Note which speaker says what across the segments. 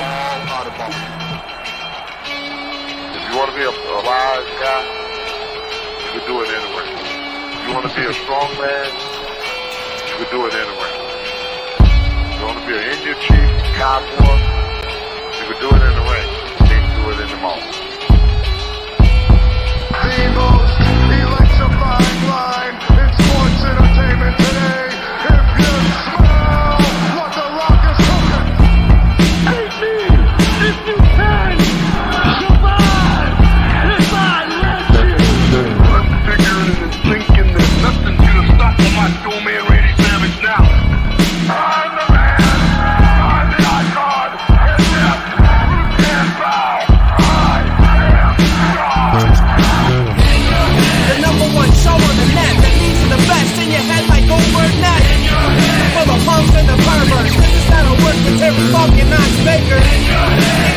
Speaker 1: all out of bounds. If you want to be a wise guy, you can do it anywhere. If you want to be a strong man, you can do it anywhere. If you want to be an Indian chief, cowboy, you can do it in the ring. You can't do it in the mall.
Speaker 2: The most electrifying line in sports entertainment today. If you smell what The Rock is cooking, hate me if you can survive if I let you. I'm figuring and thinking there's nothing gonna stop the Macho Man Randy Savage now. I'm the man, I'm the icon, and yes, you can't bow. I am God.
Speaker 3: The number one show on the net that leads to the best in your head like Goldberg Net. For the punks and the perverts, this is how it works with Terry Funk and Knox Baker.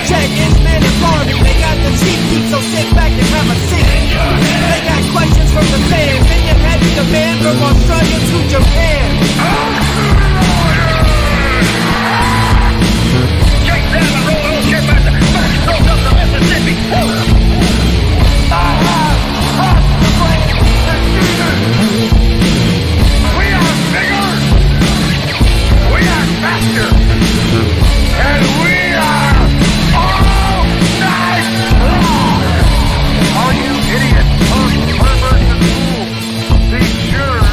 Speaker 3: Check Inchman and Barbie, they got the cheap heat, so sit back and have a seat. They got questions from the fans, in your head to demand from Australia to Japan. Check down the road, don't care about the first stroke of the Mississippi.
Speaker 2: We are bigger, we are faster, and we are all night long. All you idiots, punks, perverts, and fools, be sure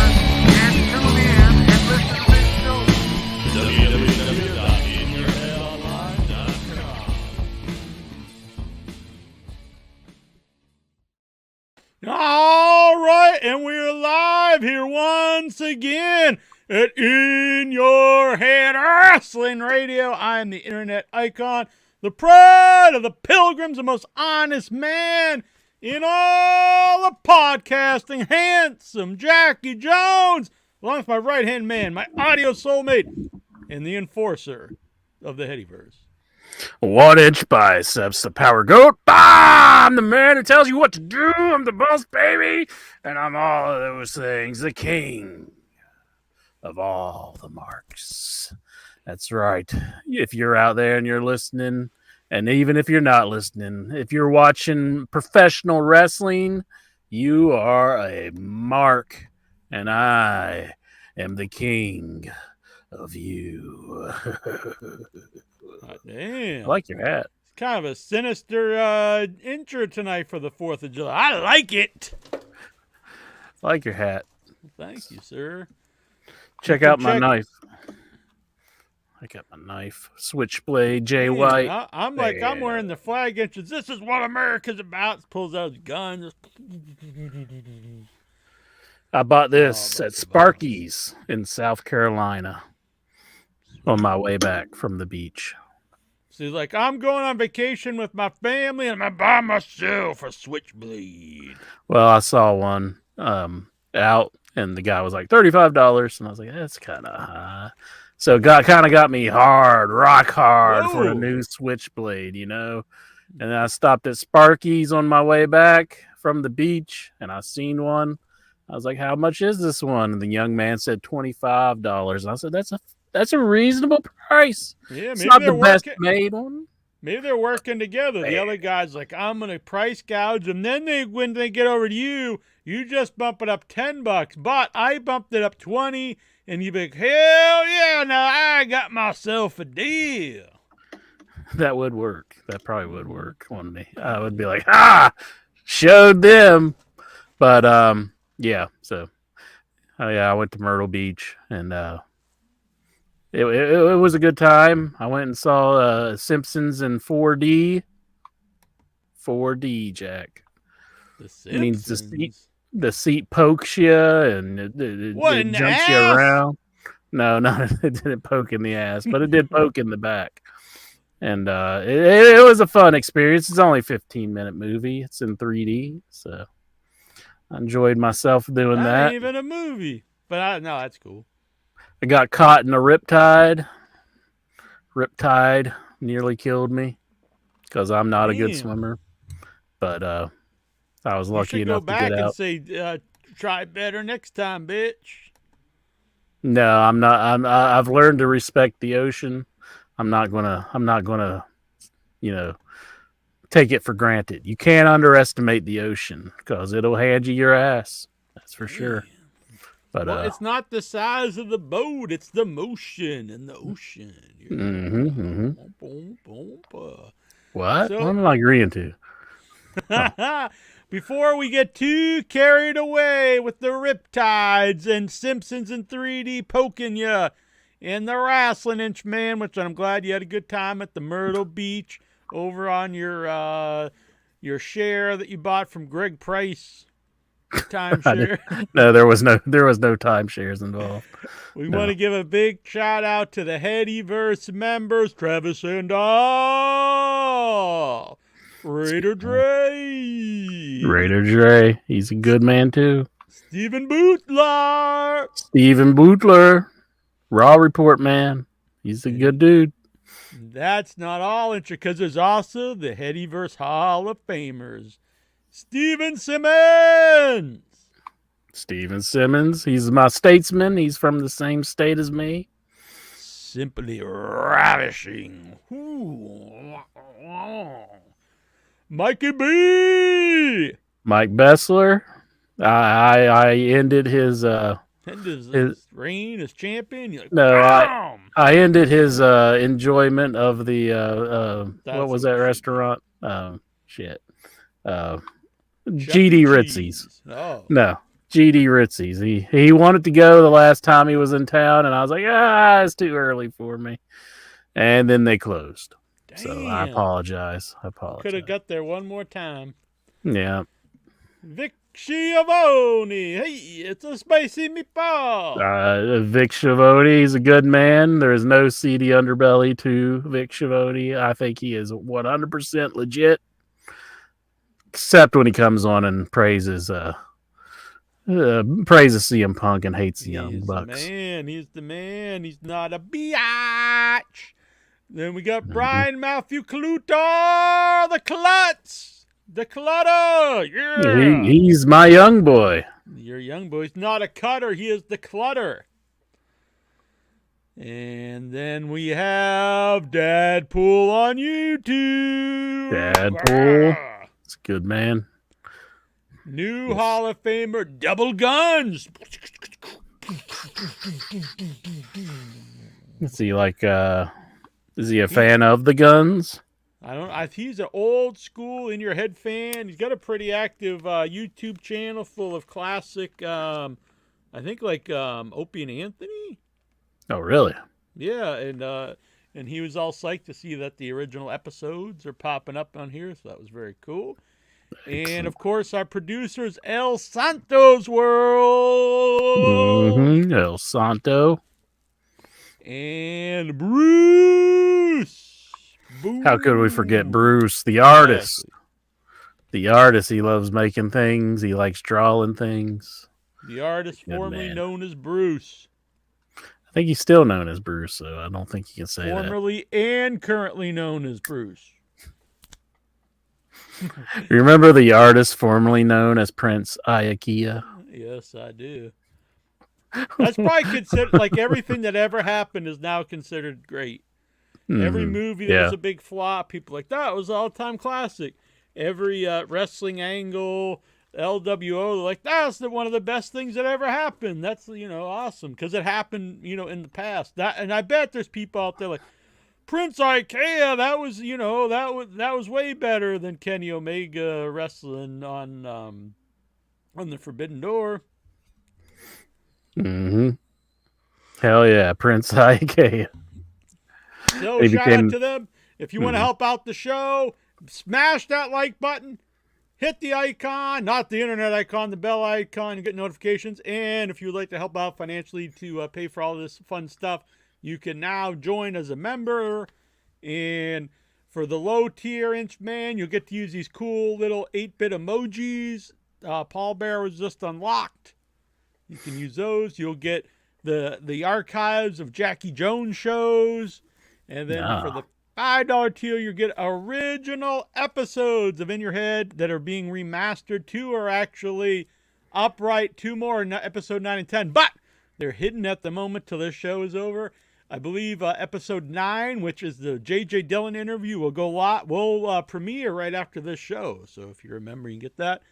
Speaker 2: and tune in and listen to this show.
Speaker 4: All right, and we're live here once again at In Your Head Wrestling Radio. I am the internet icon, the pride of the pilgrims, the most honest man in all of podcasting, handsome Jackie Jones, along with my right-hand man, my audio soulmate, and the enforcer of the Headyverse.
Speaker 5: 1 inch biceps, the power goat. Bah! I'm the man who tells you what to do. I'm the boss, baby. And I'm all of those things. The king of all the marks. That's right. If you're out there and you're listening, and even if you're not listening, if you're watching professional wrestling, you are a mark. And I am the king of you.
Speaker 4: God damn.
Speaker 5: I like your hat.
Speaker 4: It's kind of a sinister intro tonight for the 4th of July. I like it.
Speaker 5: I like your hat.
Speaker 4: Thank you, sir.
Speaker 5: Check out my knife. I got my knife. Switchblade, Jay
Speaker 4: Man,
Speaker 5: White.
Speaker 4: I'm wearing the flag entrance. This is what America's about. Pulls out his gun.
Speaker 5: I bought this at Sparky's in South Carolina on my way back from the beach.
Speaker 4: So he's like, I'm going on vacation with my family and I'm by myself a Switchblade.
Speaker 5: Well, I saw one out, and the guy was like $35, and I was like, that's kind of high. So it got me rock hard for a new Switchblade, you know. And then I stopped at Sparky's on my way back from the beach, and I seen one. I was like, how much is this one? And the young man said $25. And I said, that's a reasonable price.
Speaker 4: Yeah,
Speaker 5: It's
Speaker 4: maybe
Speaker 5: not
Speaker 4: they're
Speaker 5: the best
Speaker 4: working.
Speaker 5: made one.
Speaker 4: Maybe they're working together. The other guy's like, I'm gonna price gouge, and then when they get over to you, you just bump it up $10. But I bumped it up 20, and you be like, hell yeah! Now I got myself a deal.
Speaker 5: That would work. That probably would work on me. I would be like, showed them. But yeah. So I went to Myrtle Beach, and it was a good time. I went and saw Simpsons in 4D. 4D, Jack.
Speaker 4: The
Speaker 5: It means
Speaker 4: Simpsons.
Speaker 5: the seat pokes you and it
Speaker 4: What, in the
Speaker 5: jumps you
Speaker 4: ass?
Speaker 5: around. No, it didn't poke in the ass, but it did poke in the back. And it was a fun experience. It's only a 15-minute movie. It's in 3D, so I enjoyed myself doing
Speaker 4: That
Speaker 5: that.
Speaker 4: ain't even a movie. But no, that's cool.
Speaker 5: I got caught in a riptide. Riptide nearly killed me because I'm not a good
Speaker 4: Damn.
Speaker 5: swimmer. But I was
Speaker 4: You
Speaker 5: lucky
Speaker 4: should go
Speaker 5: enough to
Speaker 4: back
Speaker 5: get
Speaker 4: and
Speaker 5: out.
Speaker 4: say, try better next time, bitch.
Speaker 5: No, I'm not. I've learned to respect the ocean. I'm not gonna take it for granted. You can't underestimate the ocean because it'll hand you your ass. That's for sure. But
Speaker 4: Well, it's not the size of the boat; it's the motion in the ocean. Boom, boom, boom.
Speaker 5: what?
Speaker 4: So-
Speaker 5: What am I agreeing to?
Speaker 4: Before we get too carried away with the Riptides and Simpsons in 3D poking ya, and the Wrestling Inchman, which I'm glad you had a good time at the Myrtle Beach over on your share that you bought from Greg Price timeshare.
Speaker 5: No, there was no timeshares involved.
Speaker 4: We want to give a big shout out to the Headyverse members, Travis Sandahl, Raider Dre,
Speaker 5: He's a good man too.
Speaker 4: Stephen Bootler,
Speaker 5: Steven Bootler, Raw Report man. He's a good dude.
Speaker 4: That's not all, because there's also the Headyverse Hall of Famers, Steven Simmons.
Speaker 5: Steven Simmons. He's my statesman. He's from the same state as me.
Speaker 4: Simply ravishing. Ooh. Mikey B.
Speaker 5: Mike Bessler. I ended his
Speaker 4: And his reign as champion. You're like,
Speaker 5: No,
Speaker 4: "Bam!"
Speaker 5: I ended his enjoyment of the
Speaker 4: That's
Speaker 5: what was
Speaker 4: what
Speaker 5: that
Speaker 4: you-
Speaker 5: restaurant? GD
Speaker 4: Chuck E.
Speaker 5: Ritzy's.
Speaker 4: Cheese. Oh.
Speaker 5: No, GD Ritzy's. He wanted to go the last time he was in town, and I was like, it's too early for me. And then they closed. So I
Speaker 4: Damn.
Speaker 5: apologize.
Speaker 4: Could have got there one more time.
Speaker 5: Yeah.
Speaker 4: Vic Schiavone. Hey, it's a spicy meatball.
Speaker 5: Vic Schiavone, he's a good man. There is no seedy underbelly to Vic Schiavone. I think he is 100% legit. Except when he comes on and praises CM Punk and hates the Young
Speaker 4: He's
Speaker 5: Bucks.
Speaker 4: the man. He's the man. He's not a biatch. Then we got Brian Matthew Clutter, the Klutz. The Clutter. Yeah.
Speaker 5: He's my young boy.
Speaker 4: Your young boy's not a cutter. He is the Clutter. And then we have Dadpool on YouTube.
Speaker 5: Dadpool.
Speaker 4: Ah.
Speaker 5: It's a good man.
Speaker 4: New Hall of Famer, Double Guns.
Speaker 5: Is he is he a fan of the guns?
Speaker 4: He's an old school in your head fan. He's got a pretty active YouTube channel full of classic, I think Opie and Anthony.
Speaker 5: Oh, really?
Speaker 4: Yeah, and he was all psyched to see that the original episodes are popping up on here, so that was very cool. And of course, our producers, El Santos World
Speaker 5: El Santo.
Speaker 4: and Bruce.
Speaker 5: How could we forget
Speaker 4: Boom.
Speaker 5: Bruce, the artist?
Speaker 4: Exactly.
Speaker 5: The artist. He loves making things. He likes drawing things.
Speaker 4: The artist
Speaker 5: Good
Speaker 4: formerly
Speaker 5: man.
Speaker 4: known as Bruce.
Speaker 5: I think he's still known as Bruce, so I don't think you can say that.
Speaker 4: Formerly and currently known as Bruce.
Speaker 5: Remember the artist formerly known as Prince Iakia?
Speaker 4: Yes, I do. That's probably considered like everything that ever happened is now considered great. Every
Speaker 5: Mhm.
Speaker 4: movie that
Speaker 5: Yeah.
Speaker 4: was a big flop, people like that was all-time classic. Every wrestling angle, LWO, they're like that's one of the best things that ever happened. That's awesome because it happened in the past. And I bet there's people out there like Prince Ikea. That was that was way better than Kenny Omega wrestling on the Forbidden Door.
Speaker 5: Hell yeah, Prince Iakia.
Speaker 4: So
Speaker 5: They
Speaker 4: shout
Speaker 5: became-
Speaker 4: out to them. If you want to help out the show, smash that like button, hit the icon, not the internet icon, the bell icon, and get notifications. And if you would like to help out financially to pay for all this fun stuff, you can now join as a member. And for the low tier Inchman, you'll get to use these cool little 8-bit emojis. Paul Bear was just unlocked. You can use those. You'll get the archives of Jackie Jones shows. And then for the $5 tier, you get original episodes of In Your Head that are being remastered. 2 are actually upright. 2 more, episode 9 and 10. But they're hidden at the moment till this show is over. I believe episode 9, which is the J.J. Dillon interview, will premiere right after this show. So if you remember, you can get that.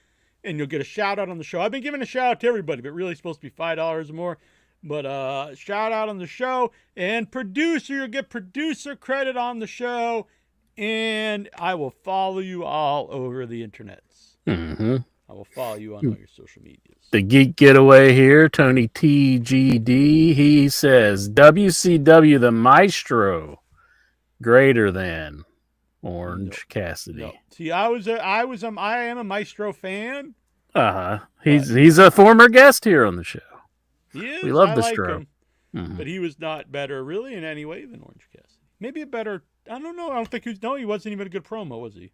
Speaker 4: And you'll get a shout out on the show. I've been giving a shout out to everybody, but really it's supposed to be $5 or more. But shout out on the show. And producer, you'll get producer credit on the show. And I will follow you all over the internets.
Speaker 5: Mm-hmm.
Speaker 4: I will follow you on all your social medias.
Speaker 5: The Geek Getaway here, Tony TGD. He says, WCW the Maestro greater than Orange Cassidy.
Speaker 4: No. See, I am a Maestro fan.
Speaker 5: He's a former guest here on the show.
Speaker 4: He is.
Speaker 5: We love
Speaker 4: I
Speaker 5: the
Speaker 4: like
Speaker 5: Stro.
Speaker 4: him.
Speaker 5: Mhm.
Speaker 4: But he was not better, really, in any way than Orange Cassidy. Maybe a better. I don't know. I don't think he was. No, he wasn't even a good promo, was he?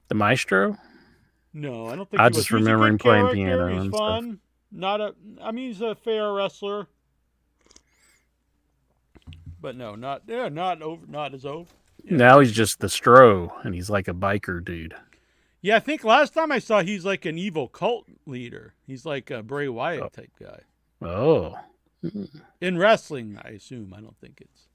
Speaker 5: The Maestro?
Speaker 4: No, I don't think.
Speaker 5: I
Speaker 4: he
Speaker 5: just
Speaker 4: was.
Speaker 5: remember
Speaker 4: He's a
Speaker 5: him
Speaker 4: good
Speaker 5: playing
Speaker 4: character,
Speaker 5: piano
Speaker 4: He's
Speaker 5: and
Speaker 4: fun. Not a. I mean, he's a fair wrestler. But no, not as over. Yeah.
Speaker 5: Now he's just the Stro, and he's like a biker dude.
Speaker 4: Yeah, I think last time I saw, he's like an evil cult leader. He's like a Bray Wyatt type guy.
Speaker 5: Oh.
Speaker 4: In wrestling, I assume. I don't think it's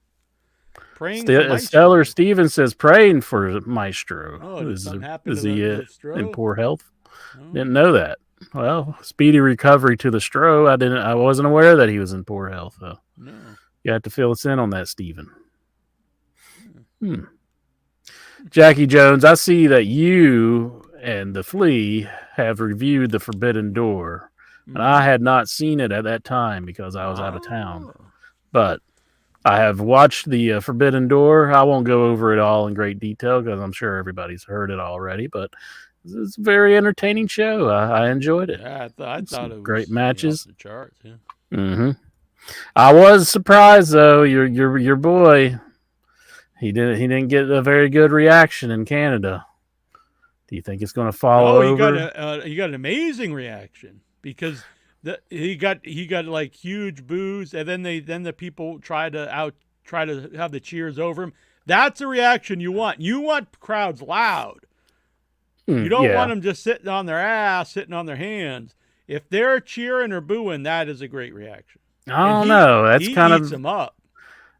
Speaker 4: praying. for Maestro.
Speaker 5: Stellar Stevens says praying for Maestro.
Speaker 4: Oh, did something happen
Speaker 5: is
Speaker 4: to
Speaker 5: he
Speaker 4: the Stro?
Speaker 5: in poor health?
Speaker 4: Oh.
Speaker 5: Didn't know that. Well, speedy recovery to the Stro. I wasn't aware that he was in poor health. Though.
Speaker 4: No.
Speaker 5: You have to fill us in on that, Steven. Jackie Jones, I see that you and the Flea have reviewed The Forbidden Door, and I had not seen it at that time because I was out of town. But I have watched The Forbidden Door. I won't go over it all in great detail because I'm sure everybody's heard it already, but it's a very entertaining show. I enjoyed it.
Speaker 4: Yeah, I thought it was
Speaker 5: great matches.
Speaker 4: off the charts. Yeah.
Speaker 5: Mm-hmm. I was surprised though. Your boy, he didn't get a very good reaction in Canada. Do you think it's going to follow over?
Speaker 4: He got an amazing reaction because he got like huge boos, and then the people try to have the cheers over him. That's a reaction you want. You want crowds loud. You don't want them just sitting on their ass, sitting on their hands. If they're cheering or booing, that is a great reaction.
Speaker 5: I don't know. That's kind of
Speaker 4: eats them up.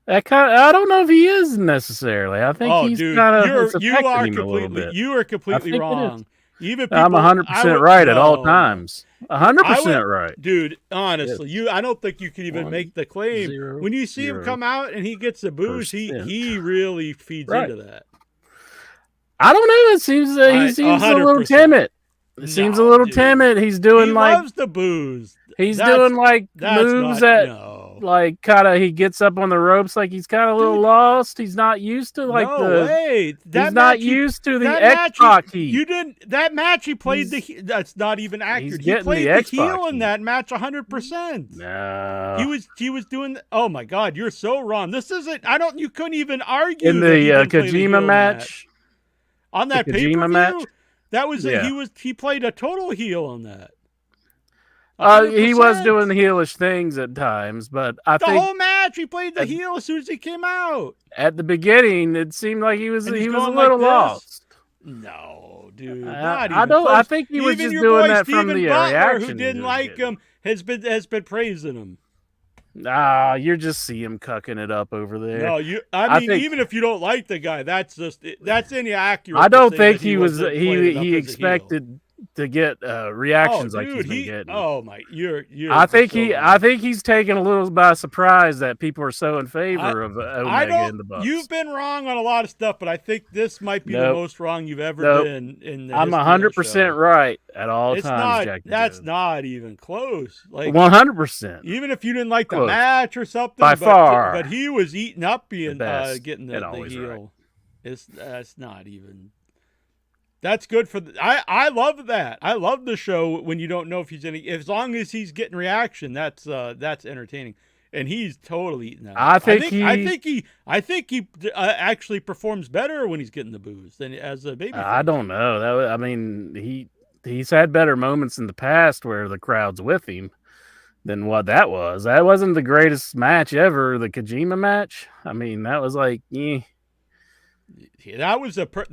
Speaker 5: I don't know if he is necessarily. I think he's kind of
Speaker 4: you are completely wrong. Even people,
Speaker 5: I'm 100% right at all times. 100% right,
Speaker 4: dude. Honestly, I don't think you can even make the claim. When you see him come out and he gets the boost, he really feeds into that.
Speaker 5: I don't know. It seems he seems 100%. A little timid. It seems a little timid. He's doing he
Speaker 4: loves the booze.
Speaker 5: He's doing like moves like kind of he gets up on the ropes like he's kind of a little lost. He's not used to like he's not used to the X-Pac heat.
Speaker 4: That match he played that's not even accurate. He played the heel in that match 100%.
Speaker 5: No.
Speaker 4: He was doing oh my god, you're so wrong. This isn't you couldn't even argue
Speaker 5: in the Kojima match.
Speaker 4: On that pay-per-view match. That was he played a total heel on that. 100%.
Speaker 5: He was doing heelish things at times, but I think
Speaker 4: the whole match he played the heel as soon as he came out.
Speaker 5: At the beginning, it seemed like he was a little lost.
Speaker 4: No, dude.
Speaker 5: I think he was just doing that from the reaction.
Speaker 4: Who didn't like him has been praising him.
Speaker 5: You just see him cucking it up over there.
Speaker 4: No, I mean, even if you don't like the guy, that's inaccurate.
Speaker 5: I don't think he expected to get reactions like he's been getting.
Speaker 4: Oh my,
Speaker 5: I think he's taken a little by surprise that people are so in favor of Omega in the Bucks.
Speaker 4: You've been wrong on a lot of stuff, but I think this might be the most wrong you've ever been in the
Speaker 5: I'm 100% right at all times, Jackie.
Speaker 4: That's not even close. Like
Speaker 5: 100%.
Speaker 4: Even if you didn't like the match or something,
Speaker 5: by far.
Speaker 4: But he was eating up being getting the heel.
Speaker 5: Right.
Speaker 4: That's not even. That's good for I love that. I love the show when you don't know if he's as long as he's getting reaction. That's entertaining, and he's totally eating that. I think he actually performs better when he's getting the booze than as a baby.
Speaker 5: I don't know. He's had better moments in the past where the crowd's with him than what that was. That wasn't the greatest match ever. The Kojima match. I mean, that was like,
Speaker 4: That was a perfect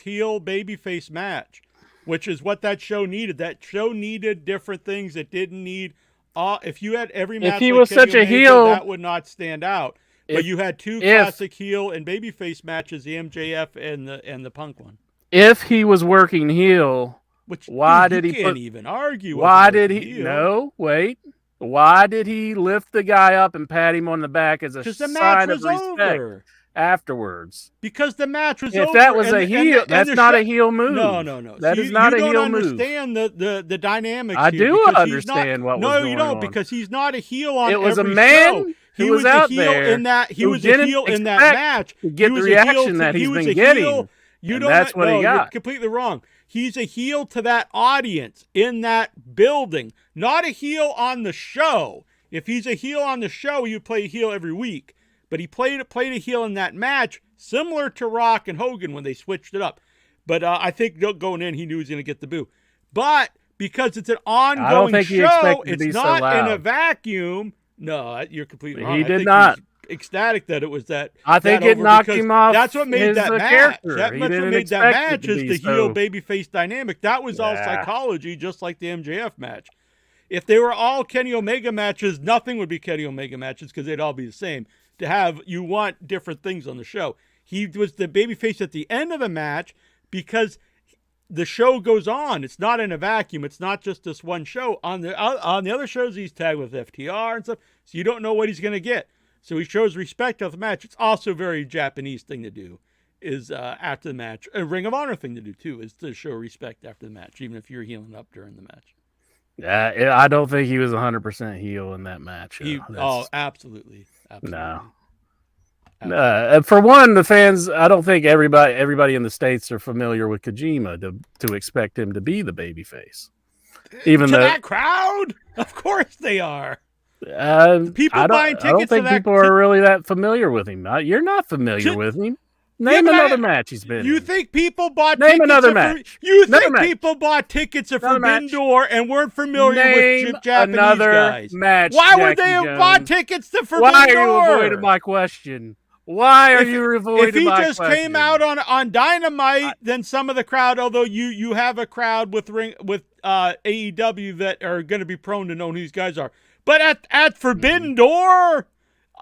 Speaker 4: heel babyface match, which is what that show needed. That show needed different things. It didn't need if you had every match,
Speaker 5: he
Speaker 4: like
Speaker 5: was
Speaker 4: Kenny
Speaker 5: such a
Speaker 4: Omega,
Speaker 5: heel-
Speaker 4: that would not stand out. But you had two classic heel and babyface matches, the MJF and the Punk one.
Speaker 5: If he was working heel,
Speaker 4: Which
Speaker 5: why
Speaker 4: dude,
Speaker 5: did
Speaker 4: you
Speaker 5: he
Speaker 4: can't
Speaker 5: put?
Speaker 4: even argue?
Speaker 5: Why
Speaker 4: wasn't
Speaker 5: did
Speaker 4: working
Speaker 5: he?
Speaker 4: heel.
Speaker 5: No, wait. Why did he lift the guy up and pat him on the back as a
Speaker 4: Because the match
Speaker 5: sign
Speaker 4: was
Speaker 5: of respect
Speaker 4: over.
Speaker 5: afterwards?
Speaker 4: Because the match was
Speaker 5: If
Speaker 4: over.
Speaker 5: that was
Speaker 4: and
Speaker 5: a
Speaker 4: the-
Speaker 5: heel,
Speaker 4: and
Speaker 5: that's
Speaker 4: the
Speaker 5: not
Speaker 4: show-
Speaker 5: a heel move.
Speaker 4: No.
Speaker 5: That
Speaker 4: See,
Speaker 5: is not a
Speaker 4: you
Speaker 5: heel
Speaker 4: don't
Speaker 5: move.
Speaker 4: understand the dynamics.
Speaker 5: I
Speaker 4: here,
Speaker 5: do
Speaker 4: because he's not-
Speaker 5: understand what was
Speaker 4: No,
Speaker 5: going
Speaker 4: you don't,
Speaker 5: on.
Speaker 4: because he's not a heel on
Speaker 5: It was a
Speaker 4: every
Speaker 5: man
Speaker 4: show.
Speaker 5: who
Speaker 4: He
Speaker 5: was
Speaker 4: a
Speaker 5: out
Speaker 4: heel
Speaker 5: there
Speaker 4: in that. He
Speaker 5: who
Speaker 4: was a
Speaker 5: didn't
Speaker 4: heel in that
Speaker 5: expect
Speaker 4: match.
Speaker 5: to get
Speaker 4: He
Speaker 5: the
Speaker 4: was a heel
Speaker 5: reaction
Speaker 4: to-
Speaker 5: that he's
Speaker 4: he was
Speaker 5: been
Speaker 4: a
Speaker 5: getting,
Speaker 4: heel- You
Speaker 5: and
Speaker 4: don't.
Speaker 5: that's what he
Speaker 4: no, You're
Speaker 5: got.
Speaker 4: completely wrong. He's a heel to that audience in that building, not a heel on the show. If he's a heel on the show, you play a heel every week. But he played a heel in that match, similar to Rock and Hogan when they switched it up. But I think going in, he knew he was going to get the boo. But because it's an ongoing
Speaker 5: think he
Speaker 4: show,
Speaker 5: expected to
Speaker 4: it's
Speaker 5: be so
Speaker 4: not in a
Speaker 5: loud.
Speaker 4: vacuum. No, you're completely wrong.
Speaker 5: He
Speaker 4: I
Speaker 5: did
Speaker 4: think
Speaker 5: not.
Speaker 4: was ecstatic that it was that.
Speaker 5: I think
Speaker 4: that
Speaker 5: it
Speaker 4: over
Speaker 5: knocked
Speaker 4: because
Speaker 5: him off
Speaker 4: That's what made
Speaker 5: his,
Speaker 4: that match.
Speaker 5: character.
Speaker 4: That's
Speaker 5: He
Speaker 4: what
Speaker 5: didn't
Speaker 4: made that
Speaker 5: expect it
Speaker 4: match
Speaker 5: to
Speaker 4: is
Speaker 5: be
Speaker 4: the heel
Speaker 5: so-
Speaker 4: babyface dynamic. That was all
Speaker 5: Yeah.
Speaker 4: psychology, just like the MJF match. If they were all Kenny Omega matches, nothing would be Kenny Omega matches because they'd all be the same. You want different things on the show. He was the babyface at the end of the match because the show goes on. It's not in a vacuum. It's not just this one show. On the other shows, he's tagged with FTR and stuff, so you don't know what he's going to get. So he shows respect of the match. It's also a very Japanese thing to do, is after the match. A Ring of Honor thing to do, too, is to show respect after the match, even if you're healing up during the match.
Speaker 5: I don't think he was 100% heel in that match.
Speaker 4: Absolutely.
Speaker 5: No. For one, the fans, I don't think everybody in the States are familiar with Kojima to expect him to be the babyface. Even
Speaker 4: to
Speaker 5: though
Speaker 4: that crowd? Of course they are.
Speaker 5: People
Speaker 4: buying tickets
Speaker 5: I don't
Speaker 4: to
Speaker 5: think
Speaker 4: that
Speaker 5: people are really that familiar with him. You're not familiar with him. Name another match he's been
Speaker 4: You
Speaker 5: in.
Speaker 4: think people bought
Speaker 5: Name
Speaker 4: tickets?
Speaker 5: another match.
Speaker 4: You
Speaker 5: Another
Speaker 4: think
Speaker 5: match.
Speaker 4: people bought tickets at
Speaker 5: Another
Speaker 4: Forbidden
Speaker 5: match.
Speaker 4: Door and weren't familiar
Speaker 5: Name
Speaker 4: with Japanese
Speaker 5: another
Speaker 4: guys?
Speaker 5: match,
Speaker 4: Why would they
Speaker 5: Jackie
Speaker 4: have bought
Speaker 5: Jones.
Speaker 4: tickets to Forbidden
Speaker 5: Why are you
Speaker 4: Door?
Speaker 5: avoiding my question? Why are you avoiding my
Speaker 4: If he
Speaker 5: question?
Speaker 4: just came out on Dynamite, then some of the crowd, although you have a crowd with AEW that are going to be prone to knowing who these guys are, but at Forbidden Door,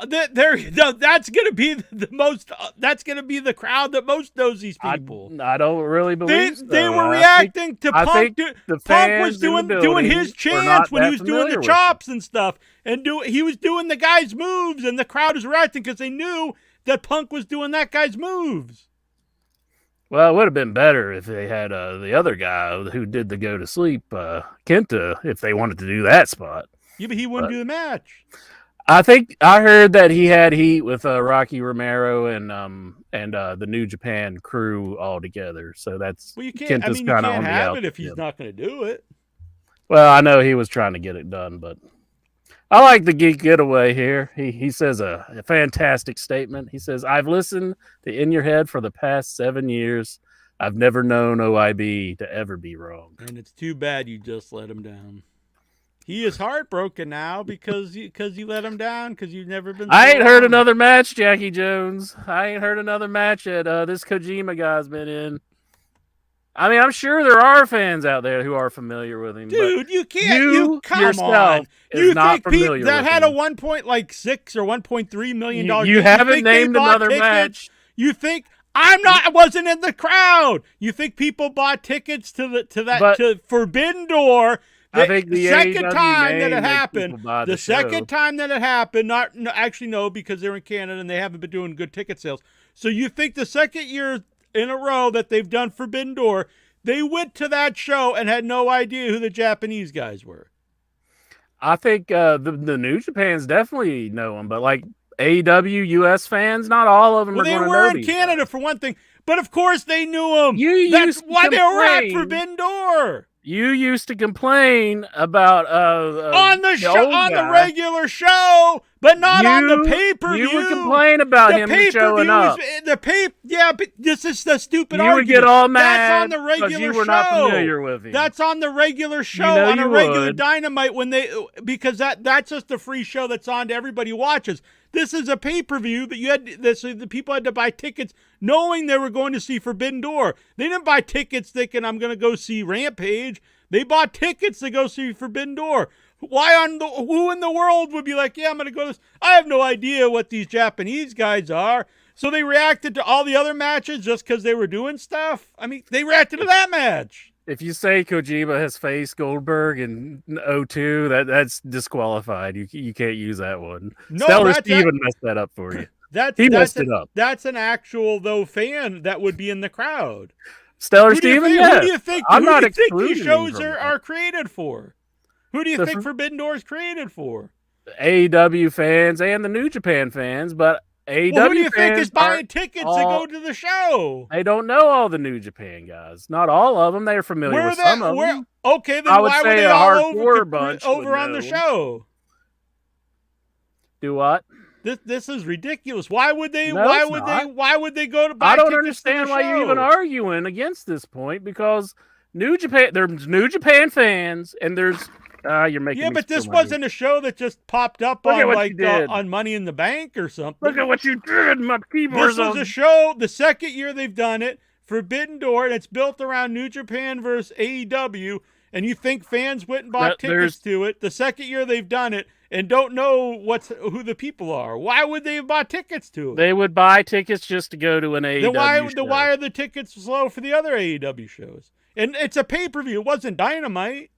Speaker 4: that's going to be the most. That's going to be the crowd that most knows these people.
Speaker 5: I don't really believe so.
Speaker 4: They were
Speaker 5: I
Speaker 4: reacting to
Speaker 5: I
Speaker 4: Punk.
Speaker 5: think the
Speaker 4: Punk was
Speaker 5: fans in the
Speaker 4: doing
Speaker 5: building
Speaker 4: his
Speaker 5: were not
Speaker 4: chants when
Speaker 5: that
Speaker 4: he was doing
Speaker 5: familiar
Speaker 4: the
Speaker 5: with
Speaker 4: chops and stuff, and he was doing the guy's moves, and the crowd was reacting because they knew that Punk was doing that guy's moves.
Speaker 5: Well, it would have been better if they had the other guy who did the go to sleep, Kenta, if they wanted to do that spot.
Speaker 4: Yeah, but he wouldn't do the match.
Speaker 5: I think I heard that he had heat with Rocky Romero and the New Japan crew all together. So that's
Speaker 4: Well, you can't.
Speaker 5: Kenta's
Speaker 4: You
Speaker 5: kinda
Speaker 4: can't
Speaker 5: on the
Speaker 4: have
Speaker 5: out
Speaker 4: it if he's
Speaker 5: tip.
Speaker 4: not going to do it.
Speaker 5: Well, I know he was trying to get it done, but I like the Geek Getaway here. He says a fantastic statement. He says, "I've listened to In Your Head for the past 7 years. I've never known OIB to ever be wrong."
Speaker 4: And it's too bad you just let him down. He is heartbroken now because you let him down because you've never been.
Speaker 5: I
Speaker 4: so
Speaker 5: ain't heard
Speaker 4: wrong.
Speaker 5: another match, Jackie Jones. I ain't heard another match that this Kojima guy's been in. I mean, I'm sure there are fans out there who are familiar with him.
Speaker 4: Dude, you can't.
Speaker 5: you
Speaker 4: Come
Speaker 5: yourself
Speaker 4: on.
Speaker 5: is
Speaker 4: You
Speaker 5: not
Speaker 4: think people
Speaker 5: familiar
Speaker 4: that
Speaker 5: with
Speaker 4: had
Speaker 5: him.
Speaker 4: a 1.6 or 1.3 million
Speaker 5: but
Speaker 4: dollars?
Speaker 5: you haven't
Speaker 4: think they
Speaker 5: named
Speaker 4: bought
Speaker 5: another
Speaker 4: tickets?
Speaker 5: match.
Speaker 4: You think I wasn't in the crowd? You think people bought tickets to Forbidden Door?
Speaker 5: I think the
Speaker 4: second
Speaker 5: AEW
Speaker 4: time that
Speaker 5: name
Speaker 4: it
Speaker 5: makes
Speaker 4: happened,
Speaker 5: people buy
Speaker 4: the
Speaker 5: the show.
Speaker 4: second time that it happened, no, because they're in Canada and they haven't been doing good ticket sales. So you think the second year in a row that they've done Forbidden Door, they went to that show and had no idea who the Japanese guys were?
Speaker 5: I think the New Japans definitely know him, but like AEW US fans, not all of them
Speaker 4: Well,
Speaker 5: are
Speaker 4: they
Speaker 5: going to
Speaker 4: were
Speaker 5: know
Speaker 4: in
Speaker 5: these
Speaker 4: Canada
Speaker 5: guys.
Speaker 4: for one thing, but of course they knew them.
Speaker 5: You
Speaker 4: That's
Speaker 5: used to
Speaker 4: why they were at
Speaker 5: complain-
Speaker 4: Forbidden Door.
Speaker 5: You used to complain about
Speaker 4: On the show,
Speaker 5: old
Speaker 4: on the
Speaker 5: guy.
Speaker 4: regular show, but not on the pay-per-view.
Speaker 5: You would complain about him showing up.
Speaker 4: But this is the stupid
Speaker 5: You
Speaker 4: argument.
Speaker 5: would get all mad
Speaker 4: That's on the
Speaker 5: because
Speaker 4: regular
Speaker 5: you were
Speaker 4: show.
Speaker 5: not familiar with him.
Speaker 4: That's on the regular show,
Speaker 5: know
Speaker 4: on a
Speaker 5: you
Speaker 4: regular
Speaker 5: would.
Speaker 4: Dynamite because that's just a free show that's on to everybody who watches. This is a pay-per-view that so the people had to buy tickets knowing they were going to see Forbidden Door. They didn't buy tickets thinking I'm going to go see Rampage. They bought tickets to go see Forbidden Door. Who in the world would be like, yeah, I'm going to go to this? I have no idea what these Japanese guys are. So they reacted to all the other matches just because they were doing stuff? I mean, they reacted to that match.
Speaker 5: If you say Kojima has faced Goldberg in 02, that's disqualified. You can't use that one.
Speaker 4: No,
Speaker 5: Stellar Steven messed that up for you. He messed it up.
Speaker 4: That's an actual, though, fan that would be in the crowd.
Speaker 5: Stellar Steven, yeah.
Speaker 4: Who do you think, these shows are created for? Who do you think Forbidden Door is created for?
Speaker 5: AEW fans and the New Japan fans, but AEW
Speaker 4: who do you think is
Speaker 5: fans
Speaker 4: buying tickets to go to the show?
Speaker 5: They don't know all the New Japan guys. Not all of them. They're familiar with some of them.
Speaker 4: Okay, then why were they all over on the show?
Speaker 5: Do what?
Speaker 4: This is ridiculous. Why would they?
Speaker 5: No,
Speaker 4: why would they go to buy?
Speaker 5: I don't
Speaker 4: tickets
Speaker 5: understand
Speaker 4: to the
Speaker 5: why
Speaker 4: show?
Speaker 5: you're even arguing against this point, because there's New Japan fans and there's you're making.
Speaker 4: Yeah, but this wasn't a show that just popped up on Money in the Bank or something.
Speaker 5: Look at what you did, my keyboard.
Speaker 4: This was a show. The second year they've done it, Forbidden Door, and it's built around New Japan versus AEW. And you think fans went and bought tickets to it the second year they've done it and don't know who the people are? Why would they have bought tickets to it?
Speaker 5: They would buy tickets just to go to an AEW show.
Speaker 4: Why are the tickets low for the other AEW shows? And it's a pay-per-view. It wasn't Dynamite.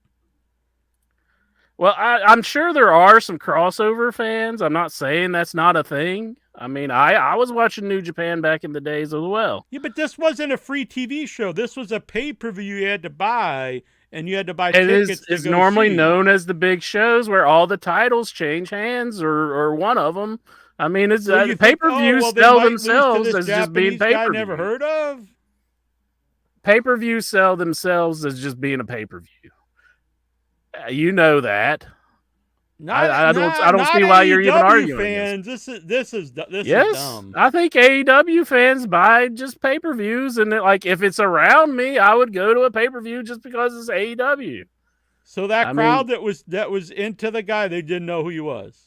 Speaker 5: Well, I'm sure there are some crossover fans. I'm not saying that's not a thing. I mean, I was watching New Japan back in the days as well.
Speaker 4: Yeah, but this wasn't a free TV show. This was a pay-per-view you had to buy, and you had to buy tickets.
Speaker 5: It's normally known as the big shows where all the titles change hands, or one of them. I mean, it's pay-per-views sell themselves as just being pay-per-view.
Speaker 4: I never heard of.
Speaker 5: Pay-per-views sell themselves as just being a pay-per-view. You know that. I don't see why you're even arguing.
Speaker 4: Fans, this is dumb.
Speaker 5: I think AEW fans buy just pay-per-views, and if it's around me, I would go to a pay-per-view just because it's AEW.
Speaker 4: So that crowd that was into the guy, they didn't know who he was.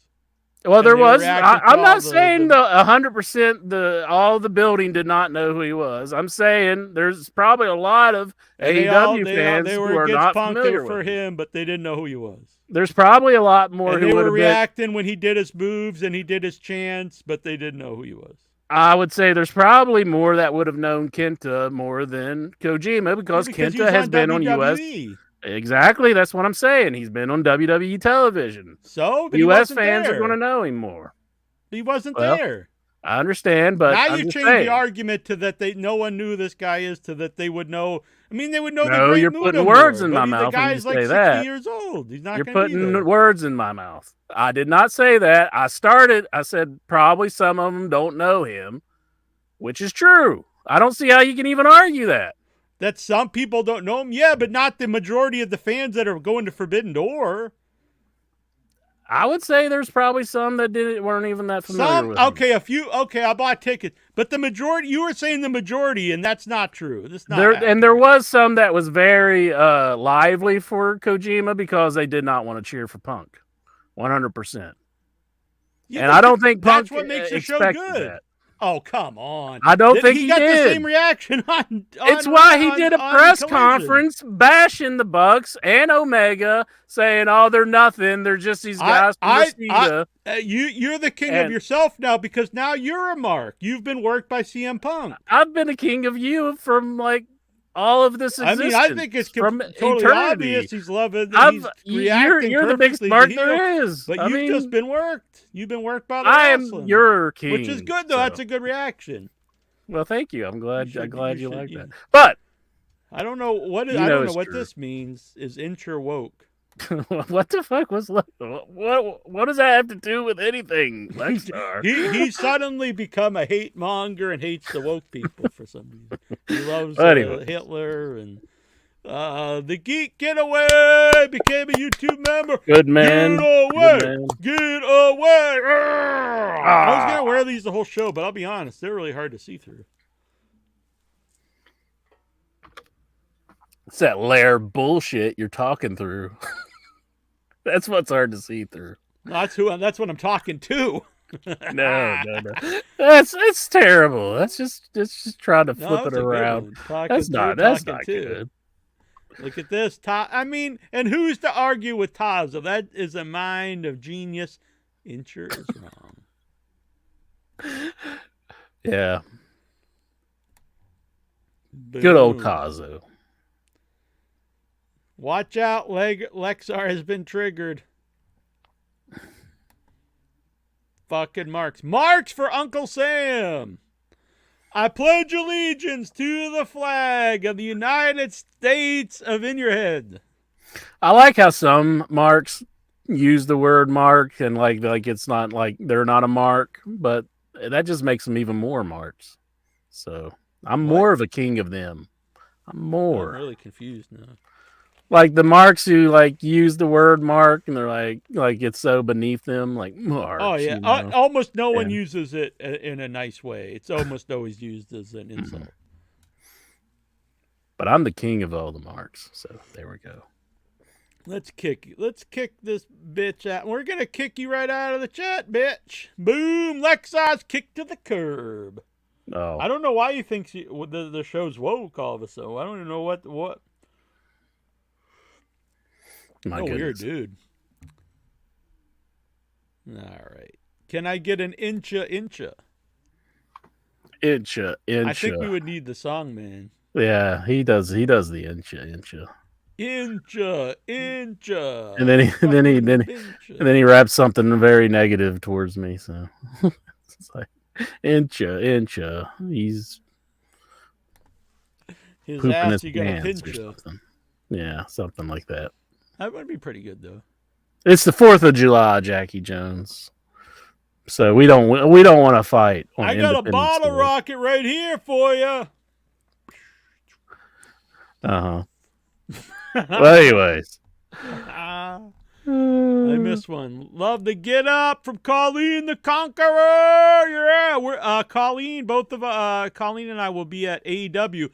Speaker 5: Well, there was. I'm not saying the 100%. All the building did not know who he was. I'm saying there's probably a lot of AEW fans who are not familiar
Speaker 4: for him, but they didn't know who he was.
Speaker 5: There's probably a lot more who
Speaker 4: were reacting when he did his moves and he did his chants, but they didn't know who he was.
Speaker 5: I would say there's probably more that would have known Kenta more than Kojima because Kenta has been on US. Exactly, that's what I'm saying. He's been on WWE television.
Speaker 4: So
Speaker 5: US fans are going to know him more.
Speaker 4: He wasn't there.
Speaker 5: I understand, but
Speaker 4: now you change the argument to that no one knew this guy is to that they would know. I mean, they would know. No,
Speaker 5: you're putting words in my mouth.
Speaker 4: The guy's like 60 years old. He's not.
Speaker 5: You're putting words in my mouth. I did not say that. I said probably some of them don't know him, which is true. I don't see how you can even argue that.
Speaker 4: That some people don't know him, yeah, but not the majority of the fans that are going to Forbidden Door.
Speaker 5: I would say there's probably some that weren't even that familiar with him.
Speaker 4: Okay, a few. Okay, I bought tickets, but the majority. You were saying the majority, and that's not true. That's not.
Speaker 5: There was some that was very lively for Kojima because they did not want to cheer for Punk, 100%. Yeah, and I don't think Punk
Speaker 4: that's what makes the show good.
Speaker 5: That.
Speaker 4: Oh, come on.
Speaker 5: I don't think he
Speaker 4: got
Speaker 5: did.
Speaker 4: The same reaction on
Speaker 5: it's why he did a press conference bashing the Bucks and Omega, saying, "Oh, they're nothing. They're just these guys from Mosquito."
Speaker 4: You're the king of yourself now because now you're a mark. You've been worked by CM Punk.
Speaker 5: I've been a king of you from all of this existence.
Speaker 4: I mean, I think it's from totally
Speaker 5: eternity.
Speaker 4: Obvious he's loving.
Speaker 5: You're the biggest mark there is.
Speaker 4: But you've just been worked. You've been worked by the wrestling.
Speaker 5: I am your king,
Speaker 4: which is good though. So. That's a good reaction.
Speaker 5: Well, thank you. I'm glad. You like that. But
Speaker 4: I don't know what. I don't know what this means. Is Incher woke?
Speaker 5: What the fuck was what does that have to do with anything?
Speaker 4: he suddenly become a hate monger and hates the woke people for some reason. He loves Hitler and the Geek Getaway became a YouTube member.
Speaker 5: Good man.
Speaker 4: Get away! I was gonna wear these the whole show, but I'll be honest, they're really hard to see through.
Speaker 5: It's that layer bullshit you're talking through. That's what's hard to see through.
Speaker 4: That's what I'm talking to.
Speaker 5: No. It's terrible. That's just trying to flip it around. That's not good.
Speaker 4: Look at this. I mean, and who's to argue with Taza? That is a mind of genius. Incher is wrong.
Speaker 5: Yeah. Good old
Speaker 4: Boom.
Speaker 5: Kazu.
Speaker 4: Watch out, Lexar has been triggered. Fucking marks. Marks for Uncle Sam. I pledge allegiance to the flag of the United States of In Your Head.
Speaker 5: I like how some marks use the word mark and like it's not like they're not a mark, but that just makes them even more marks. So I'm more of a king of them. I'm more.
Speaker 4: I'm really confused now.
Speaker 5: Like the marks who like use the word mark and they're like it's so beneath them, like marks.
Speaker 4: Oh yeah,
Speaker 5: you know?
Speaker 4: almost no one
Speaker 5: Yeah.
Speaker 4: uses it in a nice way. It's almost always used as an insult.
Speaker 5: But I'm the king of all the marks, so there we go.
Speaker 4: Let's kick this bitch out. We're gonna kick you right out of the chat, bitch. Boom, Lexa's kicked to the curb.
Speaker 5: Oh,
Speaker 4: I don't know why you think the show's woke all of a sudden. I don't even know what.
Speaker 5: my
Speaker 4: Weird
Speaker 5: goodness.
Speaker 4: dude. All right. Can I get an incha?
Speaker 5: Incha.
Speaker 4: I think we would need the song, man.
Speaker 5: Yeah, he does the incha.
Speaker 4: Incha.
Speaker 5: And then he raps something very negative towards me, so it's like incha. He's
Speaker 4: his
Speaker 5: pooping
Speaker 4: ass.
Speaker 5: his
Speaker 4: You got a
Speaker 5: pants or
Speaker 4: pincha.
Speaker 5: something. Yeah, something like that.
Speaker 4: That would be pretty good though.
Speaker 5: It's the 4th of July, Jackie Jones. So we don't want to fight. On
Speaker 4: I got a
Speaker 5: Independence
Speaker 4: bottle
Speaker 5: Day.
Speaker 4: rocket right here for you.
Speaker 5: Uh-huh. Well, anyways.
Speaker 4: I missed one. Love to get up from Colleen the Conqueror. Yeah, we're Colleen. Both of Colleen and I will be at AEW.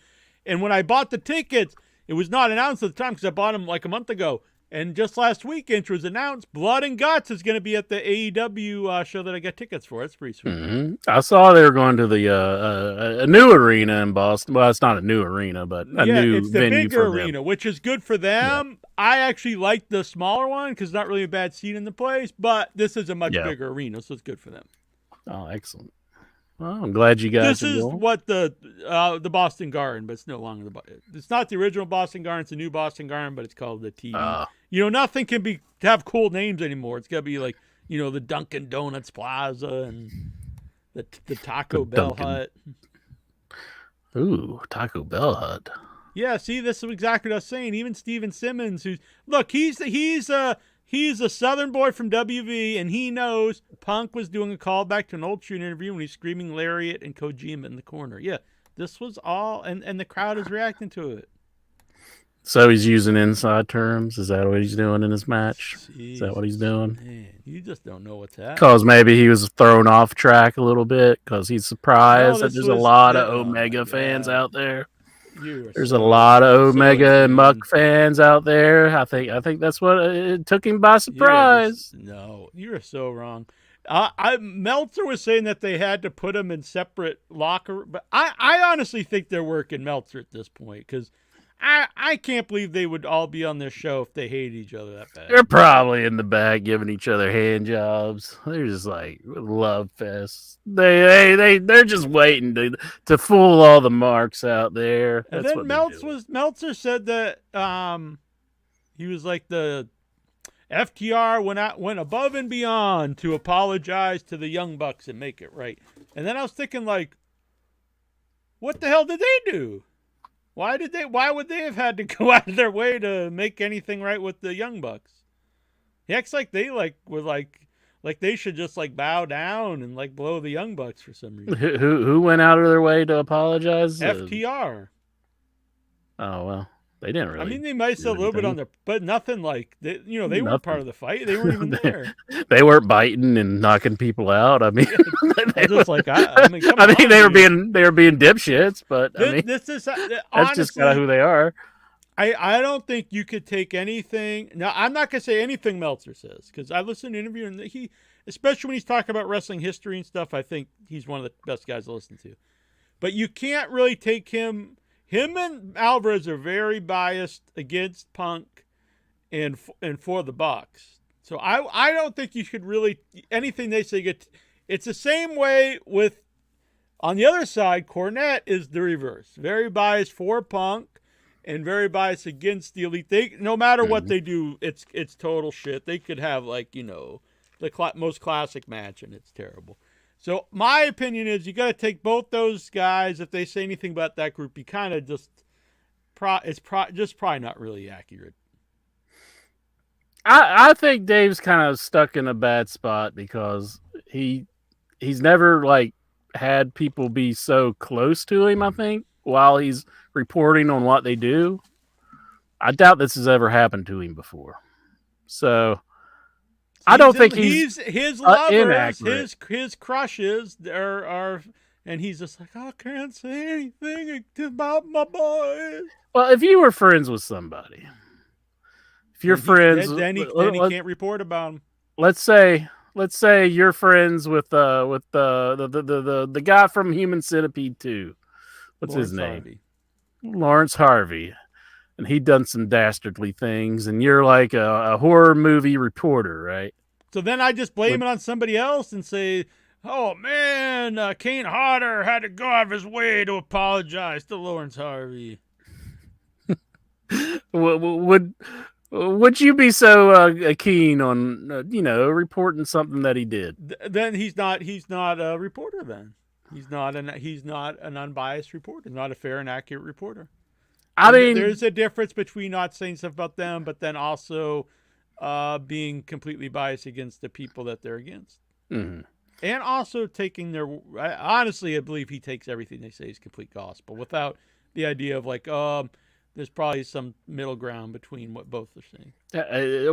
Speaker 4: And when I bought the tickets, it was not announced at the time because I bought them like a month ago. And just last week, it was announced Blood and Guts is going to be at the AEW show that I got tickets for. That's pretty sweet.
Speaker 5: Mm-hmm. I saw they were going to the a new arena in Boston. Well, it's not a new arena, but a new
Speaker 4: it's the
Speaker 5: venue
Speaker 4: bigger
Speaker 5: for them.
Speaker 4: arena, which is good for them. I actually like the smaller one because not really a bad seat in the place, but this is a much bigger arena, so it's good for them.
Speaker 5: Oh, excellent. Well, I'm glad you guys.
Speaker 4: This is what the Boston Garden, but it's no longer it's not the original Boston Garden. It's a new Boston Garden, but it's called the TV. Nothing can have cool names anymore. It's got to be like the Dunkin' Donuts Plaza and the Taco Bell Hut.
Speaker 5: Ooh, Taco Bell Hut.
Speaker 4: Yeah, see, this is exactly what I was saying. Even Steven Simmons, he's a Southern boy from WV, and he knows Punk was doing a callback to an old shoot interview when he's screaming Lariat and Kojima in the corner. Yeah, this was all, and the crowd is reacting to it.
Speaker 5: So he's using inside terms. Is that what he's doing in his match?
Speaker 4: Jeez,
Speaker 5: Is that what he's doing?
Speaker 4: Man, you just don't know what's happening.
Speaker 5: Because maybe he was thrown off track a little bit because he's surprised that there's a lot of Omega fans out there. There's a lot of Omega and Muck fans out there. I think that's what it took him by surprise.
Speaker 4: No, you're so wrong. Meltzer was saying that they had to put them in separate locker, but I honestly think they're working Meltzer at this point because I can't believe they would all be on this show if they hate each other that bad.
Speaker 5: They're probably in the back giving each other hand jobs. They're just like love fests. They're just waiting to fool all the marks out there.
Speaker 4: And
Speaker 5: That's
Speaker 4: then
Speaker 5: what
Speaker 4: Meltzer said that he was like the FTR went above and beyond to apologize to the Young Bucks and make it right. And then I was thinking like, what the hell did they do? Why would they have had to go out of their way to make anything right with the Young Bucks? He acts like they were like they should just bow down and blow the Young Bucks for some reason.
Speaker 5: Who went out of their way to apologize?
Speaker 4: FTR.
Speaker 5: Oh well, they didn't really.
Speaker 4: I mean, they might still a little bit on their, but nothing they weren't part of the fight. They weren't even there.
Speaker 5: They weren't biting and knocking people out. I mean,
Speaker 4: they just I mean, come
Speaker 5: I think
Speaker 4: on,
Speaker 5: they were being dipshits, but I mean,
Speaker 4: this is
Speaker 5: that's
Speaker 4: honestly,
Speaker 5: just kind of who they are.
Speaker 4: I don't think you could take anything. Now, I'm not gonna say anything Meltzer says because I listened to an interview and he, especially when he's talking about wrestling history and stuff, I think he's one of the best guys to listen to. But you can't really take him and Alvarez are very biased against Punk and for the Bucks. So I don't think you should really anything they say get. It's the same way with on the other side. Cornette is the reverse, very biased for Punk and very biased against the Elite. They no matter what they do, it's total shit. They could have the most classic match and it's terrible. So my opinion is you got to take both those guys. If they say anything about that group, you kind of just probably not really accurate.
Speaker 5: I think Dave's kind of stuck in a bad spot because he's never like had people be so close to him. I think while he's reporting on what they do, I doubt this has ever happened to him before. So I don't think he's
Speaker 4: his lovers,
Speaker 5: inaccurate.
Speaker 4: his crushes are, and he's just like, I can't say anything about my boys.
Speaker 5: Well, if you were friends with somebody. If you're friends,
Speaker 4: then he can't report about him.
Speaker 5: Let's say you're friends with the guy from Human Centipede 2. What's his name?
Speaker 4: Harvey.
Speaker 5: Lawrence Harvey, and he done some dastardly things, and you're like a horror movie reporter, right?
Speaker 4: So then I just blame it on somebody else and say, "Oh man, Kane Hodder had to go out of his way to apologize to Lawrence Harvey."
Speaker 5: Would you be so keen on reporting something that he did?
Speaker 4: Then he's not a reporter. Then he's not an unbiased reporter. Not a fair and accurate reporter.
Speaker 5: I mean,
Speaker 4: there's a difference between not saying stuff about them, but then also being completely biased against the people that they're against, and also taking their. Honestly, I believe he takes everything they say as complete gospel, without the idea of like, there's probably some middle ground between what both are saying.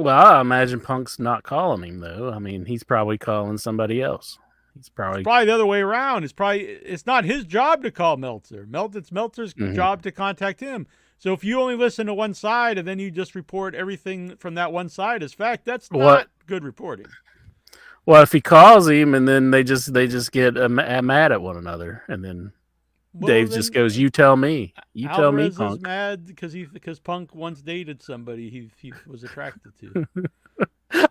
Speaker 5: Well, I imagine Punk's not calling him though. I mean, he's probably calling somebody else. It's probably
Speaker 4: the other way around. It's not his job to call Meltzer. It's Meltzer's job to contact him. So if you only listen to one side and then you just report everything from that one side as fact, that's not good reporting.
Speaker 5: Well, if he calls him and then they just get mad at one another, and then Dave just goes, "You tell me. You tell me, Punk."
Speaker 4: Is mad because Punk once dated somebody he was attracted to.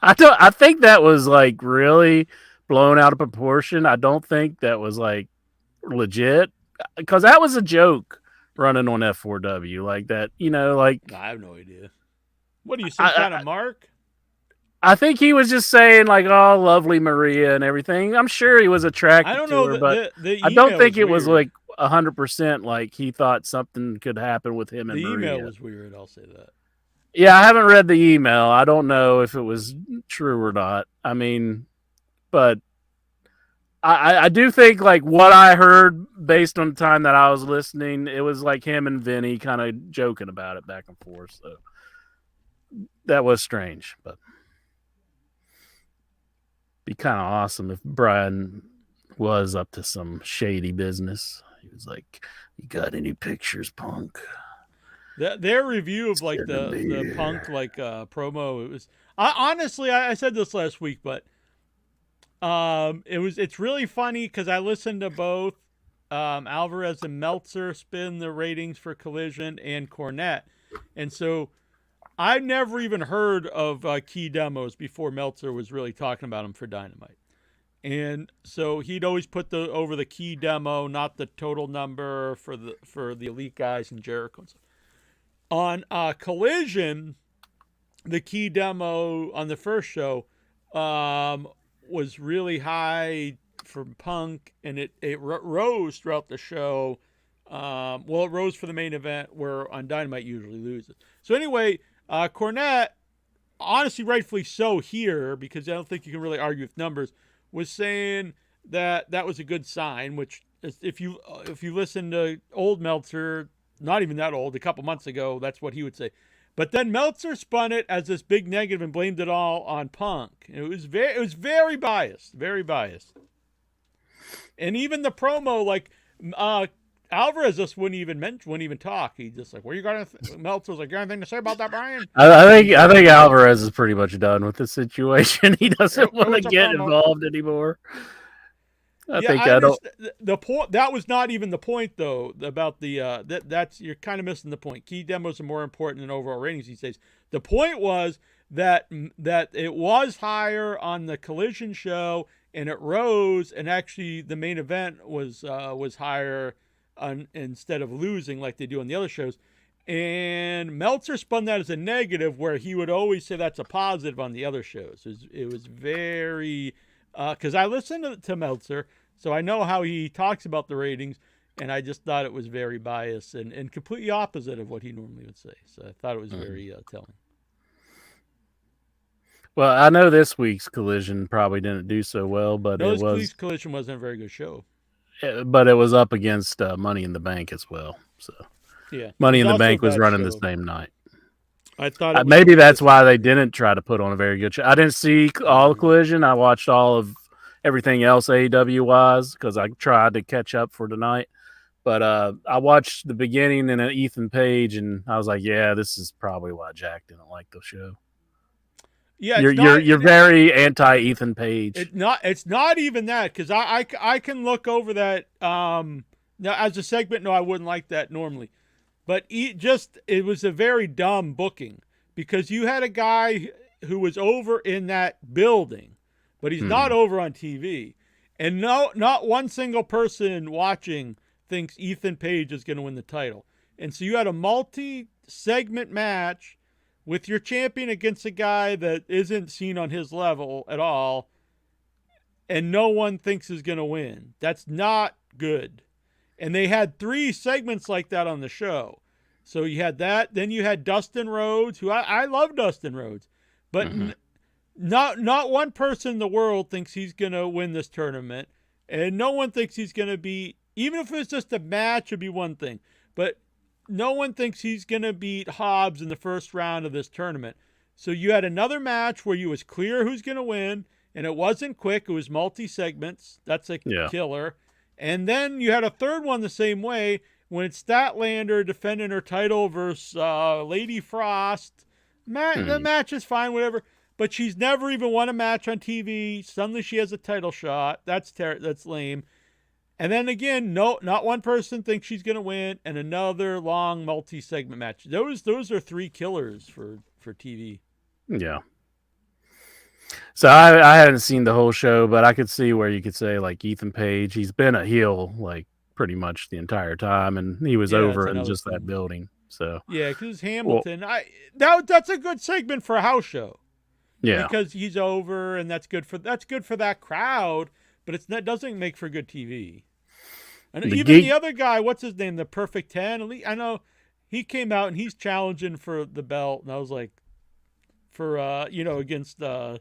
Speaker 5: I think that was like really blown out of proportion. I don't think that was like legit, because that was a joke running on F4W like that.
Speaker 4: I have no idea. What are you, some kind of mark?
Speaker 5: I think he was just saying like, "Oh, lovely Maria" and everything. I'm sure he was attracted to her, but I don't think it was like 100% like he thought something could happen with him and Maria.
Speaker 4: The email was weird, I'll say that.
Speaker 5: Yeah, I haven't read the email. I don't know if it was true or not. I mean, but I do think like what I heard based on the time that I was listening, it was like him and Vinny kind of joking about it back and forth. So that was strange, but be kind of awesome if Brian was up to some shady business. He was like, "You got any pictures, Punk?"
Speaker 4: Their review of like the Punk promo, it was honestly I said this last week, but it's really funny because I listened to both Alvarez and Meltzer spin the ratings for Collision and Cornette, and so I never even heard of key demos before Meltzer was really talking about them for Dynamite. And so he'd always put over the key demo, not the total number for the Elite guys and Jericho and stuff. On Collision, the key demo on the first show was really high for Punk, and it rose throughout the show. It rose for the main event, where on Dynamite usually loses. So anyway, Cornette, honestly, rightfully so here, because I don't think you can really argue with numbers, was saying that was a good sign, which if you listen to old Meltzer, not even that old, a couple months ago, that's what he would say. But then Meltzer spun it as this big negative and blamed it all on Punk. It was very biased, very biased. And even the promo, like Alvarez just wouldn't even talk. He just like, Meltzer was like, "You got anything to say about that, Brian?"
Speaker 5: I think Alvarez is pretty much done with the situation. He doesn't want to get involved anymore. I
Speaker 4: Yeah,
Speaker 5: think
Speaker 4: I
Speaker 5: I don't.
Speaker 4: understand. The point that was not even the point though about the that's you're kind of missing the point. Key demos are more important than overall ratings these days. The point was that it was higher on the Collision show and it rose, and actually the main event was higher instead of losing like they do on the other shows. And Meltzer spun that as a negative, where he would always say that's a positive on the other shows. It was very because I listened to Meltzer, so I know how he talks about the ratings, and I just thought it was very biased and completely opposite of what he normally would say. So I thought it was very telling.
Speaker 5: Well, I know this week's Collision probably didn't do so well, but
Speaker 4: No,
Speaker 5: it
Speaker 4: this
Speaker 5: was.
Speaker 4: Police Collision wasn't a very good show.
Speaker 5: But it was up against Money in the Bank as well. So
Speaker 4: Yeah,
Speaker 5: Money
Speaker 4: It
Speaker 5: in the
Speaker 4: also a
Speaker 5: Bank was
Speaker 4: bad
Speaker 5: running the
Speaker 4: show.
Speaker 5: same night.
Speaker 4: I thought it was
Speaker 5: Maybe that's why they didn't try to put on a very good show. I didn't see all of Collision. I watched all of everything else AEW wise because I tried to catch up for tonight. But I watched the beginning and Ethan Page, and I was like, "Yeah, this is probably why Jack didn't like the show."
Speaker 4: Yeah,
Speaker 5: you're very anti Ethan Page.
Speaker 4: It's not even that, because I can look over that now as a segment. No, I wouldn't like that normally, but it was a very dumb booking, because you had a guy who was over in that building, but he's not over on TV, and not one single person watching thinks Ethan Page is going to win the title, and so you had a multi-segment match with your champion against a guy that isn't seen on his level at all, and no one thinks is going to win. That's not good. And they had 3 segments like that on the show. So you had that. Then you had Dustin Rhodes, who I love Dustin Rhodes. But not one person in the world thinks he's going to win this tournament. And no one thinks he's going to be, even if it's just a match, it'd be one thing. But no one thinks he's going to beat Hobbs in the first round of this tournament. So you had another match where you was clear who's going to win, and it wasn't quick. It was multi-segments. That's a killer. And then you had a third one the same way when it's Statlander defending her title versus Lady Frost. The match is fine, whatever. But she's never even won a match on TV. Suddenly she has a title shot. That's lame. And then again, not one person thinks she's going to win, and another long multi-segment match. Those are 3 killers for TV.
Speaker 5: Yeah. So I hadn't seen the whole show, but I could see where you could say, like, Ethan Page, he's been a heel like pretty much the entire time, and he was over in just that building. So
Speaker 4: yeah, because Hamilton, that's a good segment for a house show.
Speaker 5: Yeah,
Speaker 4: because he's over, and that's good for that crowd, but it doesn't make for good TV. And the other guy, what's his name, the Perfect 10? I know he came out and he's challenging for the belt, and I was like, against the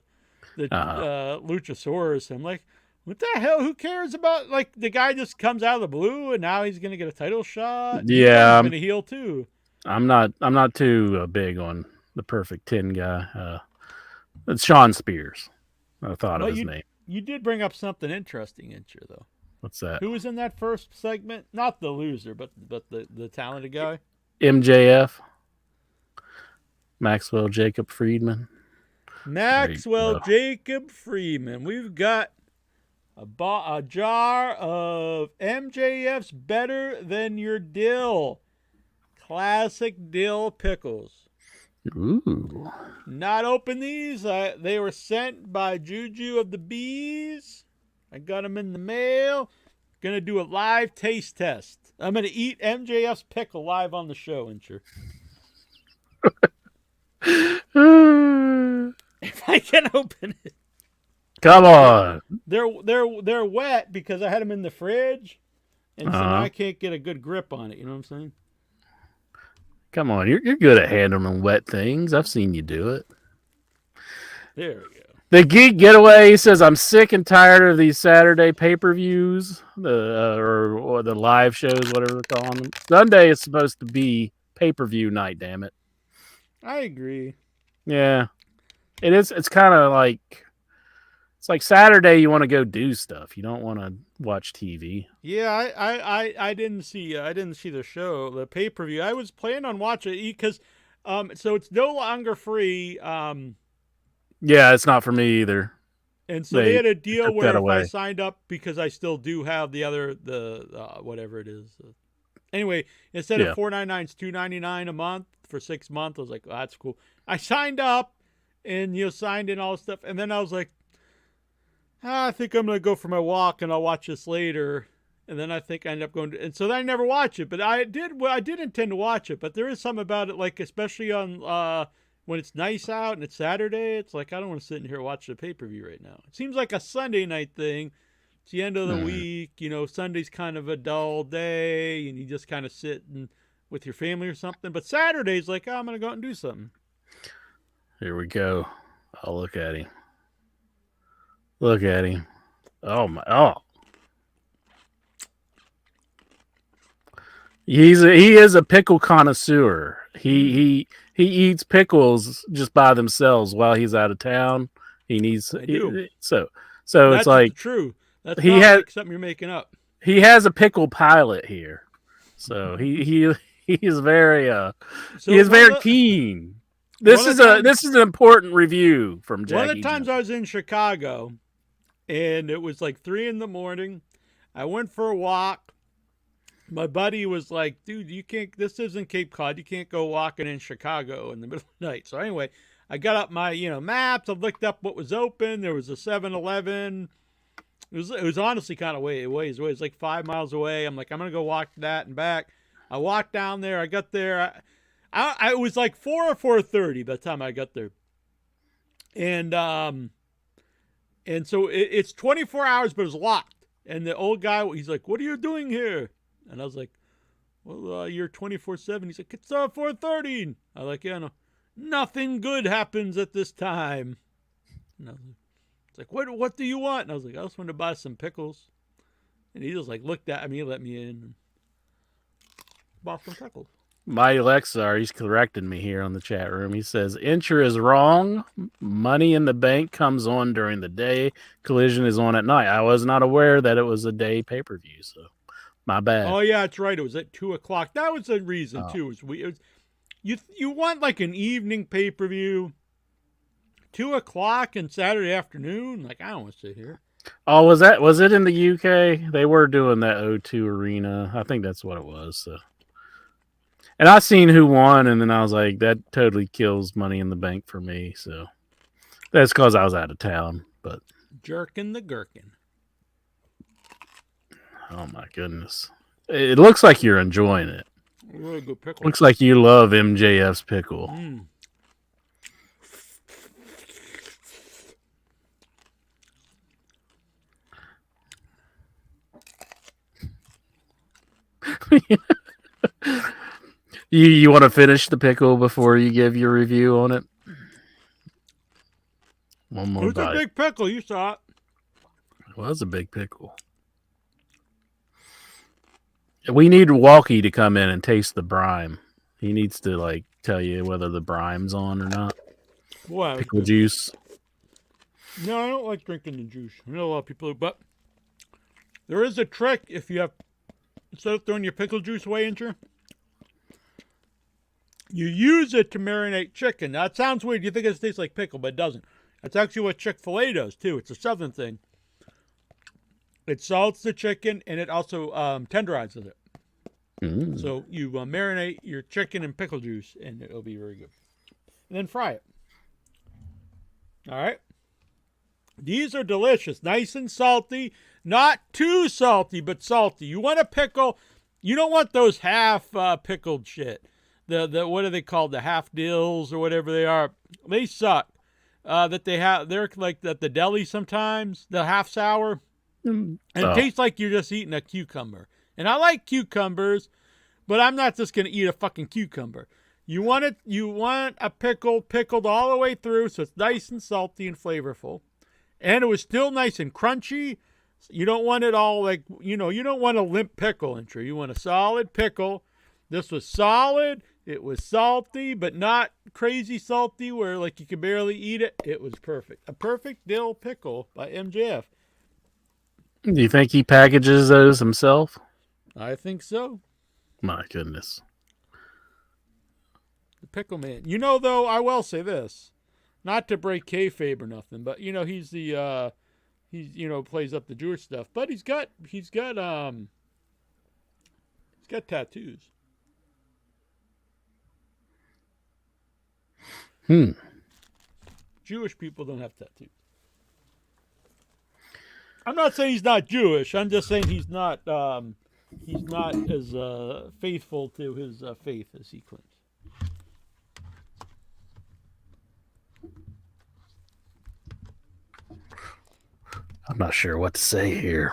Speaker 4: Luchasaurus. I'm like, what the hell? Who cares about, like, the guy just comes out of the blue and now he's gonna get a title shot?
Speaker 5: Yeah,
Speaker 4: he's been a heel too.
Speaker 5: I'm not too big on the Perfect 10 guy. It's Sean Spears. I thought of his name.
Speaker 4: You did bring up something interesting, didn't you, though?
Speaker 5: What's that?
Speaker 4: Who was in that first segment? Not the loser, but the talented guy.
Speaker 5: MJF. Maxwell Jacob Friedman.
Speaker 4: Maxwell Jacob Friedman. We've got a jar of MJF's Better Than Your Dill. Classic dill pickles.
Speaker 5: Ooh.
Speaker 4: Not open these. They were sent by Juju of the Bees. I got them in the mail. Gonna do a live taste test. I'm gonna eat MJF's pickle live on the show, Incher. If I can open it.
Speaker 5: Come on.
Speaker 4: They're wet because I had them in the fridge, and so now I can't get a good grip on it. You know what I'm saying?
Speaker 5: Come on, you're good at handling wet things. I've seen you do it.
Speaker 4: There we go.
Speaker 5: The Geek Getaway says, I'm sick and tired of these Saturday pay-per-views, or the live shows, whatever they're calling them. Sunday is supposed to be pay-per-view night, damn it.
Speaker 4: I agree.
Speaker 5: Yeah. It is. It's kind of like, it's like Saturday you want to go do stuff. You don't want to watch TV.
Speaker 4: Yeah, I didn't see the show, the pay-per-view. I was planning on watching it because so it's no longer free.
Speaker 5: Yeah, it's not for me either.
Speaker 4: And so they had a deal
Speaker 5: took
Speaker 4: where
Speaker 5: that
Speaker 4: if I
Speaker 5: away.
Speaker 4: signed up, because I still do have the whatever it is. Anyway, instead
Speaker 5: Yeah.
Speaker 4: of $4.99, it's $2.99 a month for 6 months. I was like, oh, that's cool. I signed up and signed in all this stuff, and then I was like, I think I'm gonna go for my walk and I'll watch this later. And then I think I ended up going to, and so then I never watch it. But I did intend to watch it. But there is something about it, like especially on when it's nice out and it's Saturday. It's like I don't want to sit in here and watch the pay-per-view right now. It seems like a Sunday night thing. It's the end of the week. Sunday's kind of a dull day, and you just kind of sit with your family or something. But Saturday's like, I'm gonna go out and do something.
Speaker 5: Here we go. Oh, look at him. Look at him. Oh my! Oh, he is a pickle connoisseur. He eats pickles just by themselves while he's out of town. He needs so
Speaker 4: That's
Speaker 5: it's like
Speaker 4: true. That's
Speaker 5: he
Speaker 4: not
Speaker 5: has
Speaker 4: like something you're making up.
Speaker 5: he has a pickle pilot here. So he is very he is very keen. This is an important review from Jackie.
Speaker 4: One of the times I was in Chicago, and it was like 3 a.m. I went for a walk. My buddy was like, dude, you can't, this isn't Cape Cod. You can't go walking in Chicago in the middle of the night. So anyway, I got up my, maps. I looked up what was open. There was a 7-Eleven. It was honestly kind of ways away. It's like 5 miles away. I'm like, I'm going to go walk that and back. I walked down there. I got there. I it was like 4 or 4:30 by the time I got there. And so it's 24 hours, but it's locked. And the old guy, he's like, what are you doing here? And I was like, well, you're 24/7. He's like, it's 4:30. I was like, yeah, no, nothing good happens at this time. And I was like, it's like, what do you want? And I was like, I just want to buy some pickles. And he just like looked at me, let me in, and bought some pickles.
Speaker 5: My Lexar, he's correcting me here on the chat room. He says, Incher is wrong. Money in the Bank comes on during the day. Collision is on at night. I was not aware that it was a day pay-per-view, so my bad.
Speaker 4: Oh, yeah, that's right. It was at 2 o'clock. That was the reason, too. You want like an evening pay-per-view, 2 o'clock and Saturday afternoon? Like, I don't want to sit here.
Speaker 5: Oh, was it in the UK? They were doing that O2 Arena. I think that's what it was, so. And I seen who won, and then I was like, that totally kills Money in the Bank for me. So that's because I was out of town. But
Speaker 4: Jerkin the Gherkin.
Speaker 5: Oh my goodness! It looks like you're enjoying it.
Speaker 4: Really good pickle.
Speaker 5: Looks like you love MJF's pickle. You want to finish the pickle before you give your review on it? One more
Speaker 4: It was
Speaker 5: bite.
Speaker 4: a big pickle. You saw it.
Speaker 5: It was a big pickle. We need Walkie to come in and taste the brine. He needs to tell you whether the brime's on or not.
Speaker 4: Boy,
Speaker 5: Pickle juice.
Speaker 4: No, I don't like drinking the juice. I know a lot of people do, but there is a trick if you have, instead of throwing your pickle juice away, you use it to marinate chicken. Now, it sounds weird. You think it tastes like pickle, but it doesn't. That's actually what Chick-fil-A does, too. It's a southern thing. It salts the chicken, and it also tenderizes it.
Speaker 5: Mm.
Speaker 4: So you marinate your chicken in pickle juice, and it'll be very good. And then fry it. All right. These are delicious. Nice and salty. Not too salty, but salty. You want a pickle. You don't want those half pickled shit. The what are they called? The half dills or whatever they are. They suck. That they have. They're like at the deli sometimes. The half sour. And it tastes like you're just eating a cucumber. And I like cucumbers, but I'm not just going to eat a fucking cucumber. You want a pickle pickled all the way through, so it's nice and salty and flavorful. And it was still nice and crunchy. You don't want it all you don't want a limp pickle intro. You want a solid pickle. This was solid. It was salty, but not crazy salty where you could barely eat it. It was perfect. A perfect dill pickle by MJF.
Speaker 5: Do you think he packages those himself?
Speaker 4: I think so.
Speaker 5: My goodness.
Speaker 4: The pickle man. Though, I will say this. Not to break kayfabe or nothing, but he's the plays up the Jewish stuff. But he's got tattoos. Jewish people don't have tattoos. I'm not saying he's not Jewish. I'm just saying he's not as faithful to his faith as he claims.
Speaker 5: I'm not sure what to say here.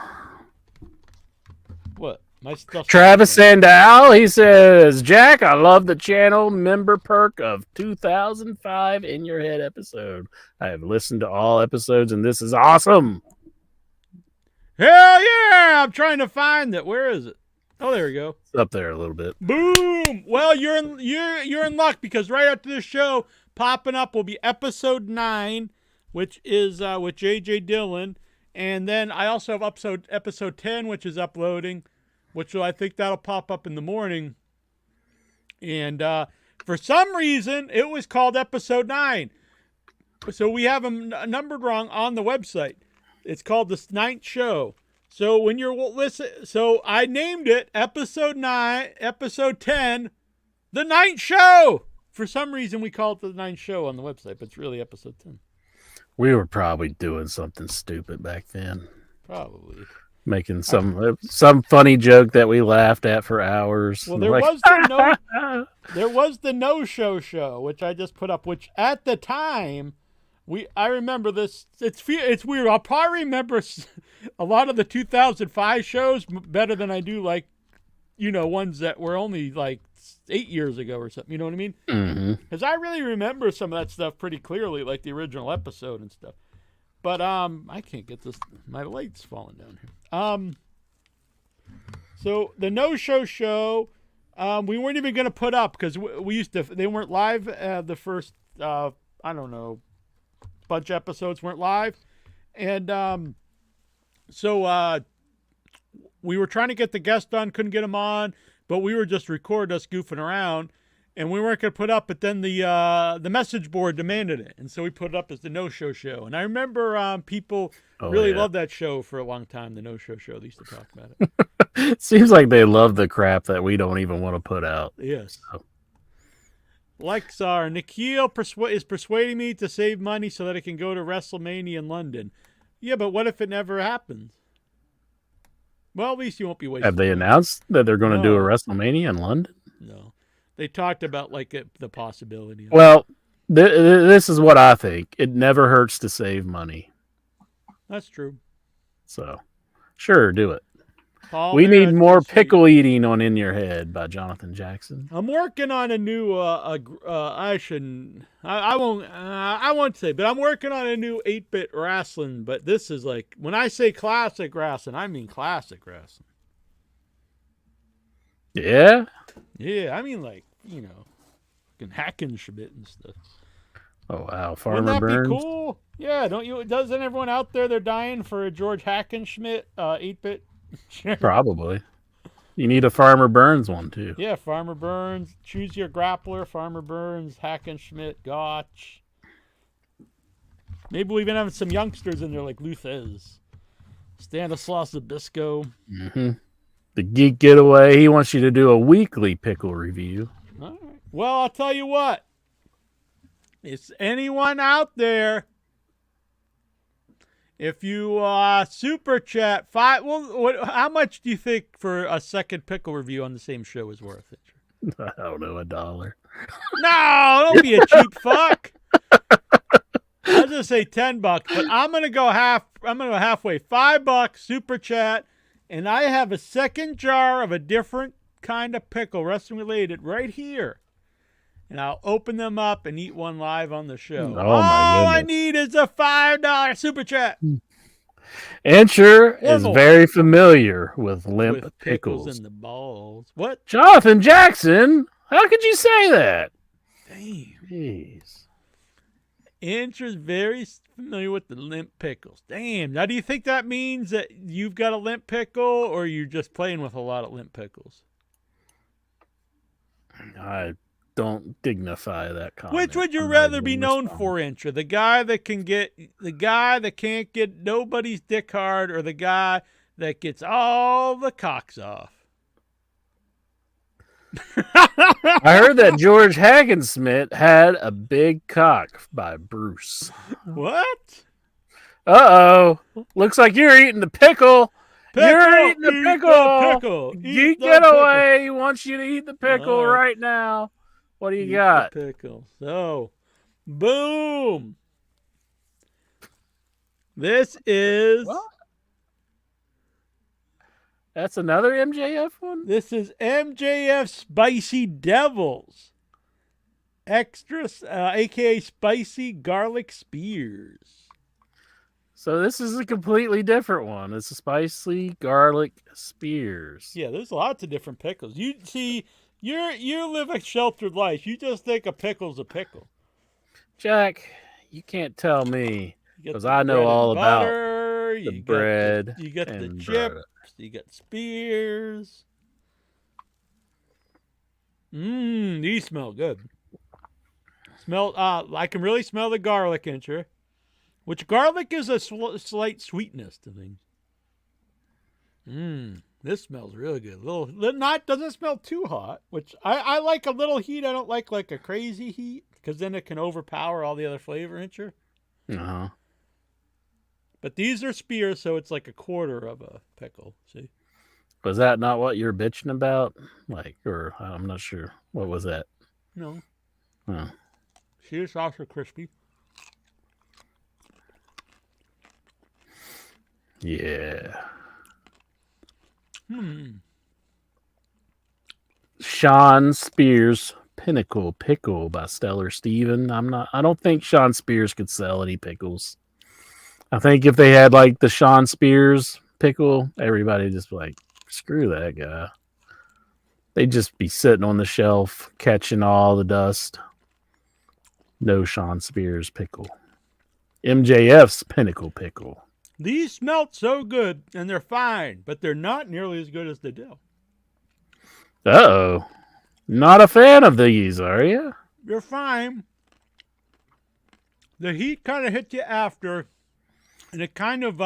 Speaker 4: What? My stuff.
Speaker 5: Travis Sandal, he says, Jack, I love the channel member perk of 2005 In Your Head episode. I have listened to all episodes, and this is awesome.
Speaker 4: Hell yeah! I'm trying to find it. Where is it? Oh, there we go.
Speaker 5: It's up there a little bit.
Speaker 4: Boom! Well, you're in luck because right after this show, popping up will be episode 9, which is with J.J. Dillon. And then I also have episode 10, which is uploading, which I think that'll pop up in the morning. And for some reason, it was called episode 9. So we have them numbered wrong on the website. It's called the 9th show. So when you're so I named it episode 9, episode 10, the 9th show. For some reason, we call it the 9th show on the website, but it's really episode 10.
Speaker 5: We were probably doing something stupid back then.
Speaker 4: Probably.
Speaker 5: Making some funny joke that we laughed at for hours.
Speaker 4: Well, there was the no-show show, which I just put up, which at the time, I remember this. It's weird. I'll probably remember a lot of the 2005 shows better than I do, ones that were only 8 years ago or something. You know what I mean? Because I really remember some of that stuff pretty clearly, like the original episode and stuff. But I can't get this. My light's falling down here. So the no-show show, we weren't even going to put up because we used to. They weren't live. The first, bunch of episodes weren't live, and so we were trying to get the guest on, couldn't get him on, but we were just recording us goofing around. And we weren't going to put up, but then the message board demanded it. And so we put it up as the no-show show. And I remember people really loved that show for a long time, the no-show show. They used to talk about it.
Speaker 5: It seems like they love the crap that we don't even want to put out.
Speaker 4: Yes.
Speaker 5: So.
Speaker 4: Lexar, Nikhil is persuading me to save money so that I can go to WrestleMania in London. Yeah, but what if it never happens? Well, at least you won't be wasting
Speaker 5: Have they
Speaker 4: money.
Speaker 5: announced that they're going to do a WrestleMania in London?
Speaker 4: No. They talked about the possibility.
Speaker 5: Well, this is what I think. It never hurts to save money.
Speaker 4: That's true.
Speaker 5: So, sure, do it.
Speaker 4: Paul,
Speaker 5: we need more pickle eating on In Your Head by Jonathan Jackson.
Speaker 4: I'm working on a new. I won't say, but I'm working on a new 8-bit wrestling. But this is when I say classic wrestling, I mean classic wrestling.
Speaker 5: Yeah.
Speaker 4: Yeah, I mean fucking Hackenschmidt and stuff.
Speaker 5: Oh wow, Farmer
Speaker 4: Wouldn't that
Speaker 5: Burns.
Speaker 4: be cool? Yeah, don't you? Doesn't everyone out there they're dying for a George Hackenschmidt 8-bit?
Speaker 5: Probably. You need a Farmer Burns one too.
Speaker 4: Yeah, Farmer Burns. Choose your grappler. Farmer Burns, Hackenschmidt, Gotch. Maybe we even have some youngsters in there like Luthez, Stanislaus Zabisco.
Speaker 5: Mm-hmm. The Geek Getaway. He wants you to do a weekly pickle review.
Speaker 4: All right. Well, I'll tell you what. Is anyone out there? If you super chat how much do you think for a second pickle review on the same show is worth it?
Speaker 5: I don't know, $1.
Speaker 4: No, don't be a cheap fuck. I was gonna say $10, but I'm gonna go halfway. $5 super chat, and I have a second jar of a different kind of pickle, wrestling related, right here. And I'll open them up and eat one live on the show.
Speaker 5: Oh, my
Speaker 4: All I
Speaker 5: goodness.
Speaker 4: need is a $5 super chat.
Speaker 5: Ansher is
Speaker 4: Wiggle.
Speaker 5: very familiar with limp
Speaker 4: With
Speaker 5: pickles.
Speaker 4: in the balls. What?
Speaker 5: Jonathan Jackson, how could you say that?
Speaker 4: Damn.
Speaker 5: Jeez.
Speaker 4: Andrew's very familiar with the limp pickles. Damn. Now, do you think that means that you've got a limp pickle, or you're just playing with a lot of limp pickles?
Speaker 5: don't dignify that comment.
Speaker 4: Which would you
Speaker 5: I'm not
Speaker 4: rather
Speaker 5: even
Speaker 4: be
Speaker 5: gonna
Speaker 4: known
Speaker 5: respond.
Speaker 4: for, Intra? The guy that can't get nobody's dick hard, or the guy that gets all the cocks off?
Speaker 5: I heard that George Hagensmith had a big cock by Bruce.
Speaker 4: What?
Speaker 5: Uh-oh. Looks like you're eating the pickle. You're eating the
Speaker 4: Eat
Speaker 5: pickle.
Speaker 4: pickle.
Speaker 5: Geek
Speaker 4: Eat the
Speaker 5: Getaway. He wants you to eat the pickle
Speaker 4: All right.
Speaker 5: right now. What do you
Speaker 4: Eat
Speaker 5: got?
Speaker 4: the pickle. So, boom. This is
Speaker 5: What? That's another MJF one?
Speaker 4: MJF Spicy Devils. Extra, aka Spicy Garlic Spears.
Speaker 5: So this is a completely different one. It's a spicy garlic spears.
Speaker 4: Yeah, there's lots of different pickles. You see, you live a sheltered life. You just think a pickle's a pickle.
Speaker 5: Jack, you can't tell me.
Speaker 4: You get
Speaker 5: 'Cause
Speaker 4: the
Speaker 5: I know
Speaker 4: bread and
Speaker 5: all about
Speaker 4: butter,
Speaker 5: the
Speaker 4: you got
Speaker 5: bread
Speaker 4: you got the
Speaker 5: and
Speaker 4: chips.
Speaker 5: butter.
Speaker 4: You got spears. These smell good. I can really smell the garlic in here. Which garlic is a slight sweetness to things. This smells really good. Doesn't smell too hot, which I like a little heat. I don't like a crazy heat, because then it can overpower all the other flavor in here.
Speaker 5: Uh-huh.
Speaker 4: But these are spears, so it's like a quarter of a pickle. See?
Speaker 5: Was that not what you're bitching about? Or I'm not sure. What was that?
Speaker 4: No.
Speaker 5: Oh.
Speaker 4: Sheer also crispy.
Speaker 5: Yeah. Sean Spears Pinnacle Pickle by Stellar Steven. I don't think Sean Spears could sell any pickles. I think if they had the Sean Spears pickle, everybody just be like, screw that guy. They'd just be sitting on the shelf catching all the dust. No Sean Spears pickle. MJF's Pinnacle Pickle.
Speaker 4: These smelt so good, and they're fine, but they're not nearly as good as the dill.
Speaker 5: Uh-oh. Not a fan of these, are you?
Speaker 4: They're fine. The heat kind of hits you after, and it kind of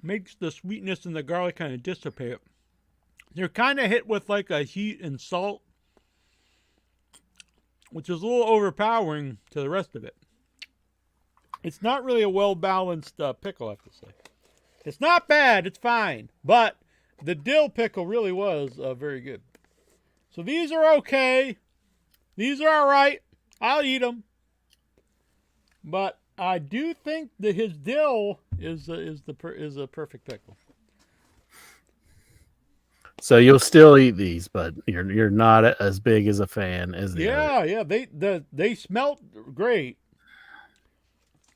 Speaker 4: makes the sweetness and the garlic kind of dissipate. They're kind of hit with a heat and salt, which is a little overpowering to the rest of it. It's not really a well-balanced pickle, I have to say. It's not bad. It's fine. But the dill pickle really was very good. So these are okay. These are all right. I'll eat them. But I do think that his dill is a perfect pickle.
Speaker 5: So you'll still eat these, but you're not as big as a fan as the other.
Speaker 4: Yeah. They smelt great.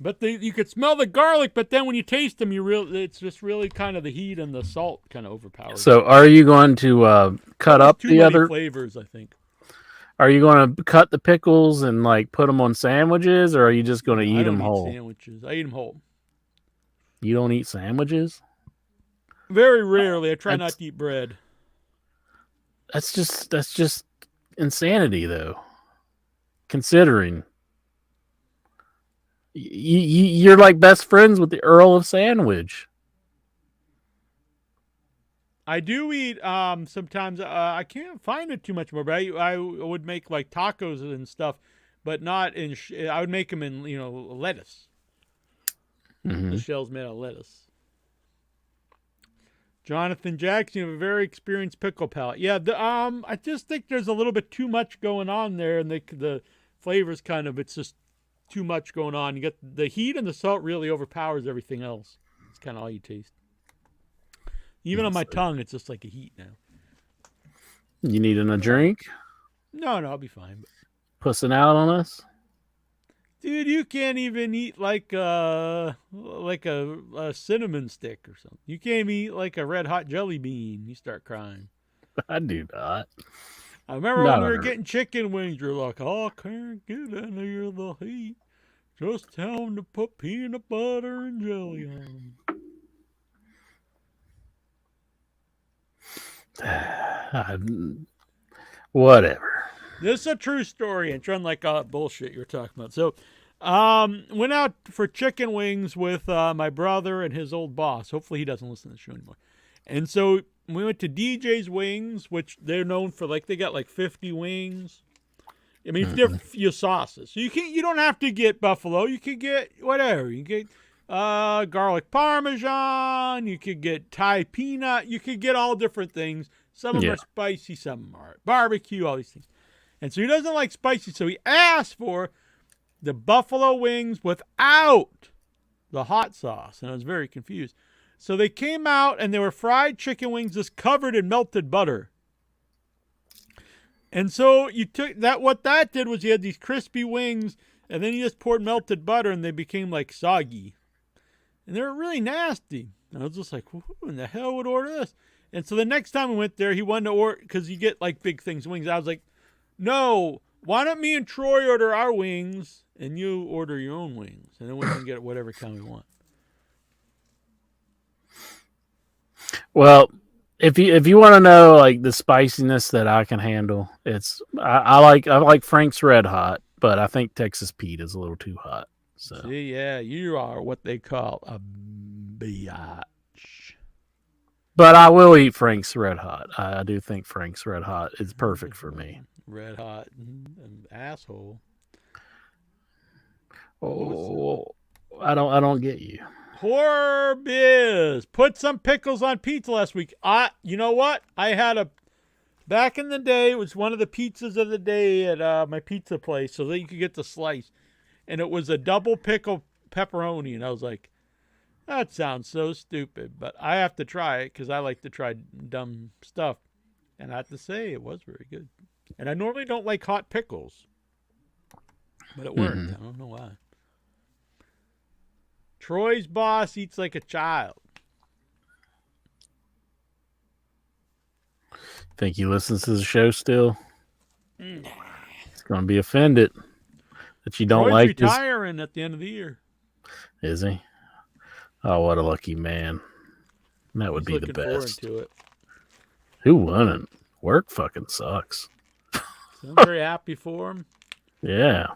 Speaker 4: But you could smell the garlic, but then when you taste them, it's just really kind of the heat and the salt kind of overpowers.
Speaker 5: So are you going to cut up the other
Speaker 4: flavors? I think.
Speaker 5: Are you going to cut the pickles and put them on sandwiches, or are you just going to eat them whole?
Speaker 4: Sandwiches. I eat them whole.
Speaker 5: You don't eat sandwiches?
Speaker 4: Very rarely. I try not to eat bread.
Speaker 5: That's just insanity, though. Considering you're like best friends with the Earl of Sandwich.
Speaker 4: I do eat sometimes. I can't find it too much more, but I would make tacos and stuff, but not in. I would make them in lettuce.
Speaker 5: Mm-hmm.
Speaker 4: The shell's made out of lettuce. Jonathan Jackson, you have a very experienced pickle palate. Yeah, I just think there's a little bit too much going on there, and the flavors it's just too much going on. You get the heat and the salt really overpowers everything else. It's kind of all you taste. Even on my tongue, it's just like a heat now.
Speaker 5: You needing a drink?
Speaker 4: No, I'll be fine.
Speaker 5: Pussing out on us?
Speaker 4: Dude, you can't even eat a cinnamon stick or something. You can't even eat a red hot jelly bean. You start crying.
Speaker 5: I do not.
Speaker 4: I remember when we were getting chicken wings, you're like, oh, I can't get any of the heat. Just tell them to put peanut butter and jelly on
Speaker 5: them. Whatever.
Speaker 4: This is a true story, and trying like all that bullshit you're talking about. So, went out for chicken wings with my brother and his old boss. Hopefully, he doesn't listen to the show anymore. And so we went to DJ's Wings, which they're known for. Like they got like 50 wings. I mean, they're your sauces. So you don't have to get buffalo. You could get whatever. You can get garlic parmesan. You could get Thai peanut. You could get all different things. Some of them are spicy, some of them are barbecue, all these things. And so he doesn't like spicy, so he asked for the buffalo wings without the hot sauce. And I was very confused. So they came out, and they were fried chicken wings just covered in melted butter. And so you took that. What that did was you had these crispy wings, and then you just poured melted butter, and they became like soggy. And they were really nasty. And I was just like, who in the hell would order this? And so the next time we went there, he wanted to order, because you get like big things, wings. I was like, no, why don't me and Troy order our wings, and you order your own wings, and then we can get whatever kind we want.
Speaker 5: Well, if you want to know like the spiciness that I can handle, it's I like Frank's Red Hot, but I think Texas Pete is a little too hot. So
Speaker 4: See, yeah, you are what they call a biatch.
Speaker 5: but I will eat Frank's Red Hot. I do think Frank's Red Hot is perfect for me.
Speaker 4: Red Hot asshole.
Speaker 5: Oh, I don't get you.
Speaker 4: Horror Biz put some pickles on pizza last week. You know what? I had back in the day, it was one of the pizzas of the day at my pizza place, so that you could get the slice. And it was a double pickle pepperoni. And I was like, that sounds so stupid, but I have to try it because I like to try dumb stuff. And I have to say, it was very good. And I normally don't like hot pickles, but it worked. I don't know why. Troy's boss eats like a child.
Speaker 5: Think he listens to the show still? He's going to be offended that you don't
Speaker 4: Troy's
Speaker 5: like
Speaker 4: retiring at the end of the year.
Speaker 5: Is he? Oh, what a lucky man. That would be the
Speaker 4: Looking forward
Speaker 5: best.
Speaker 4: to it.
Speaker 5: Who wouldn't? Work fucking sucks.
Speaker 4: So I'm very happy for him.
Speaker 5: Yeah.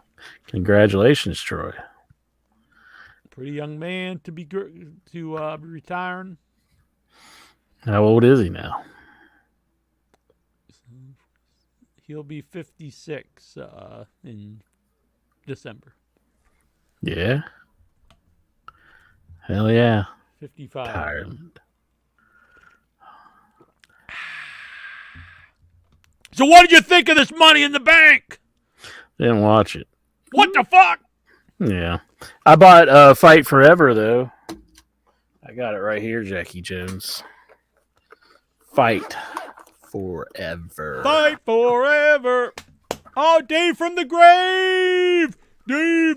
Speaker 5: Congratulations, Troy.
Speaker 4: Pretty young man to be retiring.
Speaker 5: How old is he now?
Speaker 4: He'll be 56 in December.
Speaker 5: Yeah. Hell yeah.
Speaker 4: 55.
Speaker 5: Tired.
Speaker 4: So what did you think of this Money in the Bank?
Speaker 5: Didn't watch it.
Speaker 4: What the fuck?
Speaker 5: Yeah. I bought Fight Forever, though. I got it right here, Jackie Jones. Fight Forever.
Speaker 4: Fight forever. Oh, Dave from the grave. Dave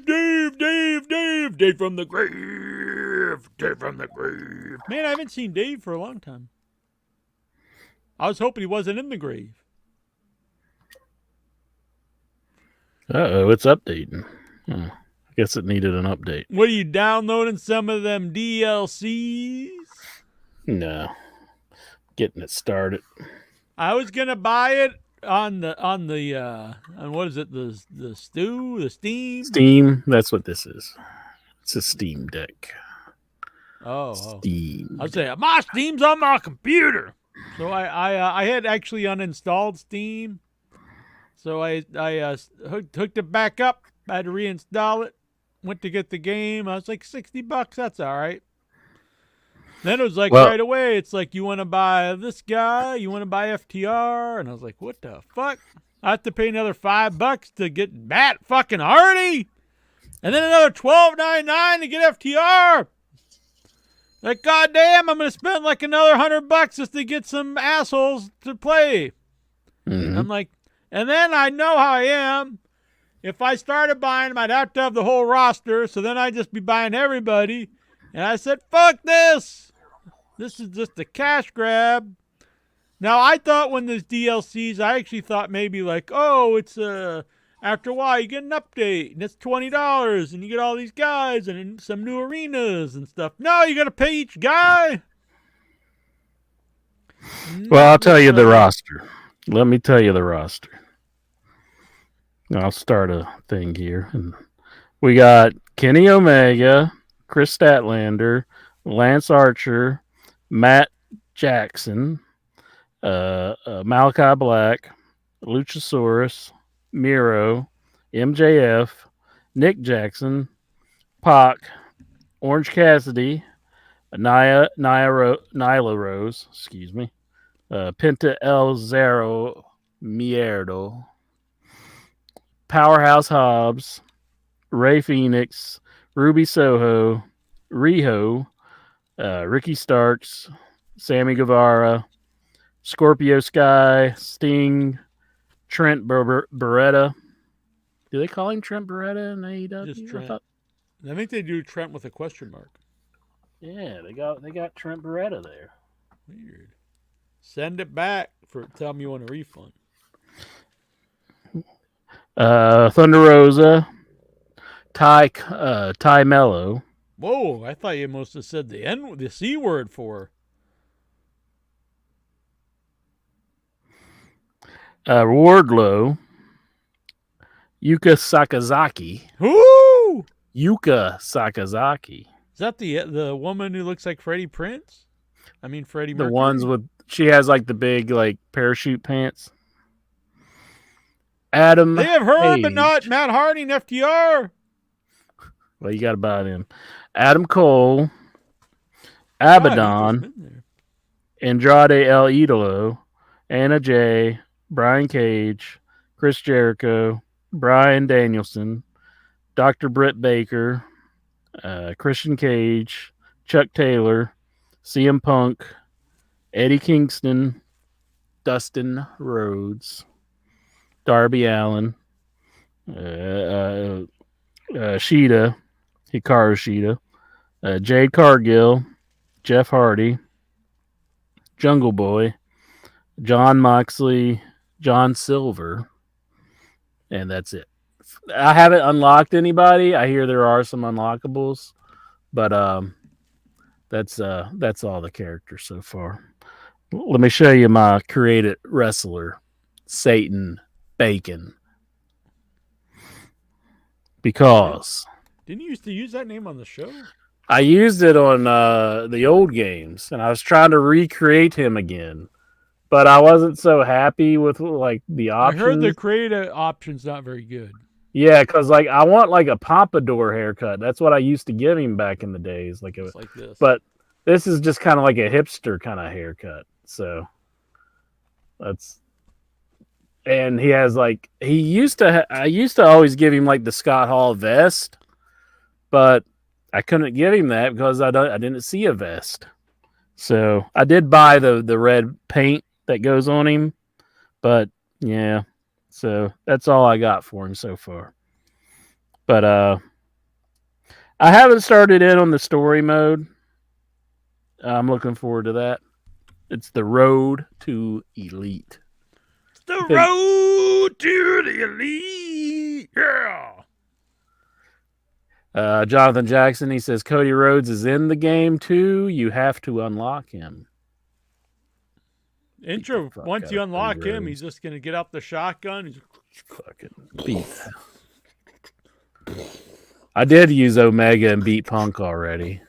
Speaker 4: from the grave. Dave from the grave. Man, I haven't seen Dave for a long time. I was hoping he wasn't in the grave.
Speaker 5: Uh-oh, it's updating. I guess it needed an update.
Speaker 4: What are you downloading some of them DLCs?
Speaker 5: No. Getting it started.
Speaker 4: I was gonna buy it on what is it, the Steam?
Speaker 5: Steam, that's what this is. It's a Steam Deck.
Speaker 4: Oh.
Speaker 5: Steam.
Speaker 4: I was saying my Steam's on my computer. So I had actually uninstalled Steam. So I hooked it back up. I had to reinstall it. Went to get the game. I was like, $60. That's all right. Then it was like right away. It's like, you want to buy this guy? You want to buy FTR? And I was like, what the fuck? I have to pay another $5 to get Matt fucking Hardy, and then another $12.99 to get FTR. Like, goddamn, I'm gonna spend like another $100 just to get some assholes to play.
Speaker 5: Mm-hmm.
Speaker 4: I'm like, and then I know how I am. If I started buying them, I'd have to have the whole roster. So then I'd just be buying everybody. And I said, fuck this. This is just a cash grab. Now, I thought when there's DLCs, I actually thought maybe like, oh, it's after a while you get an update and it's $20 and you get all these guys and some new arenas and stuff. No, you got to pay each guy.
Speaker 5: Well, I'll tell you the roster. Let me tell you the roster. I'll start a thing here. We got Kenny Omega, Chris Statlander, Lance Archer, Matt Jackson, Malachi Black, Luchasaurus, Miro, MJF, Nick Jackson, Pac, Orange Cassidy, Nyla Rose, excuse me, Penta El Zero Mierdo, Powerhouse Hobbs, Ray Phoenix, Ruby Soho, Riho, Ricky Starks, Sammy Guevara, Scorpio Sky, Sting, Trent Beretta. Do they call him Trent Beretta in AEW?
Speaker 4: Just Trent. I think they do Trent with a question mark.
Speaker 5: Yeah, they got Trent Beretta there.
Speaker 4: Weird. Send it back tell me you want a refund.
Speaker 5: Thunder Rosa, Ty Mello.
Speaker 4: Whoa, I thought you must have said the C word for
Speaker 5: Wardlow, Yuka Sakazaki.
Speaker 4: Who?
Speaker 5: Yuka Sakazaki.
Speaker 4: Is that the woman who looks like Freddie Prinze? I mean Freddie Mercury.
Speaker 5: The ones with she has like the big like parachute pants. Adam.
Speaker 4: They have her,
Speaker 5: Page.
Speaker 4: but not Matt Hardy and FTR.
Speaker 5: Well, you got to buy it in. Adam Cole, Abaddon, Andrade El Idolo, Anna Jay, Brian Cage, Chris Jericho, Bryan Danielson, Dr. Britt Baker, Christian Cage, Chuck Taylor, CM Punk, Eddie Kingston, Dustin Rhodes, Darby Allin, Shida, Hikaru Shida, Jade Cargill, Jeff Hardy, Jungle Boy, John Moxley, John Silver, and that's it. I haven't unlocked anybody. I hear there are some unlockables, but that's all the characters so far. Let me show you my created wrestler, Satan Bacon. Because
Speaker 4: didn't you used to use that name on the show?
Speaker 5: I used it on the old games, and I was trying to recreate him again, but I wasn't so happy with like the options.
Speaker 4: I heard the creative option's not very good.
Speaker 5: Yeah, because like I want like a pompadour haircut. That's what I used to give him back in the days. Like
Speaker 4: this.
Speaker 5: But this is just kind of like a hipster kind of haircut. So that's. And he has like I used to always give him like the Scott Hall vest, but I couldn't give him that because I didn't see a vest. So I did buy the red paint that goes on him, but yeah. So that's all I got for him so far. But I haven't started in on the story mode. I'm looking forward to that. It's the road to elite.
Speaker 4: The road to the elite. Yeah.
Speaker 5: Jonathan Jackson, he says Cody Rhodes is in the game too. You have to unlock him.
Speaker 4: Intro. Once you unlock him, he's just gonna get out the shotgun. He's
Speaker 5: fucking beat. I did use Omega and beat Punk already.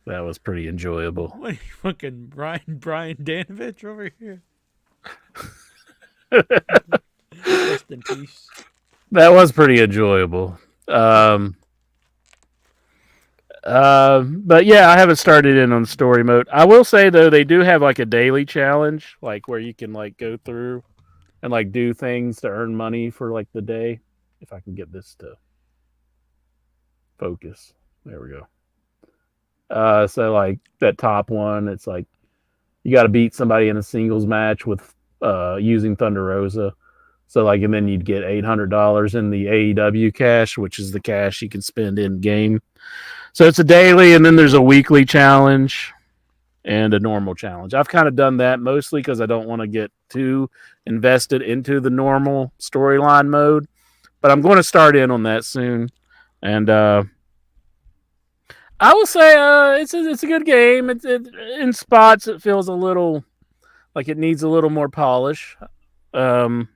Speaker 5: That was pretty enjoyable.
Speaker 4: What are you fucking Brian Danovich over here? Rest in peace.
Speaker 5: That was pretty enjoyable. But yeah, I haven't started in on story mode. I will say though, they do have like a daily challenge, like where you can like go through and like do things to earn money for like the day. If I can get this to focus, there we go. So like that top one, it's like you got to beat somebody in a singles match with using Thunder Rosa. So like, and then you'd get $800 in the AEW cash, which is the cash you can spend in game. So it's a daily, and then there's a weekly challenge and a normal challenge. I've kind of done that mostly because I don't want to get too invested into the normal storyline mode, but I'm going to start in on that soon. And I will say it's a good game. It in spots it feels a little like it needs a little more polish. But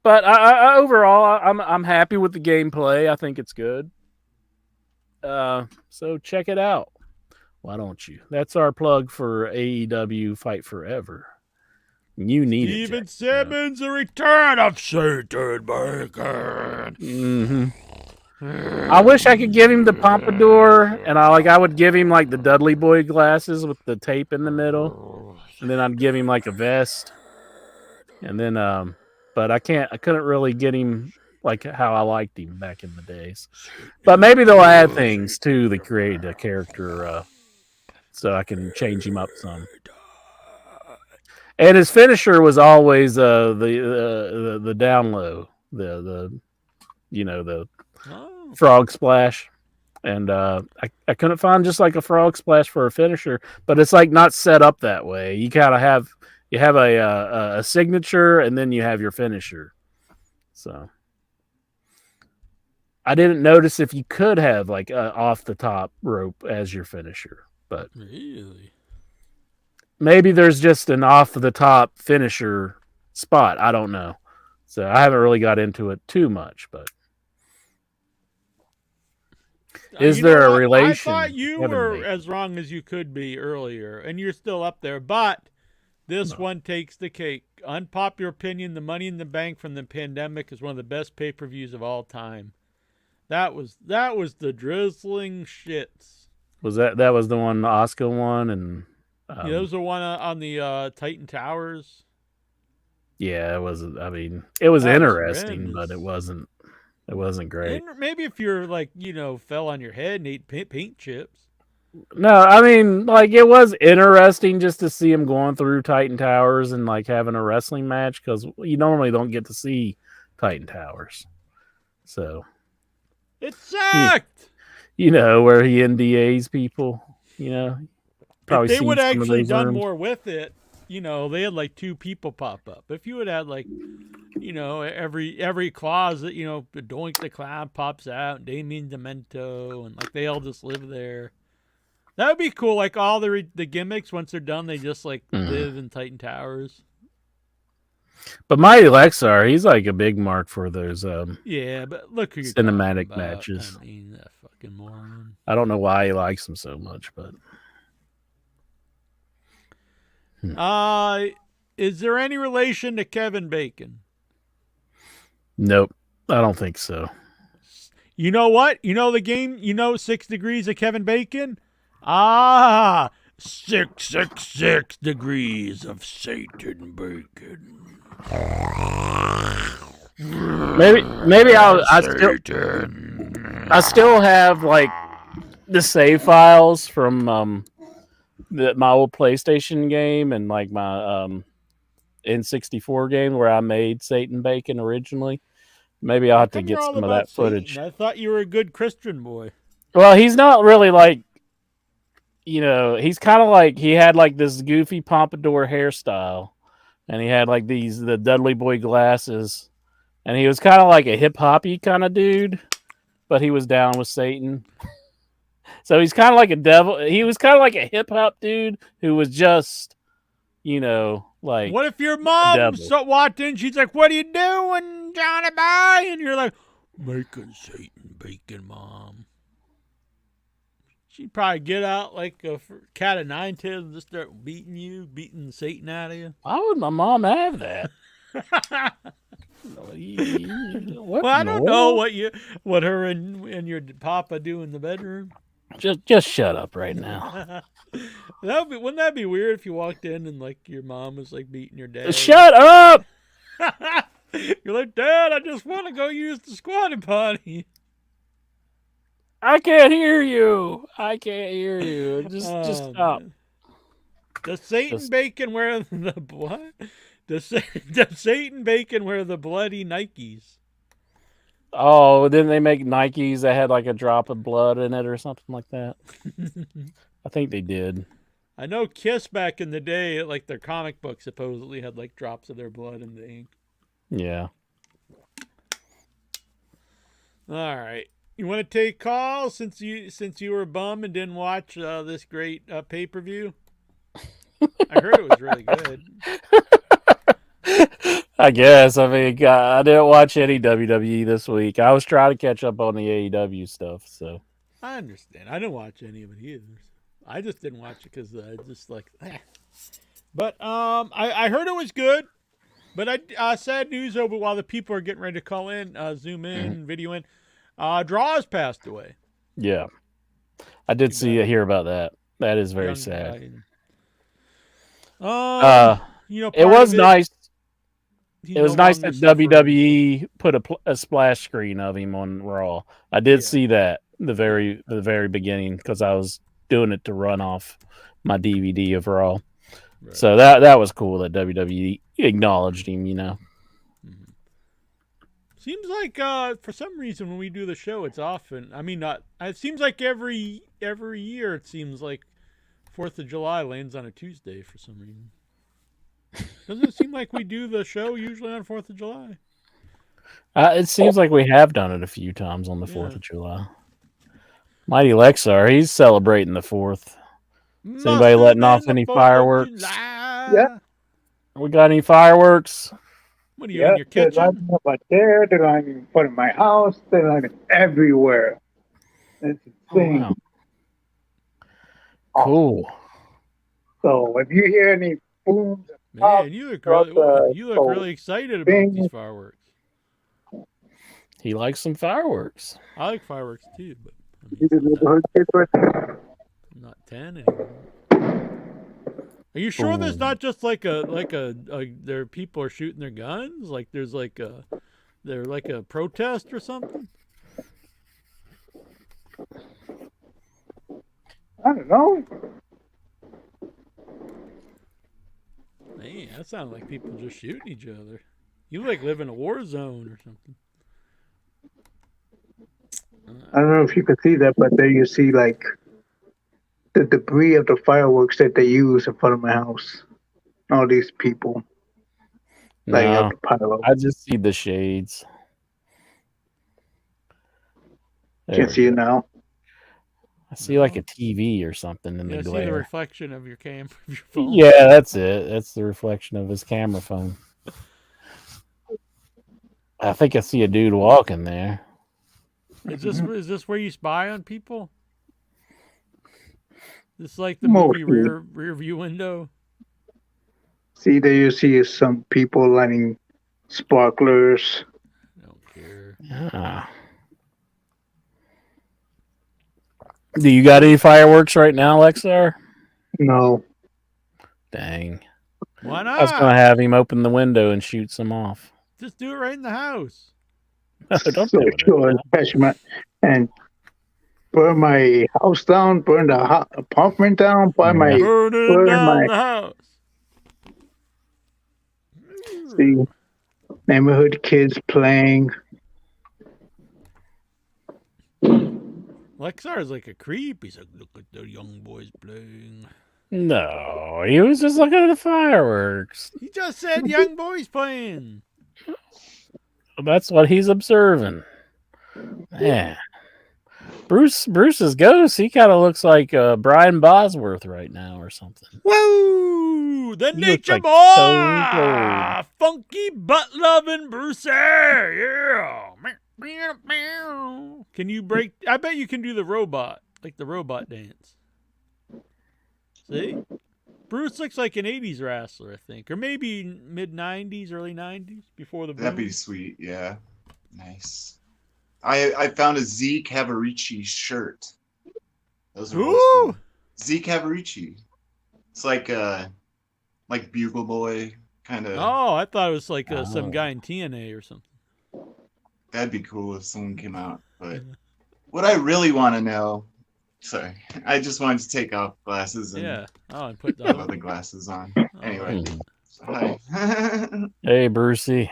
Speaker 5: But overall, I'm happy with the gameplay. I think it's good. So check it out. Why don't you? That's our plug for AEW Fight Forever. You need
Speaker 4: Steven
Speaker 5: it.
Speaker 4: Simmons, the return of Satan Bacon.
Speaker 5: Mm-hmm. I wish I could give him the pompadour, and I would give him like the Dudley Boy glasses with the tape in the middle, and then I'd give him like a vest, and then but I couldn't really get him like how I liked him back in the days. But maybe they'll add things to the create a character, so I can change him up some. And his finisher was always the down low, the frog splash, and I couldn't find just like a frog splash for a finisher, but it's like not set up that way. You kind of have a signature, and then you have your finisher. So I didn't notice if you could have like off the top rope as your finisher, but
Speaker 4: Really?
Speaker 5: maybe there's just an off the top finisher spot. I don't know. So I haven't really got into it too much, but is there a relation?
Speaker 4: I thought you were as wrong as you could be earlier, and you're still up there, but this one takes the cake. Unpopular opinion, the Money in the Bank from the pandemic is one of the best pay-per-views of all time. That was the drizzling shits.
Speaker 5: Was that was the one Oscar won, and
Speaker 4: Yeah, those are one on the Titan Towers.
Speaker 5: Yeah, it was. I mean, it was interesting,
Speaker 4: horrendous.
Speaker 5: but it wasn't great.
Speaker 4: And maybe if you're like, fell on your head and ate paint chips.
Speaker 5: No, I mean, like it was interesting just to see him going through Titan Towers and like having a wrestling match because you normally don't get to see Titan Towers. So
Speaker 4: It sucked.
Speaker 5: Where he NDAs people. Probably
Speaker 4: if they would
Speaker 5: seen some of
Speaker 4: actually
Speaker 5: those
Speaker 4: done
Speaker 5: rooms.
Speaker 4: more with it, they had like 2 people pop up. If you would have like, every closet, Doink the Clown pops out, Damien Demento, and like they all just live there. That would be cool. Like all the gimmicks, once they're done, they just like live in Titan Towers.
Speaker 5: But Mighty Lexar, he's like a big mark for those
Speaker 4: Yeah, but look who you're
Speaker 5: cinematic
Speaker 4: talking about.
Speaker 5: matches.
Speaker 4: I mean, that fucking moron.
Speaker 5: I don't know why he likes them so much, but
Speaker 4: Is there any relation to Kevin Bacon?
Speaker 5: nope, I don't think so.
Speaker 4: You know what? You know the game? 6 Degrees of Kevin Bacon? 666 Degrees of Satan Bacon.
Speaker 5: Maybe I still have like the save files from my old PlayStation game and like my N64 game where I made Satan Bacon originally. Maybe I'll have to get some of that footage.
Speaker 4: Satan? I thought you were a good Christian boy.
Speaker 5: Well, he's not really like, he's kind of like, he had like this goofy pompadour hairstyle and he had like the Dudley Boy glasses and he was kind of like a hip hoppy kind of dude, but he was down with Satan. So he's kind of like a devil. He was kind of like a hip hop dude who was just, like.
Speaker 4: What if your mom walked in? She's like, "What are you doing, Johnny Boy?" And you're like, "Making Satan Bacon, Mom." She'd probably get out like a cat of 9 tails and just start beating Satan out of you.
Speaker 5: Why would my mom have that?
Speaker 4: Well, I don't know what her and your papa do in the bedroom.
Speaker 5: Just shut up right now.
Speaker 4: Wouldn't that be weird if you walked in and like your mom was like beating your dad?
Speaker 5: Shut up!
Speaker 4: You're like, Dad, I just want to go use the squatty potty.
Speaker 5: I can't hear you. Just stop.
Speaker 4: Does Satan Bacon wear the what? Does Satan Bacon wear the bloody Nikes?
Speaker 5: Oh, didn't they make Nikes that had like a drop of blood in it or something like that? I think they did.
Speaker 4: I know Kiss back in the day, like their comic book supposedly had like drops of their blood in the ink.
Speaker 5: Yeah.
Speaker 4: All right. You want to take calls since you were a bum and didn't watch this great pay-per-view? I heard it was really good.
Speaker 5: I guess. I mean, I didn't watch any WWE this week. I was trying to catch up on the AEW stuff. So
Speaker 4: I understand. I didn't watch any of it either. I just didn't watch it because I just like. But I heard it was good. But sad news over while the people are getting ready to call in, zoom in, video in. Draws passed away.
Speaker 5: yeah, I did hear about that. That is very
Speaker 4: Young
Speaker 5: sad.
Speaker 4: guy. You know,
Speaker 5: It
Speaker 4: part
Speaker 5: was
Speaker 4: of
Speaker 5: nice.
Speaker 4: he's
Speaker 5: It was
Speaker 4: no
Speaker 5: nice
Speaker 4: longer
Speaker 5: that
Speaker 4: suffering.
Speaker 5: WWE put a splash screen of him on Raw. I did
Speaker 4: Yeah.
Speaker 5: see that the very beginning because I was doing it to run off my DVD of Raw.
Speaker 4: Right.
Speaker 5: So that was cool that WWE acknowledged him. You know.
Speaker 4: Seems like for some reason when we do the show, it's often. I mean, not. It seems like every year it seems like 4th of July lands on a Tuesday for some reason. Doesn't it seem like we do the show usually on 4th of July?
Speaker 5: It seems like we have done it a few times on the 4th
Speaker 4: Yeah.
Speaker 5: of July. Mighty Lexar, he's celebrating the 4th. Is anybody
Speaker 4: Must've
Speaker 5: letting off
Speaker 4: been
Speaker 5: any
Speaker 4: the 4th of
Speaker 5: fireworks?
Speaker 4: July.
Speaker 6: Yeah.
Speaker 5: We got any fireworks?
Speaker 4: What are you in your
Speaker 6: they're
Speaker 4: kitchen?
Speaker 6: lighting up out there. They're lighting in front of my house. They're lighting everywhere. It's
Speaker 5: Oh,
Speaker 6: insane.
Speaker 5: wow. Cool.
Speaker 6: So if you hear any booms,
Speaker 4: Man, you look
Speaker 6: throughout
Speaker 4: really excited about
Speaker 6: thing.
Speaker 4: these fireworks.
Speaker 5: He likes some fireworks.
Speaker 4: I like fireworks too, but
Speaker 6: these are neighborhood kids right there.
Speaker 4: I'm not 10 anymore. Are you sure there's not just like there people are shooting their guns? Like there's like a protest or something?
Speaker 6: I don't know.
Speaker 4: Man, that sounds like people just shooting each other. You like live in a war zone or something.
Speaker 6: I don't know if you could see that, but there you see like the debris of the fireworks that they use in front of my house. All these people lighting
Speaker 5: No,
Speaker 6: up the pile.
Speaker 5: I just see the shades. There
Speaker 6: Can't
Speaker 5: we
Speaker 6: see it
Speaker 5: go.
Speaker 6: now.
Speaker 5: I see like a TV or something in
Speaker 4: Yeah,
Speaker 5: the
Speaker 4: see the
Speaker 5: glare.
Speaker 4: reflection of your camera of your phone.
Speaker 5: Yeah, that's it. That's the reflection of his camera phone. I think I see a dude walking there.
Speaker 4: Is this where you spy on people? This is like the
Speaker 6: Mostly.
Speaker 4: movie rear view window.
Speaker 6: See, there you see some people lighting sparklers.
Speaker 4: I don't care.
Speaker 5: Ah. Do you got any fireworks right now, Lexar?
Speaker 6: No,
Speaker 5: Dang.
Speaker 4: Why
Speaker 5: I was
Speaker 4: not?
Speaker 5: going to have him open the window and shoot some off.
Speaker 4: Just do it right in the house.
Speaker 5: Don't
Speaker 6: so
Speaker 5: do it.
Speaker 6: sure, catch my and burn my house down, burn the apartment down, burn my
Speaker 4: Burning
Speaker 6: burn
Speaker 4: down
Speaker 6: my
Speaker 4: the house.
Speaker 6: see neighborhood kids playing.
Speaker 4: Lexar is like a creep. He's like, look at the young boys playing.
Speaker 5: No, he was just looking at the fireworks.
Speaker 4: He just said young boys playing.
Speaker 5: That's what he's observing. Man. Bruce's ghost, he kind of looks like Brian Bosworth right now or something.
Speaker 4: Woo! The
Speaker 5: He
Speaker 4: nature
Speaker 5: looks
Speaker 4: boy!
Speaker 5: like Stone
Speaker 4: Funky butt loving Brucey! Yeah! Can you break? I bet you can do the robot, like the robot dance. See? Bruce looks like an 80s wrestler, I think. Or maybe mid 90s, early 90s, before the boom.
Speaker 7: That'd be sweet, yeah. Nice. I found a Z Cavarici shirt. Those are old
Speaker 4: Ooh!
Speaker 7: school. Z Cavarici. It's like Bugle Boy kind of.
Speaker 4: Oh, I thought it was like
Speaker 5: Oh.
Speaker 4: some guy in TNA or something.
Speaker 7: That'd be cool if someone came out. But what I really want to know. Sorry, I just wanted to take off glasses and
Speaker 4: Yeah. Oh, and put
Speaker 7: have
Speaker 4: the.
Speaker 7: other glasses on.
Speaker 4: Oh,
Speaker 7: Anyway,
Speaker 5: Hmm.
Speaker 7: hi.
Speaker 5: Hey, Brucey.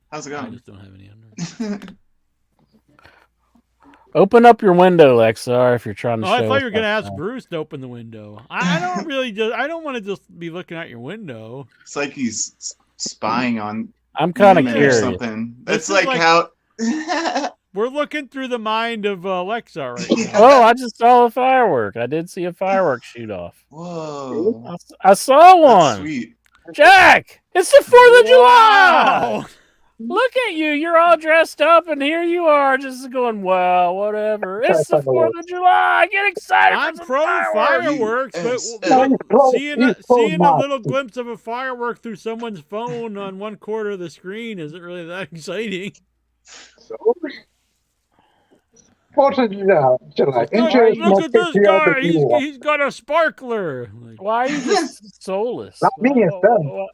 Speaker 7: How's it
Speaker 4: I
Speaker 7: going?
Speaker 4: just don't have any under.
Speaker 5: Open up your window, Lexar, if you're trying to
Speaker 4: Oh,
Speaker 5: show
Speaker 4: I thought
Speaker 5: us
Speaker 4: you were gonna
Speaker 5: that
Speaker 4: ask
Speaker 5: now.
Speaker 4: Bruce to open the window. I don't really just. I don't want to just be looking out your window.
Speaker 7: It's like he's spying on
Speaker 5: I'm kind of
Speaker 7: women or
Speaker 5: curious.
Speaker 7: something.
Speaker 4: This
Speaker 7: That's
Speaker 4: is
Speaker 7: like,
Speaker 4: like-
Speaker 7: how.
Speaker 4: We're looking through the mind of Lexar right now.
Speaker 5: Oh, I just saw a firework. I did see a firework shoot off.
Speaker 7: Whoa.
Speaker 5: I saw
Speaker 7: That's
Speaker 5: one.
Speaker 7: sweet.
Speaker 5: Jack, it's the 4th of July.
Speaker 4: Wow.
Speaker 5: Look at you. You're all dressed up, and here you are just going, well, whatever. It's the 4th of July. Get excited.
Speaker 4: I'm
Speaker 5: for some
Speaker 4: pro fireworks, but seeing a little glimpse of a firework through someone's phone on one quarter of the screen isn't really that exciting.
Speaker 6: So, 4th of July.
Speaker 4: Look at this guy. He's got a sparkler. Like,
Speaker 5: Why are you just soulless?
Speaker 6: Not me, it's them.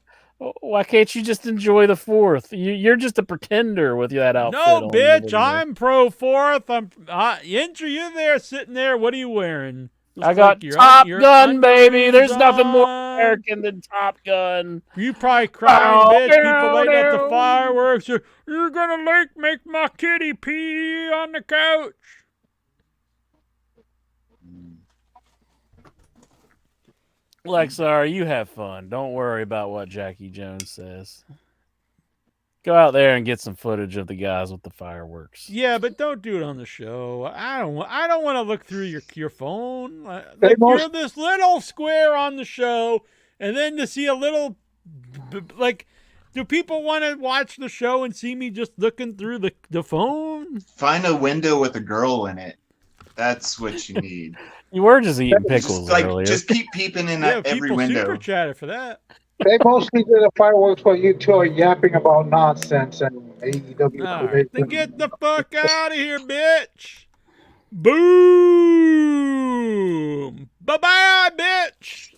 Speaker 5: Why can't you just enjoy the 4th? You're just a pretender with that outfit.
Speaker 4: no,
Speaker 5: on
Speaker 4: bitch,
Speaker 5: over there.
Speaker 4: I'm pro 4th. Andrew, you there sitting there. What are you wearing?
Speaker 5: I got Top Gun, baby. There's nothing more American than Top Gun.
Speaker 4: You probably crying,
Speaker 5: Oh,
Speaker 4: bitch. People
Speaker 5: no,
Speaker 4: lighting up the
Speaker 5: no.
Speaker 4: fireworks. You're gonna make my kitty pee on the couch.
Speaker 5: Lexar, you have fun. Don't worry about what Jackie Jones says. Go out there and get some footage of the guys with the fireworks.
Speaker 4: Yeah, but don't do it on the show. I don't want to look through your phone.
Speaker 6: They
Speaker 4: You're this little square on the show, and then to see a little do people want to watch the show and see me just looking through the phone?
Speaker 7: Find a window with a girl in it. That's what you need.
Speaker 5: You were just eating pickles earlier.
Speaker 7: Just keep peeping in
Speaker 4: Yeah,
Speaker 7: every
Speaker 4: people
Speaker 7: window.
Speaker 4: super chatted for that.
Speaker 6: They mostly did the fireworks for you two are yapping about nonsense and AEW.
Speaker 4: All right, then get the fuck out of here, bitch. Boom. Bye-bye, bitch.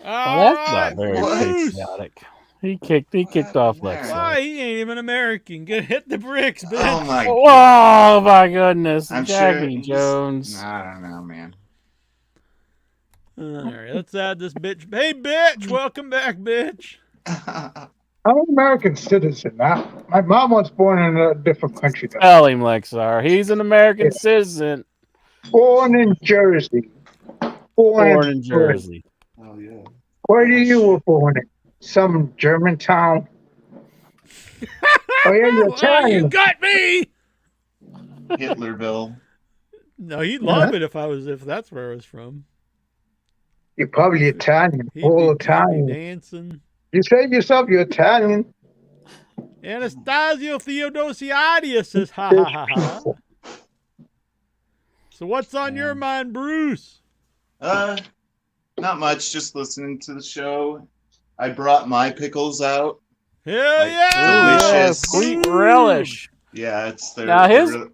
Speaker 5: Well, that's
Speaker 4: All
Speaker 5: not very
Speaker 4: Bruce.
Speaker 5: patriotic. He kicked off Lexar.
Speaker 4: Why? He ain't even American. Hit the bricks, bitch.
Speaker 7: Oh my!
Speaker 5: Oh my goodness,
Speaker 7: I'm
Speaker 5: Jackie
Speaker 7: sure.
Speaker 5: Jones.
Speaker 7: I don't know, man.
Speaker 4: All right, let's add this bitch. Hey, bitch. Welcome back, bitch.
Speaker 6: I'm an American citizen. My mom was born in a different country. Though.
Speaker 5: Tell him, Lexar. He's an American citizen.
Speaker 6: Born in Jersey.
Speaker 5: Born in Jersey.
Speaker 7: Oh yeah.
Speaker 6: Where do you were born in? Some German town. Oh yeah, you're
Speaker 4: Well,
Speaker 6: Italian.
Speaker 4: you got me.
Speaker 7: Hitlerville.
Speaker 4: No, he'd love it if that's where I was from.
Speaker 6: You're probably Italian.
Speaker 4: He'd
Speaker 6: All
Speaker 4: be
Speaker 6: Italian.
Speaker 4: dancing.
Speaker 6: You say yourself you're Italian.
Speaker 4: Anastasio Theodosiades says, ha ha ha ha. So what's on your mind, Bruce?
Speaker 7: Not much. Just listening to the show. I brought my pickles out.
Speaker 4: Hell
Speaker 7: Like,
Speaker 4: yeah!
Speaker 7: delicious.
Speaker 5: Sweet relish.
Speaker 7: Yeah, it's their.
Speaker 5: Now, his-
Speaker 7: they're-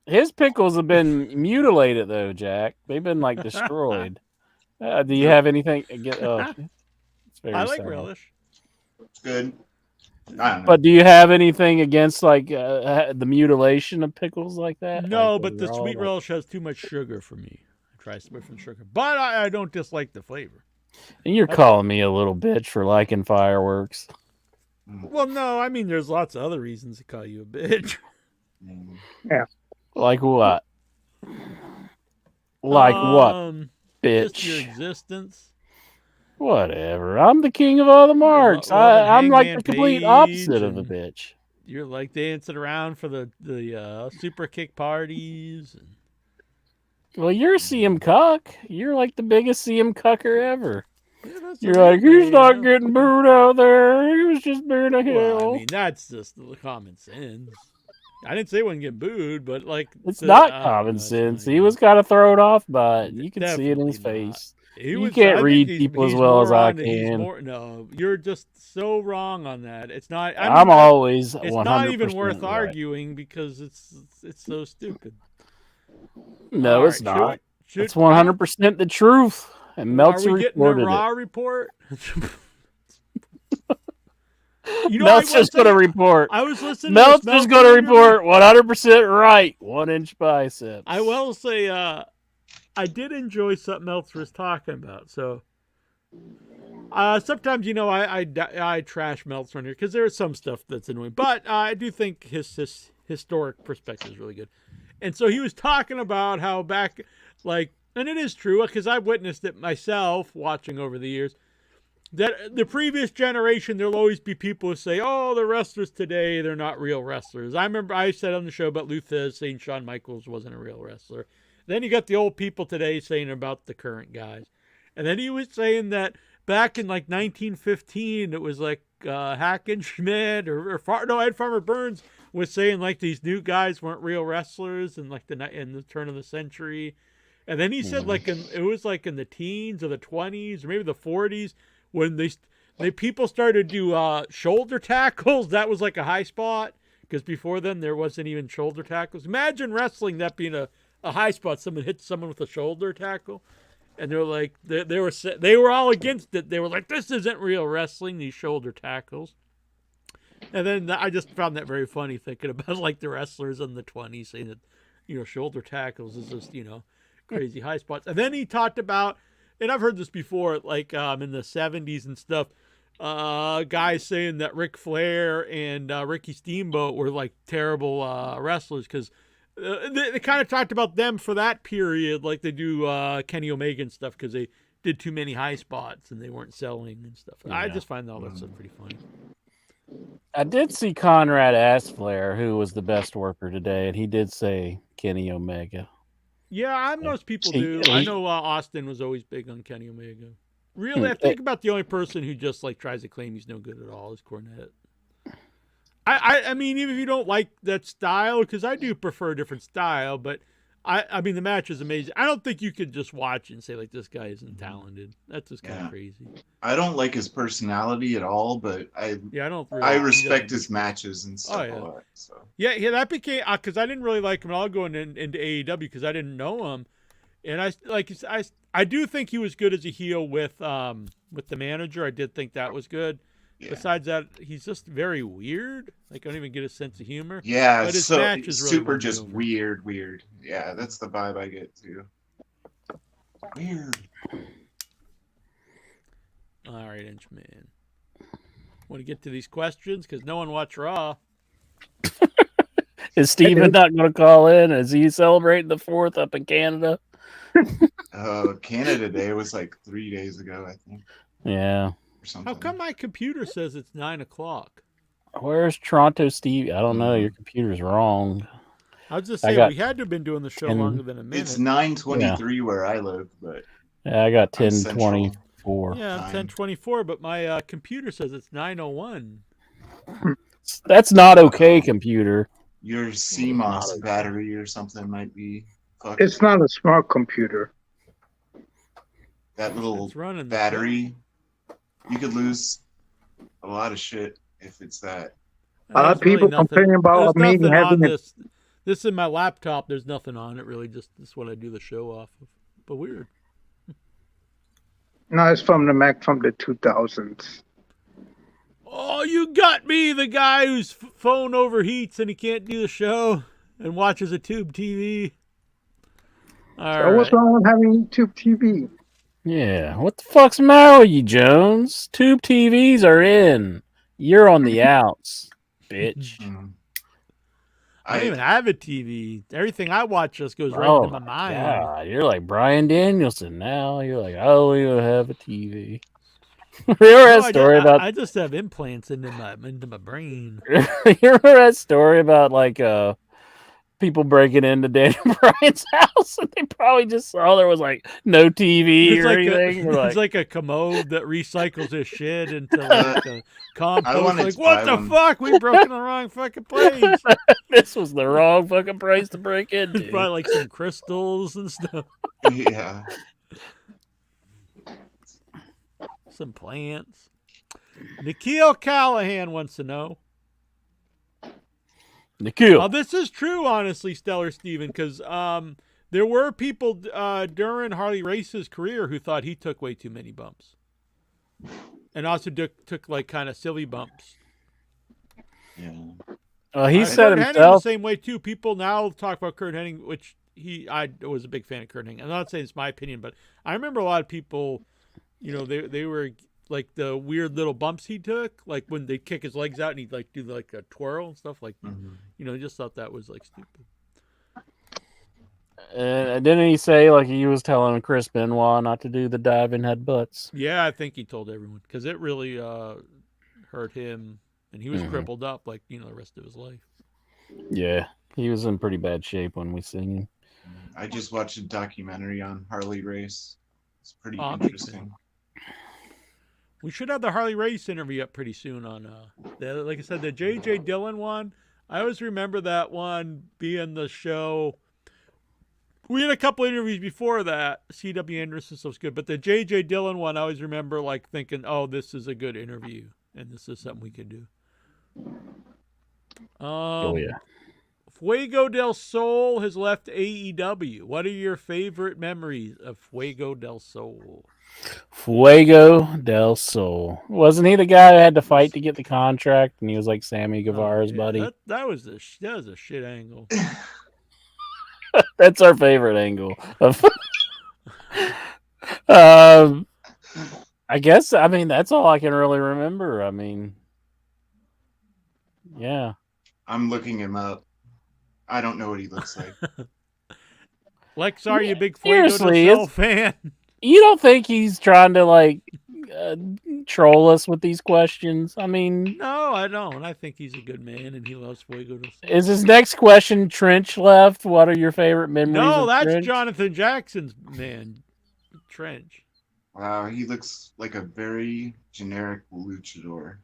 Speaker 5: His pickles have been mutilated, though, Jack. They've been destroyed. Do you have anything? It's very
Speaker 4: I like
Speaker 5: sad.
Speaker 4: relish.
Speaker 7: It's good. I don't know.
Speaker 5: But do you have anything against the mutilation of pickles like that?
Speaker 4: No,
Speaker 5: Like,
Speaker 4: but the
Speaker 5: they're all,
Speaker 4: sweet relish has too much sugar for me. I try to from sugar, but I don't dislike the flavor.
Speaker 5: And you're calling me a little bitch for liking fireworks.
Speaker 4: Well, no, I mean there's lots of other reasons to call you a bitch.
Speaker 5: Like what? Like what,
Speaker 4: Just your
Speaker 5: bitch?
Speaker 4: existence.
Speaker 5: Whatever. I'm the king of all the marks.
Speaker 4: Well, the
Speaker 5: I'm like
Speaker 4: Hangman
Speaker 5: the complete
Speaker 4: Page
Speaker 5: opposite of a
Speaker 4: and-
Speaker 5: bitch.
Speaker 4: You're like dancing around for the super kick parties. And
Speaker 5: Well, you're CM Cuck. You're like the biggest CM Cucker ever.
Speaker 4: yeah, that's
Speaker 5: You're
Speaker 4: what
Speaker 5: like,
Speaker 4: I
Speaker 5: he's
Speaker 4: say,
Speaker 5: not
Speaker 4: yeah.
Speaker 5: getting booed out there. He was just being a heel.
Speaker 4: Well, I mean, that's just the common sense. I didn't say he wouldn't get booed, but
Speaker 5: It's not common
Speaker 4: that's
Speaker 5: sense.
Speaker 4: fine.
Speaker 5: He was kind of thrown off by it. You can see it in his
Speaker 4: Definitely not.
Speaker 5: face.
Speaker 4: He
Speaker 5: You
Speaker 4: was-
Speaker 5: can't
Speaker 4: I think
Speaker 5: read
Speaker 4: he's-
Speaker 5: people as
Speaker 4: he's
Speaker 5: well as
Speaker 4: more
Speaker 5: I
Speaker 4: on- he's
Speaker 5: can.
Speaker 4: no, you're just so wrong on that. It's not. I
Speaker 5: I'm
Speaker 4: mean,
Speaker 5: always 100%
Speaker 4: It's not even worth
Speaker 5: right.
Speaker 4: arguing because it's so stupid.
Speaker 5: No,
Speaker 4: All
Speaker 5: it's
Speaker 4: right,
Speaker 5: not.
Speaker 4: should-
Speaker 5: It's 100% the truth. And Meltzer
Speaker 4: Are we getting a
Speaker 5: reported
Speaker 4: raw
Speaker 5: it.
Speaker 4: report? You know,
Speaker 5: Meltzer's going to report.
Speaker 4: I was listening.
Speaker 5: Meltzer's
Speaker 4: to
Speaker 5: going to report 100% right. 1-inch biceps.
Speaker 4: I will say, I did enjoy something else was talking about. So, sometimes I trash Meltzer on here because there is some stuff that's annoying, but I do think his historic perspective is really good. And so he was talking about how back, and it is true because I've witnessed it myself watching over the years. That the previous generation, there'll always be people who say, "Oh, the wrestlers today, they're not real wrestlers." I remember I said on the show about Luthez saying Shawn Michaels wasn't a real wrestler. Then you got the old people today saying about the current guys. And then he was saying that back in like 1915, it was like Hackenschmidt Ed Farmer Burns was saying like these new guys weren't real wrestlers in like in the turn of the century. And then he said like it was like in the teens or the 20s or maybe the 40s when people started to do shoulder tackles. That was like a high spot because before then there wasn't even shoulder tackles. Imagine wrestling that being a high spot. Someone hits someone with a shoulder tackle, and they're like they were all against it. They were like, this isn't real wrestling, these shoulder tackles. And then I just found that very funny thinking about like the wrestlers in the 20s saying that shoulder tackles is just crazy high spots. And then he talked about, and I've heard this before, like in the 70s and stuff, guys saying that Ric Flair and Ricky Steamboat were like terrible wrestlers because they kind of talked about them for that period like they do Kenny Omega and stuff because they did too many high spots and they weren't selling and stuff. Yeah. I just find all that stuff pretty funny.
Speaker 5: I did see Conrad Asflair, who was the best worker today, and he did say Kenny Omega.
Speaker 4: Yeah, I know people do. I know Austin was always big on Kenny Omega. Really, I think about the only person who just like tries to claim he's no good at all is Cornette. I mean, even if you don't like that style, because I do prefer a different style, but I mean, the match is amazing. I don't think you could just watch and say like this guy isn't talented. That's just kind of crazy.
Speaker 7: I don't like his personality at all, but I
Speaker 4: don't. Really,
Speaker 7: I respect his matches and stuff a lot. So
Speaker 4: yeah, that became because I didn't really like him at all going into AEW because I didn't know him, and I do think he was good as a heel with the manager. I did think that was good. Yeah. Besides that, he's just very weird. Like I don't even get a sense of humor.
Speaker 7: Yeah,
Speaker 4: but his
Speaker 7: so
Speaker 4: match is really
Speaker 7: super just weird. Yeah, that's the vibe I get too. Weird.
Speaker 4: All right, Inchman. Want to get to these questions because no one watched Raw.
Speaker 5: Is Steven not going to call in? Is he celebrating the 4th up in Canada?
Speaker 7: Canada Day was like 3 days ago, I think.
Speaker 5: Yeah.
Speaker 4: How come my computer says it's 9:00?
Speaker 5: Where's Toronto Steve? I don't know. Your computer's wrong.
Speaker 4: I was just saying we had to have been doing the show longer than a minute.
Speaker 7: It's 9:23 where I live, but
Speaker 5: yeah, I got 10:24.
Speaker 4: Yeah, 10:24, but my computer says it's 9:01.
Speaker 5: That's not okay, computer.
Speaker 7: Your CMOS battery or something might be fucked.
Speaker 6: It's not a smart computer.
Speaker 7: That little battery. You could lose a lot of shit if it's that.
Speaker 6: A lot of people complaining about me having
Speaker 4: this. This is my laptop. There's nothing on it really. Just this is what I do the show off of. But weird.
Speaker 6: No, it's from the Mac from the 2000s.
Speaker 4: Oh, you got me, the guy whose phone overheats and he can't do the show and watches a tube TV.
Speaker 6: What's wrong with having tube TV?
Speaker 5: Yeah, what the fuck's the matter with you, Jones? Tube TVs are in. You're on the outs, bitch.
Speaker 4: I don't even have a TV. Everything I watch just goes right into my mind.
Speaker 5: Yeah, you're like Bryan Danielson now. You're like, I don't even have a TV.
Speaker 4: I just have implants into my brain.
Speaker 5: You remember that story about like people breaking into Daniel Bryan's house and they probably just saw there was like no TV or anything?
Speaker 4: It's like a commode that recycles his shit into like a compost. Like, what the fuck? We broke in the wrong fucking place.
Speaker 5: This was the wrong fucking place to break into.
Speaker 4: It's probably like some crystals and stuff.
Speaker 7: Yeah.
Speaker 4: Some plants. Nikhil Callahan wants to know.
Speaker 5: Nikhil.
Speaker 4: This is true, honestly, Stellar Steven, because there were people during Harley Race's career who thought he took way too many bumps. And also took like kind of silly bumps.
Speaker 7: Yeah.
Speaker 5: He said
Speaker 4: Kurt
Speaker 5: himself.
Speaker 4: Hennig the same way, too. People now talk about Kurt Hennig, which I was a big fan of Kurt Hennig. I'm not saying it's my opinion, but I remember a lot of people, they were like the weird little bumps he took, like when they'd kick his legs out and he'd like do like a twirl and stuff like, just thought that was like stupid.
Speaker 5: Didn't he say like he was telling Chris Benoit not to do the diving headbutts?
Speaker 4: Yeah, I think he told everyone because it really hurt him and he was crippled up like, the rest of his life.
Speaker 5: Yeah, he was in pretty bad shape when we seen him.
Speaker 7: I just watched a documentary on Harley Race. It's pretty interesting.
Speaker 4: We should have the Harley Race interview up pretty soon on like I said, the J.J. Dillon one. I always remember that one being the show. We had a couple interviews before that. C.W. Anderson, so it's good. But the J.J. Dillon one, I always remember like thinking, oh, this is a good interview. And this is something we could do.
Speaker 5: Oh, yeah.
Speaker 4: Fuego del Sol has left AEW. What are your favorite memories of Fuego del Sol?
Speaker 5: Fuego del Sol. Wasn't he the guy who had to fight to get the contract? And he was like Sammy Guevara's buddy.
Speaker 4: That was a shit angle.
Speaker 5: That's our favorite angle. I guess, I mean, that's all I can really remember. I mean, yeah.
Speaker 7: I'm looking him up. I don't know what he looks like.
Speaker 4: Lex, are you a big Fuego del Sol fan?
Speaker 5: You don't think he's trying to, like, troll us with these questions? I mean...
Speaker 4: No, I don't. I think he's a good man, and he loves Fuego del Sol.
Speaker 5: Is his next question Trench left? What are your favorite memories of
Speaker 4: that's
Speaker 5: Trench?
Speaker 4: Jonathan Jackson's man, Trench.
Speaker 7: Wow, he looks like a very generic luchador.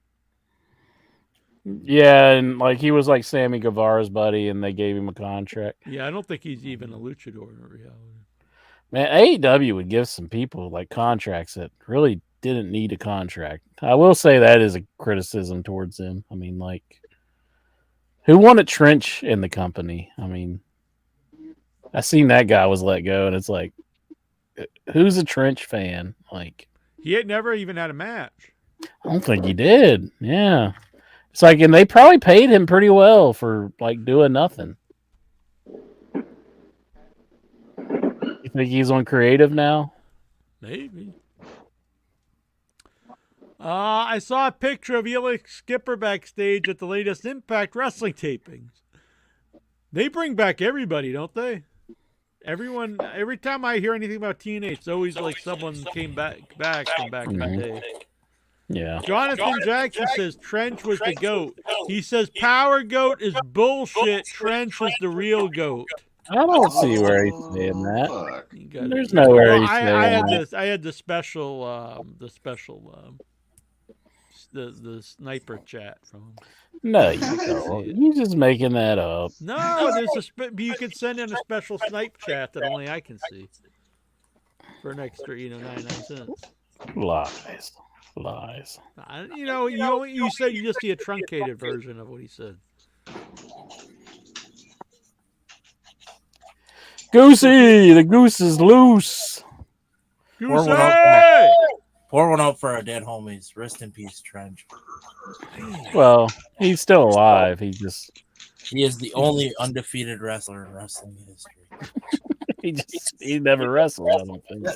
Speaker 5: Yeah, and like he was like Sammy Guevara's buddy, and they gave him a contract.
Speaker 4: Yeah, I don't think he's even a luchador in reality.
Speaker 5: Man, AEW would give some people like contracts that really didn't need a contract. I will say that is a criticism towards them. I mean, like, who wanted Trench in the company? I mean, I seen that guy was let go, and it's like, who's a Trench fan? Like,
Speaker 4: he had never even had a match.
Speaker 5: I don't think he did. Yeah. It's like, and they probably paid him pretty well for like doing nothing. You think he's on creative now?
Speaker 4: Maybe. I saw a picture of Elix Skipper backstage at the latest Impact Wrestling tapings. They bring back everybody, don't they? Everyone. Every time I hear anything about TNA, it's always like someone came back from back in the day.
Speaker 5: Yeah.
Speaker 4: Jonathan Jackson says Trench was the GOAT. He says Power Goat is bullshit. Trench was the real GOAT.
Speaker 5: I don't see where he's saying that.
Speaker 7: Fuck.
Speaker 5: There's nowhere he's saying that.
Speaker 4: I had the special, the sniper chat from him.
Speaker 5: No, you don't. You're just making that up.
Speaker 4: No, you could send in a special snipe chat that only I can see for an extra, 99 cents.
Speaker 5: Lies.
Speaker 4: You said you just see a truncated version of what he said.
Speaker 5: Goosey, the goose is loose.
Speaker 4: Goosey!
Speaker 8: Pour one out for our dead homies. Rest in peace, Trench.
Speaker 5: Well, he's still alive. He
Speaker 8: is the only undefeated wrestler in wrestling history.
Speaker 5: he never wrestled, I don't think.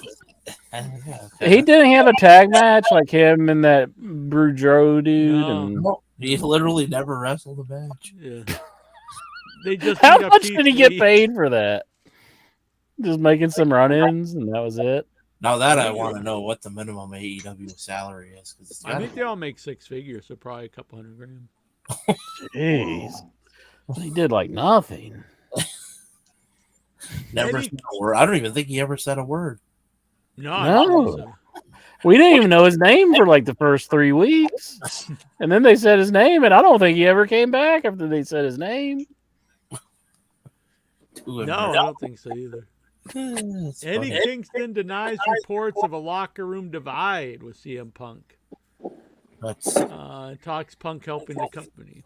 Speaker 5: He didn't have a tag match like him and that Boudreaux dude.
Speaker 8: No, he literally never wrestled a match.
Speaker 4: Yeah. They just
Speaker 5: How much did he get paid for that? Just making some run-ins, and that was it.
Speaker 8: Now that I want to know what the minimum AEW salary is.
Speaker 4: I think they all make six figures, so probably a couple $100,000.
Speaker 5: Jeez. He did like nothing.
Speaker 8: Never said a word. I don't even think he ever said a word.
Speaker 4: No.
Speaker 5: We didn't even know his name for like the first 3 weeks. And then they said his name, and I don't think he ever came back after they said his name.
Speaker 4: No, I don't think so either. Eddie Kingston denies reports of a locker room divide with CM Punk. Talks Punk helping the company.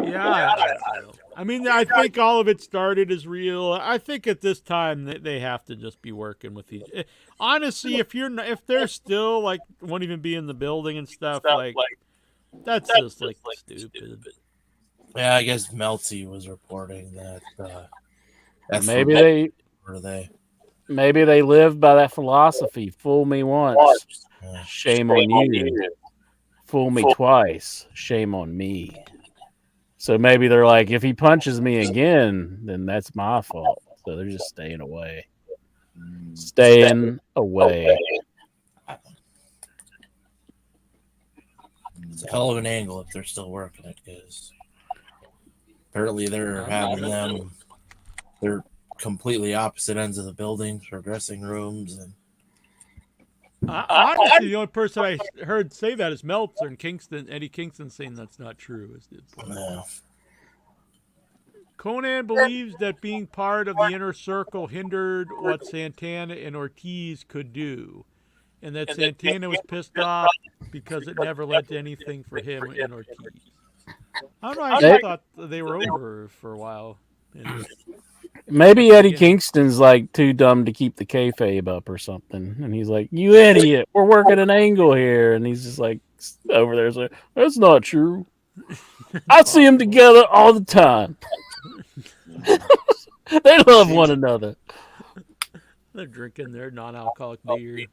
Speaker 4: Yeah, I mean, I think all of it started as real. I think at this time they have to just be working with each. Honestly, if they're still like won't even be in the building and stuff, like that's just like stupid.
Speaker 8: Yeah, I guess Meltzy was reporting that.
Speaker 5: Maybe they live by that philosophy. Fool me once, shame on you. Fool me twice, shame on me. So maybe they're like, if he punches me again, then that's my fault. So they're just staying away. Staying away.
Speaker 8: It's a hell of an angle if they're still working it, because apparently they're having them. They're completely opposite ends of the building for dressing rooms, and
Speaker 4: Honestly, the only person I heard say that is Meltzer and Kingston. Eddie Kingston saying that's not true.
Speaker 8: No.
Speaker 4: Conan believes that being part of the inner circle hindered what Santana and Ortiz could do, and that Santana was pissed off because it never led to anything for him and Ortiz. I don't know. I just thought they were over for a while.
Speaker 5: Maybe Eddie Kingston's like too dumb to keep the kayfabe up or something, and he's like, "You idiot! We're working an angle here," and he's just like over there saying, "That's not true. I see them together all the time. They love one another.
Speaker 4: They're drinking their non-alcoholic beer."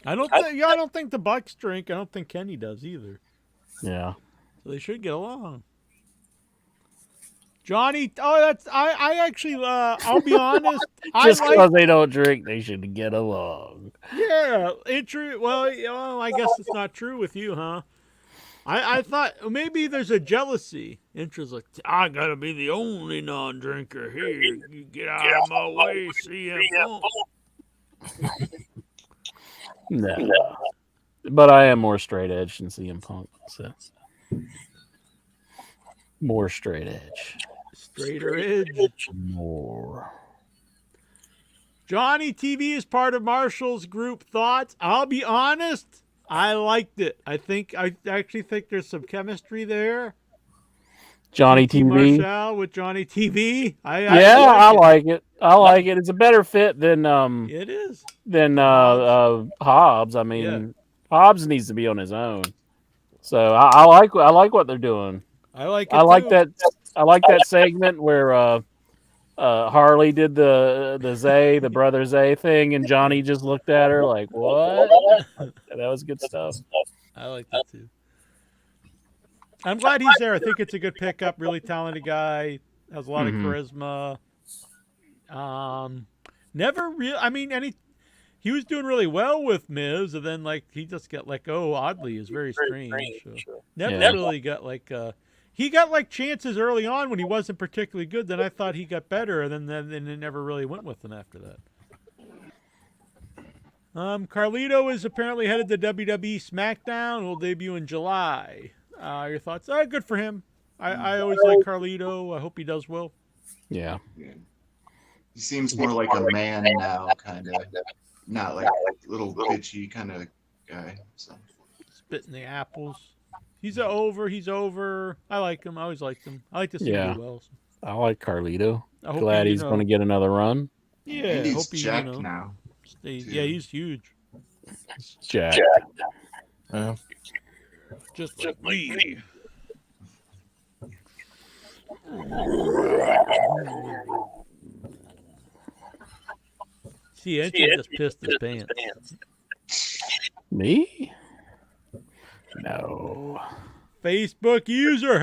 Speaker 4: I don't think the Bucks drink. I don't think Kenny does either.
Speaker 5: Yeah.
Speaker 4: So they should get along. Johnny, I actually, I'll be honest.
Speaker 5: Just because they don't drink, they should get along.
Speaker 4: Yeah, well, I guess it's not true with you, huh? I thought maybe there's a jealousy. Intra's like, I gotta be the only non-drinker here. You get out of my way, CM Punk.
Speaker 5: No. But I am more straight edge than CM Punk. So. More straight edge.
Speaker 4: Straighter edge.
Speaker 5: More.
Speaker 4: Johnny TV is part of Marshall's group. Thoughts? I'll be honest. I liked it. I actually think there's some chemistry there.
Speaker 5: Johnny TV.
Speaker 4: Marshall with Johnny TV. I
Speaker 5: like it. I like it. It's a better fit than
Speaker 4: it is.
Speaker 5: Than Hobbs. I mean, Hobbs needs to be on his own. So I like what they're doing.
Speaker 4: I like
Speaker 5: that. I like that segment where Harley did the brother Zay thing, and Johnny just looked at her like, "What?" That was good stuff.
Speaker 4: I like that too. I'm glad he's there. I think it's a good pickup. Really talented guy. Has a lot of charisma. Never real. I mean, he was doing really well with Miz, and then he just got let go. Oddly, is very strange. So never really got he got chances early on when he wasn't particularly good. Then I thought he got better, and then it never really went with him after that. Carlito is apparently headed to WWE SmackDown. Will debut in July. Your thoughts? Good for him. I always like Carlito. I hope he does well.
Speaker 5: Yeah.
Speaker 7: He seems more like a man now, kind of. Not like a little bitchy kind of guy. So.
Speaker 4: Spitting the apples. He's over. I like him. I always liked him. I like to see him do well. So.
Speaker 5: I like Carlito. Glad he's going to get another run.
Speaker 4: Yeah,
Speaker 7: and he's jacked now.
Speaker 4: Yeah, he's huge.
Speaker 5: Jacked.
Speaker 4: Just like me. See, Enchi just pissed his pants.
Speaker 5: Me? No.
Speaker 4: Facebook user,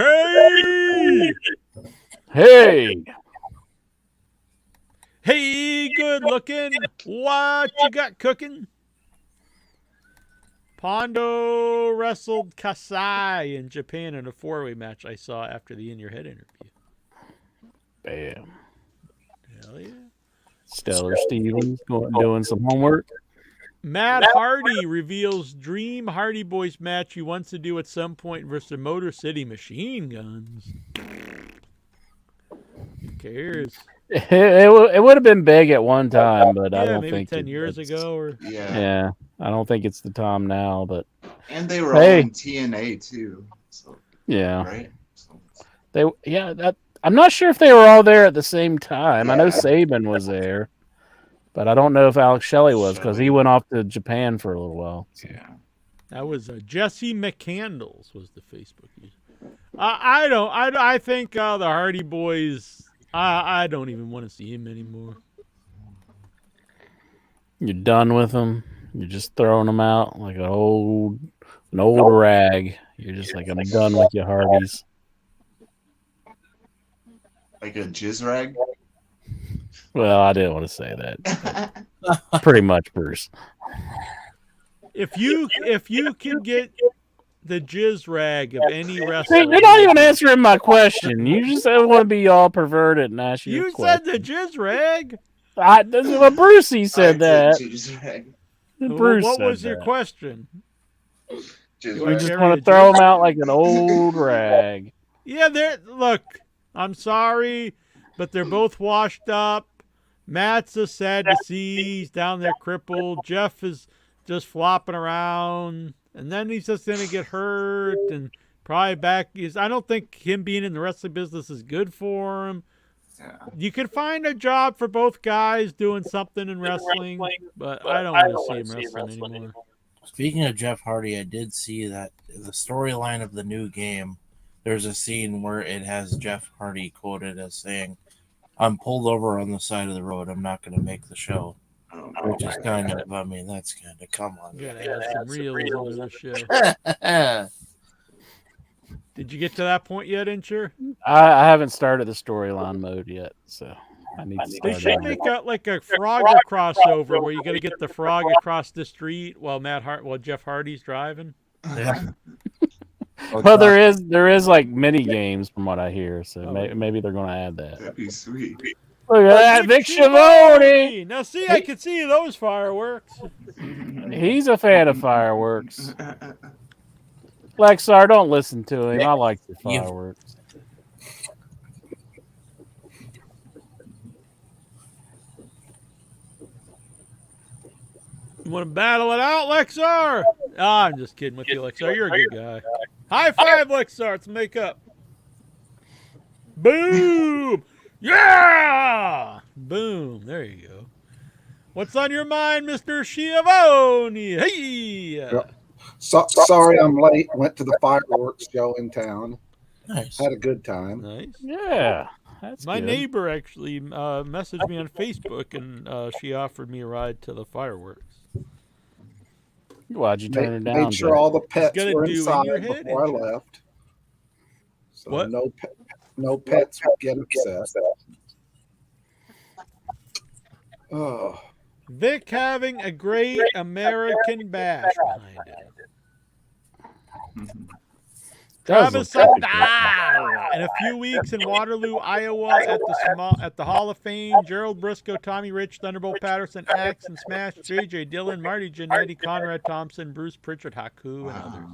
Speaker 4: hey! Hey, good looking. What you got cooking? Pondo wrestled Kasai in Japan in a 4-way match I saw after the In Your Head interview.
Speaker 5: Bam.
Speaker 4: Hell yeah.
Speaker 5: Stellar Stevens doing some homework.
Speaker 4: Matt Hardy reveals dream Hardy Boys match he wants to do at some point versus the Motor City Machine Guns. Who cares?
Speaker 5: It would have been big at one time, but I don't think
Speaker 4: 10 years ago or
Speaker 5: yeah. I don't think it's the time now, but
Speaker 7: and they were all in TNA too. So,
Speaker 5: yeah,
Speaker 7: right.
Speaker 5: So. I'm not sure if they were all there at the same time. Yeah. I know Saban was there, but I don't know if Alex Shelley was because he went off to Japan for a little while. So.
Speaker 7: Yeah,
Speaker 4: that was Jesse McCandles was the Facebook user. I think the Hardy Boys. I don't even want to see him anymore.
Speaker 5: You're done with them. You're just throwing them out like an old rag. You're just like, I'm done with you, Hardys.
Speaker 7: Like a jizz rag?
Speaker 5: Well, I didn't want to say that. Pretty much, Bruce.
Speaker 4: If you can get the jizz rag of any wrestler.
Speaker 5: You're not even answering my question. You just want to be all perverted and ask you.
Speaker 4: You said the jizz rag.
Speaker 5: This is what Brucey said that.
Speaker 7: Juice rag.
Speaker 5: Bruce
Speaker 4: what
Speaker 5: said
Speaker 4: was your
Speaker 5: that.
Speaker 4: question?
Speaker 7: Juice
Speaker 5: We
Speaker 7: rag.
Speaker 5: just
Speaker 4: Carry
Speaker 5: want
Speaker 4: a
Speaker 5: to throw
Speaker 4: juice?
Speaker 5: him out like an old rag.
Speaker 4: Yeah, look, I'm sorry, but they're both washed up. Matt's just sad to see. He's down there crippled. Jeff is just flopping around. And then he's just going to get hurt and probably back. I don't think him being in the wrestling business is good for him.
Speaker 7: Yeah.
Speaker 4: You could find a job for both guys doing something in wrestling, but I don't want to see him wrestling anymore.
Speaker 8: Speaking of Jeff Hardy, I did see that the storyline of the new game, there's a scene where it has Jeff Hardy quoted as saying, "I'm pulled over on the side of the road. I'm not going to make the show."
Speaker 7: Oh,
Speaker 8: Which is kind of, I mean, that's kind of, come on.
Speaker 4: You gotta add some reels into the show.
Speaker 8: guys.
Speaker 4: Did you get to that point yet, Incher?
Speaker 5: I haven't started the storyline mode yet, so I need to
Speaker 4: They
Speaker 5: start
Speaker 4: should
Speaker 5: on
Speaker 4: make
Speaker 5: it.
Speaker 4: like a Frogger crossover where you got to get the frog across the street while Jeff Hardy's driving.
Speaker 8: Yeah.
Speaker 5: Well, there is like mini games from what I hear, so maybe they're going to add that.
Speaker 7: that'd be sweet.
Speaker 5: Look at that, Vic Schiavone.
Speaker 4: Now, see, I can see those fireworks.
Speaker 5: He's a fan of fireworks. Lexar, don't listen to him. I like the fireworks.
Speaker 4: You want to battle it out, Lexar? I'm just kidding with you, Lexar. You're a good guy. High five, Lexar. Let's make up. Boom! Yeah! Boom. There you go. What's on your mind, Mr. Schiavone? Hey!
Speaker 9: Sorry I'm late. Went to the fireworks show in town.
Speaker 8: Nice.
Speaker 9: Had a good time.
Speaker 4: Nice.
Speaker 5: Yeah, that's
Speaker 4: My
Speaker 5: good.
Speaker 4: neighbor actually messaged me on Facebook, and she offered me a ride to the fireworks.
Speaker 5: Why'd you turn her down?
Speaker 9: Made sure all the pets
Speaker 4: gonna
Speaker 9: were
Speaker 4: do in
Speaker 9: inside
Speaker 4: your head,
Speaker 9: before I
Speaker 4: ain't you?
Speaker 9: left. So
Speaker 4: What?
Speaker 9: no pets would get upset. Oh,
Speaker 4: Vic having a great American bash behind it. Travis Sundal in a few weeks in Waterloo, Iowa at the Hall of Fame. Gerald Briscoe, Tommy Rich, Thunderbolt Patterson, Axe and Smash, J.J. Dillon, Marty Jannetty, Conrad Thompson, Bruce Pritchard, Haku, and others.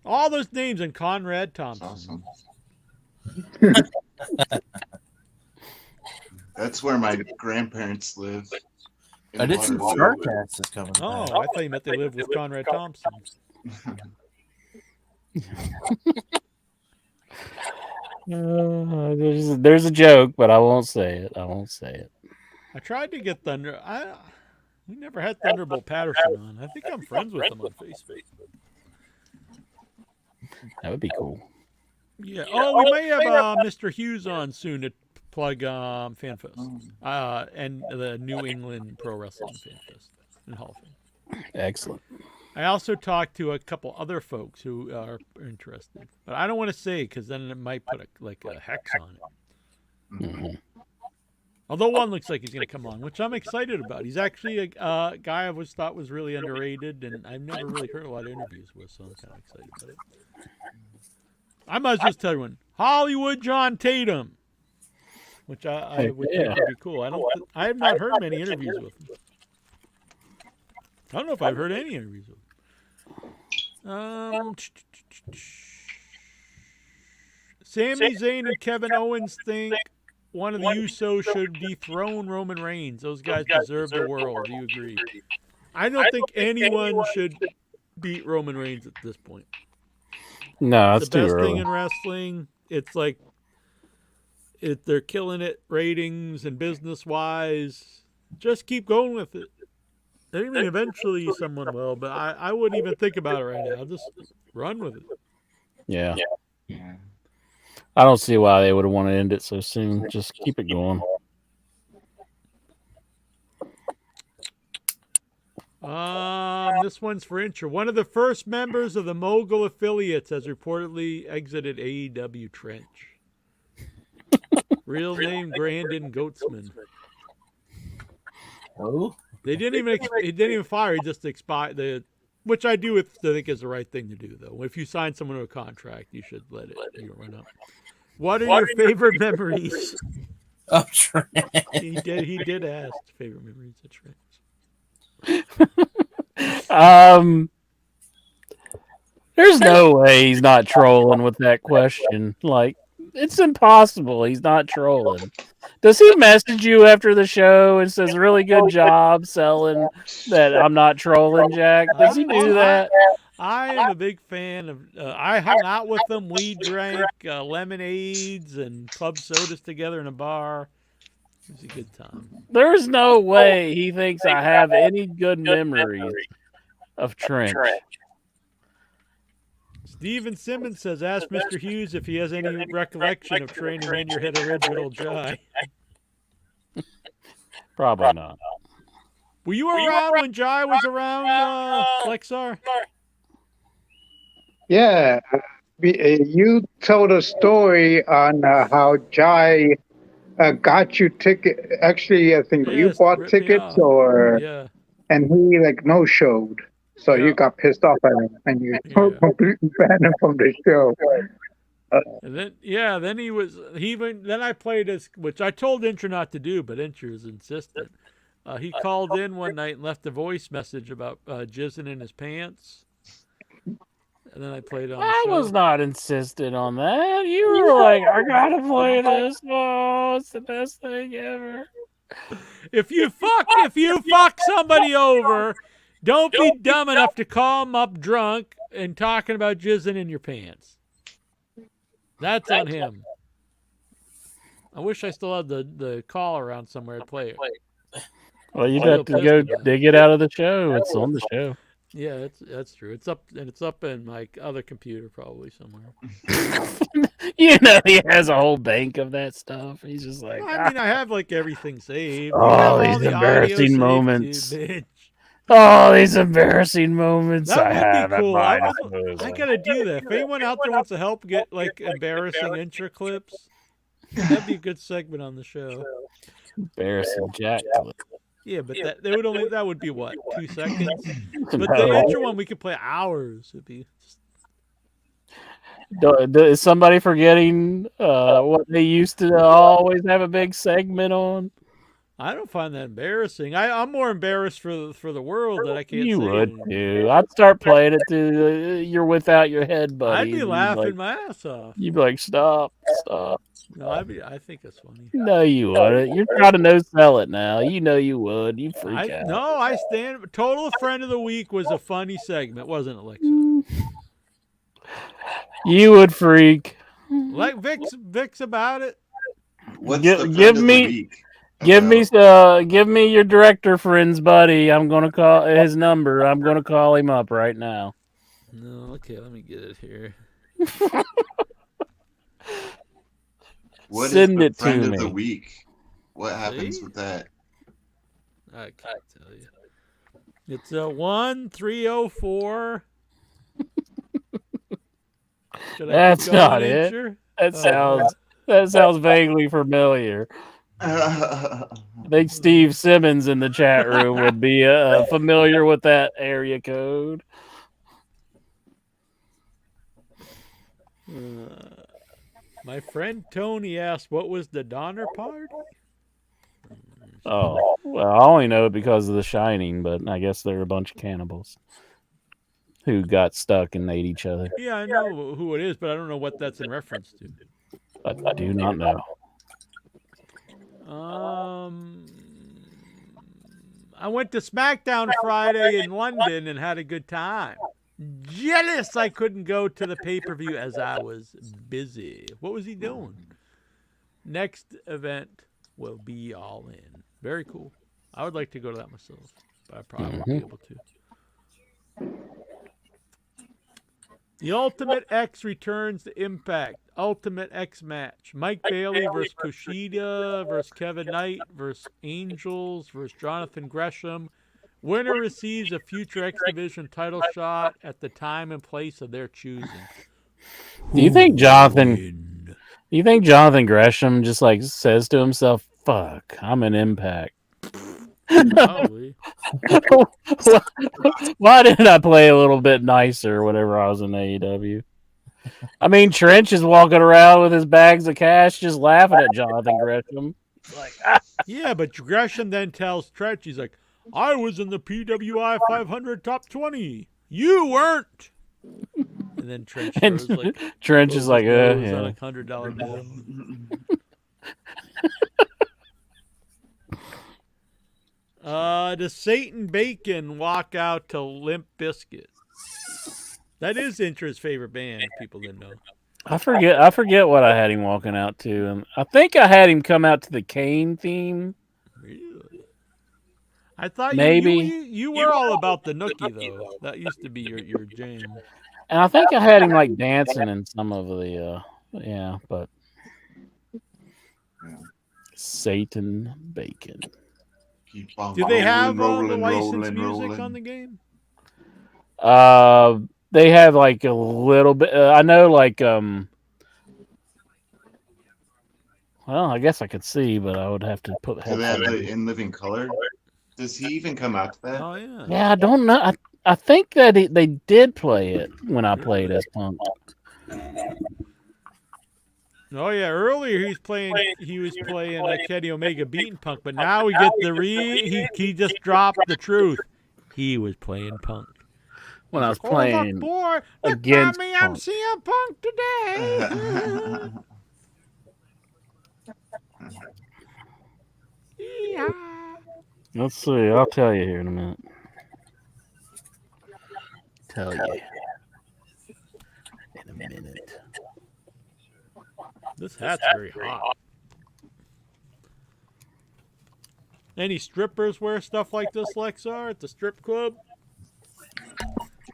Speaker 4: All those names and Conrad Thompson.
Speaker 7: Awesome. That's where my grandparents live. in
Speaker 8: I did see
Speaker 7: Waterloo.
Speaker 8: Starcast is coming
Speaker 4: Oh,
Speaker 8: back.
Speaker 4: I thought you meant they lived with Conrad Thompson.
Speaker 5: There's a joke, but I won't say it.
Speaker 4: I tried to get we never had Thunderbolt Patterson on. I think I'm friends with him on Facebook.
Speaker 5: That would be cool.
Speaker 4: Yeah. Oh, we may have Mr. Hughes on soon to plug FanFest and the New England Pro Wrestling FanFest in Hall of Fame.
Speaker 5: Excellent.
Speaker 4: I also talked to a couple other folks who are interested, but I don't want to say because then it might put a hex on it.
Speaker 5: Mhm.
Speaker 4: Although one looks like he's going to come on, which I'm excited about. He's actually a guy I always thought was really underrated, and I've never really heard a lot of interviews with, so I'm kind of excited about it. I might just tell everyone, Hollywood John Tatum, which I would think would be cool. I have not heard many interviews with him. I don't know if I've heard any interviews with him. Sami Zayn and Kevin Owens think one of the Usos should dethrone Roman Reigns. Those guys deserve the world. Do you agree? I don't think anyone should beat Roman Reigns at this point.
Speaker 5: No,
Speaker 4: It's
Speaker 5: that's
Speaker 4: the
Speaker 5: too
Speaker 4: best thing
Speaker 5: early.
Speaker 4: in wrestling. It's like they're killing it ratings and business wise. Just keep going with it. I mean, eventually someone will, but I wouldn't even think about it right now. Just run with it.
Speaker 5: Yeah.
Speaker 7: Yeah.
Speaker 5: I don't see why they would want to end it so soon. Just keep it going.
Speaker 4: This one's for Incher. One of the first members of the Mogul affiliates has reportedly exited AEW Trench. Real name Grandin Goatsman.
Speaker 8: Oh,
Speaker 4: He didn't even fire. He just expired which I do think is the right thing to do, though. If you sign someone to a contract, you should let it run up. What are your favorite memories
Speaker 8: Oh, Trent.
Speaker 4: He did ask favorite memories of Trent.
Speaker 5: There's no way he's not trolling with that question. Like, it's impossible. He's not trolling. Does he message you after the show and says, really good job selling that I'm not trolling, Jack? Does he do that?
Speaker 4: I am a big fan of. I hung out with them. We drank lemonades and club sodas together in a bar. It was a good time.
Speaker 5: There's no way he thinks I have any good memories of Trent.
Speaker 4: Steven Simmons says, ask Mr. Hughes if he has any recollection of training in your head original Jai.
Speaker 5: Probably not.
Speaker 4: Were you around when Jai was around, Lexar?
Speaker 6: Yeah, you told a story on how Jai got you ticket. Actually, I think you
Speaker 4: Yes,
Speaker 6: bought
Speaker 4: ripped me
Speaker 6: tickets,
Speaker 4: off. Yeah.
Speaker 6: and he like no showed. So
Speaker 4: Yeah.
Speaker 6: you got pissed off at him, and you
Speaker 4: Yeah.
Speaker 6: completely banned him from the show.
Speaker 4: And then then I played his, which I told Incher not to do, but Incher was insistent. He called in one night and left a voice message about jizzing in his pants. And then I played it on the
Speaker 5: I
Speaker 4: show.
Speaker 5: was not insistent on that. You were like, I gotta play this. Oh, it's the best thing ever.
Speaker 4: If you fuck somebody over, don't be dumb enough to call them up drunk and talking about jizzing in your pants. That's on him. I wish I still had the call around somewhere to play it.
Speaker 5: Well, you'd have to go dig it out of the show. It's on the show.
Speaker 4: Yeah, that's true. It's up in my other computer probably somewhere.
Speaker 5: You know, he has a whole bank of that stuff. He's just like,
Speaker 4: I mean, I have like everything saved.
Speaker 5: Oh,
Speaker 4: You have all
Speaker 5: these
Speaker 4: the audio
Speaker 5: embarrassing
Speaker 4: saved,
Speaker 5: moments.
Speaker 4: too, bitch.
Speaker 5: oh, these embarrassing moments
Speaker 4: That
Speaker 5: I
Speaker 4: would
Speaker 5: have
Speaker 4: be
Speaker 5: at
Speaker 4: cool.
Speaker 5: mine.
Speaker 4: I gotta do that. If anyone out there wants to help get like embarrassing intro clips, that'd be a good segment on the show.
Speaker 5: Embarrassing Jack.
Speaker 4: Yeah, but that would be what, 2 seconds? But
Speaker 5: No.
Speaker 4: the intro one we could play hours. It'd be
Speaker 5: Is somebody forgetting what they used to always have a big segment on?
Speaker 4: I don't find that embarrassing. I'm more embarrassed for the world that I can't
Speaker 5: You
Speaker 4: say
Speaker 5: would
Speaker 4: anything.
Speaker 5: too. I'd start playing it to you're without your head, buddy.
Speaker 4: I'd be
Speaker 5: and
Speaker 4: laughing my ass off.
Speaker 5: You'd be like, stop.
Speaker 4: No, I think it's funny.
Speaker 5: No, you wouldn't. You're trying to no sell it now. You know you would. You freak out.
Speaker 4: No, I stand. Total Friend of the Week was a funny segment, wasn't it, Alexa?
Speaker 5: You would freak.
Speaker 4: Like Vic's about it.
Speaker 7: What's
Speaker 5: Give-
Speaker 7: the friend
Speaker 5: give
Speaker 7: of
Speaker 5: me-
Speaker 7: the week?
Speaker 5: Give me your director friend's buddy. I'm gonna call his number. I'm gonna call him up right now.
Speaker 4: No, okay, let me get it here.
Speaker 7: What is
Speaker 5: Send
Speaker 7: the
Speaker 5: it to
Speaker 7: friend of
Speaker 5: me.
Speaker 7: the week? What happens
Speaker 4: See?
Speaker 7: with that?
Speaker 4: I can't tell you. It's 1304. Should I
Speaker 5: That's
Speaker 4: keep going,
Speaker 5: not it.
Speaker 4: Incher?
Speaker 5: That sounds vaguely familiar. I think Steve Simmons in the chat room would be familiar with that area code.
Speaker 4: My friend Tony asked, "What was the Donner Party?"
Speaker 5: Oh, well, I only know it because of The Shining, but I guess they're a bunch of cannibals who got stuck and ate each other.
Speaker 4: Yeah, I know who it is, but I don't know what that's in reference to.
Speaker 5: I do not know.
Speaker 4: I went to SmackDown Friday in London and had a good time. Jealous I couldn't go to the pay-per-view as I was busy. What was he doing? Next event will be All In. Very cool. I would like to go to that myself, but I probably won't be able to. The Ultimate X returns to Impact. Ultimate X match. Mike Bailey versus Kushida versus Kevin Knight versus Angels versus Jonathan Gresham. Winner receives a future X Division title shot at the time and place of their choosing.
Speaker 5: Do you think Jonathan Gresham just like says to himself, "Fuck, I'm an Impact"?
Speaker 4: Probably.
Speaker 5: Why didn't I play a little bit nicer whenever I was in AEW? I mean, Trench is walking around with his bags of cash just laughing at Jonathan Gresham. Like,
Speaker 4: Yeah, but Gresham then tells Trench, he's like, I was in the PWI 500 top 20. You weren't. And then Trench
Speaker 5: and
Speaker 4: throws like
Speaker 5: Trench is like,
Speaker 4: nose
Speaker 5: yeah.
Speaker 4: on a $100 bill. Does Satan Bacon walk out to Limp Bizkit? That is Intra's favorite band. People didn't know.
Speaker 5: I forget what I had him walking out to. I think I had him come out to the Kane theme.
Speaker 4: Really? I thought
Speaker 5: Maybe.
Speaker 4: you were all about the Nookie though. That used to be your jam.
Speaker 5: And I think I had him like dancing in some of the but Satan Bacon.
Speaker 7: Keep on
Speaker 4: Do they have
Speaker 7: rolling,
Speaker 4: the licensed
Speaker 7: rolling,
Speaker 4: music
Speaker 7: rolling.
Speaker 4: on the game?
Speaker 5: They have like a little bit. I know, like well, I guess I could see, but I would have to put.
Speaker 7: Do they have the In Living Color? Does he even come out to that?
Speaker 4: Oh yeah.
Speaker 5: Yeah, I don't know. I think that they did play it when I played as Punk.
Speaker 4: Oh yeah. Earlier he was playing Kenny Omega beating Punk, but now we get the he just dropped the truth. He was playing Punk.
Speaker 5: When I was
Speaker 4: Oh,
Speaker 5: playing
Speaker 4: look, boy, look
Speaker 5: against
Speaker 4: me,
Speaker 5: Punk.
Speaker 4: I'm seeing Punk today. Yeah.
Speaker 5: Let's see. I'll tell you here in a minute. Tell you in a minute.
Speaker 4: This hat's very hot. Any strippers wear stuff like this, Lexar, at the strip club?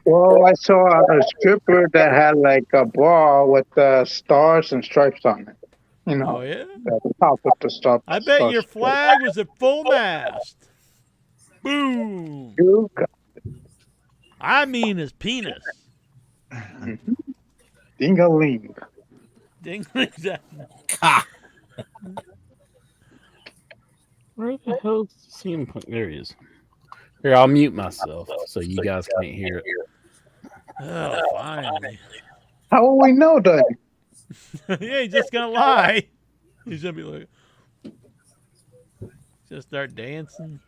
Speaker 6: Well, I saw a stripper that had like a bra with stars and stripes on it. You know,
Speaker 4: Oh yeah.
Speaker 6: the top with the stars.
Speaker 4: I bet your flag was at full mast. Boom.
Speaker 6: You got
Speaker 4: I mean his penis.
Speaker 6: ding-a-ling.
Speaker 4: Ding.
Speaker 5: Where the hell's CM Punk? There he is. Here, I'll mute myself so you guys can't hear it.
Speaker 4: Oh, finally.
Speaker 6: How will we know then?
Speaker 4: Yeah, he's just gonna lie. He's gonna be like, just start dancing.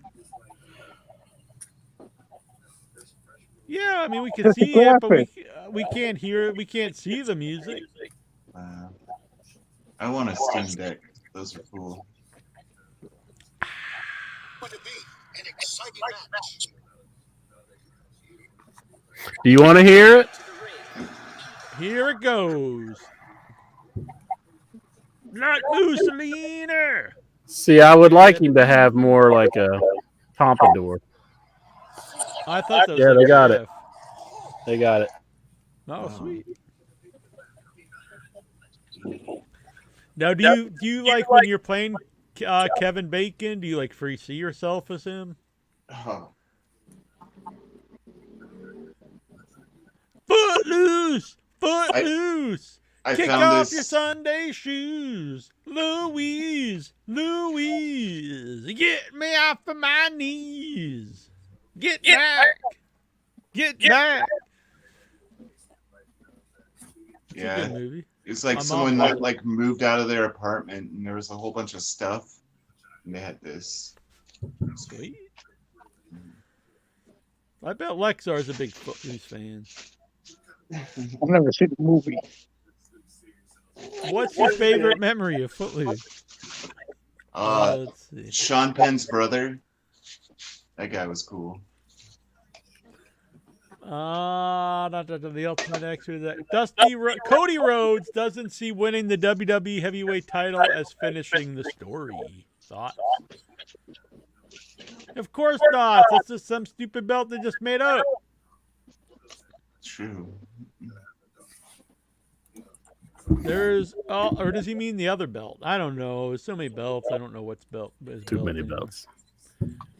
Speaker 4: Yeah, I mean we can
Speaker 6: That's
Speaker 4: see it, but
Speaker 6: graphic.
Speaker 4: we can't hear it. We can't see the music.
Speaker 7: I want a Steam Deck. Those are cool.
Speaker 5: Do you want to hear it?
Speaker 4: Here it goes. Like Mussolini.
Speaker 5: See, I would like him to have more like a pompadour.
Speaker 4: I thought that was
Speaker 5: Yeah, they got it.
Speaker 4: riff.
Speaker 5: They got it.
Speaker 4: Oh, sweet. Now, do you like when you're playing Kevin Bacon? Do you like see yourself as him?
Speaker 7: Oh,
Speaker 4: Footloose, footloose.
Speaker 7: I
Speaker 4: Kick
Speaker 7: found
Speaker 4: off
Speaker 7: this.
Speaker 4: your Sunday shoes, Louise, Louise. Get me off of my knees. Get back. Get back. It's a
Speaker 7: Yeah,
Speaker 4: good movie.
Speaker 7: it's like
Speaker 4: I'm
Speaker 7: someone
Speaker 4: all-
Speaker 7: that like moved out of their apartment and there was a whole bunch of stuff, and they had this.
Speaker 4: Sweet. I bet Lexar's a big Footloose fan.
Speaker 6: I've never seen the movie.
Speaker 4: What's your favorite memory of Footloose? Let's see.
Speaker 7: Sean Penn's brother. That guy was cool.
Speaker 4: The Ultimate X. Cody Rhodes doesn't see winning the WWE Heavyweight title as finishing the story. Thoughts? Of course not. That's just some stupid belt they just made up.
Speaker 7: True.
Speaker 4: Or does he mean the other belt? I don't know. There's so many belts. I don't know what's belt.
Speaker 5: Too many belts.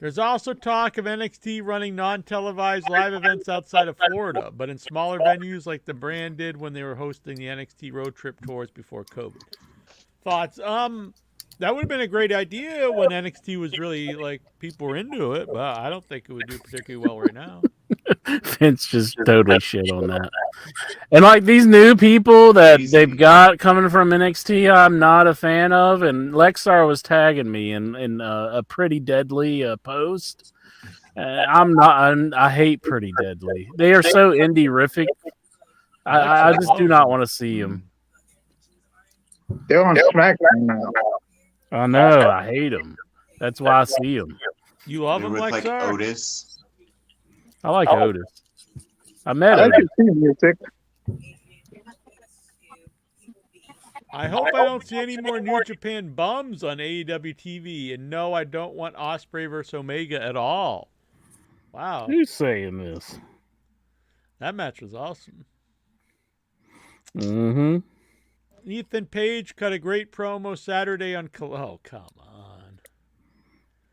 Speaker 4: There's also talk of NXT running non-televised live events outside of Florida, but in smaller venues like the brand did when they were hosting the NXT road trip tours before COVID. Thoughts? That would have been a great idea when NXT was really like people were into it, but I don't think it would do particularly well right now.
Speaker 5: Vince just totally shit on that. And like these new people that they've got coming from NXT, I'm not a fan of. And Lexar was tagging me in a Pretty Deadly post. I'm not. I hate Pretty Deadly. They are so indie-rific. I just do not want to see them.
Speaker 6: They're on SmackDown now.
Speaker 5: I know. I hate them. That's why I see them.
Speaker 4: You love
Speaker 7: They're
Speaker 4: him,
Speaker 7: with like
Speaker 4: Lexar?
Speaker 7: Otis.
Speaker 5: I like Otis. I met
Speaker 6: I
Speaker 5: Otis.
Speaker 6: like to see music.
Speaker 4: I hope I don't see any more New Japan bums on AEW TV. And no, I don't want Ospreay versus Omega at all. Wow.
Speaker 5: Who's saying this?
Speaker 4: That match was awesome.
Speaker 5: Mm-hmm.
Speaker 4: Ethan Page cut a great promo Saturday on... Oh, come on.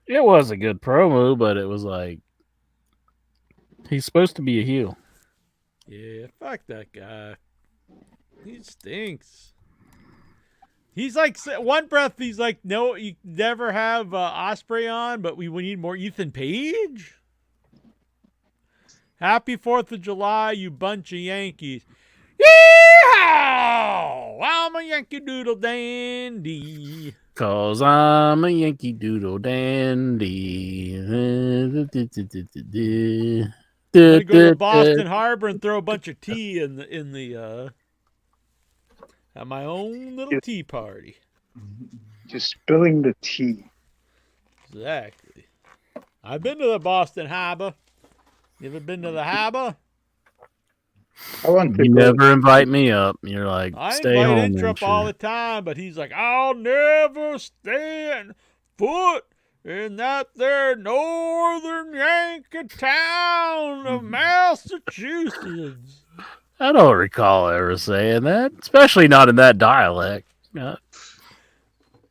Speaker 5: It was a good promo, but it was like... He's supposed to be a heel.
Speaker 4: Yeah, fuck that guy. He stinks. He's like, one breath, he's like, no, you never have Ospreay on, but we need more Ethan Page? Happy 4th of July, you bunch of Yankees. Yeehaw! I'm a Yankee Doodle Dandy.
Speaker 5: 'Cause I'm a Yankee Doodle Dandy.
Speaker 4: I'm gonna go to Boston Harbor and throw a bunch of tea in the at my own little tea party.
Speaker 6: Just spilling the tea.
Speaker 4: Exactly. I've been to the Boston Harbor. You ever been to the harbor?
Speaker 6: I want to
Speaker 5: You
Speaker 6: go.
Speaker 5: never invite me up. You're like,
Speaker 4: I
Speaker 5: stay
Speaker 4: invite
Speaker 5: home.
Speaker 4: Introp all the time, but he's like, I'll never stand foot in that there northern Yankee town of Massachusetts.
Speaker 5: I don't recall ever saying that, especially not in that dialect.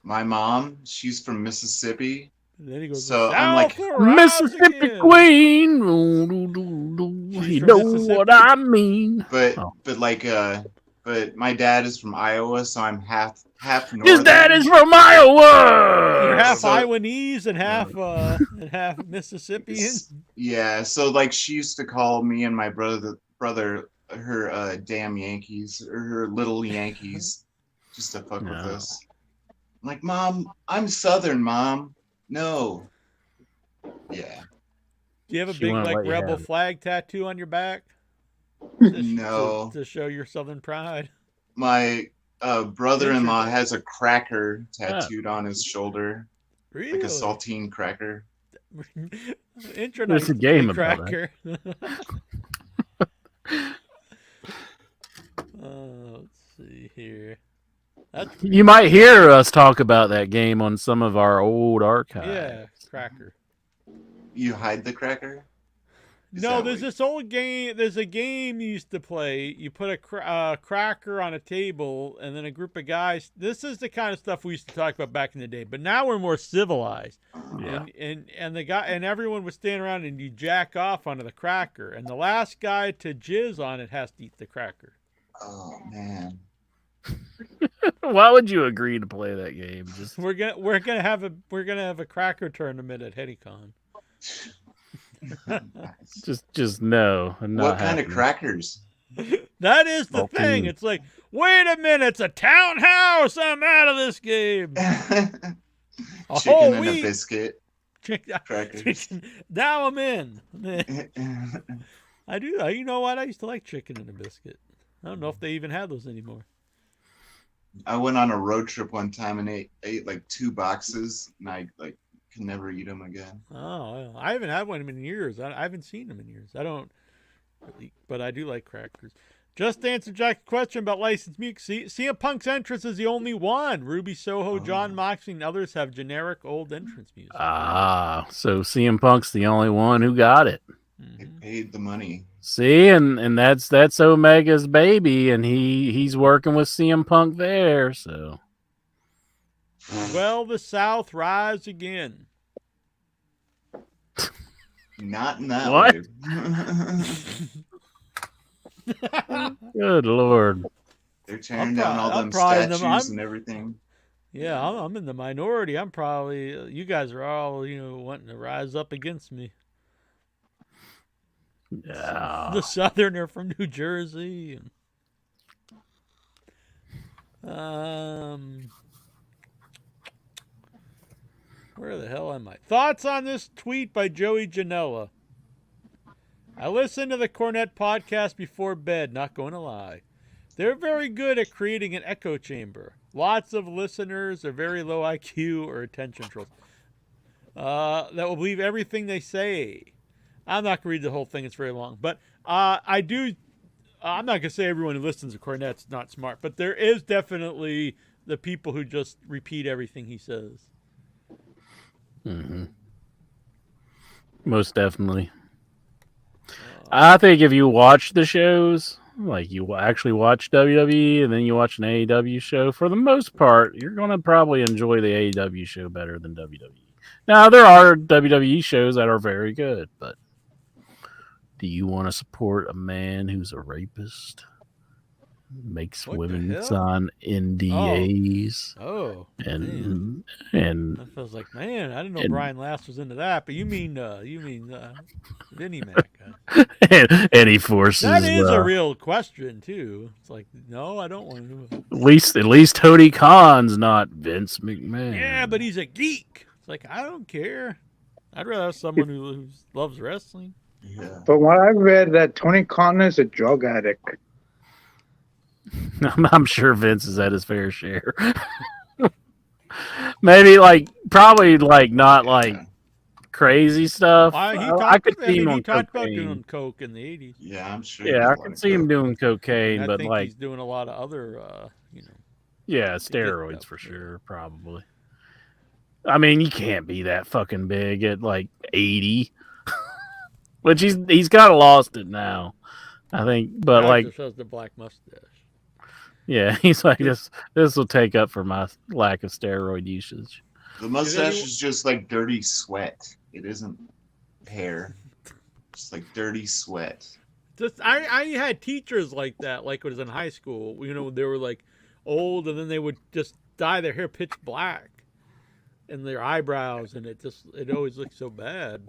Speaker 7: My mom, she's from Mississippi.
Speaker 4: And then he goes,
Speaker 7: So I'm like,
Speaker 4: "South will rise
Speaker 5: Mississippi
Speaker 4: again."
Speaker 5: Queen.
Speaker 4: She's
Speaker 5: You
Speaker 4: from
Speaker 5: know
Speaker 4: Mississippi?
Speaker 5: what I mean.
Speaker 7: but my dad is from Iowa, so I'm half northern.
Speaker 5: His dad is from Iowa.
Speaker 4: You're half
Speaker 7: So-
Speaker 4: Iowanese and half Mississippian.
Speaker 7: Yeah, so like she used to call me and my brother her damn Yankees or her little Yankees just to fuck with
Speaker 5: No.
Speaker 7: us. I'm like, Mom, I'm Southern, Mom. No. Yeah.
Speaker 4: Do you have a
Speaker 5: She
Speaker 4: big
Speaker 5: won't
Speaker 4: like
Speaker 5: let you
Speaker 4: rebel
Speaker 5: have it.
Speaker 4: flag tattoo on your back?
Speaker 7: No.
Speaker 4: To show your Southern pride.
Speaker 7: My brother-in-law has a cracker tattooed on his shoulder,
Speaker 4: Really?
Speaker 7: like a saltine cracker.
Speaker 4: There's
Speaker 5: a game about
Speaker 4: cracker. Let's see here. That's
Speaker 5: You might hear us talk about that game on some of our old archives.
Speaker 4: yeah, cracker.
Speaker 7: You hide the cracker? Is
Speaker 4: No,
Speaker 7: that
Speaker 4: there's
Speaker 7: what-
Speaker 4: this old game. There's a game you used to play. You put a cracker on a table, and then a group of guys. This is the kind of stuff we used to talk about back in the day. But now we're more civilized.
Speaker 5: Yeah.
Speaker 4: And the guy and everyone would stand around and you jack off onto the cracker, and the last guy to jizz on it has to eat the cracker.
Speaker 7: Oh man.
Speaker 5: Why would you agree to play that game? Just
Speaker 4: We're gonna have a cracker tournament at HeadyCon.
Speaker 7: Nice.
Speaker 5: just no. I'm not
Speaker 7: What kind of
Speaker 5: happening.
Speaker 7: crackers?
Speaker 4: That is the
Speaker 5: Okay.
Speaker 4: thing. It's like, wait a minute, it's a townhouse. I'm out of this game.
Speaker 7: Chicken
Speaker 4: A whole
Speaker 7: and a
Speaker 4: week.
Speaker 7: biscuit crackers.
Speaker 4: Now I'm in. I do. You know what? I used to like chicken and a biscuit. I don't know if they even have those anymore.
Speaker 7: I went on a road trip one time and ate like 2 boxes, and I like can never eat them again.
Speaker 4: Oh, well, I haven't had one in years. I haven't seen them in years. I don't really, but I do like crackers. Just to answer Jack's question about licensed music, CM Punk's entrance is the only one. Ruby Soho, John Moxley, and others have generic old entrance music.
Speaker 5: Ah, so CM Punk's the only one who got it.
Speaker 7: They paid the money.
Speaker 5: See, and that's Omega's baby, and he's working with CM Punk there. So
Speaker 4: Well, the South rise again.
Speaker 7: Not in that
Speaker 5: What?
Speaker 7: way.
Speaker 5: good lord,
Speaker 7: They're tearing
Speaker 4: I'm
Speaker 7: down all
Speaker 4: I'm
Speaker 7: them
Speaker 4: probably in the-
Speaker 7: statues
Speaker 4: I'm-
Speaker 7: and everything.
Speaker 4: Yeah, I'm in the minority. I'm probably you guys are all wanting to rise up against me.
Speaker 5: Yeah.
Speaker 4: The Southerner from New Jersey. Where the hell am I? Thoughts on this tweet by Joey Janela. I listen to the Cornette podcast before bed, not going to lie. They're very good at creating an echo chamber. Lots of listeners are very low IQ or attention trolls. That will believe everything they say. I'm not going to read the whole thing. It's very long. But I do... I'm not going to say everyone who listens to Cornette's not smart, but there is definitely the people who just repeat everything he says.
Speaker 5: Mm-hmm. Most definitely. I think if you watch the shows, like you actually watch WWE and then you watch an AEW show, for the most part, you're going to probably enjoy the AEW show better than WWE. Now, there are WWE shows that are very good, but do you want to support a man who's a rapist? Makes women sign NDAs. And
Speaker 4: I was like, man, I didn't know Brian Last was into that. But you mean Vinnie Mac?
Speaker 5: And he forces.
Speaker 4: That is a real question too. It's like, no, I don't want to.
Speaker 5: At least Tony Khan's not Vince McMahon.
Speaker 4: Yeah, but he's a geek. It's like, I don't care. I'd rather have someone who loves wrestling.
Speaker 7: Yeah.
Speaker 6: But what I read that Tony Khan is a drug addict.
Speaker 5: I'm sure Vince has had his fair share. Maybe probably not crazy stuff. I could see him on
Speaker 4: talked about
Speaker 5: cocaine.
Speaker 4: doing coke in the 80s.
Speaker 7: Yeah, I'm sure.
Speaker 5: Yeah, I can see him doing cocaine,
Speaker 4: And
Speaker 5: but
Speaker 4: I think he's doing a lot of other,
Speaker 5: yeah, steroids for sure, probably. I mean, you can't be that fucking big at 80, which he's kind of lost it now, I think. But
Speaker 4: just has the black mustache.
Speaker 5: Yeah, he's like, this will take up for my lack of steroid usage.
Speaker 7: The mustache is just like dirty sweat. It isn't hair. Just like dirty sweat.
Speaker 4: I had teachers like that, like when I was in high school. They were old, and then they would just dye their hair pitch black, and their eyebrows, and it always looked so bad.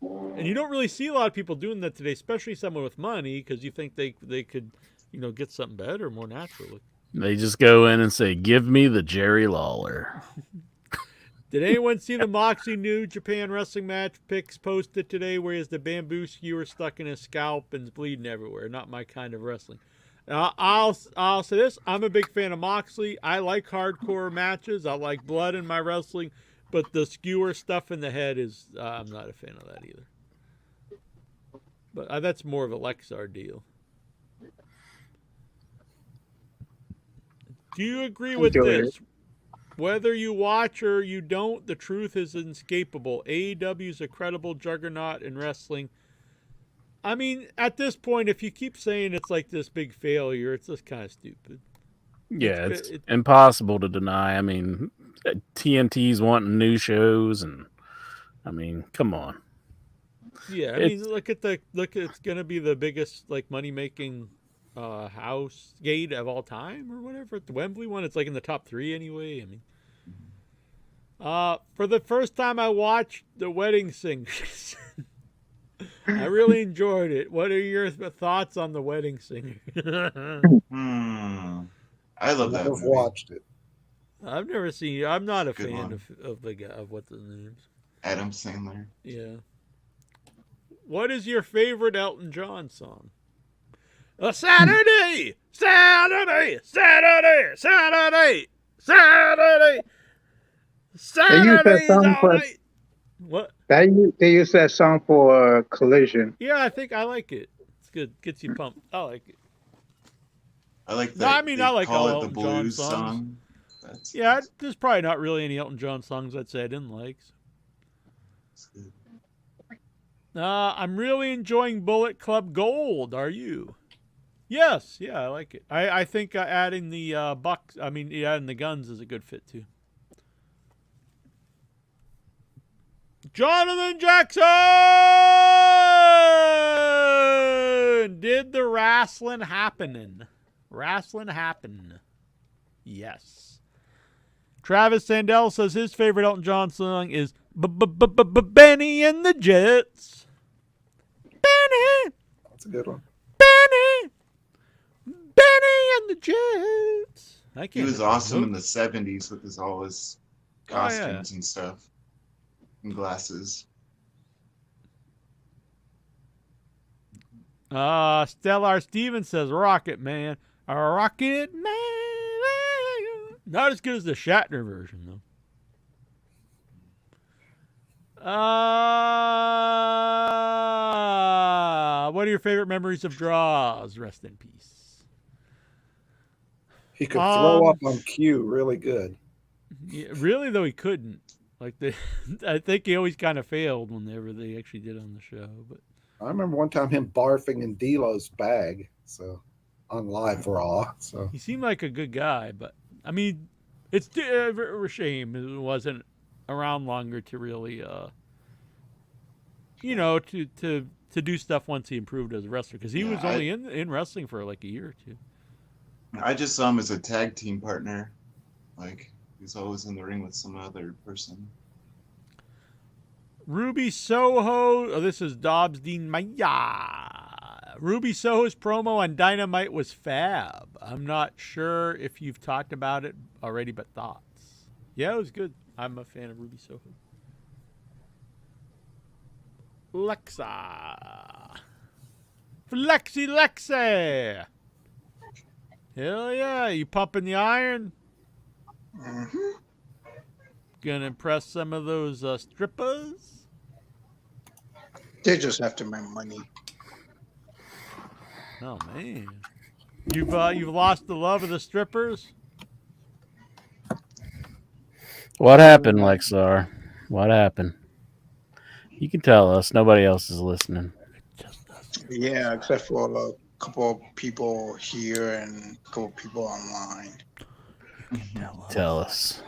Speaker 4: And you don't really see a lot of people doing that today, especially someone with money, because you think they could, get something better, more natural.
Speaker 5: They just go in and say, "Give me the Jerry Lawler."
Speaker 4: Did anyone see the Moxley New Japan Wrestling match pics posted today, where he has the bamboo skewer stuck in his scalp and is bleeding everywhere? Not my kind of wrestling. I'll say this: I'm a big fan of Moxley. I like hardcore matches. I like blood in my wrestling, but the skewer stuff in the head is I'm not a fan of that either. But that's more of a Lexar deal. Do you agree with this? Whether you watch or you don't, the truth is inescapable. AEW is a credible juggernaut in wrestling. I mean, at this point, if you keep saying it's like this big failure, it's just kind of stupid.
Speaker 5: Yeah, it's impossible to deny. I mean, TNT's wanting new shows, and I mean, come on.
Speaker 4: Yeah, I mean, look, it's going to be the biggest money making house gate of all time or whatever. The Wembley one, it's in the top 3 anyway. I mean, for the first time I watched The Wedding Singers. I really enjoyed it. What are your thoughts on The Wedding Singer?
Speaker 7: I love that movie.
Speaker 9: I've watched it.
Speaker 4: I've never seen it. I'm not a fan of the guy, of what's his name.
Speaker 7: Adam Sandler.
Speaker 4: Yeah. What is your favorite Elton John song? Saturday, Saturday, Saturday, Saturday, Saturday, Saturday night. What?
Speaker 6: They use that song for Collision.
Speaker 4: Yeah, I think I like it. It's good. Gets you pumped. I like it.
Speaker 7: I like that.
Speaker 4: No, I mean, I like all
Speaker 7: it
Speaker 4: Elton
Speaker 7: the
Speaker 4: John
Speaker 7: blues
Speaker 4: songs.
Speaker 7: song.
Speaker 4: Yeah, there's probably not really any Elton John songs I'd say I didn't like.
Speaker 7: That's good.
Speaker 4: I'm really enjoying Bullet Club Gold. Are you? Yes, yeah, I like it. I think adding the adding the guns is a good fit too. Jonathan Jackson! Did the wrestling happening? Wrestling happen? Yes. Travis Sandell says his favorite Elton John song is Benny and the Jets. Benny
Speaker 9: That's a good one.
Speaker 4: Benny and the Jets. I
Speaker 7: He
Speaker 4: can't
Speaker 7: was
Speaker 4: remember.
Speaker 7: awesome in the 70s with all his
Speaker 4: Oh, yeah.
Speaker 7: costumes and stuff. And glasses.
Speaker 4: Stellar Stevens says Rocket Man. A Rocket Man. Not as good as the Shatner version, though. What are your favorite memories of draws? Rest in peace.
Speaker 9: He could throw up on cue really good.
Speaker 4: Yeah, really, though, he couldn't. Like I think he always kind of failed whenever they actually did on the show. But
Speaker 9: I remember one time him barfing in D'Lo's bag, so on Live Raw. So
Speaker 4: he seemed like a good guy, but I mean, it's a shame it wasn't around longer to really, to do stuff once he improved as a wrestler, because he was only in wrestling for like a year or two.
Speaker 7: I just saw him as a tag team partner. Like, he's always in the ring with some other person.
Speaker 4: Ruby Soho. Oh, this is Dobbs Dean Maya. Ruby Soho's promo on Dynamite was fab. I'm not sure if you've talked about it already, but thoughts? Yeah, it was good. I'm a fan of Ruby Soho. Lexa. Lexi. Hell yeah. You pumping the iron?
Speaker 6: Mm-hmm.
Speaker 4: Gonna impress some of those strippers?
Speaker 6: They just have to make money.
Speaker 4: Oh man, you've lost the love of the strippers.
Speaker 5: What happened, Lexar? What happened? You can tell us. Nobody else is listening.
Speaker 6: Yeah, except for a couple of people here and a couple of people online.
Speaker 5: Tell us.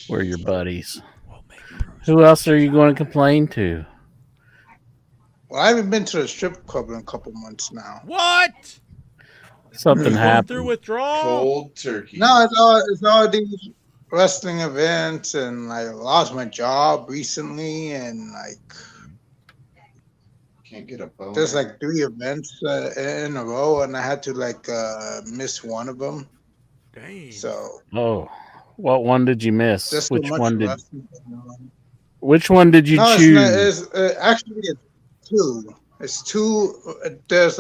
Speaker 5: We're your buddies. Who else are you going to complain to?
Speaker 6: Well, I haven't been to the strip club in a couple months now.
Speaker 4: What?
Speaker 5: Something
Speaker 4: Through
Speaker 5: happened.
Speaker 4: withdrawal?
Speaker 7: Cold turkey.
Speaker 6: No, it's all these wrestling events, and I lost my job recently, and
Speaker 7: Can't get a bone.
Speaker 6: there's 3 events in a row, and I had to miss one of them.
Speaker 4: Dang.
Speaker 6: So
Speaker 5: Oh, what one did you miss?
Speaker 6: just so
Speaker 5: Which
Speaker 6: much
Speaker 5: one did?
Speaker 6: wrestling going on.
Speaker 5: Which one did you
Speaker 6: No,
Speaker 5: choose?
Speaker 6: actually it's 2. It's 2. There's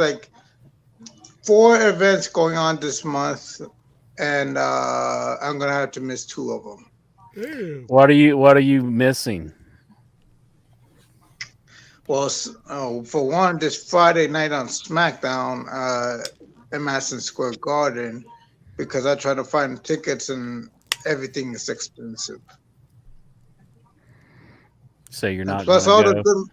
Speaker 6: 4 events going on this month, and I'm gonna have to miss 2 of them.
Speaker 4: Damn.
Speaker 5: What are you missing?
Speaker 6: Well, for one, this Friday night on SmackDown in Madison Square Garden, because I tried to find tickets and everything is expensive.
Speaker 5: So you're not
Speaker 6: Plus
Speaker 5: going
Speaker 6: all
Speaker 5: to
Speaker 6: the
Speaker 5: go?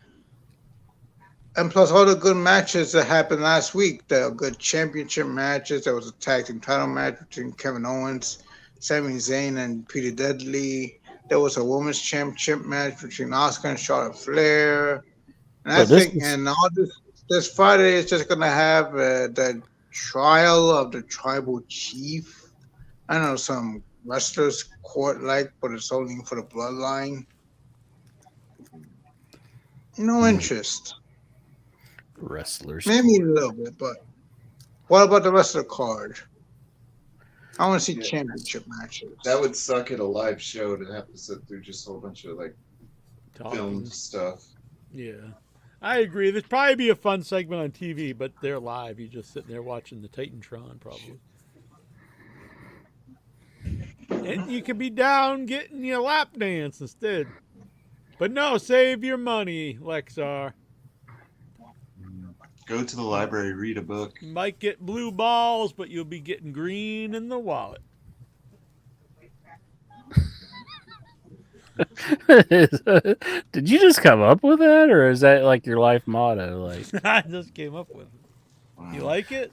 Speaker 6: good, plus all the good matches that happened last week. The good championship matches. There was a tag team title match between Kevin Owens, Sami Zayn, and Peter Dudley. There was a women's championship match between Asuka and Charlotte Flair. And I think, and all this Friday is just gonna have the trial of the tribal chief. I know some wrestlers court but it's only for the bloodline. No interest.
Speaker 5: Wrestlers.
Speaker 6: Maybe a little bit, but what about the rest of the card? I want to see championship matches.
Speaker 7: That would suck at a live show to have to sit through just a whole bunch of
Speaker 4: Talking.
Speaker 7: filmed stuff.
Speaker 4: Yeah, I agree. There'd probably be a fun segment on TV, but they're live. You're just sitting there watching the Titantron, probably. And you could be down getting your lap dance instead. But no, save your money, Lexar.
Speaker 7: Go to the library, read a book.
Speaker 4: You might get blue balls, but you'll be getting green in the wallet.
Speaker 5: Did you just come up with that, or is that your life motto?
Speaker 4: I just came up with it.
Speaker 7: Wow.
Speaker 4: You like it?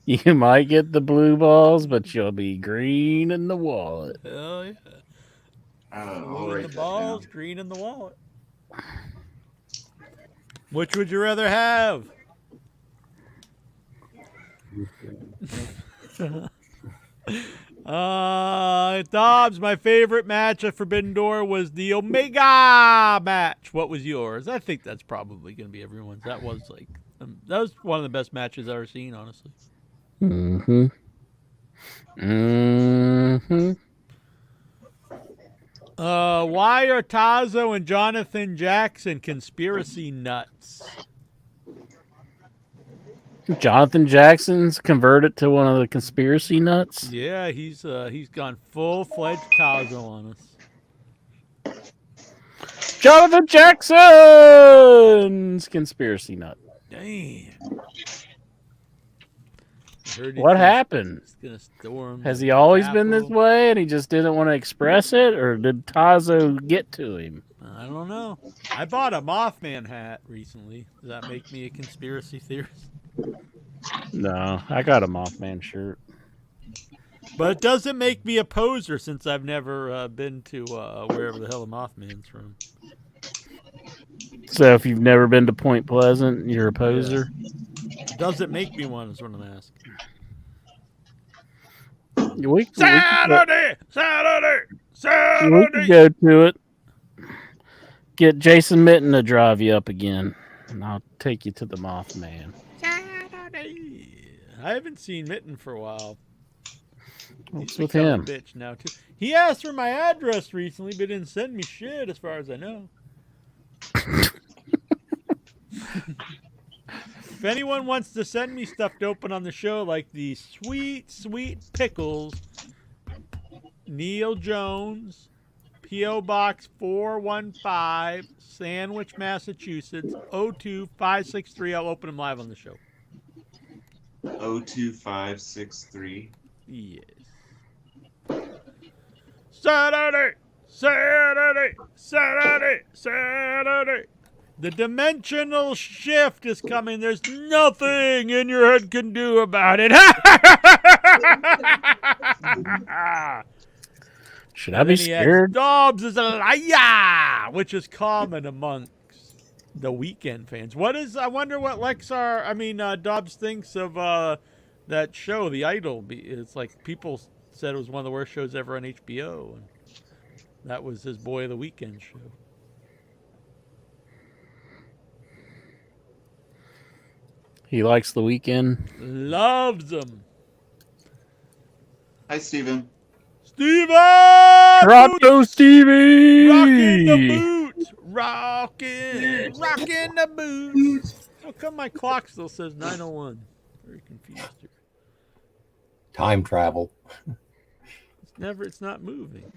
Speaker 5: You might get the blue balls, but you'll be green in the wallet.
Speaker 4: Hell yeah.
Speaker 7: I'll
Speaker 4: Blue in
Speaker 7: write
Speaker 4: the
Speaker 7: that
Speaker 4: balls,
Speaker 7: down.
Speaker 4: green in the wallet. Which would you rather have? Dobbs, my favorite match at Forbidden Door was the Omega match. What was yours? I think that's probably going to be everyone's. That was one of the best matches I've ever seen, honestly.
Speaker 5: Mm-hmm. Mm-hmm.
Speaker 4: Why are Tazo and Jonathan Jackson conspiracy nuts?
Speaker 5: Jonathan Jackson's converted to one of the conspiracy nuts.
Speaker 4: Yeah, he's gone full-fledged Tazo on us.
Speaker 5: Jonathan Jackson's conspiracy nut.
Speaker 4: Damn.
Speaker 5: What happened?
Speaker 4: He's gonna storm.
Speaker 5: Has he always been this way and he just didn't want to express it, or did Tazo get to him?
Speaker 4: I don't know. I bought a Mothman hat recently. Does that make me a conspiracy theorist?
Speaker 5: No, I got a Mothman shirt.
Speaker 4: But it doesn't make me a poser since I've never been to wherever the hell the Mothman's from.
Speaker 5: So if you've never been to Point Pleasant, you're a poser?
Speaker 4: Doesn't make me one is what I'm asking.
Speaker 5: We could
Speaker 4: Saturday!
Speaker 5: go to it. Get Jason Mitten to drive you up again, and I'll take you to the Mothman.
Speaker 4: Saturday! I haven't seen Mitten for a while.
Speaker 5: What's
Speaker 4: He's
Speaker 5: with
Speaker 4: become a
Speaker 5: him?
Speaker 4: bitch now too. He asked for my address recently, but didn't send me shit as far as I know. If anyone wants to send me stuff to open on the show, like the sweet, sweet pickles, Neil Jones, P.O. Box 415, Sandwich, Massachusetts, 02563. I'll open them live on the show.
Speaker 7: 02563.
Speaker 4: Yes. Saturday! The dimensional shift is coming. There's nothing in your head can do about it.
Speaker 5: Should I be scared?
Speaker 4: Dobbs is a liar, which is common amongst the Weekend fans. I wonder what Dobbs thinks of that show, The Idol. It's like people said it was one of the worst shows ever on HBO, and that was his Boy of the Weekend show.
Speaker 5: He likes The Weekend.
Speaker 4: Loves them.
Speaker 7: Hi, Steven.
Speaker 4: Steven!
Speaker 5: Toronto Stevie!
Speaker 4: Rocking the boots! Rocking the boots! How come my clock still says 9:01? Very confused here.
Speaker 9: Time travel.
Speaker 4: It's not moving.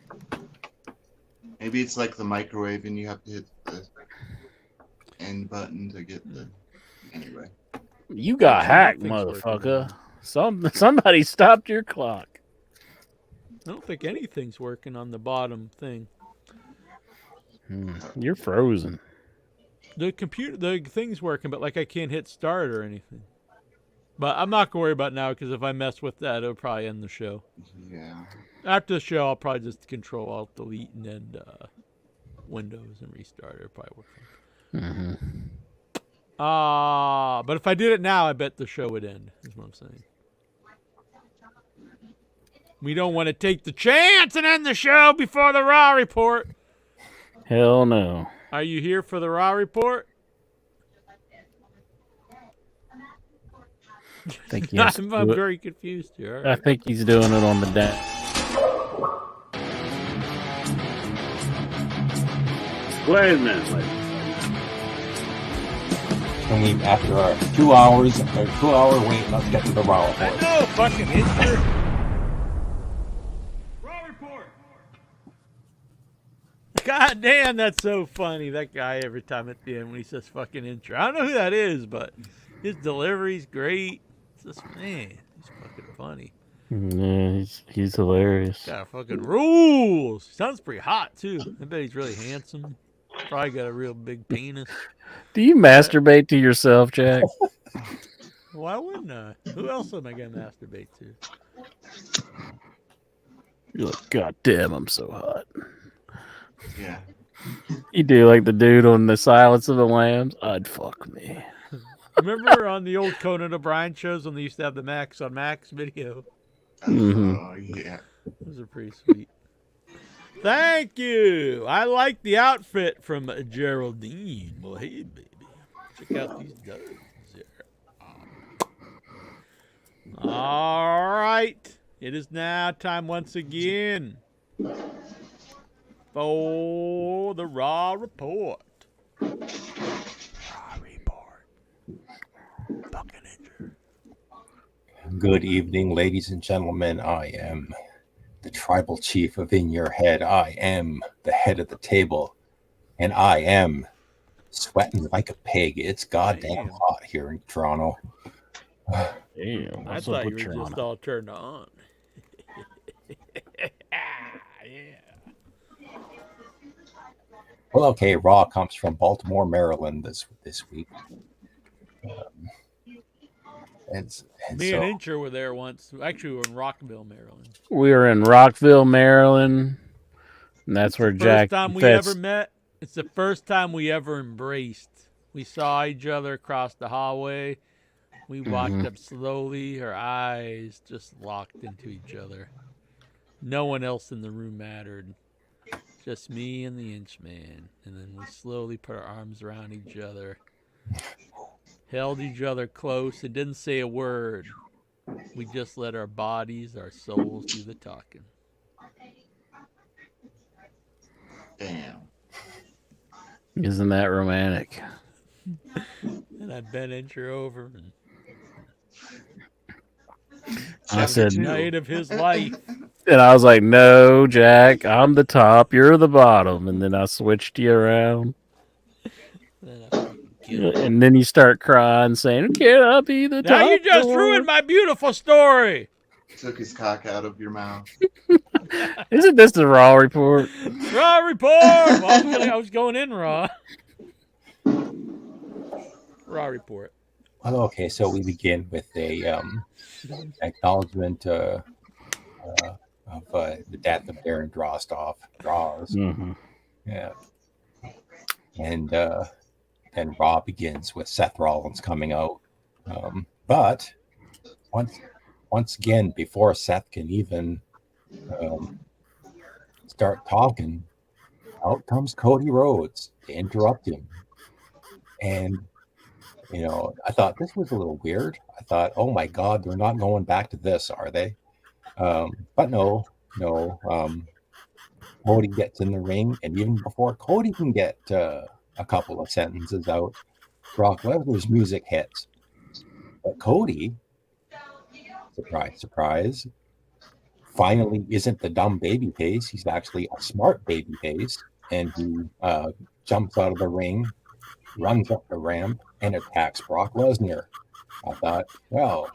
Speaker 7: Maybe it's like the microwave and you have to hit the end button to get the... Anyway.
Speaker 5: You got hacked, motherfucker. Somebody stopped your clock.
Speaker 4: I don't think anything's working on the bottom thing.
Speaker 5: You're frozen.
Speaker 4: The thing's working, but I can't hit start or anything. But I'm not gonna worry about it now because if I mess with that, it'll probably end the show.
Speaker 7: Yeah.
Speaker 4: After the show, I'll probably just Control Alt Delete and then Windows and restart. It'll probably work. But if I did it now, I bet the show would end. Is what I'm saying. We don't want to take the chance and end the show before the Raw report.
Speaker 5: Hell no.
Speaker 4: Are you here for the Raw report?
Speaker 5: I think he has to
Speaker 4: I'm
Speaker 5: do it.
Speaker 4: very confused here.
Speaker 5: I think he's doing it on the day.
Speaker 10: Wait a minute,
Speaker 9: And we, after our 2 hours, 2-hour wait, let's get to the Raw report.
Speaker 4: No fucking history. Raw report. God damn, that's so funny. That guy every time at the end when he says fucking intro. I don't know who that is, but his delivery's great. It's just, man, he's fucking funny.
Speaker 5: Yeah, he's hilarious.
Speaker 4: Got fucking rules. Sounds pretty hot too. I bet he's really handsome. Probably got a real big penis.
Speaker 5: Do you masturbate to yourself, Jack?
Speaker 4: Why wouldn't I? Who else am I gonna masturbate to?
Speaker 5: You're like, God damn, I'm so hot.
Speaker 7: Yeah.
Speaker 5: You do like the dude on the Silence of the Lambs? I'd fuck me.
Speaker 4: Remember on the old Conan O'Brien shows when they used to have the Max on Max video?
Speaker 5: Mm-hmm.
Speaker 7: Oh, yeah.
Speaker 4: Those are pretty sweet. Thank you. I like the outfit from Geraldine. Well, hey, baby. Check out these duds here. All right. It is now time once again for the Raw Report. Raw Report. Fucking injured.
Speaker 11: Good evening, ladies and gentlemen. I am the tribal chief of In Your Head. I am the head of the table, and I am sweating like a pig. It's goddamn hot here in Toronto.
Speaker 5: Damn,
Speaker 4: I thought you were just all turned on. Yeah.
Speaker 11: Well, okay, Raw comes from Baltimore, Maryland this week.
Speaker 4: Me and Incher were there once. Actually, we were in Rockville, Maryland.
Speaker 5: We were in Rockville, Maryland, and that's where Jack.
Speaker 4: First time we ever met. It's the first time we ever embraced. We saw each other across the hallway. We walked up slowly. Her eyes just locked into each other. No one else in the room mattered. Just me and the Inchman. And then we slowly put our arms around each other. Held each other close and didn't say a word. We just let our bodies, our souls do the talking.
Speaker 7: Damn.
Speaker 5: Isn't that romantic?
Speaker 4: And I bent Incher over and
Speaker 5: I said,
Speaker 4: night of his life.
Speaker 5: And I was like, no, Jack, I'm the top, you're the bottom. And then I switched you around. And then you start crying, saying, can I be the top?
Speaker 4: Now you just ruined my beautiful story.
Speaker 7: Took his cock out of your mouth.
Speaker 5: Isn't this the Raw Report?
Speaker 4: Raw Report! Well, I was going in Raw. Raw Report.
Speaker 11: Well, okay, so we begin with a acknowledgement of the death of Darren Draws.
Speaker 5: Mm-hmm.
Speaker 11: Yeah. And then Raw begins with Seth Rollins coming out. But once again, before Seth can even start talking, out comes Cody Rhodes to interrupt him. And, you know, I thought this was a little weird. I thought, oh my God, they're not going back to this, are they? But no. Cody gets in the ring, and even before Cody can get a couple of sentences out, Brock Lesnar's music hits. But Cody, surprise, surprise, finally isn't the dumb baby face. He's actually a smart baby face, and he jumps out of the ring, runs up the ramp, and attacks Brock Lesnar. I thought, well,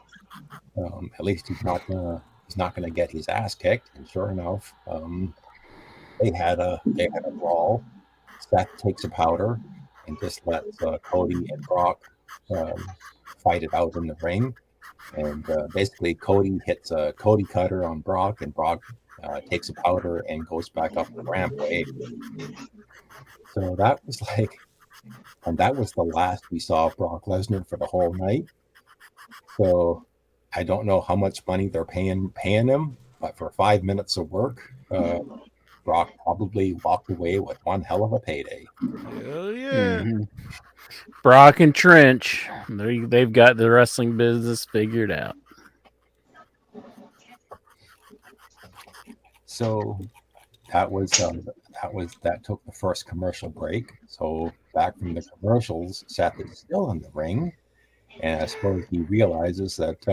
Speaker 11: at least he's not gonna get his ass kicked. And sure enough, they had a brawl. Seth takes a powder and just lets Cody and Brock fight it out in the ring. And basically, Cody hits a Cody cutter on Brock, and Brock takes a powder and goes back up the rampway. So that was that was the last we saw of Brock Lesnar for the whole night. So I don't know how much money they're paying him, but for 5 minutes of work, Brock probably walked away with one hell of a payday.
Speaker 4: Hell yeah.
Speaker 5: Mm-hmm. Brock and Trench, they've got the wrestling business figured out.
Speaker 11: So that took the first commercial break. So back from the commercials, Seth is still in the ring, and I suppose he realizes that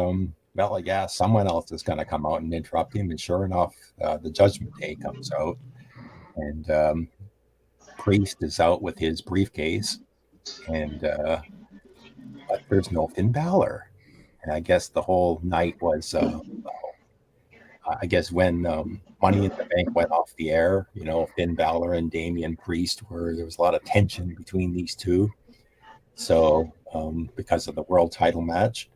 Speaker 11: someone else is going to come out and interrupt him. And sure enough, the Judgment Day comes out, and Priest is out with his briefcase, and but there's no Finn Balor. And I guess the whole night was, I guess when Money in the Bank went off the air, you know, Finn Balor and Damian Priest there was a lot of tension between these two. So because of the world title match.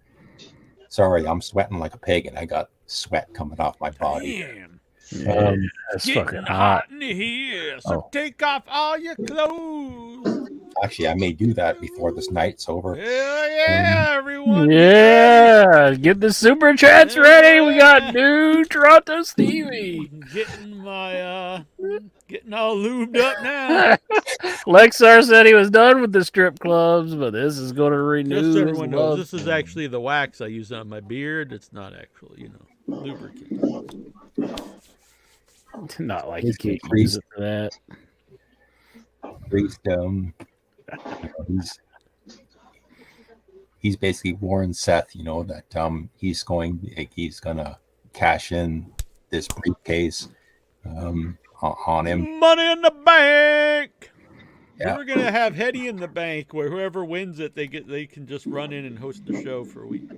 Speaker 11: Sorry, I'm sweating like a pig, and I got sweat coming off my body.
Speaker 4: Damn.
Speaker 5: Yeah, it's fucking hot.
Speaker 4: in here, so take off all your clothes.
Speaker 11: Actually, I may do that before this night's over.
Speaker 4: Hell yeah, everyone.
Speaker 5: Yeah, get the super chats ready. We got new Toronto Stevie.
Speaker 4: Getting my getting all lubed up now.
Speaker 5: Lexar said he was done with the strip clubs, but this is going to renew
Speaker 4: Just so
Speaker 5: his
Speaker 4: everyone
Speaker 5: love.
Speaker 4: knows, this is actually the wax I use on my beard. It's not actually, lubricant.
Speaker 5: Not like you can't use it for that.
Speaker 11: Priest, he's basically warned Seth, that he's gonna cash in this briefcase on him.
Speaker 4: Money in the bank.
Speaker 11: Yeah.
Speaker 4: We're gonna have Hetty in the bank, where whoever wins it, they can just run in and host the show for a week.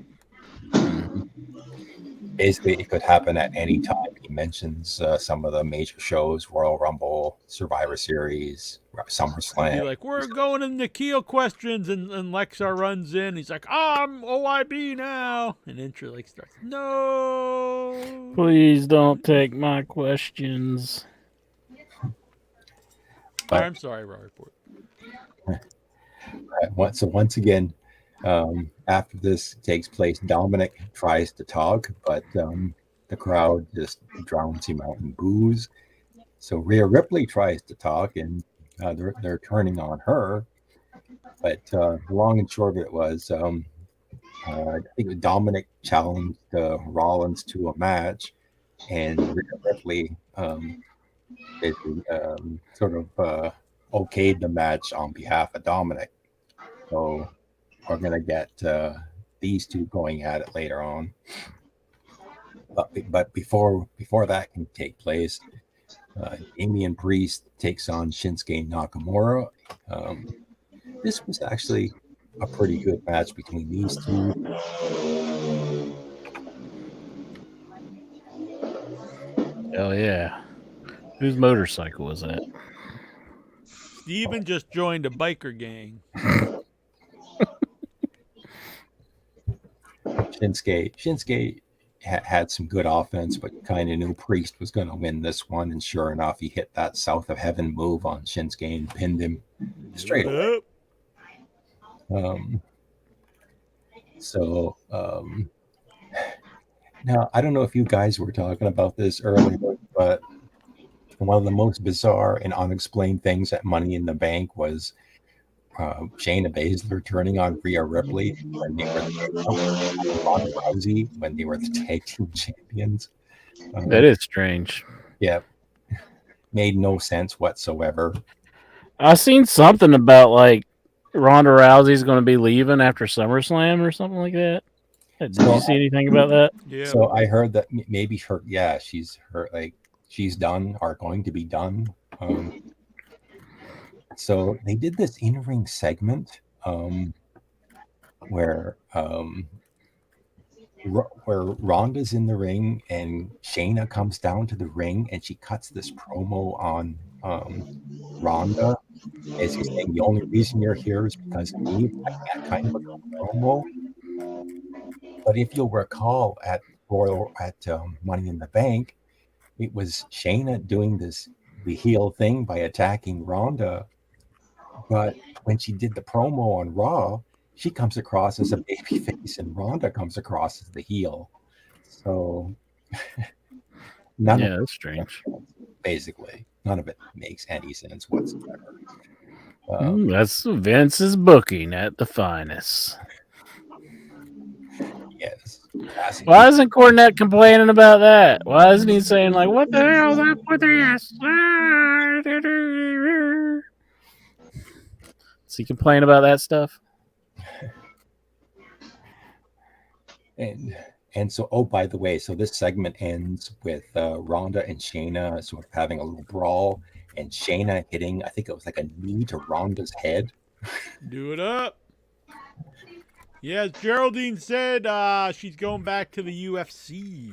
Speaker 11: Basically, it could happen at any time. He mentions some of the major shows: Royal Rumble, Survivor Series,
Speaker 4: Be
Speaker 11: SummerSlam.
Speaker 4: like, we're going in the Keel questions, and Lexar runs in. He's like, I'm OIB now, and Intra starts, no.
Speaker 5: Please don't take my questions.
Speaker 11: But-
Speaker 4: I'm sorry, Raw Report.
Speaker 11: So once again, after this takes place, Dominic tries to talk, but the crowd just drowns him out in boos. So Rhea Ripley tries to talk, and they're turning on her. But the long and short of it was, I think Dominic challenged Rollins to a match, and Rhea Ripley basically sort of okayed the match on behalf of Dominic. So we're going to get these two going at it later on. But before that can take place, Damian Priest takes on Shinsuke Nakamura. This was actually a pretty good match between these two.
Speaker 5: Hell yeah. Whose motorcycle was that?
Speaker 4: Steven just joined a biker gang.
Speaker 11: Shinsuke had some good offense, but kind of knew Priest was going to win this one. And sure enough, he hit that South of Heaven move on Shinsuke and pinned him straight away. Now, I don't know if you guys were talking about this earlier, but one of the most bizarre and unexplained things at Money in the Bank was Shayna Baszler turning on Rhea Ripley when they were Ronda Rousey when they were the tag team champions.
Speaker 5: That is strange.
Speaker 11: Yeah, made no sense whatsoever.
Speaker 5: I seen something about Ronda Rousey's going to be leaving after SummerSlam or something like that. Did you see anything about that?
Speaker 4: Yeah.
Speaker 11: So I heard that maybe she's done or going to be done. So they did this in-ring segment where Ronda's in the ring and Shayna comes down to the ring and she cuts this promo on Ronda, basically saying the only reason you're here is because of me. That kind of a promo. But if you'll recall at Money in the Bank, it was Shayna doing the heel thing by attacking Ronda. But when she did the promo on Raw, she comes across as a babyface and Ronda comes across as the heel. So
Speaker 5: that's strange.
Speaker 11: Basically, none of it makes any sense whatsoever.
Speaker 5: That's Vince's booking at the finest.
Speaker 11: Yes.
Speaker 5: Why isn't Cornette complaining about that? Why isn't he saying what the hell's up with this? Does he complain about that stuff?
Speaker 11: And so, oh, by the way, so this segment ends with Ronda and Shayna sort of having a little brawl, and Shayna hitting, I think it was a knee to Ronda's head.
Speaker 4: Do it up. Yeah, Geraldine said she's going back to the UFC.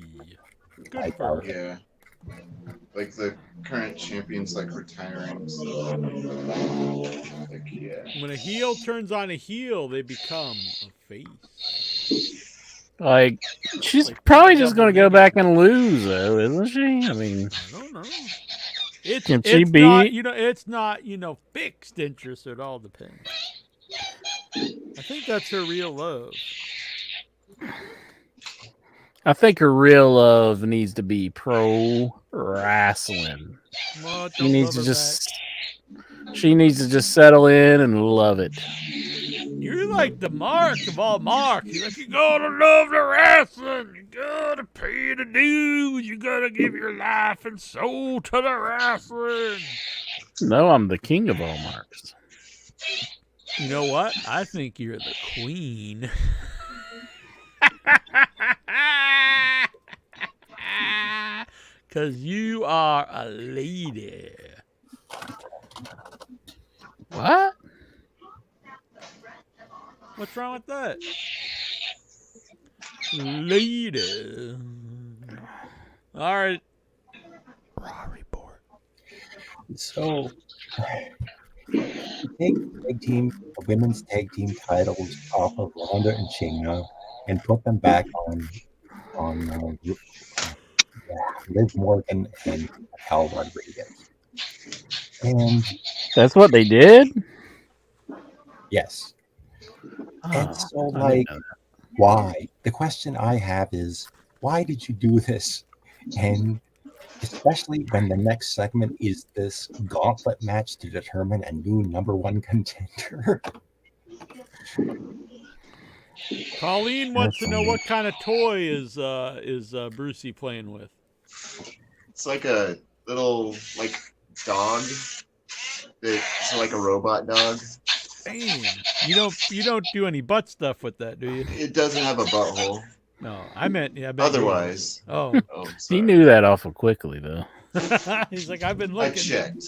Speaker 4: Good for her.
Speaker 7: Yeah. The current champion's retiring. So, yeah.
Speaker 4: When a heel turns on a heel, they become a face.
Speaker 5: She's probably just going to go back and lose, though, isn't she? I mean,
Speaker 4: I don't know.
Speaker 5: Can she
Speaker 4: it's
Speaker 5: be?
Speaker 4: not, it's not, fixed interest. It all depends. I think that's her real love.
Speaker 5: I think her real love needs to be pro wrestling.
Speaker 4: Well,
Speaker 5: She needs to just settle in and love it.
Speaker 4: You're like the Mark of all marks. You're like, you gotta love the wrestling. You gotta pay the dues. You gotta give your life and soul to the wrestling.
Speaker 5: No, I'm the king of all marks.
Speaker 4: You know what? I think you're the queen. Because you are a lady.
Speaker 5: What?
Speaker 4: What's wrong with that? Lady. All right. Raw report.
Speaker 11: So, take the women's tag team titles off of Ronda and Shayna and put them back on Liv Morgan and Raquel Rodriguez. And
Speaker 5: that's what they did?
Speaker 11: Yes.
Speaker 5: Oh,
Speaker 11: and so, why? The question I have is, why did you do this? And especially when the next segment is this gauntlet match to determine a new number one contender.
Speaker 4: Colleen wants to know what kind of toy is Brucey playing with.
Speaker 7: It's like a little dog. It's like a robot dog.
Speaker 4: Damn. You don't do any butt stuff with that, do you?
Speaker 7: It doesn't have a butthole.
Speaker 4: No, I meant
Speaker 7: otherwise.
Speaker 4: Oh,
Speaker 5: he knew that awful quickly though.
Speaker 4: He's like, I've been looking.
Speaker 7: I checked.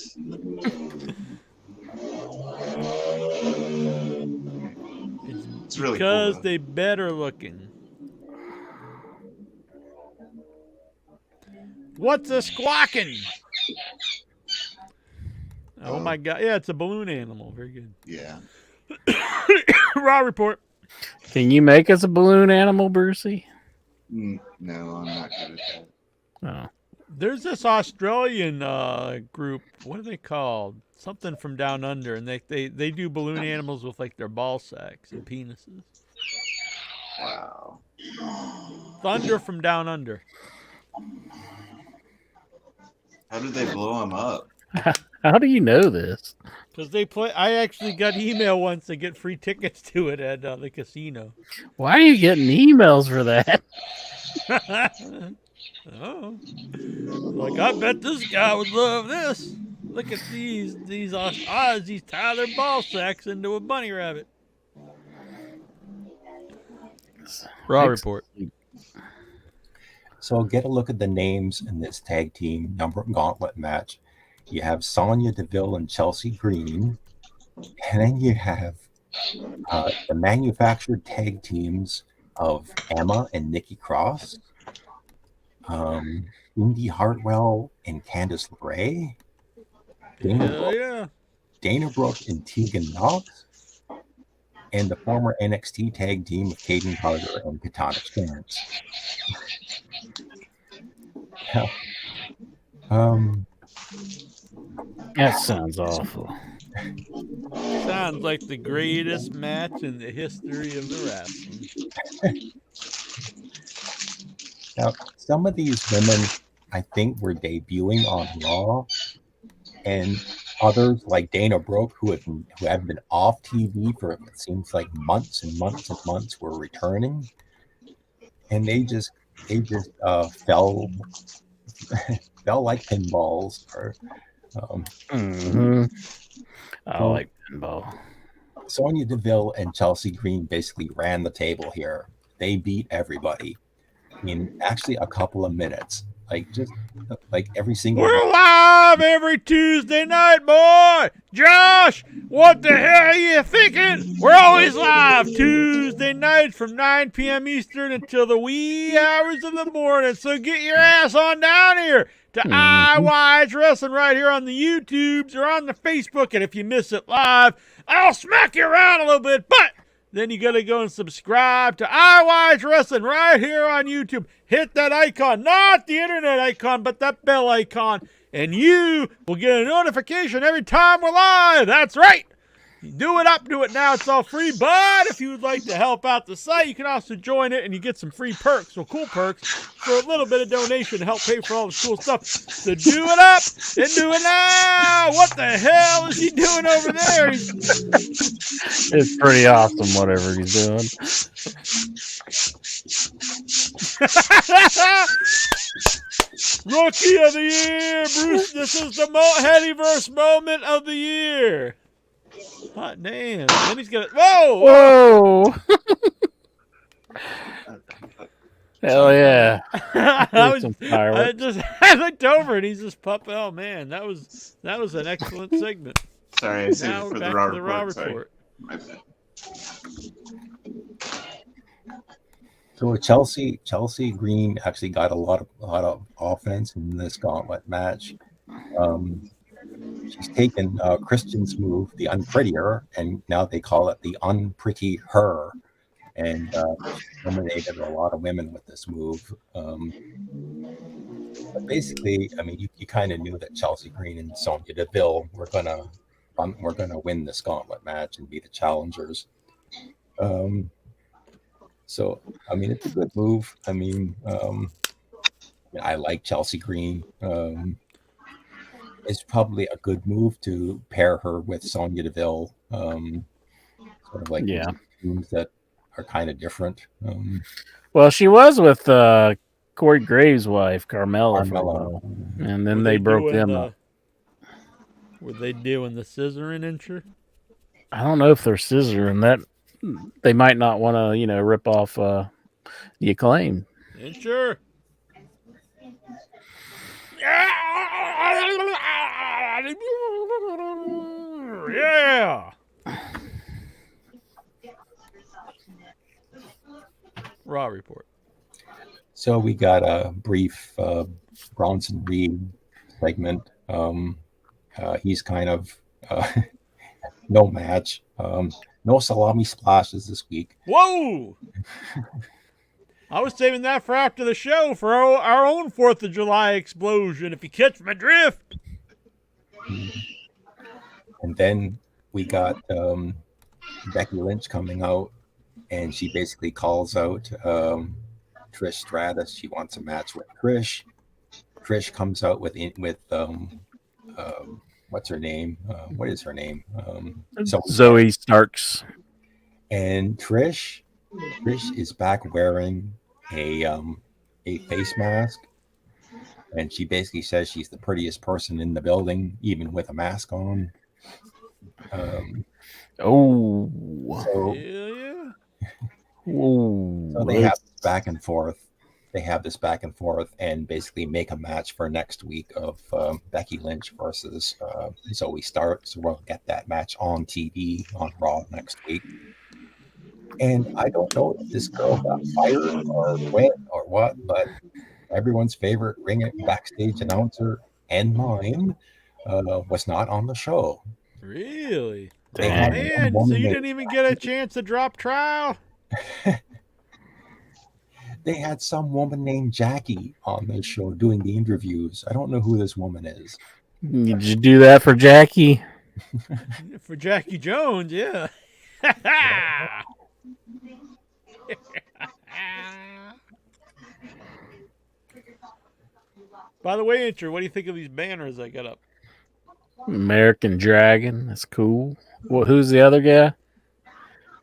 Speaker 4: It's
Speaker 7: really
Speaker 4: because
Speaker 7: cool,
Speaker 4: they better looking. What's a squawking? Oh my God! Yeah, it's a balloon animal. Very good.
Speaker 7: Yeah.
Speaker 4: Raw report.
Speaker 5: Can you make us a balloon animal, Brucey?
Speaker 7: No, I'm not good at that.
Speaker 5: Oh.
Speaker 4: There's this Australian group. What are they called? Something from down under, and they do balloon animals with like their ball sacks and penises.
Speaker 7: Wow.
Speaker 4: Thunder from down under.
Speaker 7: How did they blow him up?
Speaker 5: How do you know this?
Speaker 4: Because they play. I actually got email once to get free tickets to it at the casino.
Speaker 5: Why are you getting emails for that?
Speaker 4: Oh, like I bet this guy would love this. Look at these Aussies tie their ball sacks into a bunny rabbit. Raw report.
Speaker 11: So get a look at the names in this tag team number gauntlet match. You have Sonya Deville and Chelsea Green, and then you have the manufactured tag teams of Emma and Nikki Cross, Indy Hartwell and Candice LeRae, Dana Brooke and Tegan Knox, and the former NXT tag team of Caden Carter and Katana Chance.
Speaker 5: That sounds awful.
Speaker 4: Sounds like the greatest match in the history of the wrestling.
Speaker 11: Now, some of these women, I think, were debuting on Raw, and others, like Dana Brooke, who had been off TV for it seems like months and months and months, were returning, and they just fell fell like pinballs.
Speaker 5: I like pinball.
Speaker 11: Sonya Deville and Chelsea Green basically ran the table here. They beat everybody in actually a couple of minutes. Like every single.
Speaker 4: We're live every Tuesday night, boy. Josh, what the hell are you thinking? We're always live Tuesday night from 9 p.m. Eastern until the wee hours of the morning. So get your ass on down here to iWise Wrestling right here on the YouTubes or on the Facebook. And if you miss it live, I'll smack you around a little bit. But then you got to go and subscribe to iWise Wrestling right here on YouTube. Hit that icon, not the internet icon, but that bell icon. and you will get a notification every time we're live. That's right. Do it up, do it now. It's all free. But if you would like to help out the site, you can also join it and you get some free perks, so cool perks, for a little bit of donation to help pay for all the cool stuff. So do it up and do it now. What the hell is he doing over there?
Speaker 5: It's pretty awesome, whatever he's doing.
Speaker 4: Rookie of the year, Bruce. This is the Headyverse moment of the year. Hot damn. Then he's gonna. Whoa!
Speaker 5: Whoa! Hell yeah!
Speaker 4: I
Speaker 5: Some fireworks.
Speaker 4: I looked over and he's just pumping. Oh man, that was an excellent segment.
Speaker 7: Sorry, I saved
Speaker 4: Now
Speaker 7: it
Speaker 4: we're
Speaker 7: for the
Speaker 4: back
Speaker 7: raw
Speaker 4: to the raw
Speaker 7: report. Sorry.
Speaker 4: report.
Speaker 7: My bad.
Speaker 11: So Chelsea Green actually got a lot of offense in this gauntlet match. She's taken Christian's move, the unprettier, and now they call it the unpretty her. And she eliminated a lot of women with this move. But basically, I mean, you kind of knew that Chelsea Green and Sonya Deville were gonna win this gauntlet match and be the challengers. So, I mean, it's a good move. I mean, I like Chelsea Green. It's probably a good move to pair her with Sonya Deville. Sort of like teams that are kind of different.
Speaker 5: Well, she was with Corey Graves' wife, Carmella, for a
Speaker 11: Carmella.
Speaker 5: while. And then they broke them up.
Speaker 4: Were they doing the scissoring incher?
Speaker 5: I don't know if they're scissoring that. They might not want to, rip off the Acclaim.
Speaker 4: Incher. Yeah. Raw report.
Speaker 11: So we got a brief Bronson Reed segment. He's kind of no match. No salami splashes this week.
Speaker 4: Whoa! I was saving that for after the show for our own 4th of July explosion, if you catch my drift.
Speaker 11: And then we got Becky Lynch coming out, and she basically calls out Trish Stratus. She wants a match with Trish. Trish comes out with what's her name? What is her name?
Speaker 5: Zoe Starks.
Speaker 11: And Trish is back wearing a face mask, and she basically says she's the prettiest person in the building, even with a mask on.
Speaker 5: So
Speaker 11: they have this back and forth. And basically make a match for next week of Becky Lynch versus Zoe Starks. So we'll get that match on TV on Raw next week. And I don't know if this girl got fired or went or what, but everyone's favorite backstage announcer and mine was not on the show.
Speaker 4: Really?
Speaker 11: Man,
Speaker 4: so you didn't even get a chance to drop trial?
Speaker 11: They had some woman named Jackie on this show doing the interviews. I don't know who this woman is.
Speaker 5: Did you do that for Jackie?
Speaker 4: For Jackie Jones, yeah. By the way, Incher, what do you think of these banners I got up?
Speaker 5: American Dragon. That's cool. Well, who's the other guy?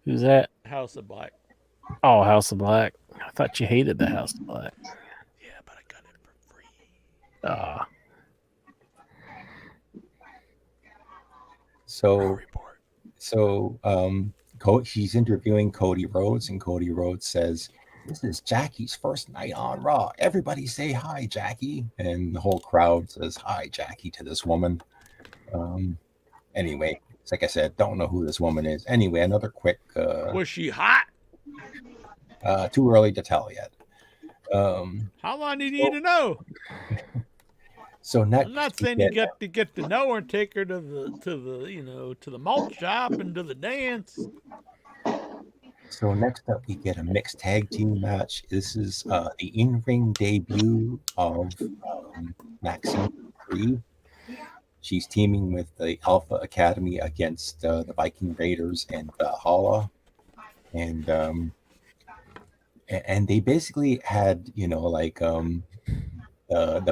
Speaker 5: Who's that?
Speaker 4: House of Black.
Speaker 5: Oh, House of Black. I thought you hated the House of Black.
Speaker 4: Yeah, but I got it for free.
Speaker 11: She's interviewing Cody Rhodes, and Cody Rhodes says, "This is Jackie's first night on Raw. Everybody say hi, Jackie." And the whole crowd says hi, Jackie, to this woman. Anyway, it's like I said, don't know who this woman is. Anyway, another quick.
Speaker 4: Was she hot?
Speaker 11: Too early to tell yet.
Speaker 4: How long did you need to know?
Speaker 11: So next,
Speaker 4: I'm not saying you got to get to know her and take her to the malt shop and to the dance.
Speaker 11: So next up, we get a mixed tag team match. This is the in-ring debut of Maxine 3. She's teaming with the Alpha Academy against the Viking Raiders and Valhalla, and they basically had, the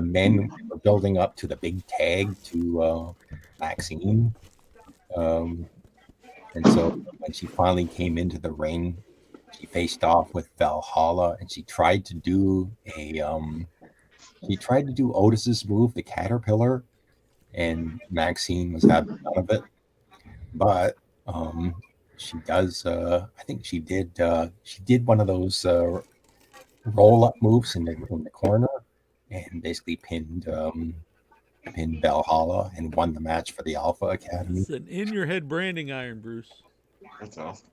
Speaker 11: men were building up to the big tag to Maxine, and so when she finally came into the ring, she faced off with Valhalla, and she tried to do Otis's move, the Caterpillar, and Maxine was having none of it. But she does. I think she did one of those roll-up moves in the corner, and basically pinned Valhalla and won the match for the Alpha Academy.
Speaker 4: It's an in-your-head branding iron, Bruce.
Speaker 7: That's awesome.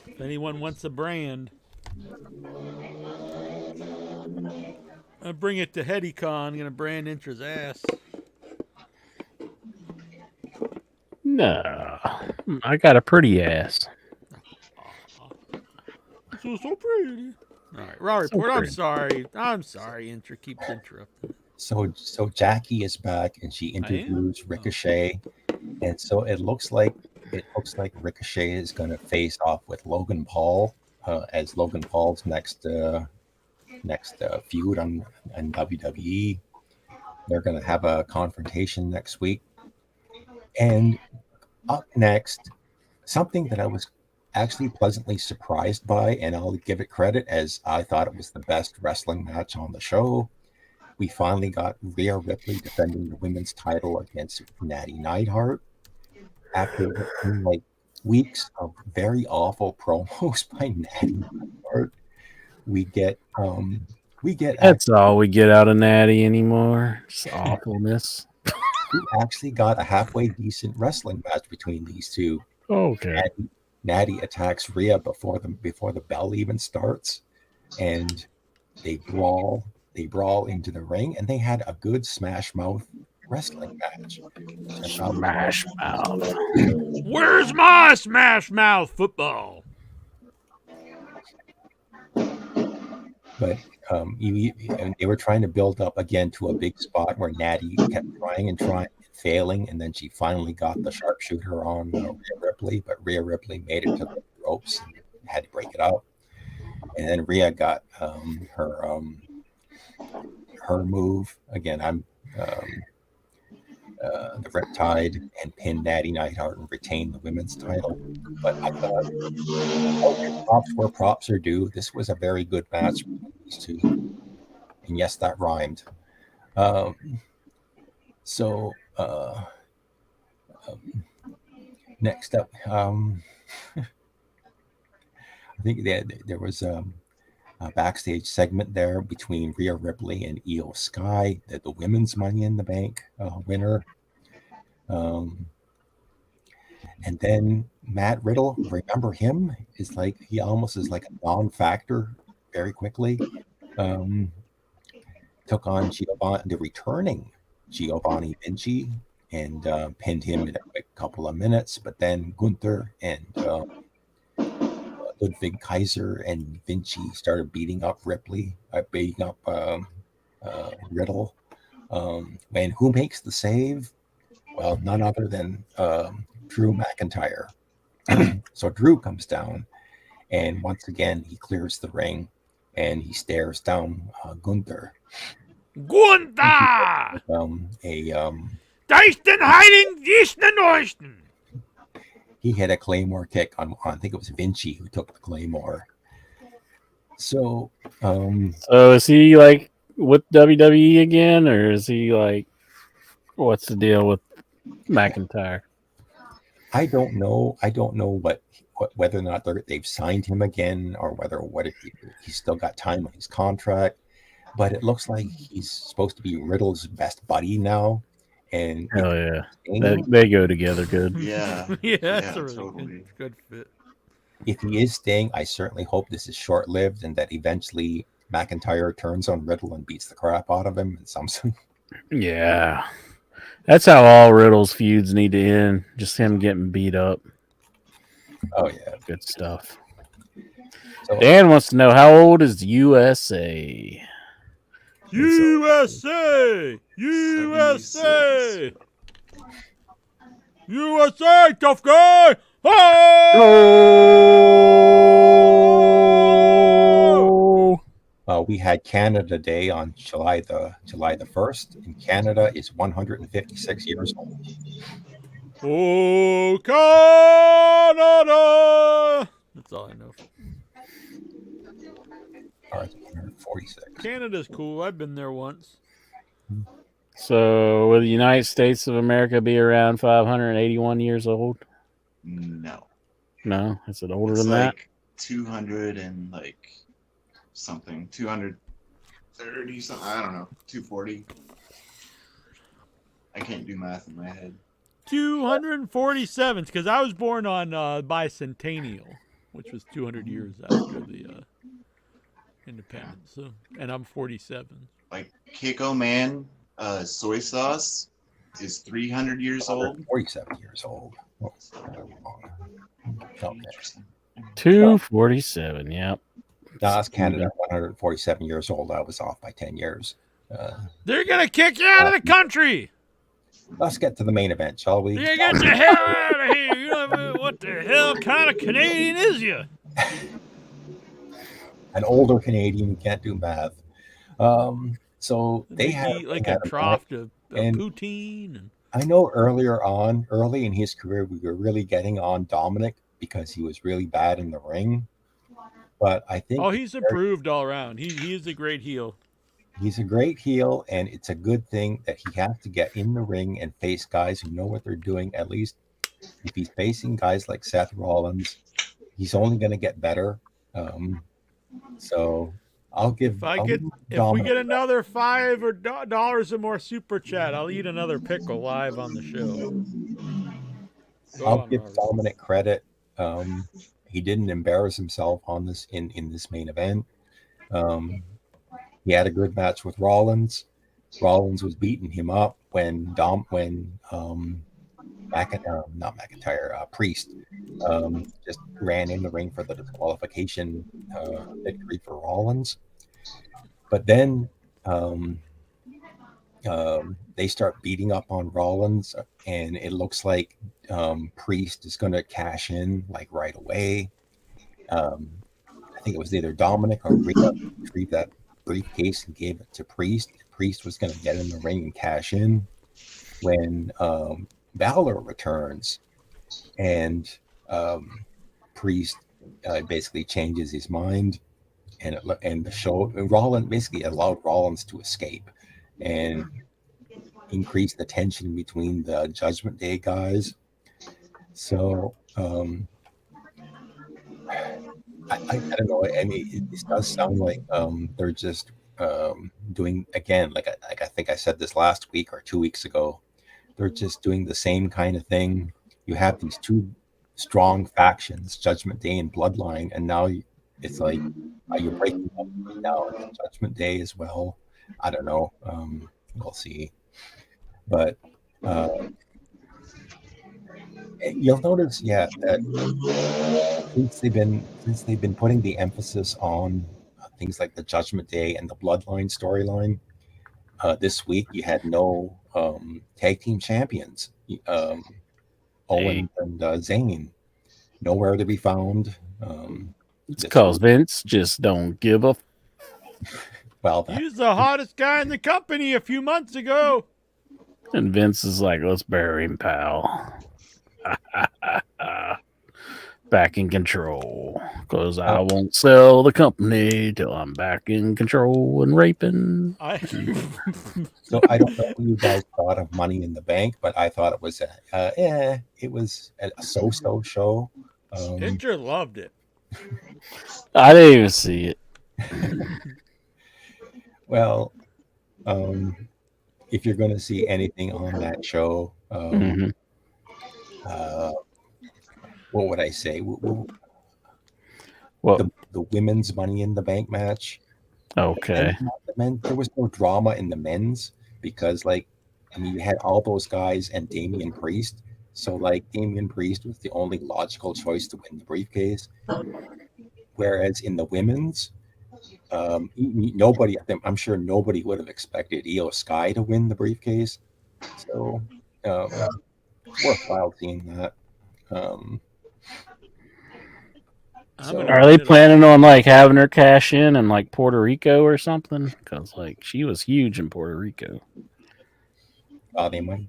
Speaker 4: If anyone wants a brand, I'll bring it to HeadyCon. I'm gonna brand Intra's ass.
Speaker 5: No, I got a pretty ass.
Speaker 4: So pretty. All right, raw report.
Speaker 5: pretty.
Speaker 4: I'm sorry. Intra keeps interrupting.
Speaker 11: So Jackie is back, and she interviews Ricochet, and so it looks like Ricochet is going to face off with Logan Paul as Logan Paul's next feud on WWE. They're going to have a confrontation next week, and up next, something that I was actually pleasantly surprised by, and I'll give it credit as I thought it was the best wrestling match on the show. We finally got Rhea Ripley defending the women's title against Natty Neidhart after weeks of very awful promos by Natty Neidhart. We get
Speaker 5: That's all we get out of Natty anymore. It's awfulness.
Speaker 11: We actually got a halfway decent wrestling match between these two.
Speaker 5: Okay.
Speaker 11: Natty attacks Rhea before the bell even starts, and they brawl into the ring, and they had a good Smash Mouth wrestling match.
Speaker 5: Smash Mouth.
Speaker 4: Where's my Smash Mouth football?
Speaker 11: But and they were trying to build up again to a big spot where Natty kept trying, failing, and then she finally got the sharpshooter on Rhea Ripley, but Rhea Ripley made it to the ropes and had to break it up. And then Rhea got her move again. The Riptide, and pinned Natty Neidhart and retained the women's title. But I thought, props where props are due. This was a very good match between these two, and yes, that rhymed. Next up, I think there was a backstage segment there between Rhea Ripley and Io Sky, the women's Money in the Bank winner. And then Matt Riddle, remember him? He almost is like a non-factor very quickly. Took on the returning Giovanni Vinci and pinned him in a quick couple of minutes. But then Gunther and Ludwig Kaiser and Vinci started beating up Riddle. And who makes the save? Well, none other than Drew McIntyre. So Drew comes down, and once again he clears the ring, and he stares down Gunther.
Speaker 4: Gunther!
Speaker 11: He had a Claymore kick on, I think it was Vinci who took the Claymore. So
Speaker 5: is he like with WWE again, or is he like, what's the deal with McIntyre?
Speaker 11: I don't know whether or not they've signed him again, or he's still got time on his contract. But it looks like he's supposed to be Riddle's best buddy now. And
Speaker 5: hell yeah, they go together good.
Speaker 7: Yeah,
Speaker 4: that's a really
Speaker 7: totally.
Speaker 4: good fit.
Speaker 11: If he is staying, I certainly hope this is short-lived and that eventually McIntyre turns on Riddle and beats the crap out of him in some.
Speaker 5: Yeah, that's how all Riddle's feuds need to end. Just him getting beat up.
Speaker 11: Oh yeah,
Speaker 5: good stuff.
Speaker 11: So,
Speaker 5: Dan wants to know, how old is USA?
Speaker 4: USA! USA! USA, tough guy! Oh!
Speaker 11: We had Canada Day on July the 1st, and Canada is 156 years old.
Speaker 4: Oh, Canada! That's all I know.
Speaker 11: Ours is 146.
Speaker 4: Canada's cool. I've been there once.
Speaker 5: So will the United States of America be around 581 years old?
Speaker 7: No.
Speaker 5: No, is it older
Speaker 7: It's
Speaker 5: than that?
Speaker 7: like 200 and like something. 230 something. I don't know. 240. I can't do math in my head.
Speaker 4: 247, because I was born on bicentennial, which was 200 years after the independence. So, and I'm 47.
Speaker 7: Like Keiko Man, soy sauce is 300 years old.
Speaker 11: 47 years old. Okay.
Speaker 5: 247. Yep.
Speaker 11: That's Canada, 147 years old. I was off by 10 years.
Speaker 4: They're gonna kick you out of the country.
Speaker 11: Let's get to the main event, shall we?
Speaker 4: You get the hell out of here. You know what the hell kind of Canadian is you?
Speaker 11: An older Canadian who can't do math. So they
Speaker 4: eat like a trough of poutine. And
Speaker 11: I know early in his career, we were really getting on Dominic because he was really bad in the ring. But I think
Speaker 4: he's improved all around. He is a great heel.
Speaker 11: He's a great heel, and it's a good thing that he has to get in the ring and face guys who know what they're doing. At least if he's facing guys like Seth Rollins, he's only going to get better. So I'll give.
Speaker 4: If we get another $5 or more super chat, I'll eat another pickle live on the show.
Speaker 11: I'll give Dominic credit. He didn't embarrass himself on this in this main event. He had a good match with Rollins. Rollins was beating him up when Priest just ran in the ring for the disqualification victory for Rollins. But then they start beating up on Rollins, and it looks like Priest is going to cash in like right away. I think it was either Dominic or Rhea retrieved that briefcase and gave it to Priest. Priest was going to get in the ring and cash in when Balor returns, and Priest basically changes his mind, and the show Rollins basically allowed Rollins to escape and increase the tension between the Judgment Day guys. So I don't know. I mean, it does sound like they're just doing, again, like I think I said this last week or 2 weeks ago, they're just doing the same kind of thing. You have these two strong factions, Judgment Day and Bloodline, and now it's like you're breaking up now Judgment Day as well. I don't know. We'll see. But you'll notice, that since they've been putting the emphasis on things like the Judgment Day and the Bloodline storyline, this week you had no tag team champions. Owen and Zayn, nowhere to be found.
Speaker 5: It's because Vince just don't give a.
Speaker 11: Well,
Speaker 4: he's the hottest guy in the company a few months ago.
Speaker 5: And Vince is like, let's bury him, pal. Back in control. Because I won't sell the company till I'm back in control and raping.
Speaker 11: So I don't know what you guys thought of Money in the Bank, but I thought it was it was a so-so show.
Speaker 4: Ginger loved it.
Speaker 5: I didn't even see it.
Speaker 11: Well, if you're going to see anything on that show, what would I say?
Speaker 5: Well,
Speaker 11: the women's Money in the Bank match.
Speaker 5: Okay.
Speaker 11: The men, there was no drama in the men's because, you had all those guys and Damian Priest. So, Damian Priest was the only logical choice to win the briefcase. Whereas in the women's, Nobody, I'm sure nobody would have expected Io Sky to win the briefcase. So worthwhile seeing that.
Speaker 5: Are they planning on like having her cash in like Puerto Rico or something? Because like she was huge in Puerto Rico.
Speaker 11: They might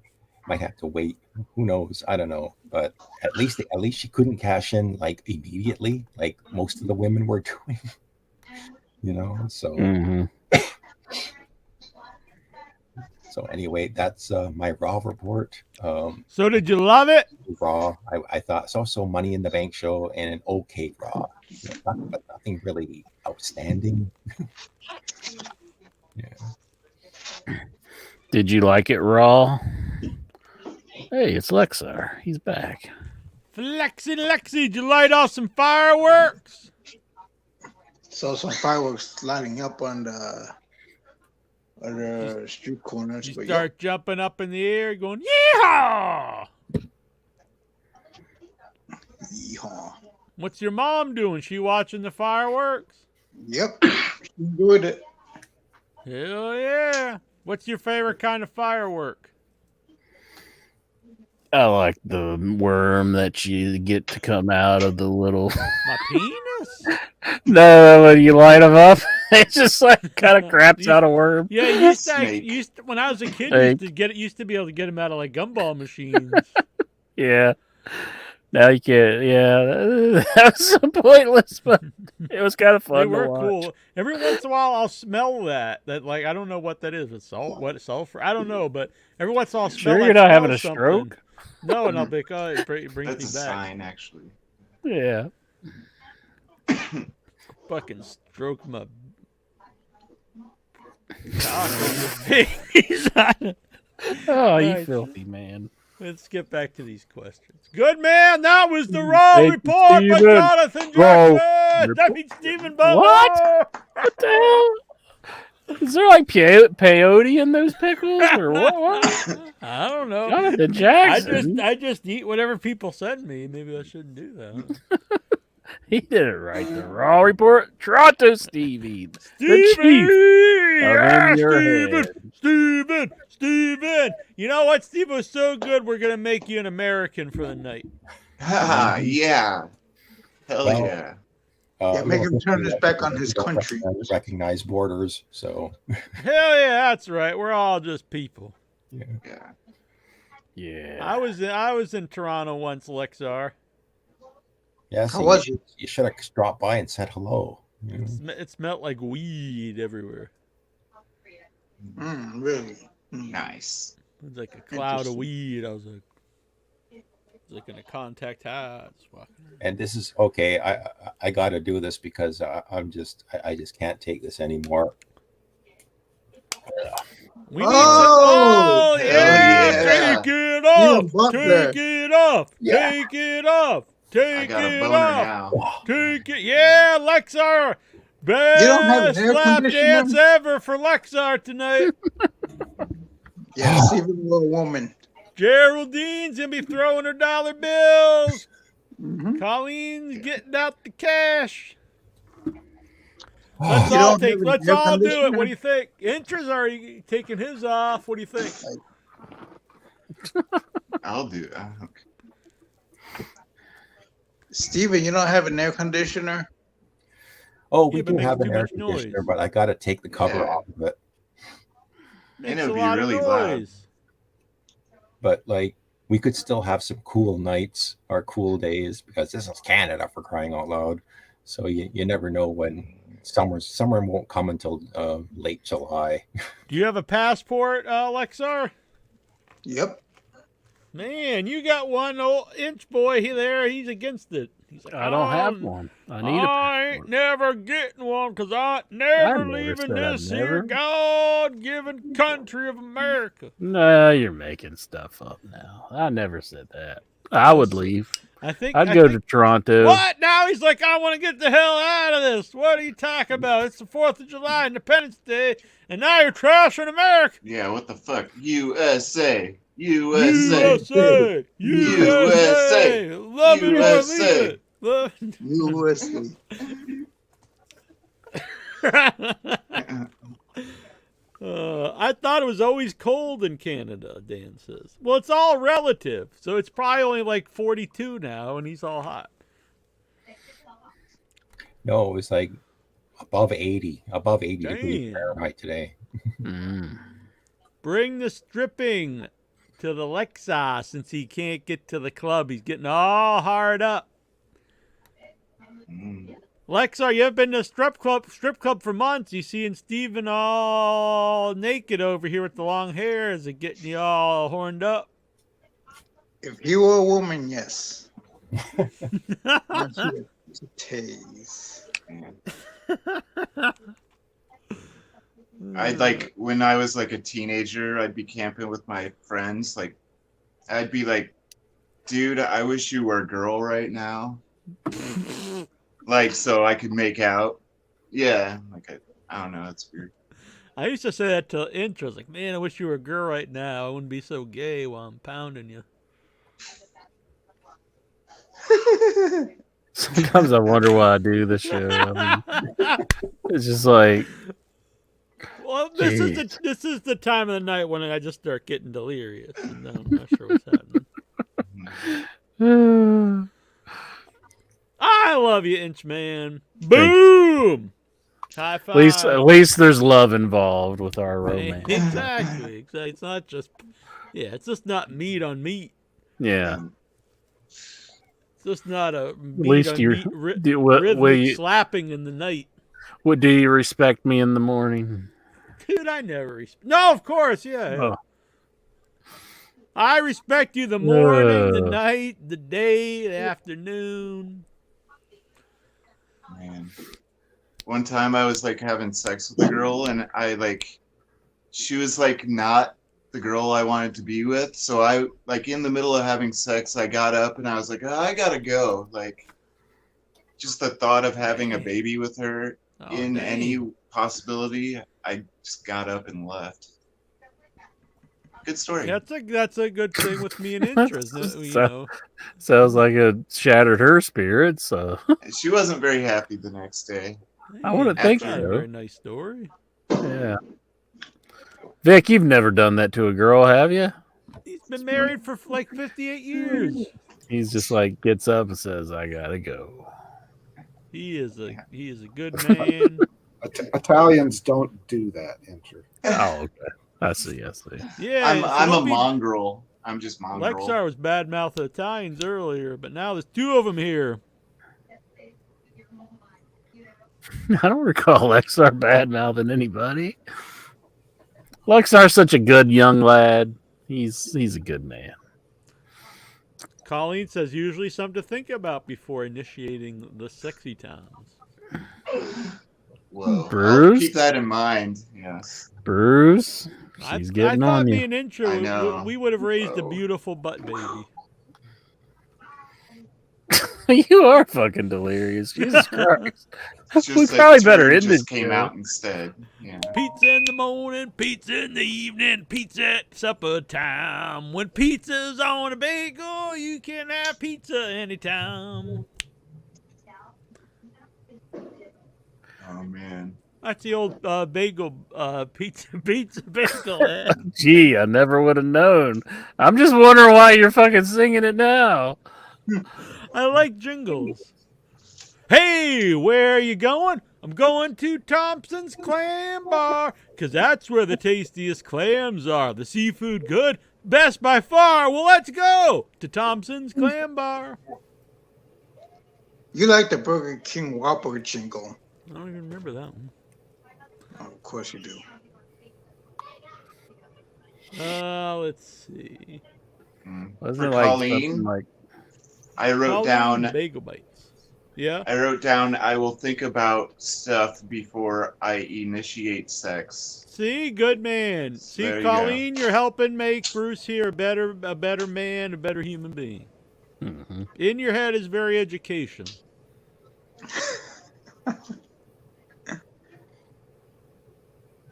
Speaker 11: have to wait. Who knows? I don't know. But at least she couldn't cash in like immediately, like most of the women were doing. You know, so.
Speaker 5: Mm-hmm.
Speaker 11: So anyway, that's my Raw report.
Speaker 4: So did you love it?
Speaker 11: Raw, I thought so. Money in the Bank show and an okay Raw, but nothing really outstanding. Yeah.
Speaker 5: Did you like it Raw? Hey, it's Lexar. He's back.
Speaker 4: Lexi, did you light off some fireworks?
Speaker 6: So some fireworks lighting up on the street corners.
Speaker 4: You start jumping up in the air, going yeehaw!
Speaker 6: Yeehaw!
Speaker 4: What's your mom doing? She watching the fireworks?
Speaker 6: Yep, she enjoyed it.
Speaker 4: Hell yeah! What's your favorite kind of firework?
Speaker 5: I like the worm that you get to come out of the little.
Speaker 4: My penis?
Speaker 5: No, when you light them up, it's just like kind of craps out a worm.
Speaker 4: Yeah, used to, when I was a kid, used to be able to get them out of like gumball machines.
Speaker 5: Yeah. Now you can't. Yeah, that was so pointless, but it was kind of fun.
Speaker 4: They were
Speaker 5: to watch.
Speaker 4: cool. Every once in a while, I'll smell that. That like I don't know what that is. It's salt. What sulfur? I don't know. But every once in a while, I'll smell.
Speaker 5: Sure,
Speaker 4: like
Speaker 5: you're not having a
Speaker 4: something.
Speaker 5: stroke.
Speaker 4: No, and I'll be like, oh, it brings
Speaker 7: That's
Speaker 4: me
Speaker 7: a
Speaker 4: back.
Speaker 7: sign, actually.
Speaker 5: Yeah.
Speaker 4: Fucking stroke my. He's on.
Speaker 5: Oh, you
Speaker 4: Right.
Speaker 5: filthy man.
Speaker 4: Let's get back to these questions. Good man, that was the Raw
Speaker 5: Thank you,
Speaker 4: report by
Speaker 5: Steven.
Speaker 4: Jonathan
Speaker 5: Raw
Speaker 4: Jackson. I mean, Stephen Butler.
Speaker 5: What? What the hell? Is there like peyote in those pickles or what?
Speaker 4: I don't know.
Speaker 5: Jonathan Jackson.
Speaker 4: I just eat whatever people send me. Maybe I shouldn't do that.
Speaker 5: He did it right. The Raw report. Toronto Stevie. The chief
Speaker 4: Yeah,
Speaker 5: of In Your Head.
Speaker 4: Steven. You know what? Steve was so good, we're going to make you an American for the night.
Speaker 7: Yeah. Hell
Speaker 11: Well,
Speaker 7: yeah.
Speaker 6: Yeah, make him turn his back on his country.
Speaker 11: Recognize borders, so
Speaker 4: Hell yeah, that's right. We're all just people.
Speaker 7: Yeah.
Speaker 5: Yeah.
Speaker 4: I was in Toronto once, Lexar.
Speaker 11: yes.
Speaker 6: How was
Speaker 11: you should have dropped by and said hello. You know?
Speaker 4: It smelled like weed everywhere.
Speaker 6: Really?
Speaker 7: Nice.
Speaker 4: It was like a cloud of weed. I was like in a contact high. Just walking around.
Speaker 11: And this is okay. I got to do this because I just can't take this anymore.
Speaker 4: We need oh, yeah,
Speaker 7: yeah.
Speaker 4: take it off,
Speaker 6: Butler.
Speaker 4: take it off,
Speaker 6: Yeah.
Speaker 4: take it off,
Speaker 7: I
Speaker 4: take
Speaker 7: got a
Speaker 4: it
Speaker 7: boner
Speaker 4: off,
Speaker 7: now.
Speaker 4: take it. Yeah, Lexar,
Speaker 6: You don't have
Speaker 4: best
Speaker 6: an air
Speaker 4: lap
Speaker 6: conditioner?
Speaker 4: dance ever for Lexar tonight.
Speaker 6: Yeah, Stephen, little woman.
Speaker 4: Geraldine's gonna be throwing her dollar bills.
Speaker 6: Mm-hmm.
Speaker 4: Colleen's getting out the cash.
Speaker 6: You
Speaker 4: Let's
Speaker 6: don't
Speaker 4: all
Speaker 6: have an
Speaker 4: let's
Speaker 6: air
Speaker 4: all do it.
Speaker 6: conditioner?
Speaker 4: What do you think? Intra's already taking his off. What do you think?
Speaker 7: I'll do it.
Speaker 6: Stephen, you don't have an air conditioner?
Speaker 11: Oh, we
Speaker 4: Yeah, but
Speaker 11: do
Speaker 4: it
Speaker 11: have
Speaker 4: makes
Speaker 11: an
Speaker 4: too
Speaker 11: air
Speaker 4: much
Speaker 11: conditioner,
Speaker 4: noise.
Speaker 11: but I got to take the cover
Speaker 7: Yeah.
Speaker 11: off of it.
Speaker 4: Makes
Speaker 7: it'll
Speaker 4: a
Speaker 7: be
Speaker 4: lot
Speaker 7: really
Speaker 4: of
Speaker 7: loud.
Speaker 4: noise.
Speaker 11: But like, we could still have some cool nights or cool days because this is Canada, for crying out loud. So you never know when summer won't come until late July.
Speaker 4: Do you have a passport, Lexar?
Speaker 6: Yep.
Speaker 4: Man, you got one old inch boy there. He's against it. He's like,
Speaker 5: I don't have one. I need a
Speaker 4: I ain't
Speaker 5: passport.
Speaker 4: never getting one because I never
Speaker 5: never
Speaker 4: leaving
Speaker 5: said I'd
Speaker 4: this here
Speaker 5: never.
Speaker 4: God-given country of America.
Speaker 5: No, you're making stuff up now. I never said that. I would leave.
Speaker 4: I'd
Speaker 5: I'd go to Toronto.
Speaker 4: What? Now he's like, I want to get the hell out of this. What are you talking about? It's the 4th of July, Independence Day, and now you're trashing America.
Speaker 7: Yeah, what the fuck? USA. USA.
Speaker 4: USA. USA. Love it or leave
Speaker 7: USA.
Speaker 4: it. Love-
Speaker 6: USA.
Speaker 4: I thought it was always cold in Canada, Dan says. Well, it's all relative. So it's probably only like 42 now, and he's all hot.
Speaker 11: No, it was like above 80 degrees
Speaker 4: Damn.
Speaker 11: Fahrenheit today.
Speaker 4: Bring the stripping to the Lexa since he can't get to the club. He's getting all hard up. Lexar, you haven't been to a strip club for months. You seeing Steven all naked over here with the long hair. Is it getting you all horned up?
Speaker 6: If you were a woman, yes. Not here to tase.
Speaker 7: I'd like when I was like a teenager, I'd be camping with my friends. Like, I'd be like, dude, I wish you were a girl right now. Like, so I could make out. Yeah, like I don't know, it's weird.
Speaker 4: I used to say that to intros, like, man, I wish you were a girl right now. I wouldn't be so gay while I'm pounding you.
Speaker 5: Sometimes I wonder why I do this show. I mean, it's just like,
Speaker 4: well, this is the time of the night when I just start getting delirious, and I'm not sure what's happening. I love you, Inchman. Boom! High five.
Speaker 5: at least there's love involved with our romance.
Speaker 4: Exactly. It's not just, it's just not meat on meat.
Speaker 5: Yeah.
Speaker 4: It's just not a
Speaker 5: At
Speaker 4: meat
Speaker 5: least
Speaker 4: on
Speaker 5: you're.
Speaker 4: meat
Speaker 5: Will
Speaker 4: slapping in the night.
Speaker 5: What do you respect me in the morning?
Speaker 4: Dude, I never No, of course, yeah.
Speaker 5: Oh.
Speaker 4: I respect you the morning, the night, the day, the afternoon.
Speaker 7: Man. One time I was like having sex with a girl and she was like not the girl I wanted to be with. So I like in the middle of having sex, I got up and I was like, oh, I gotta go. Like just the thought of having a baby with her any possibility, I just got up and left. Good story.
Speaker 4: That's a good thing with me and interest.
Speaker 5: Sounds like it shattered her spirit. So
Speaker 7: she wasn't very happy the next day.
Speaker 5: I wouldn't think
Speaker 4: That's a
Speaker 5: so.
Speaker 4: very nice story.
Speaker 5: Yeah. Vic, you've never done that to a girl, have you?
Speaker 4: He's been married for like 58 years.
Speaker 5: He's just like gets up and says, "I gotta go."
Speaker 4: He is a good man.
Speaker 9: Italians don't do that, Incher.
Speaker 5: Oh, okay. I see.
Speaker 4: Yeah,
Speaker 7: I'm a mongrel. I'm just mongrel.
Speaker 4: Lexar was bad mouthing Italians earlier, but now there's two of them here.
Speaker 5: I don't recall Lexar bad mouthing anybody. Lexar's such a good young lad. He's a good man.
Speaker 4: Colleen says usually something to think about before initiating the sexy times.
Speaker 7: Whoa.
Speaker 5: Bruce?
Speaker 7: I'll keep that in mind. Yes.
Speaker 5: Bruce, she's getting
Speaker 4: I thought
Speaker 5: on
Speaker 4: me
Speaker 5: you.
Speaker 4: and Intro, we would have raised a beautiful butt baby.
Speaker 5: You are fucking delirious. Jesus Christ.
Speaker 7: It's
Speaker 5: We
Speaker 7: just
Speaker 5: probably
Speaker 7: that
Speaker 5: better
Speaker 7: turd
Speaker 5: end
Speaker 7: just
Speaker 5: it.
Speaker 7: came out instead. Yeah.
Speaker 4: Pizza in the morning, pizza in the evening, pizza at supper time. When pizza's on a bagel, you can have pizza anytime.
Speaker 7: Oh man.
Speaker 4: That's the old bagel pizza bagel ad.
Speaker 5: Gee, I never would have known. I'm just wondering why you're fucking singing it now.
Speaker 4: I like jingles. Hey, where are you going? I'm going to Thompson's Clam Bar, 'cause that's where the tastiest clams are. The seafood good, best by far. Well, let's go to Thompson's Clam Bar.
Speaker 6: You like the Burger King Whopper jingle.
Speaker 4: I don't even remember that one.
Speaker 6: Oh, of course you do.
Speaker 4: Let's see.
Speaker 5: Wasn't
Speaker 7: For
Speaker 5: it like
Speaker 7: Colleen,
Speaker 5: something like
Speaker 7: I wrote
Speaker 4: Colleen
Speaker 7: down
Speaker 4: Bagel Bites. Yeah.
Speaker 7: I wrote down I will think about stuff before I initiate sex.
Speaker 4: See, good man. See,
Speaker 7: There you
Speaker 4: Colleen, you're helping make Bruce here a better man, a better human being.
Speaker 5: Mm-hmm.
Speaker 4: In your head is very educational.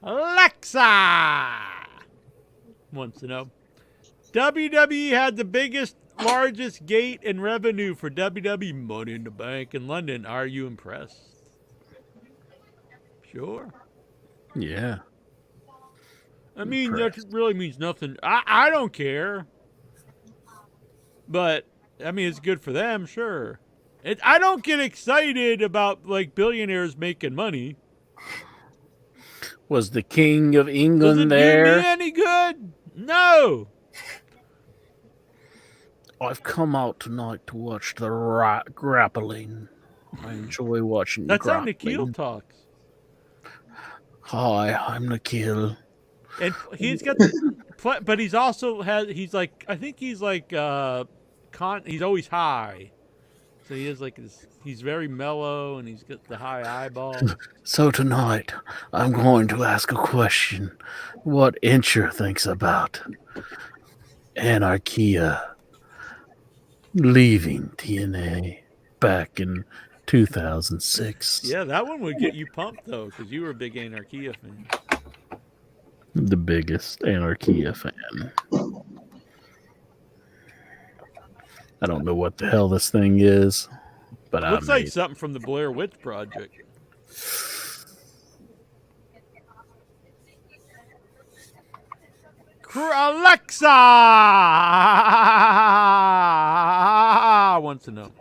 Speaker 4: Alexa wants to know. WWE had the biggest, largest gate in revenue for WWE Money in the Bank in London. Are you impressed? Sure.
Speaker 5: Yeah.
Speaker 4: I mean, that really means nothing. I don't care. But, I mean, it's good for them, sure. I don't get excited about, like, billionaires making money.
Speaker 5: Was the King of
Speaker 4: Does it
Speaker 5: England
Speaker 4: do
Speaker 5: there?
Speaker 4: me any good? No.
Speaker 5: I've come out tonight to watch the grappling. I enjoy watching
Speaker 4: That's
Speaker 5: the
Speaker 4: how
Speaker 5: grappling.
Speaker 4: Nikhil talks.
Speaker 5: Hi, I'm Nikhil.
Speaker 4: And he's got, but he's also he's like, I think he's like, he's always high. So he is like this, he's very mellow and he's got the high eyeballs.
Speaker 5: So tonight, I'm going to ask a question. What Incher thinks about Anarchia leaving TNA back in 2006.
Speaker 4: Yeah, that one would get you pumped though, because you were a big Anarchia fan.
Speaker 5: The biggest Anarchia fan. I don't know what the hell this thing is, but
Speaker 4: Looks like something from the Blair Witch Project. Alexa wants to know.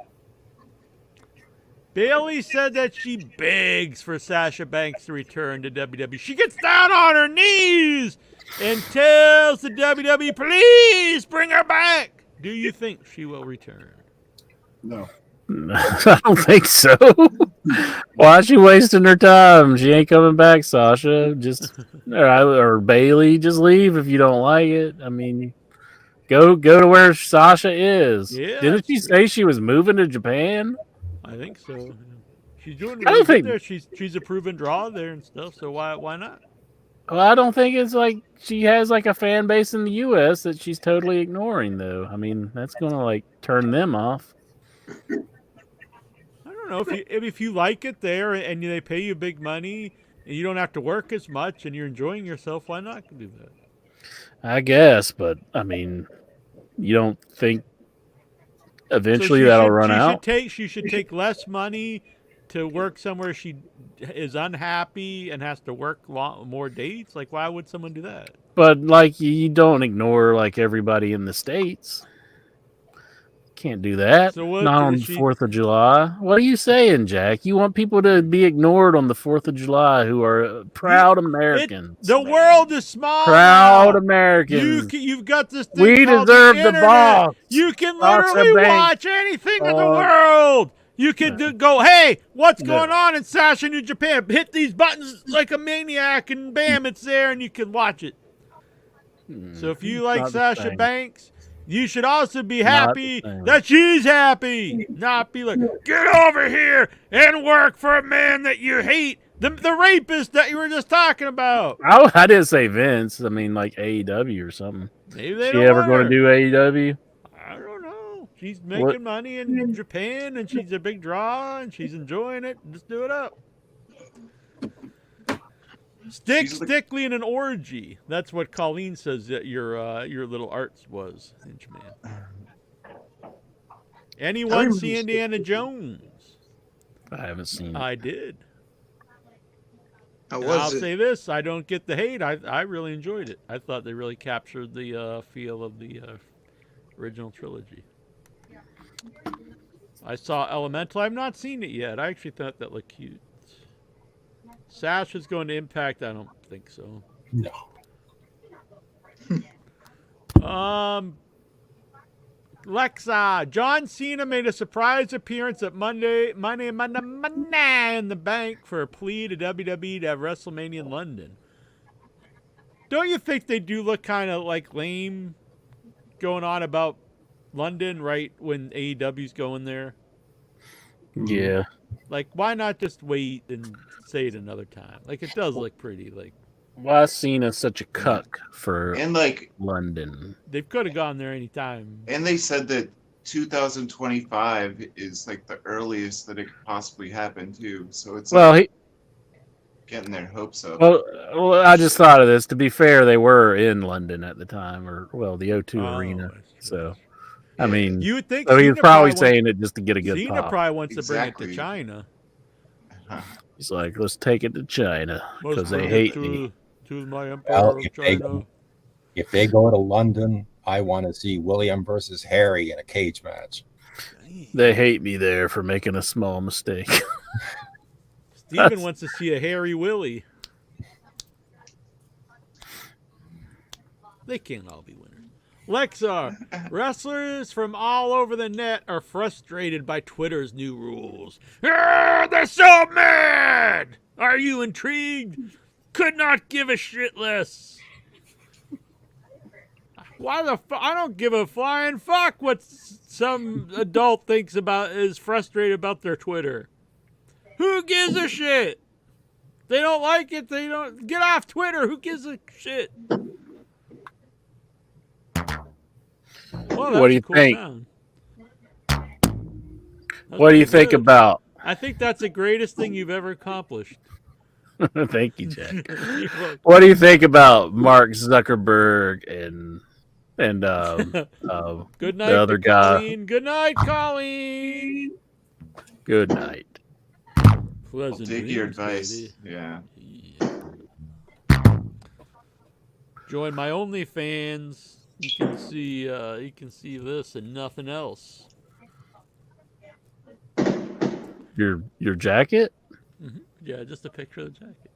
Speaker 4: Bailey said that she begs for Sasha Banks to return to WWE. She gets down on her knees and tells the WWE, please bring her back. Do you think she will return?
Speaker 9: No.
Speaker 5: I don't think so. Why is she wasting her time? She ain't coming back, Sasha. Just or Bailey, just leave if you don't like it. I mean, go to where Sasha is.
Speaker 4: Yeah,
Speaker 5: Didn't she say she was moving to Japan?
Speaker 4: I think so. She's doing
Speaker 5: I
Speaker 4: really
Speaker 5: don't
Speaker 4: good
Speaker 5: think-
Speaker 4: there. She's a proven draw there and stuff. So why not?
Speaker 5: Well, I don't think it's like she has like a fan base in the U.S. that she's totally ignoring, though. I mean, that's gonna like turn them off.
Speaker 4: I don't know if you like it there and they pay you big money and you don't have to work as much and you're enjoying yourself. Why not do that?
Speaker 5: I guess, but I mean, you don't think eventually
Speaker 4: So
Speaker 5: that'll run out?
Speaker 4: She should take less money to work somewhere she is unhappy and has to work more dates. Like, why would someone do that?
Speaker 5: But like, you don't ignore like everybody in the States. Can't do that.
Speaker 4: So what
Speaker 5: Not on
Speaker 4: is
Speaker 5: the
Speaker 4: she-
Speaker 5: 4th of July. What are you saying, Jack? You want people to be ignored on the 4th of July who are proud Americans.
Speaker 4: The world is small.
Speaker 5: Proud
Speaker 4: now.
Speaker 5: Americans.
Speaker 4: You've got this thing
Speaker 5: We
Speaker 4: called
Speaker 5: deserve
Speaker 4: the
Speaker 5: the
Speaker 4: internet.
Speaker 5: boss.
Speaker 4: You can
Speaker 5: Sasha
Speaker 4: literally
Speaker 5: Banks.
Speaker 4: watch anything in the world. You can go, hey, what's going on in Sasha, New Japan? Hit these buttons like a maniac, and bam, it's there, and you can watch it. So if you like
Speaker 5: Not the
Speaker 4: Sasha
Speaker 5: same.
Speaker 4: Banks, you should also be
Speaker 5: Not
Speaker 4: happy
Speaker 5: the same.
Speaker 4: that she's happy. Not be like, get over here and work for a man that you hate. The rapist that you were just talking about.
Speaker 5: I didn't say Vince. I mean, like AEW or something.
Speaker 4: Maybe they
Speaker 5: She
Speaker 4: don't
Speaker 5: ever
Speaker 4: want
Speaker 5: going
Speaker 4: her.
Speaker 5: to do AEW?
Speaker 4: I don't know. She's making money in Japan, and she's a big draw, and she's enjoying it. Just do it up. Stick Stickly in an orgy. That's what Colleen says that your little arts was, Inchman. Anyone see Indiana Jones?
Speaker 5: I haven't seen it.
Speaker 4: I did.
Speaker 6: How
Speaker 4: And
Speaker 6: was
Speaker 4: I'll
Speaker 6: it?
Speaker 4: say this: I don't get the hate. I really enjoyed it. I thought they really captured the feel of the original trilogy. I saw Elemental. I've not seen it yet. I actually thought that looked cute. Sasha's going to Impact. I don't think so.
Speaker 9: No.
Speaker 4: Lexa, John Cena made a surprise appearance at Money in the Bank for a plea to WWE to have WrestleMania in London. Don't you think they do look kind of like lame going on about London right when AEW's going there?
Speaker 5: Yeah.
Speaker 4: Like, why not just wait and say it another time? Like, it does look pretty. Like,
Speaker 5: Why Cena's such a cuck for
Speaker 7: And like,
Speaker 5: London?
Speaker 4: they could have gone there anytime.
Speaker 7: and they said that 2025 is like the earliest that it could possibly happen too. So it's
Speaker 5: Well,
Speaker 7: like getting their hopes up.
Speaker 5: well, I just thought of this. To be fair, they were in London at the time, or well, the O2 Arena. So, I mean,
Speaker 4: You would think
Speaker 5: so he's
Speaker 4: Cena
Speaker 5: probably
Speaker 4: wants-
Speaker 5: saying it just to get a good
Speaker 4: Cena
Speaker 5: pop.
Speaker 4: probably wants to bring it
Speaker 7: Exactly.
Speaker 4: to China.
Speaker 5: He's like, let's take it to China
Speaker 4: Must
Speaker 5: because they
Speaker 4: bring
Speaker 5: hate
Speaker 4: it
Speaker 5: me.
Speaker 4: to my emperor
Speaker 11: Well,
Speaker 4: of China.
Speaker 11: if they go to London, I want to see William versus Harry in a cage match.
Speaker 5: They hate me there for making a small mistake.
Speaker 4: Steven wants to see a hairy Willie. They can't all be winners. Lexar, wrestlers from all over the net are frustrated by Twitter's new rules. They're so mad! Are you intrigued? Could not give a shit less. Why the fuck? I don't give a flying fuck what some adult thinks about, is frustrated about their Twitter. Who gives a shit? They don't like it. They don't. Get off Twitter. Who gives a shit? Well,
Speaker 5: What do you
Speaker 4: cool
Speaker 5: think?
Speaker 4: sound.
Speaker 5: What do you think
Speaker 4: good.
Speaker 5: about?
Speaker 4: I think that's the greatest thing you've ever accomplished.
Speaker 5: Thank you, Jack.
Speaker 4: You're welcome.
Speaker 5: What do you think about Mark Zuckerberg and
Speaker 4: Good night,
Speaker 5: the other guy?
Speaker 4: Colleen. Good night, Colleen.
Speaker 5: Good night.
Speaker 4: Pleasant
Speaker 7: Take your
Speaker 4: dreams,
Speaker 7: advice.
Speaker 4: baby.
Speaker 7: Yeah.
Speaker 4: Join my OnlyFans. You can see this and nothing else.
Speaker 5: Your jacket?
Speaker 4: Mm-hmm. Yeah, just a picture of the jacket.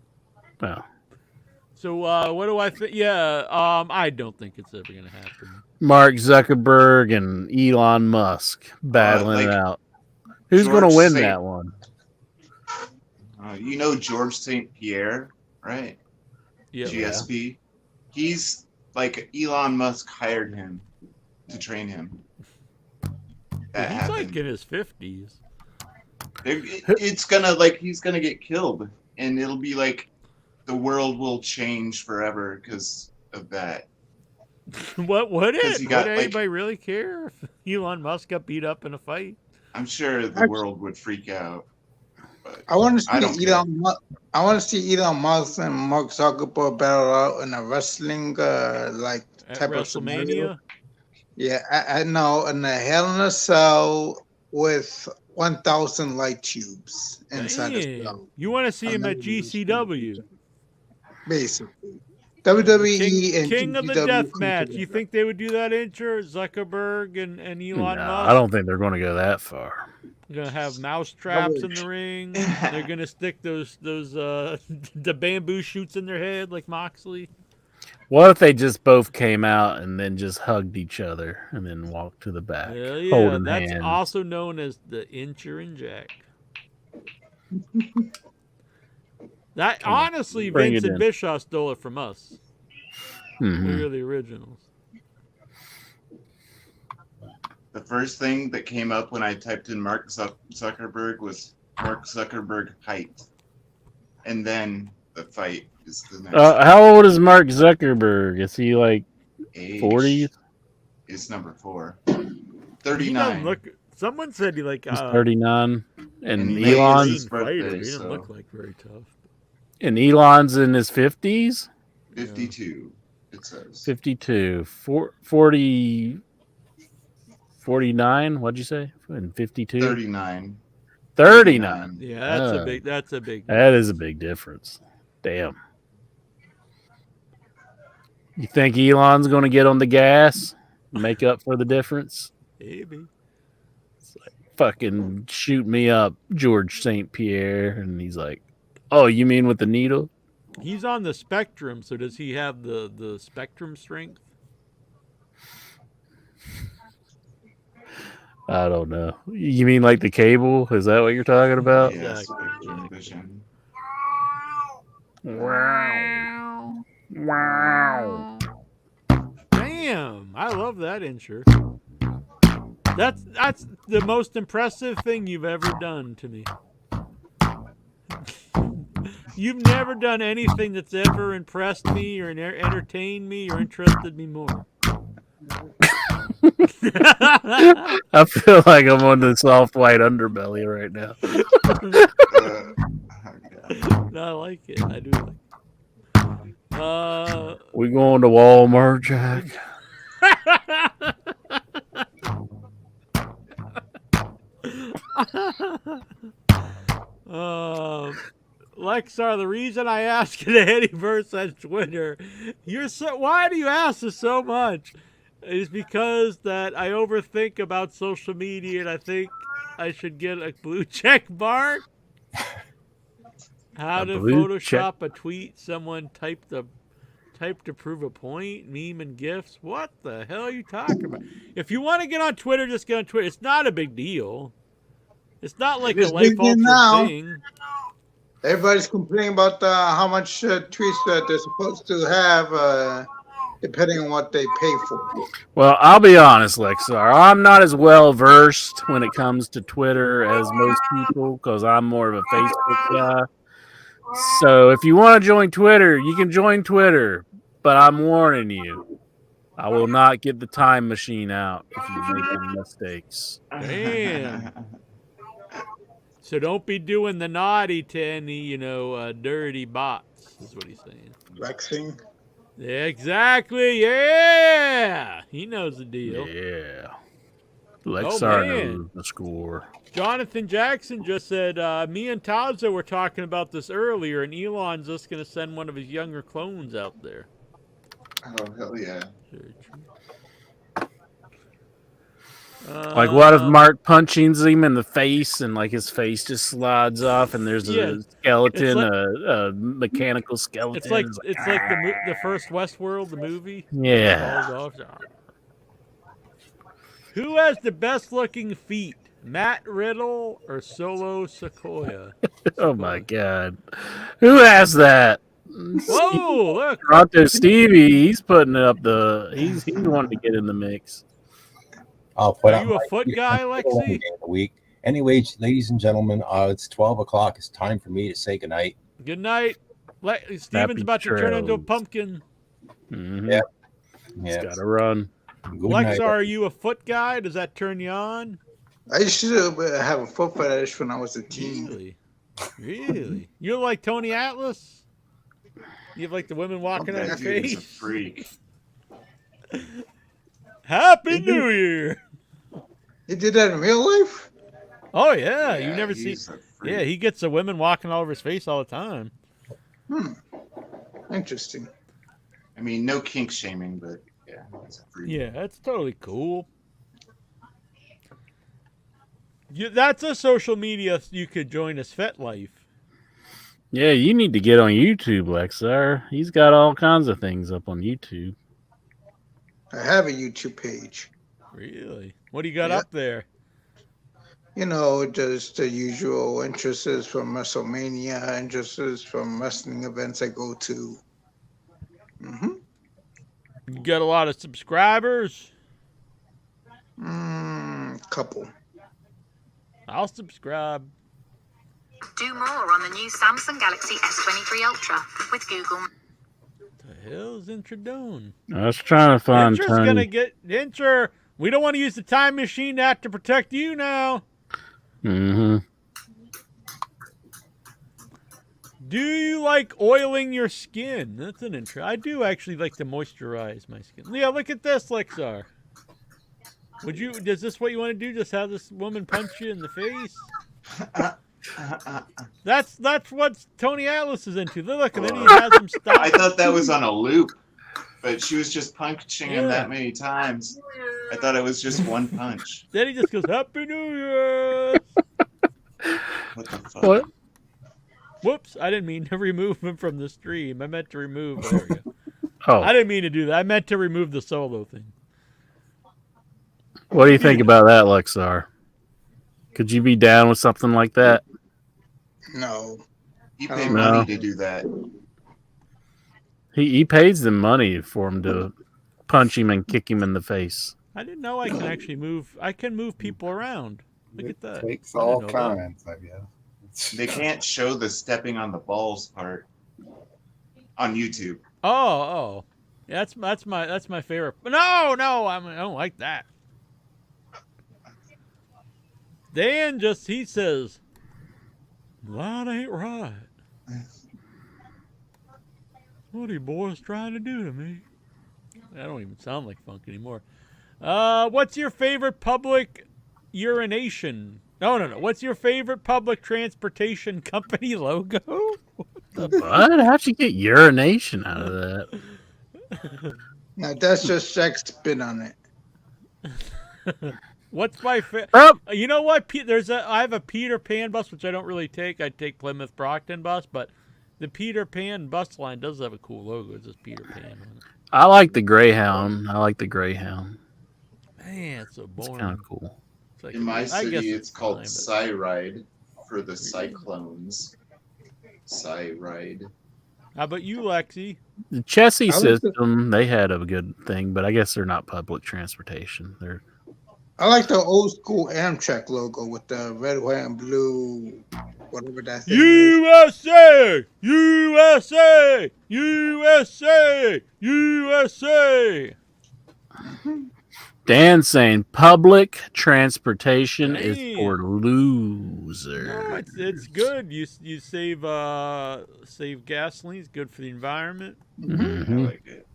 Speaker 5: Oh.
Speaker 4: So what do I think? Yeah, I don't think it's ever gonna happen.
Speaker 5: Mark Zuckerberg and Elon Musk battling it out. Who's going to win that one?
Speaker 7: You know George St. Pierre, right?
Speaker 4: Yeah.
Speaker 7: GSP. He's like Elon Musk hired him to train him. That
Speaker 4: He's
Speaker 7: happened.
Speaker 4: like in his 50s.
Speaker 7: It's gonna he's gonna get killed, and it'll be like the world will change forever because of that.
Speaker 4: What would it?
Speaker 7: 'Cause
Speaker 4: Would
Speaker 7: you got,
Speaker 4: anybody really care if Elon Musk got beat up in a fight?
Speaker 7: I'm sure the world would freak out. But
Speaker 6: I want to
Speaker 7: I don't
Speaker 6: see
Speaker 7: care.
Speaker 6: Elon. I want to see Elon Musk and Mark Zuckerberg battle out in a wrestling
Speaker 4: At
Speaker 6: type of scenario.
Speaker 4: WrestleMania?
Speaker 6: Yeah, I know. In a Hell in a Cell with 1,000 light tubes inside the
Speaker 4: Damn.
Speaker 6: cell,
Speaker 4: You want to see him at GCW?
Speaker 6: basically. WWE and
Speaker 4: King of the
Speaker 6: GCW
Speaker 4: Death
Speaker 6: come
Speaker 4: Match.
Speaker 6: together.
Speaker 4: You think they would do that, Incher? Zuckerberg and Elon
Speaker 5: No,
Speaker 4: Musk?
Speaker 5: I don't think they're going to go that far.
Speaker 4: They're gonna have mouse traps in the ring. They're gonna stick those the bamboo shoots in their head like Moxley.
Speaker 5: What if they just both came out and then just hugged each other and then walked to the back,
Speaker 4: Hell yeah,
Speaker 5: holding
Speaker 4: that's
Speaker 5: hands?
Speaker 4: also known as the Incher and Jack. That honestly,
Speaker 5: Bring
Speaker 4: Vince
Speaker 5: it
Speaker 4: and
Speaker 5: in.
Speaker 4: Bischoff stole it from us.
Speaker 5: Mhm.
Speaker 4: We were the originals.
Speaker 7: The first thing that came up when I typed in Mark Zuckerberg was Mark Zuckerberg height, and then the fight is the next.
Speaker 5: How old is Mark Zuckerberg? Is he like
Speaker 7: Age
Speaker 5: 40s?
Speaker 7: is number 4.
Speaker 4: He doesn't
Speaker 7: 39.
Speaker 4: look. Someone said he like
Speaker 5: He's 39,
Speaker 7: And
Speaker 5: and
Speaker 7: May is
Speaker 5: Elon's
Speaker 7: his birthday,
Speaker 4: fighter. He didn't
Speaker 7: so-
Speaker 4: look like very tough.
Speaker 5: in his 50s.
Speaker 7: 52. It says
Speaker 5: 52, 40, 49. What'd you say? And 52,
Speaker 7: 39.
Speaker 5: 39.
Speaker 4: Yeah, that's
Speaker 5: Oh.
Speaker 4: a big. That's a big.
Speaker 5: That is a big difference. Damn. You think Elon's going to get on the gas, make up for the difference?
Speaker 4: Maybe.
Speaker 5: It's like, fucking shoot me up, George St. Pierre. And he's like, oh, you mean with the needle?
Speaker 4: He's on the spectrum, so does he have the spectrum strength?
Speaker 5: I don't know. You mean like the cable? Is that what you're talking about?
Speaker 7: Yes,
Speaker 4: Exactly.
Speaker 7: spectrum vision.
Speaker 5: Wow. Wow.
Speaker 4: Damn, I love that Incher. That's the most impressive thing you've ever done to me. You've never done anything that's ever impressed me or entertained me or interested me more.
Speaker 5: I feel like I'm on the soft white underbelly right now.
Speaker 4: No, I like it. I do like it.
Speaker 5: We going to Walmart, Jack?
Speaker 4: Lexar, the reason I ask you any verse on Twitter, why do you ask this so much? Is because that I overthink about social media and I think I should get a blue check mark. How to Photoshop a tweet someone typed to prove a point, meme and GIFs. What the hell are you talking about? If you want to get on Twitter, just get on Twitter. It's not a big deal. It's not like a life-altering thing.
Speaker 6: Everybody's complaining about how much tweets that they're supposed to have, depending on what they pay for.
Speaker 5: Well, I'll be honest, Lexar. I'm not as well versed when it comes to Twitter as most people because I'm more of a Facebook guy. So if you want to join Twitter, you can join Twitter. But I'm warning you, I will not get the time machine out if you make any mistakes.
Speaker 4: Damn. So don't be doing the naughty to any, dirty bots, is what he's saying.
Speaker 6: Lexing?
Speaker 4: Yeah, exactly. Yeah. He knows the deal.
Speaker 5: Yeah. Lexar knows the score.
Speaker 4: Jonathan Jackson just said, me and Taza were talking about this earlier, and Elon's just going to send one of his younger clones out there.
Speaker 7: Oh, hell yeah.
Speaker 5: Like, what if Mark punches him in the face and, like, his face just slides off and there's a skeleton, a mechanical skeleton?
Speaker 4: It's like the first Westworld, the movie.
Speaker 5: Yeah.
Speaker 4: Who has the best-looking feet, Matt Riddle or Solo Sequoia?
Speaker 5: Oh, my God. Who has that?
Speaker 4: Whoa, look.
Speaker 5: Toronto Stevie, he's putting up he's wanting to get in the mix.
Speaker 11: I'll put
Speaker 4: Are you a foot guy, Lexi?
Speaker 11: Week. Anyway, ladies and gentlemen, it's 12 o'clock. It's time for me to say goodnight.
Speaker 4: Good night. Steven's about to turn into a pumpkin.
Speaker 5: Mm-hmm.
Speaker 11: Yeah.
Speaker 5: He's got to run.
Speaker 4: Lexar, are you a foot guy? Does that turn you on?
Speaker 6: I used to have a foot fetish when I was a teen.
Speaker 4: Really? You're like Tony Atlas? You have like the women walking on your face?
Speaker 7: He's a freak.
Speaker 4: Happy New Year!
Speaker 6: He did that in real life?
Speaker 4: Oh, yeah. You never see. Yeah, he gets the women walking all over his face all the time.
Speaker 6: Interesting.
Speaker 7: I mean, no kink shaming, but yeah, he's a freak.
Speaker 4: Yeah, that's totally cool. That's a social media you could join as FetLife.
Speaker 5: Yeah, you need to get on YouTube, Lexar. He's got all kinds of things up on YouTube.
Speaker 6: I have a YouTube page.
Speaker 4: Really? What do you got up there?
Speaker 6: Just the usual interests from WrestleMania, interests from wrestling events I go to.
Speaker 4: You got a lot of subscribers?
Speaker 6: Couple.
Speaker 4: I'll subscribe.
Speaker 12: Do more on the new Samsung Galaxy S23 Ultra with Google.
Speaker 4: What the hell is Intra doing?
Speaker 5: I was trying to find
Speaker 4: Intra's gonna get Intra. We don't want to use the time machine to have to protect you now.
Speaker 5: Mm-hmm.
Speaker 4: Do you like oiling your skin? That's an intro. I do actually like to moisturize my skin. Yeah, look at this, Lexar. Is this what you want to do? Just have this woman punch you in the face? That's what Tony Atlas is into. Look, and then he has him stop.
Speaker 7: I thought that was on a loop, but she was just punching him that many times. I thought it was just one punch.
Speaker 4: Then he just goes, Happy New Year!
Speaker 7: What the fuck?
Speaker 5: What?
Speaker 4: Whoops, I didn't mean to remove him from the stream. I meant to remove. There we go.
Speaker 5: Oh.
Speaker 4: I didn't mean to do that. I meant to remove the solo thing.
Speaker 5: What do you think about that, Lexar? Could you be down with something like that?
Speaker 6: No.
Speaker 7: You pay money to do that.
Speaker 5: He pays them money for him to punch him and kick him in the face.
Speaker 4: I didn't know I can actually move. I can move people around. Look at that.
Speaker 9: Takes all kinds, I guess.
Speaker 7: They can't show the stepping on the balls part on YouTube.
Speaker 4: Oh. Yeah, that's my favorite. But no, I don't like that. Dan he says, that ain't right. What are you boys trying to do to me? I don't even sound like funk anymore. What's your favorite public urination? No. What's your favorite public transportation company logo?
Speaker 5: What? How'd you get urination out of that?
Speaker 6: Now that's just Shaq's spin on it.
Speaker 4: What's my You know what? I have a Peter Pan bus, which I don't really take. I take Plymouth Brockton bus, but the Peter Pan bus line does have a cool logo. It's just Peter Pan on it.
Speaker 5: I like the Greyhound. Man,
Speaker 4: it's so boring.
Speaker 5: It's kind of cool.
Speaker 4: It's like,
Speaker 7: In my
Speaker 4: I guess
Speaker 7: city, it's called
Speaker 4: fine, but-
Speaker 7: Cyride for the Cyclones. Cyride.
Speaker 4: How about you, Lexi?
Speaker 5: The Chessie
Speaker 6: I was-
Speaker 5: system, they had a good thing, but I guess they're not public transportation. They're
Speaker 6: I like the old school Amtrak logo with the red, white, and blue, whatever that thing is.
Speaker 4: USA! USA! USA! USA!
Speaker 5: Dan saying public transportation is
Speaker 4: Damn.
Speaker 5: for losers.
Speaker 4: No, it's good. You save save gasoline. It's good for the environment.
Speaker 5: Mhm.
Speaker 7: I like it.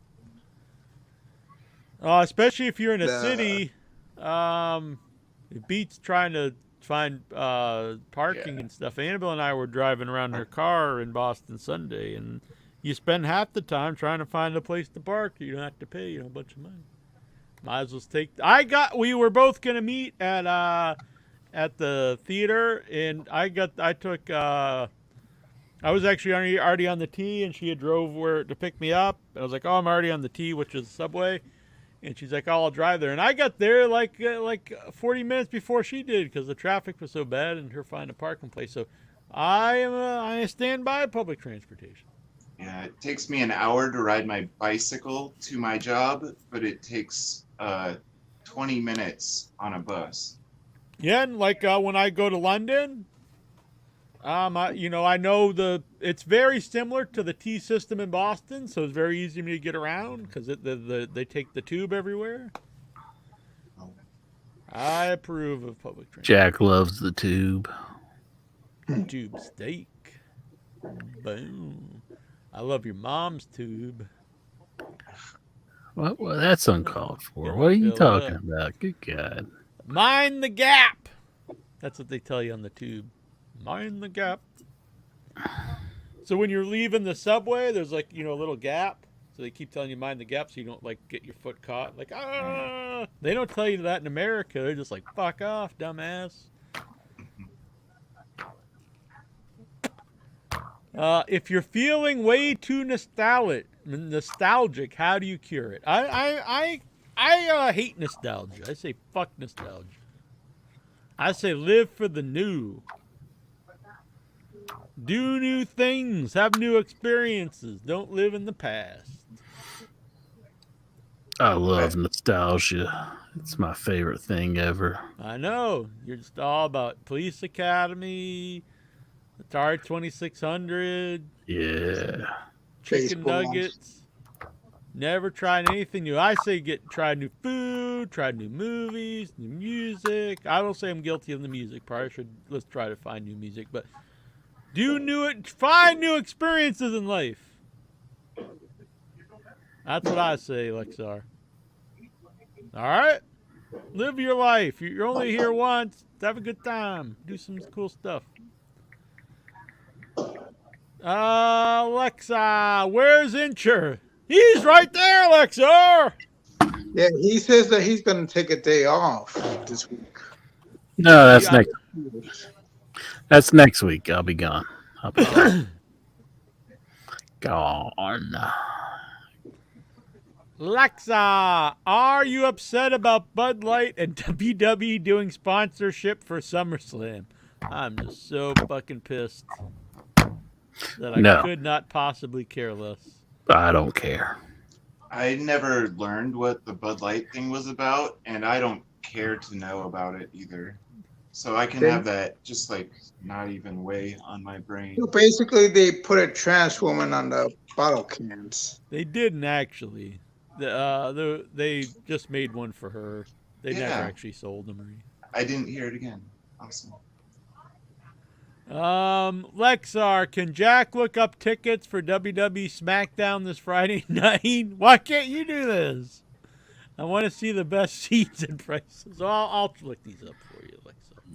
Speaker 4: Especially if you're in a
Speaker 6: The-
Speaker 4: city. It beats trying to find parking and stuff. Annabelle and I were driving around in her car in Boston Sunday, and you spend half the time trying to find a place to park. You don't have to pay a bunch of money. Might as well take. We were both gonna meet at the theater, and I was actually already on the T, and she had drove to pick me up. And I was like, "Oh, I'm already on the T, which is Subway." And she's like, "Oh, I'll drive there." And I got there like 40 minutes before she did because the traffic was so bad and her finding a parking place. So I stand by public transportation.
Speaker 7: Yeah, it takes me an hour to ride my bicycle to my job, but it takes 20 minutes on a bus.
Speaker 4: Yeah, and when I go to London, I know it's very similar to the T system in Boston, so it's very easy for me to get around because they take the tube everywhere. I approve of public transport.
Speaker 5: Jack loves the tube.
Speaker 4: Tube steak. Boom. I love your mom's tube.
Speaker 5: What? Well, that's uncalled for. What are you talking about? Good God.
Speaker 4: Mind the gap. That's what they tell you on the tube. Mind the gap. So when you're leaving the subway, there's a little gap. So they keep telling you mind the gap so you don't get your foot caught. They don't tell you that in America. They're just like, fuck off, dumbass. If you're feeling way too nostalgic, how do you cure it? I hate nostalgia. I say fuck nostalgia. I say live for the new. Do new things. Have new experiences. Don't live in the past.
Speaker 5: I love nostalgia. It's my favorite thing ever.
Speaker 4: I know. You're just all about Police Academy, Atari 2600.
Speaker 5: Yeah.
Speaker 4: Chicken
Speaker 6: Baseball.
Speaker 4: nuggets. Never tried anything new. I say try new food, try new movies, new music. I don't say I'm guilty of the music part. Let's try to find new music, but find new experiences in life. That's what I say, Lexar. All right? Live your life. You're only here once. Have a good time. Do some cool stuff. Alexa, where's Incher? He's right there, Alexa.
Speaker 6: Yeah, he says that he's going to take a day off this week.
Speaker 5: No, that's next week. I'll be gone. Gone.
Speaker 4: Alexa, are you upset about Bud Light and WWE doing sponsorship for SummerSlam? I'm just so fucking pissed that I could not possibly care less.
Speaker 5: I don't care.
Speaker 7: I never learned what the Bud Light thing was about, and I don't care to know about it either. So I can have that just not even weigh on my brain.
Speaker 6: So basically, they put a trans woman on the bottle cans.
Speaker 4: They didn't actually. They just made one for her. They never actually sold them.
Speaker 7: I didn't hear it again. Awesome.
Speaker 4: Lexar, can Jack look up tickets for WWE SmackDown this Friday night? Why can't you do this? I want to see the best seats and prices. I'll look these up for you, Lexar.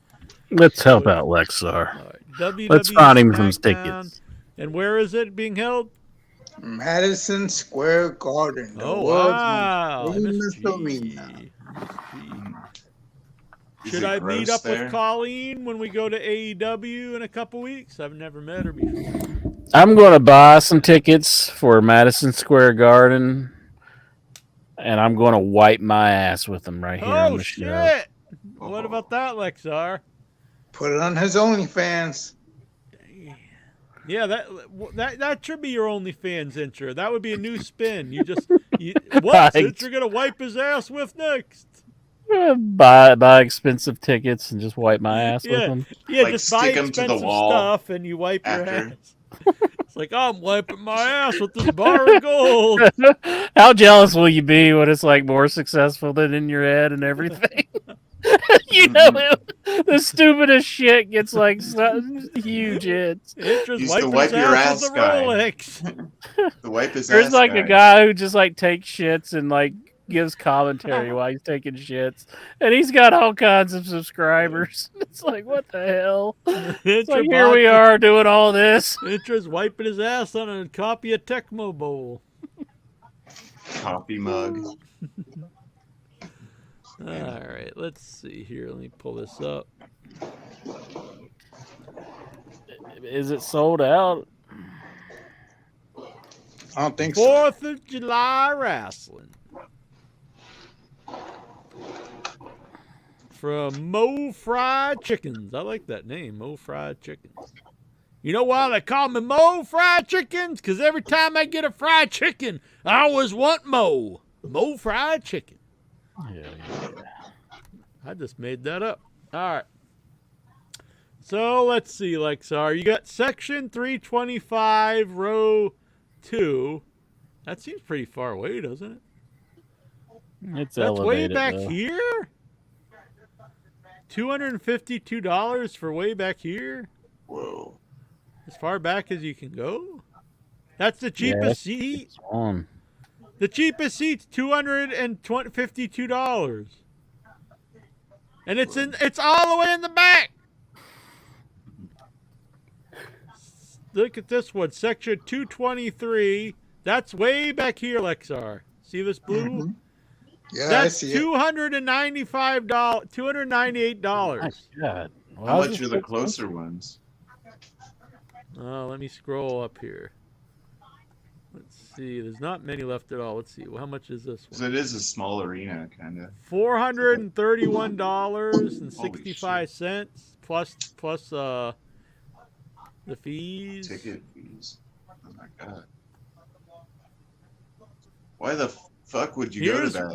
Speaker 5: Let's help out Lexar.
Speaker 4: Right. WWE
Speaker 5: Let's find him some
Speaker 4: SmackDown
Speaker 5: tickets.
Speaker 4: And where is it being held?
Speaker 6: Madison Square Garden, the
Speaker 4: Oh,
Speaker 6: world's
Speaker 4: wow.
Speaker 6: most famous
Speaker 4: MSG.
Speaker 6: arena.
Speaker 7: Is
Speaker 4: Should
Speaker 7: it
Speaker 4: I meet
Speaker 7: gross
Speaker 4: up
Speaker 7: there?
Speaker 4: with Colleen when we go to AEW in a couple weeks? I've never met her before.
Speaker 5: I'm going to buy some tickets for Madison Square Garden, and I'm going to wipe my ass with them right here on
Speaker 4: Oh,
Speaker 5: the show.
Speaker 4: shit. What about that, Lexar?
Speaker 6: Put it on his OnlyFans.
Speaker 4: Yeah, that should be your OnlyFans intro. That would be a new spin. What's
Speaker 5: Right.
Speaker 4: it you're gonna wipe his ass with next?
Speaker 5: Buy expensive tickets and just wipe my ass with
Speaker 4: Yeah,
Speaker 5: them.
Speaker 4: yeah,
Speaker 7: Like,
Speaker 4: just buy
Speaker 7: stick 'em to the
Speaker 4: expensive
Speaker 7: wall
Speaker 4: stuff and you wipe your
Speaker 7: after.
Speaker 4: ass. It's like, I'm wiping my ass with this bar of gold.
Speaker 5: How jealous will you be when it's like more successful than in your head and everything? You know, the stupidest shit gets like huge hits.
Speaker 4: It's just
Speaker 7: Used to
Speaker 4: wiping
Speaker 7: wipe
Speaker 4: his
Speaker 7: your
Speaker 4: ass
Speaker 7: ass
Speaker 4: with a
Speaker 7: guy.
Speaker 4: Rolex.
Speaker 7: The wipe his
Speaker 5: There's
Speaker 7: ass
Speaker 5: like
Speaker 7: guy.
Speaker 5: a guy who just like takes shits and like gives commentary while he's taking shits, and he's got all kinds of subscribers. It's like, what the hell? It's like, here we are doing all this.
Speaker 4: It's just wiping his ass on a copy of Tecmo Bowl.
Speaker 7: Coffee mug.
Speaker 4: All right, let's see here. Let me pull this up.
Speaker 5: Is it sold out?
Speaker 6: I don't think so.
Speaker 4: 4th of July wrestling. From Mo Fried Chickens. I like that name, Mo Fried Chickens. You know why they call me Mo Fried Chickens? Because every time I get a fried chicken, I always want Mo. Mo Fried Chicken.
Speaker 5: Yeah.
Speaker 4: I just made that up. All right. So let's see, Lexar. You got section 325, row 2. That seems pretty far away, doesn't it?
Speaker 5: It's
Speaker 4: That's way
Speaker 5: elevated,
Speaker 4: back
Speaker 5: though.
Speaker 4: here? $252 for way back here?
Speaker 7: Whoa.
Speaker 4: As far back as you can go? That's the cheapest seat?
Speaker 5: It's on.
Speaker 4: The cheapest seat's $252. And it's all the way in the back. Look at this one, section 223. That's way back here, Lexar. See this blue?
Speaker 6: Mhm. Yeah, I
Speaker 4: That's
Speaker 6: see it.
Speaker 4: $295, $298.
Speaker 5: My God.
Speaker 7: How much are the closer ones?
Speaker 4: Let me scroll up here. Let's see. There's not many left at all. Let's see. Well, how much is this
Speaker 7: Because
Speaker 4: one?
Speaker 7: it is a small arena, kind of.
Speaker 4: $431.65 plus the fees.
Speaker 7: Ticket fees. Oh my god. Why the fuck would you go to
Speaker 4: Here's
Speaker 7: that?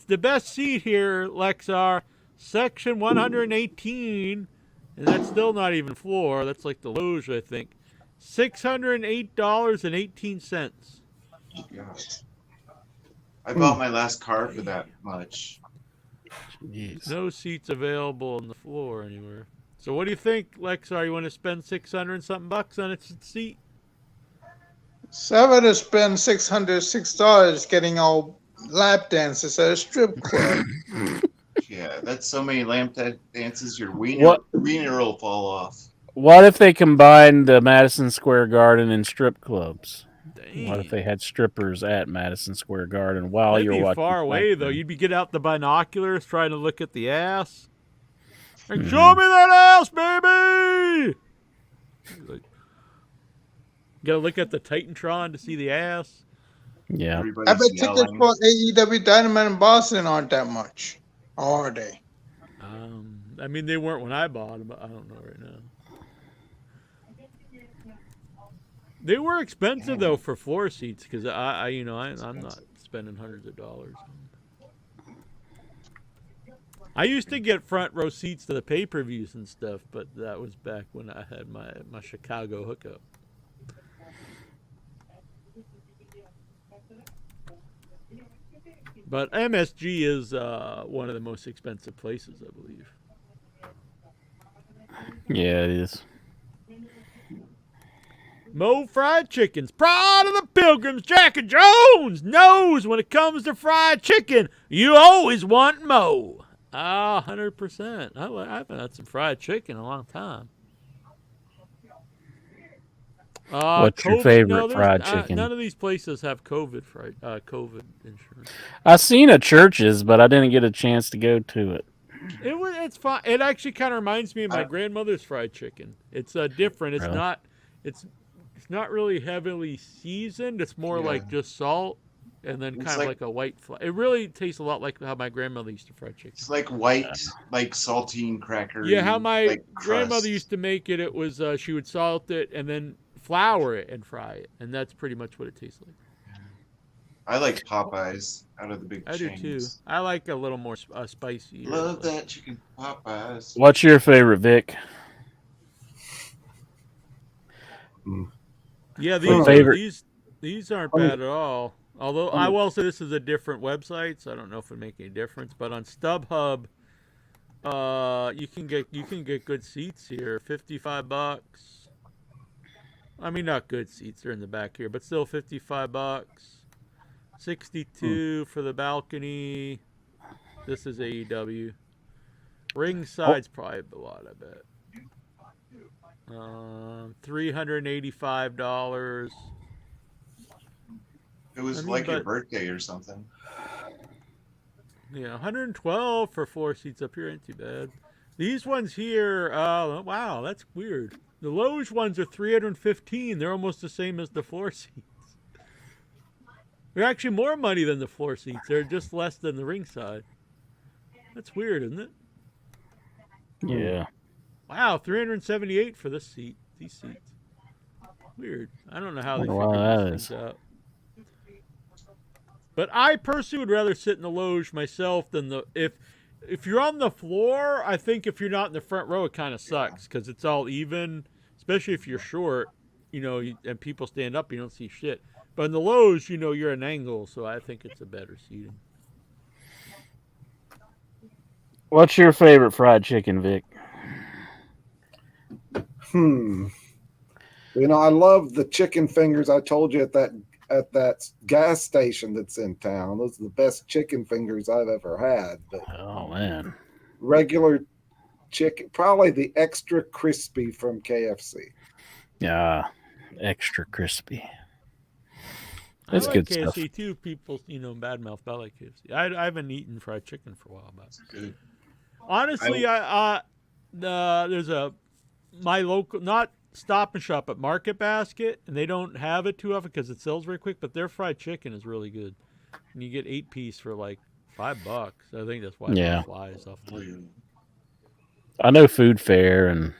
Speaker 4: the best seat here, Lexar, section 118, and that's still not even floor. That's like the loge, I think. $608.18.
Speaker 7: Gosh. I bought my last car for that much.
Speaker 5: Jeez.
Speaker 4: No seats available on the floor anywhere. So what do you think, Lexar? You want to spend 600 and something bucks on a seat?
Speaker 6: So I would have spent $606 getting all lap dances at a strip club.
Speaker 7: Yeah, that's so many lamp dances, your wiener will fall off.
Speaker 5: What if they combined the Madison Square Garden and strip clubs?
Speaker 4: Dang.
Speaker 5: What if they had strippers at Madison Square Garden while
Speaker 4: That'd
Speaker 5: you're
Speaker 4: be
Speaker 5: watching?
Speaker 4: far away, though.
Speaker 5: SmackDown?
Speaker 4: You'd be get out the binoculars trying to look at the ass. Like, show me that ass, baby! Like, you gotta look at the Titantron to see the ass.
Speaker 5: Yeah.
Speaker 6: I bet tickets for AEW Dynamite in Boston aren't that much. Or are they?
Speaker 4: I mean, they weren't when I bought them, but I don't know right now. They were expensive though for floor seats because I'm not spending hundreds of dollars. I used to get front row seats to the pay-per-views and stuff, but that was back when I had my Chicago hookup. But MSG is one of the most expensive places, I believe.
Speaker 5: Yeah, it is.
Speaker 4: Mo Fried Chickens, pride of the Pilgrims. Jack and Jones knows when it comes to fried chicken, you always want Mo. 100%. I haven't had some fried chicken in a long time.
Speaker 5: What's your
Speaker 4: COVID,
Speaker 5: favorite
Speaker 4: there's-
Speaker 5: fried chicken?
Speaker 4: None of these places have COVID insurance.
Speaker 5: I seen at churches, but I didn't get a chance to go to it.
Speaker 4: It's fine. It actually kind of reminds me of my grandmother's fried chicken. It's different. It's
Speaker 5: Really?
Speaker 4: not. It's not really heavily seasoned. It's more like just salt, and then
Speaker 7: It's
Speaker 4: kind of like a white. It really tastes a lot like how my grandmother used to fry chicken.
Speaker 7: It's like white, like saltine cracker.
Speaker 4: Yeah, how my
Speaker 7: like,
Speaker 4: grandmother
Speaker 7: crust.
Speaker 4: used to make it. It was she would salt it and then flour it and fry it, and that's pretty much what it tastes like.
Speaker 7: I like Popeyes out of the big
Speaker 4: I do
Speaker 7: chains.
Speaker 4: too. I like a little more spicy.
Speaker 7: Love that chicken Popeyes.
Speaker 5: What's your favorite, Vic?
Speaker 4: Yeah, these aren't bad at all. Although I will say this is a different website, so I don't know if it would make any difference. But on StubHub, you can get good seats here, $55. I mean, not good seats; they're in the back here, but still $55. 62 for the balcony. This is AEW. Ringside's probably a lot, I bet. $385.
Speaker 7: It was like your birthday or something.
Speaker 4: Yeah, $112 for 4 seats up here ain't too bad. These ones here, wow, that's weird. The Loge ones are $315. They're almost the same as the floor seats. They're actually more money than the floor seats. They're just less than the ringside. That's weird, isn't it?
Speaker 5: Yeah.
Speaker 4: Wow, $378 for this seat. These seats. Weird. I don't know how they
Speaker 5: Wonder why
Speaker 4: figured
Speaker 5: that
Speaker 4: these
Speaker 5: is.
Speaker 4: things out. But I personally would rather sit in the Loge myself than if you're on the floor. I think if you're not in the front row, it kind of sucks because it's all even, especially if you're short, and people stand up, you don't see shit. But in the Loge, you're at an angle, so I think it's a better seating.
Speaker 5: What's your favorite fried chicken, Vic?
Speaker 9: I love the chicken fingers I told you at that gas station that's in town. Those are the best chicken fingers I've ever had. But
Speaker 5: Oh man.
Speaker 9: regular chicken, probably the extra crispy from KFC.
Speaker 5: Yeah, extra crispy. That's
Speaker 4: I like
Speaker 5: good
Speaker 4: KFC
Speaker 5: stuff.
Speaker 4: too. People, badmouth, but I like KFC. I haven't eaten fried chicken for a while, but
Speaker 7: good.
Speaker 4: Honestly, there's my local, not Stop and Shop, but Market Basket, and they don't have it too often because it sells very quick. But their fried chicken is really good, and you get 8-piece for like $5. I think that's why it flies off.
Speaker 5: I know Food Fair and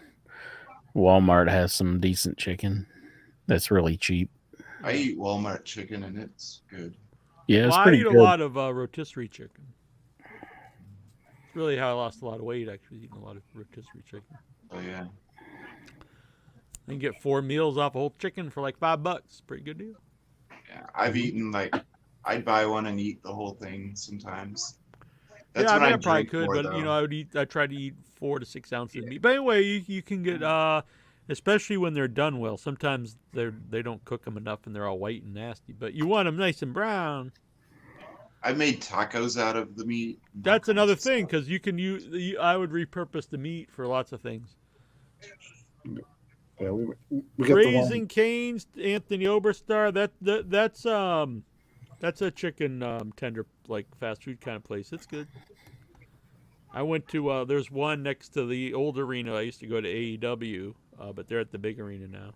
Speaker 5: Walmart has some decent chicken that's really cheap.
Speaker 7: I eat Walmart chicken and it's good.
Speaker 5: Yeah, it's
Speaker 4: I
Speaker 5: pretty
Speaker 4: eat
Speaker 5: good.
Speaker 4: a lot of rotisserie chicken. It's really how I lost a lot of weight, actually, eating a lot of rotisserie chicken.
Speaker 7: Oh yeah.
Speaker 4: I can get 4 meals off a whole chicken for like $5. Pretty good deal.
Speaker 7: Yeah, I've eaten I'd buy one and eat the whole thing sometimes. That's
Speaker 4: I
Speaker 7: what
Speaker 4: mean,
Speaker 7: I
Speaker 4: I probably
Speaker 7: drink
Speaker 4: could,
Speaker 7: for,
Speaker 4: but
Speaker 7: though.
Speaker 4: I try to eat 4 to 6 ounces of meat. But anyway, you can get, especially when they're done well. Sometimes they don't cook them enough and they're all white and nasty. But you want them nice and brown.
Speaker 7: I made tacos out of the meat.
Speaker 4: That's another thing because you can use. I would repurpose the meat for lots of things.
Speaker 9: Yeah, we got the
Speaker 4: Raising
Speaker 9: one.
Speaker 4: Cane's, Anthony Oberstar. That's a chicken tender, like fast food kind of place. It's good. I went to there's one next to the old arena. I used to go to AEW, but they're at the big arena now.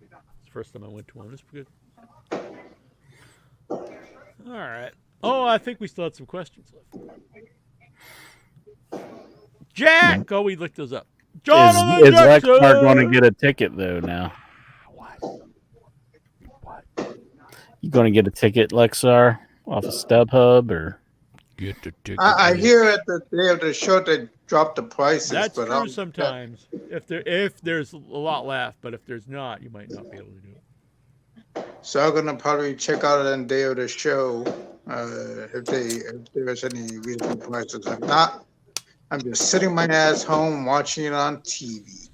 Speaker 4: It's the first time I went to one. It's good. All right. Oh, I think we still had some questions left. Jack! Oh, we looked those up. Jonathan
Speaker 5: Is
Speaker 4: Jackson!
Speaker 5: Lexmark going to get a ticket though now?
Speaker 4: What?
Speaker 5: You going to get a ticket, Lexar, off of StubHub or?
Speaker 4: Get the ticket.
Speaker 6: I hear at the day of the show they drop the prices.
Speaker 4: That's
Speaker 6: but
Speaker 4: true sometimes. If there's a lot left, but if there's not, you might not be able to do it.
Speaker 6: So I'm gonna probably check out on the day of the show if there's any reasonable prices. If not, I'm just sitting my ass home watching it on TV.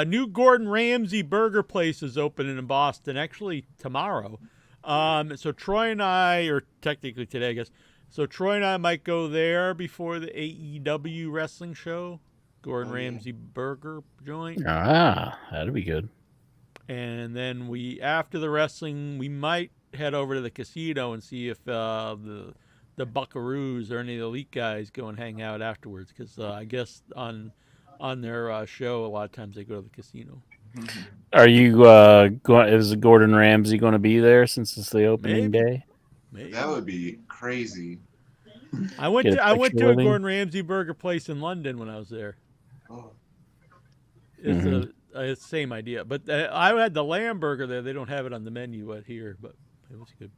Speaker 4: New Gordon Ramsay burger place is opening in Boston, actually tomorrow. So Troy and I, or technically today, I guess. So Troy and I might go there before the AEW wrestling show. Gordon Ramsay burger joint.
Speaker 5: Ah, that'd be good.
Speaker 4: And then after the wrestling, we might head over to the casino and see if the Buckaroos or any of the elite guys go and hang out afterwards. Because I guess on their show, a lot of times they go to the casino.
Speaker 5: Are you going? Is Gordon Ramsay going to be there since it's the opening day?
Speaker 4: Maybe.
Speaker 7: That would be crazy.
Speaker 4: I went
Speaker 5: Get a
Speaker 4: to a
Speaker 5: picture with him?
Speaker 4: Gordon Ramsay burger place in London when I was there.
Speaker 7: Oh.
Speaker 4: It's it's the same idea, but I had the lamb burger there. They don't have it on the menu here, but it was good.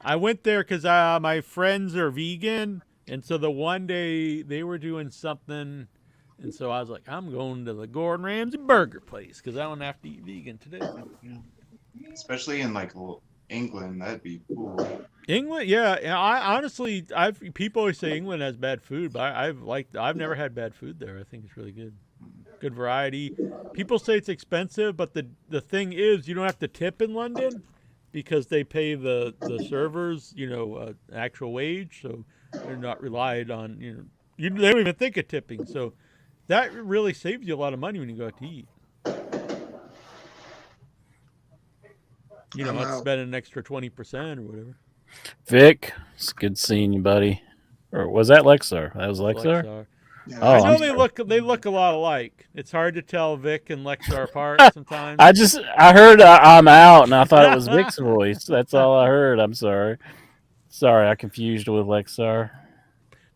Speaker 4: I went there because my friends are vegan, and so the one day they were doing something, and so I was like, I'm going to the Gordon Ramsay burger place because I don't have to eat vegan today.
Speaker 7: Especially in like England, that'd be cool.
Speaker 4: England, yeah. I honestly, people always say England has bad food, but I've never had bad food there. I think it's really good. Good variety. People say it's expensive, but the thing is, you don't have to tip in London because they pay the servers, actual wage, so they're not relied on. They don't even think of tipping, so that really saves you a lot of money when you go out to eat. Not spending an extra 20% or whatever.
Speaker 5: Vic, it's good seeing you, buddy. Or was that Lexar? That was Lexar.
Speaker 6: Yeah.
Speaker 5: Oh,
Speaker 4: I know
Speaker 5: I'm
Speaker 4: they look a lot alike. It's hard to tell Vic and Lexar apart sometimes.
Speaker 5: I heard I'm out, and I thought it was Vic's voice. That's all I heard. I'm sorry. Sorry, I confused with Lexar.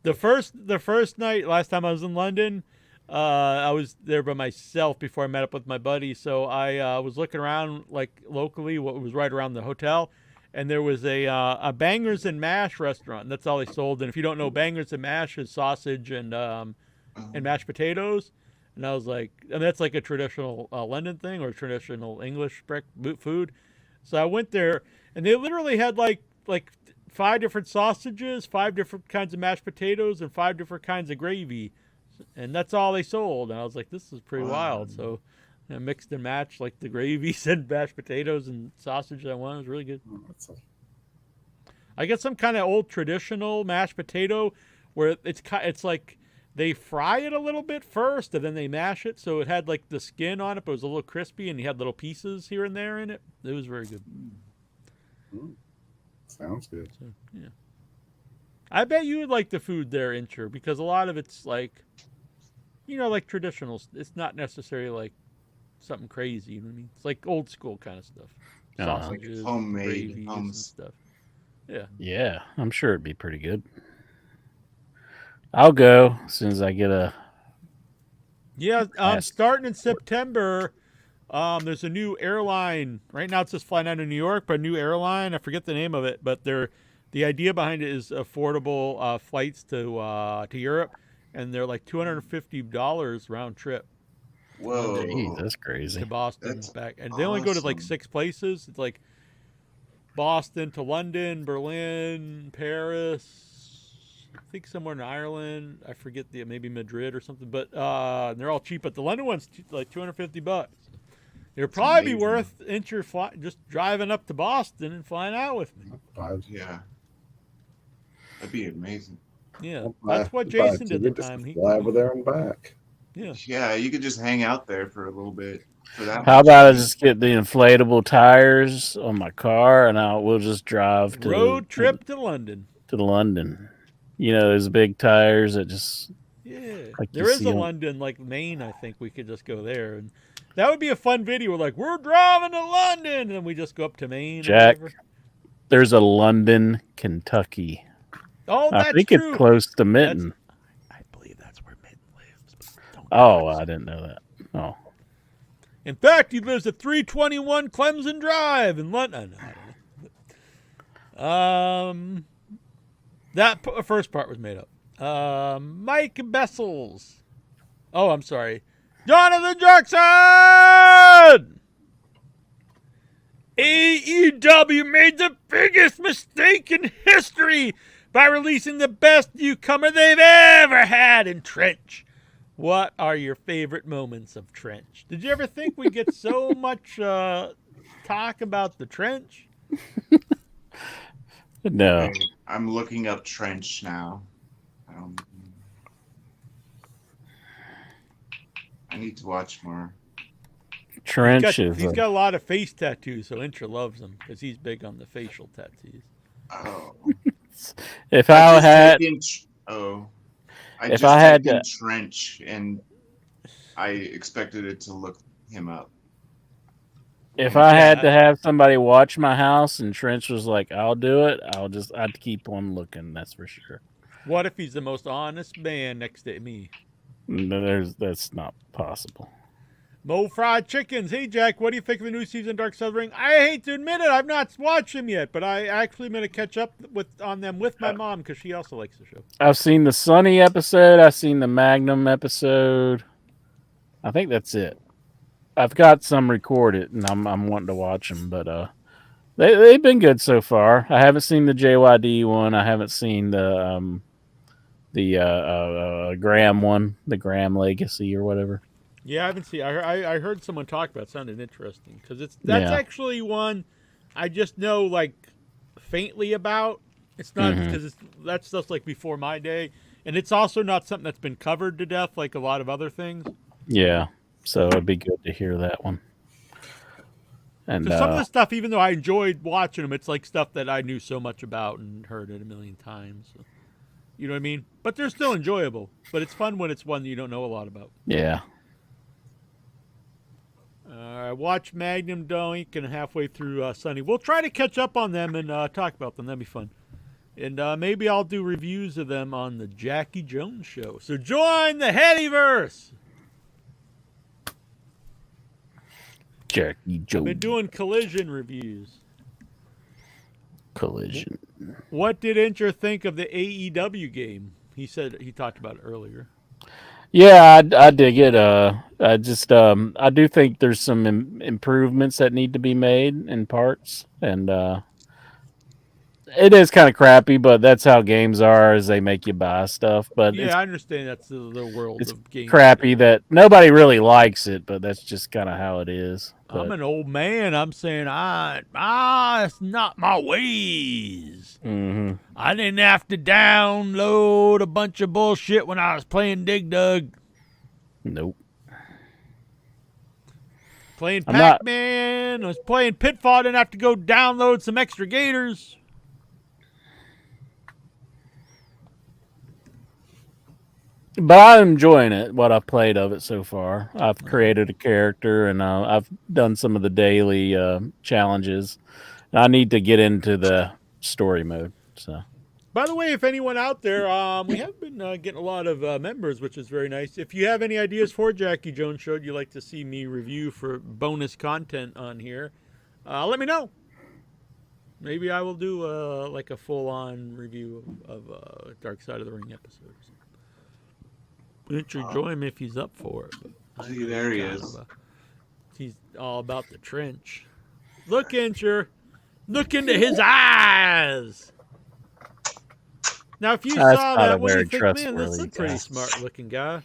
Speaker 4: The first night, last time I was in London, I was there by myself before I met up with my buddy. So I was looking around like locally, what was right around the hotel, and there was a Bangers and Mash restaurant. That's all they sold. And if you don't know, Bangers and Mash is sausage and mashed potatoes. And I was like, and that's like a traditional London thing or traditional English food. So I went there, and they literally had like 5 different sausages, 5 different kinds of mashed potatoes, and 5 different kinds of gravy. And that's all they sold. And I was like, this is pretty wild. So I mixed and matched like the gravies and mashed potatoes and sausage I wanted. It was really good. I got some kind of old traditional mashed potato where it's like they fry it a little bit first and then they mash it. So it had like the skin on it, but it was a little crispy and you had little pieces here and there in it. It was very good.
Speaker 9: Sounds good.
Speaker 4: So, yeah. I bet you would like the food there, Incher, because a lot of it's like, like traditional. It's not necessarily like something crazy. You know what I mean? It's like old school kind of stuff. Sausages,
Speaker 7: like homemade
Speaker 4: gravies and stuff. Yeah.
Speaker 5: Yeah, I'm sure it'd be pretty good. I'll go as soon as I get a.
Speaker 4: Yeah, starting in September, there's a new airline. Right now, it's just flying out of New York, but a new airline. I forget the name of it, but the idea behind it is affordable flights to Europe, and they're like $250 round trip.
Speaker 7: Whoa,
Speaker 5: Jeez, that's crazy.
Speaker 4: To Boston back, and they only go to like 6 places. It's like Boston to London, Berlin, Paris, I think somewhere in Ireland. I forget maybe Madrid or something, but they're all cheap. But the London one's like $250. It'd probably be worth just driving up to Boston and flying out with me.
Speaker 7: Yeah, that'd be amazing.
Speaker 4: Yeah, that's what Jason did the time.
Speaker 9: He fly over there and back.
Speaker 7: Yeah, you could just hang out there for a little bit. For that.
Speaker 5: How about I just get the inflatable tires on my car and we'll just drive to
Speaker 4: road trip to London.
Speaker 5: To London, there's big tires that just
Speaker 4: like there is a London like Maine. I think we could just go there, and that would be a fun video. We're like, we're driving to London, and then we just go up to Maine.
Speaker 5: Jack, there's a London, Kentucky.
Speaker 4: Oh, that's
Speaker 5: I think
Speaker 4: true.
Speaker 5: it's close to Minton.
Speaker 4: I believe that's where Minton lives.
Speaker 5: Oh, I didn't know that. Oh.
Speaker 4: In fact, he lives at 321 Clemson Drive in London. That first part was made up. Mike Bessels. Oh, I'm sorry. Jonathan Jackson! AEW made the biggest mistake in history by releasing the best newcomer they've ever had in Trench. What are your favorite moments of Trench? Did you ever think we'd get so much talk about the Trench?
Speaker 5: No.
Speaker 7: Okay, I'm looking up Trench now. I need to watch more.
Speaker 5: Trench is.
Speaker 4: He's got a lot of face tattoos, so Intra loves him because he's big on the facial tattoos.
Speaker 7: Oh.
Speaker 5: If I had,
Speaker 7: I
Speaker 5: if
Speaker 7: just
Speaker 5: I had
Speaker 7: typed in
Speaker 5: to-
Speaker 7: Trench, and I expected it to look him up.
Speaker 5: if I had to have somebody watch my house and Trench was like, "I'll do it," I'd keep on looking. That's for sure.
Speaker 4: What if he's the most honest man next to me?
Speaker 5: That's not possible.
Speaker 4: Mo Fried Chickens. Hey, Jack, what do you think of the new season of Dark Side of the Ring? I hate to admit it, I've not watched them yet, but I actually am going to catch up on them with my mom because she also likes the show.
Speaker 5: I've seen the Sunny episode. I've seen the Magnum episode. I think that's it. I've got some recorded, and I'm wanting to watch them, but they've been good so far. I haven't seen the JYD one. I haven't seen the Graham one, the Graham Legacy or whatever.
Speaker 4: Yeah, I haven't seen. I heard someone talk about it. It sounded interesting because that's actually one I just know like faintly about. It's not because that stuff's like before my day, and it's also not something that's been covered to death like a lot of other things.
Speaker 5: Yeah, so it'd be good to hear that one. And
Speaker 4: some of the stuff, even though I enjoyed watching them, it's like stuff that I knew so much about and heard it a million times. So, you know what I mean? But they're still enjoyable. But it's fun when it's one you don't know a lot about.
Speaker 5: Yeah.
Speaker 4: I watched Magnum Doink and halfway through Sunny. We'll try to catch up on them and talk about them. That'd be fun. And maybe I'll do reviews of them on the Jackie Jones Show. So join the Headyverse.
Speaker 5: Jackie Jones.
Speaker 4: I've been doing Collision reviews.
Speaker 5: Collision.
Speaker 4: What did Incher think of the AEW game? He talked about it earlier.
Speaker 5: Yeah, I dig it. I just I do think there's some improvements that need to be made in parts, and it is kind of crappy, but that's how games are, is they make you buy stuff. But
Speaker 4: yeah, I understand that's the world
Speaker 5: it's
Speaker 4: of games.
Speaker 5: crappy that nobody really likes it, but that's just kind of how it is.
Speaker 4: I'm an old man. I'm saying, it's not my ways.
Speaker 5: Mm-hmm.
Speaker 4: I didn't have to download a bunch of bullshit when I was playing Dig Dug.
Speaker 5: Nope.
Speaker 4: Playing Pac-Man. I was playing Pitfall. I didn't have to go download some extra gators.
Speaker 5: But I'm enjoying it, what I've played of it so far. I've created a character, and I've done some of the daily challenges. I need to get into the story mode. So,
Speaker 4: by the way, if anyone out there, we have been getting a lot of members, which is very nice. If you have any ideas for Jackie Jones Show you'd like to see me review for bonus content on here, let me know. Maybe I will do like a full-on review of Dark Side of the Ring episodes. Enjoy him if he's up for it.
Speaker 7: See, there he is.
Speaker 4: He's all about the trench. Look, Incher. Look into his eyes. Now, if you saw that, what do you think? Man, that's a pretty smart-looking guy.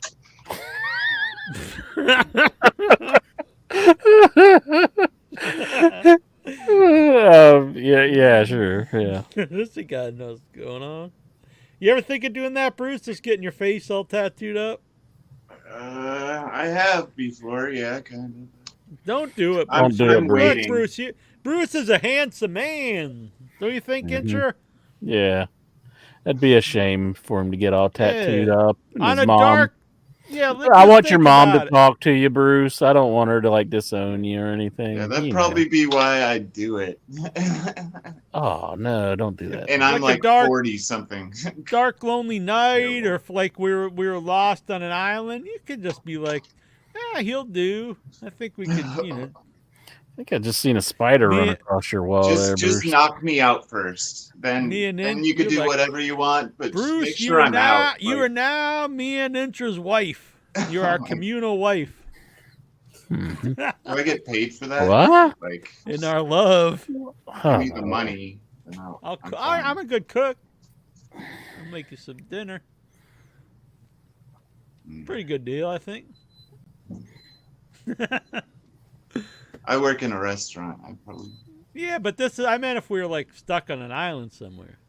Speaker 5: Yeah, sure, yeah.
Speaker 4: This guy knows what's going on. You ever think of doing that, Bruce? Just getting your face all tattooed up?
Speaker 7: I have before, yeah, kind of.
Speaker 4: Don't do it.
Speaker 7: I'm
Speaker 4: Look, Bruce. Bruce is a handsome man. Don't you think, Incher?
Speaker 5: Yeah. That'd be a shame for him to get all tattooed up. And
Speaker 4: on
Speaker 5: his
Speaker 4: a
Speaker 5: mom.
Speaker 4: dark. Yeah,
Speaker 5: I want your mom to talk to you, Bruce. I don't want her to like disown you or anything.
Speaker 7: Yeah, that'd probably be why I do it.
Speaker 5: Oh no, don't do that.
Speaker 7: And I'm like 40 something.
Speaker 4: Dark lonely night, or if like we were lost on an island, you could just be like, he'll do. I think we could,
Speaker 5: I think I just seen a spider run across your wall there, Bruce.
Speaker 7: Just knock me out first. Then you could do whatever you want, but
Speaker 4: Bruce,
Speaker 7: just make sure I'm out.
Speaker 4: You are now me and Incher's wife. You're our communal wife.
Speaker 5: Mm-hmm.
Speaker 7: Do I get paid for that?
Speaker 5: What?
Speaker 7: Like
Speaker 4: in our love.
Speaker 7: Give me the money.
Speaker 4: I'm a good cook. I'll make you some dinner. Pretty good deal, I think.
Speaker 7: I work in a restaurant. I probably.
Speaker 4: Yeah, but I meant if we were like stuck on an island somewhere.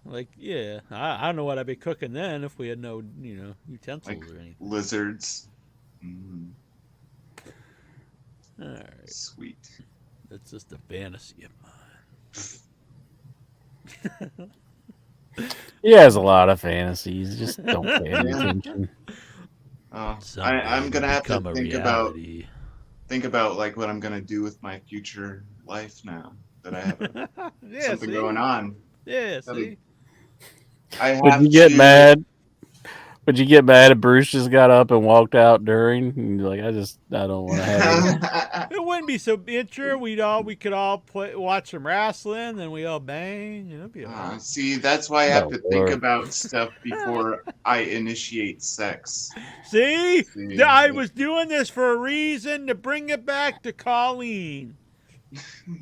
Speaker 4: Like, yeah, I don't know what I'd be cooking then if we had no, utensils or anything.
Speaker 7: Lizards. Mm-hmm.
Speaker 4: All right.
Speaker 7: Sweet.
Speaker 4: That's just a fantasy of mine.
Speaker 5: He has a lot of fantasies. Just don't pay any attention.
Speaker 7: I'm gonna have to
Speaker 4: become a
Speaker 7: think
Speaker 4: reality.
Speaker 7: about like what I'm gonna do with my future life now that I have
Speaker 4: Yeah,
Speaker 7: something
Speaker 4: see?
Speaker 7: going on.
Speaker 4: Yeah,
Speaker 7: That'll-
Speaker 4: see?
Speaker 7: I have
Speaker 5: Would you get
Speaker 7: to-
Speaker 5: mad? Would you get mad if Bruce just got up and walked out during? And you're like, I don't want to have it.
Speaker 4: It wouldn't be so sure we could all watch some wrestling, then we all bang. It'd be all right.
Speaker 7: See, that's why I have
Speaker 5: Oh,
Speaker 7: to think
Speaker 5: Lord.
Speaker 7: about stuff before I initiate sex.
Speaker 4: See?
Speaker 7: See?
Speaker 4: I was doing this for a reason, to bring it back to Colleen.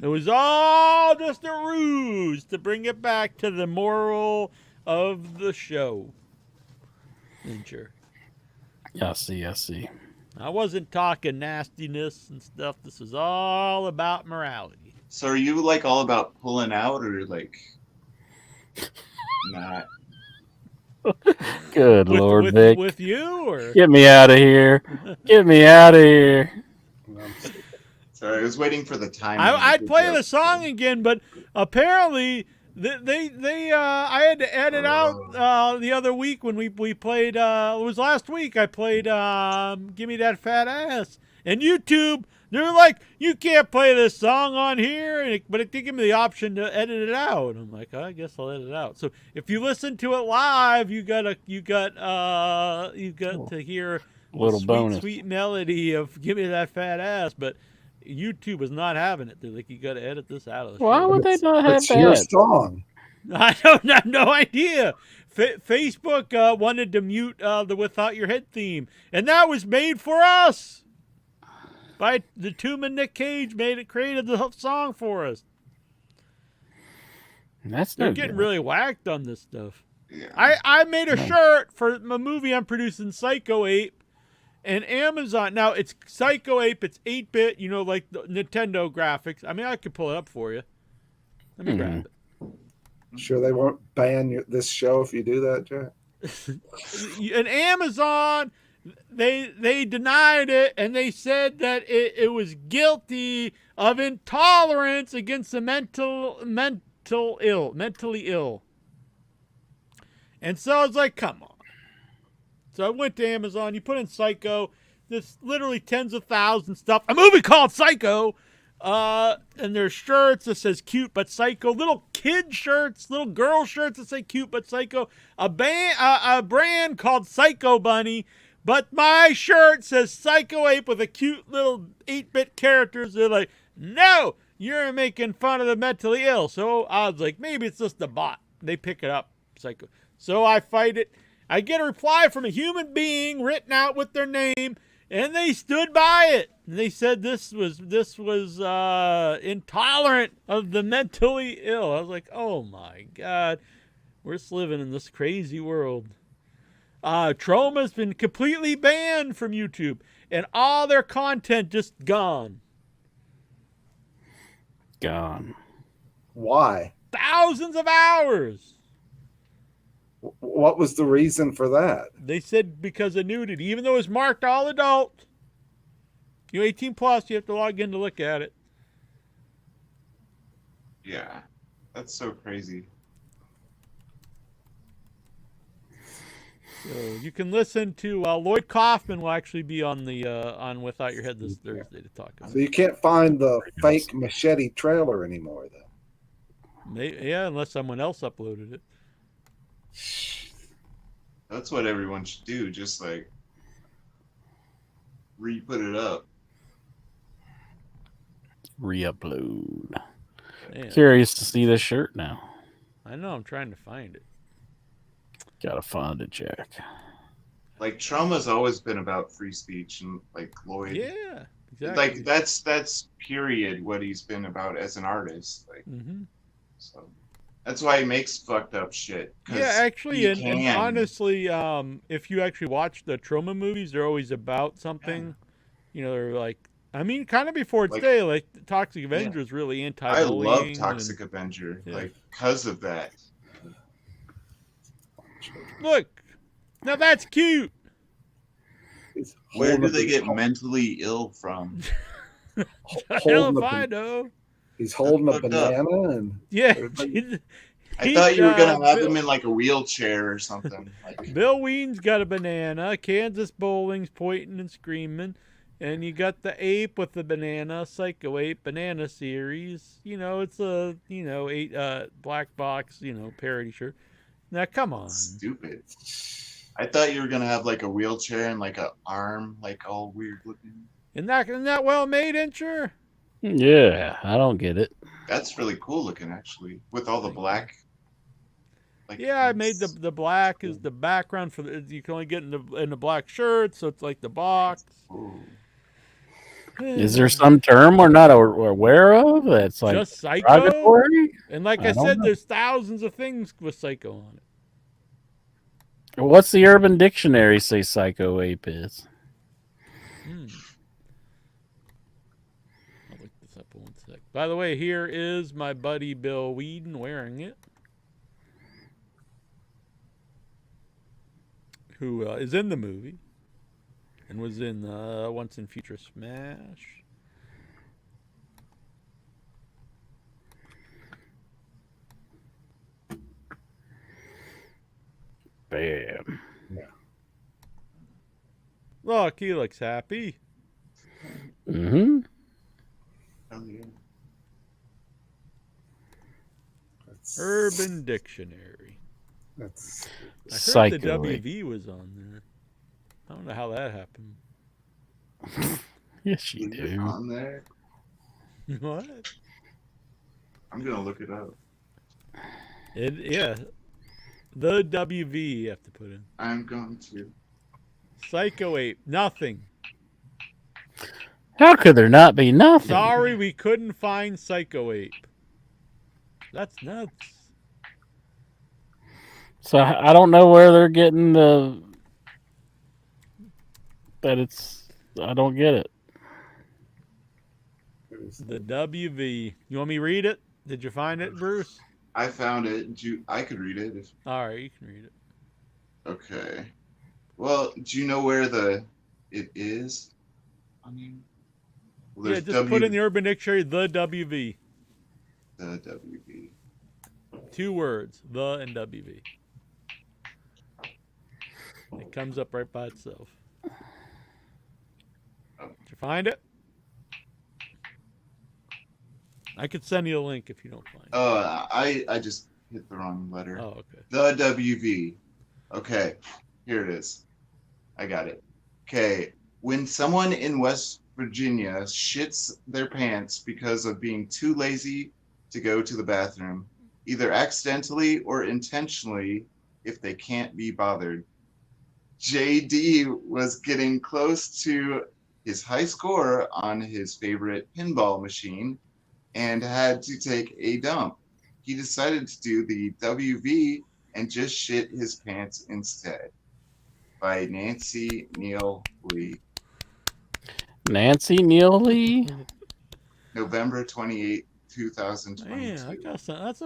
Speaker 4: It was all just a ruse to bring it back to the moral of the show. Sure.
Speaker 5: I see.
Speaker 4: I wasn't talking nastiness and stuff. This was all about morality.
Speaker 7: So are you like all about pulling out or like not?
Speaker 5: Good Lord, Vic.
Speaker 4: With you or
Speaker 5: Get me out of here. Get me out of here.
Speaker 7: Sorry, I was waiting for the time.
Speaker 4: I'd play the song again, but apparently I had to edit out the other week when we played. It was last week. I played "Give Me That Fat Ass," and YouTube. They're like, you can't play this song on here, but it did give me the option to edit it out. And I'm like, I guess I'll edit it out. So if you listen to it live, you got to hear
Speaker 5: Little
Speaker 4: the
Speaker 5: bonus.
Speaker 4: sweet melody of "Give Me That Fat Ass," but YouTube is not having it. They're like, you got to edit this out of the
Speaker 5: Why
Speaker 4: show.
Speaker 5: would they not have
Speaker 9: It's your
Speaker 5: that?
Speaker 9: song.
Speaker 4: I don't have no idea. Facebook wanted to mute the "Without Your Head" theme, and that was made for us by the Tuba Nick Cage. Created the song for us.
Speaker 5: That's
Speaker 4: They're
Speaker 5: no
Speaker 4: getting
Speaker 5: good.
Speaker 4: really whacked on this stuff.
Speaker 7: Yeah.
Speaker 4: I made a shirt for a movie I'm producing, Psycho Ape, and Amazon. Now it's Psycho Ape. It's 8-bit. You know, like the Nintendo graphics. I mean, I could pull it up for you. Let me grab it.
Speaker 9: Sure, they won't ban this show if you do that, Jack.
Speaker 4: And Amazon, they denied it, and they said that it was guilty of intolerance against the mentally ill. And so I was like, come on. So I went to Amazon. You put in Psycho. There's literally tens of thousands stuff. A movie called Psycho. And there's shirts that says "Cute but Psycho," little kid shirts, little girl shirts that say "Cute but Psycho," a brand called Psycho Bunny, but my shirt says Psycho Ape with a cute little 8-bit characters. They're like, no, you're making fun of the mentally ill. So I was like, maybe it's just a bot. They pick it up, Psycho. So I fight it. I get a reply from a human being written out with their name, and they stood by it. They said this was intolerant of the mentally ill. I was like, oh my God, we're just living in this crazy world. Troma's been completely banned from YouTube, and all their content just gone.
Speaker 5: Gone.
Speaker 9: Why?
Speaker 4: Thousands of hours.
Speaker 9: What was the reason for that?
Speaker 4: They said because of nudity, even though it's marked all adult. You're 18 plus, you have to log in to look at it.
Speaker 7: Yeah, that's so crazy.
Speaker 4: So you can listen to Lloyd Kaufman will actually be on the on Without Your Head this Thursday to talk about.
Speaker 9: So you can't find the fake Machete trailer anymore, then.
Speaker 4: Yeah, unless someone else uploaded it.
Speaker 7: That's what everyone should do. Just like re-put it up.
Speaker 5: Re-upload.
Speaker 4: Man,
Speaker 5: Curious to see this shirt now.
Speaker 4: I know. I'm trying to find it.
Speaker 5: Gotta find it, Jack.
Speaker 7: Like Trauma's always been about free speech, and like Lloyd.
Speaker 4: Yeah, exactly.
Speaker 7: Like that's period what he's been about as an artist. Like, so that's why he makes fucked up shit. 'cause
Speaker 4: Yeah, actually,
Speaker 7: he
Speaker 4: and
Speaker 7: can.
Speaker 4: honestly, if you actually watch the Trauma movies, they're always about something. You know, they're like, I mean, kind of before its
Speaker 7: Like-
Speaker 4: day, like Toxic Avenger is really
Speaker 7: I
Speaker 4: anti-bullying.
Speaker 7: love Toxic
Speaker 4: and-
Speaker 7: Avenger,
Speaker 4: Yeah.
Speaker 7: like because of that.
Speaker 4: Look, now that's cute.
Speaker 7: Where do they get mentally ill from?
Speaker 4: Hell
Speaker 9: holding
Speaker 4: if
Speaker 9: a,
Speaker 4: I know.
Speaker 9: he's holding a
Speaker 7: Fucked up.
Speaker 9: banana and
Speaker 4: Yeah.
Speaker 7: I thought you were gonna have
Speaker 4: Bill,
Speaker 7: him in like a wheelchair or something. Like,
Speaker 4: Bill Ween's got a banana. Kansas Bowling's pointing and screaming. And you got the ape with the banana, Psycho Ape Banana Series. You know, it's a, black box, parody shirt. Now, come on.
Speaker 7: stupid. I thought you were gonna have like a wheelchair and like a arm, like all weird looking.
Speaker 4: Isn't that well made, Incher?
Speaker 5: Yeah, I don't get it.
Speaker 7: That's really cool looking, actually, with all the black. Like,
Speaker 4: Yeah, I made the black is the background for the. You can only get in the black shirt, so it's like the box.
Speaker 7: Ooh.
Speaker 5: Is there some term we're not aware of that's like
Speaker 4: Just Psycho?
Speaker 5: derogatory?
Speaker 4: And like
Speaker 5: I
Speaker 4: I
Speaker 5: don't
Speaker 4: said,
Speaker 5: know.
Speaker 4: there's thousands of things with Psycho on it.
Speaker 5: What's the Urban Dictionary say Psycho Ape is?
Speaker 4: I'll look this up in 1 sec. By the way, here is my buddy Bill Whedon wearing it. Who is in the movie and was in Once in Future Smash.
Speaker 5: Bam.
Speaker 4: Look, he looks happy.
Speaker 5: Mm-hmm.
Speaker 7: Oh, yeah.
Speaker 4: Urban Dictionary.
Speaker 9: that's
Speaker 4: I heard
Speaker 5: Psycho
Speaker 4: the
Speaker 5: Ape.
Speaker 4: WV was on there. I don't know how that happened.
Speaker 5: Yes, you
Speaker 7: Is it
Speaker 5: do.
Speaker 7: on there?
Speaker 4: What?
Speaker 7: I'm gonna look it up.
Speaker 4: Yeah. The WV you have to put in.
Speaker 7: I'm going to.
Speaker 4: Psycho Ape. Nothing.
Speaker 5: How could there not be nothing?
Speaker 4: Sorry, we couldn't find Psycho Ape. That's nuts.
Speaker 5: So I don't know where they're getting the that it's. I don't get it.
Speaker 4: The WV. You want me to read it? Did you find it, Bruce?
Speaker 7: I found it. I could read it. If,
Speaker 4: All right, you can read it.
Speaker 7: okay. Well, do you know where it is? I mean, well,
Speaker 4: Yeah, just put in the Urban Dictionary, the WV.
Speaker 7: the WB.
Speaker 4: 2 words, the and WV. It comes up right by itself. Did you find it? I could send you a link if you don't find it.
Speaker 7: Oh, I just hit the wrong letter.
Speaker 4: Oh, okay.
Speaker 7: The WV. Okay, here it is. I got it. Okay, when someone in West Virginia shits their pants because of being too lazy to go to the bathroom, either accidentally or intentionally, if they can't be bothered. JD was getting close to his high score on his favorite pinball machine and had to take a dump. He decided to do the WV and just shit his pants instead. By Nancy Neal Lee.
Speaker 5: Nancy Neal Lee?
Speaker 7: November 28, 2022.
Speaker 4: Yeah, I guess that's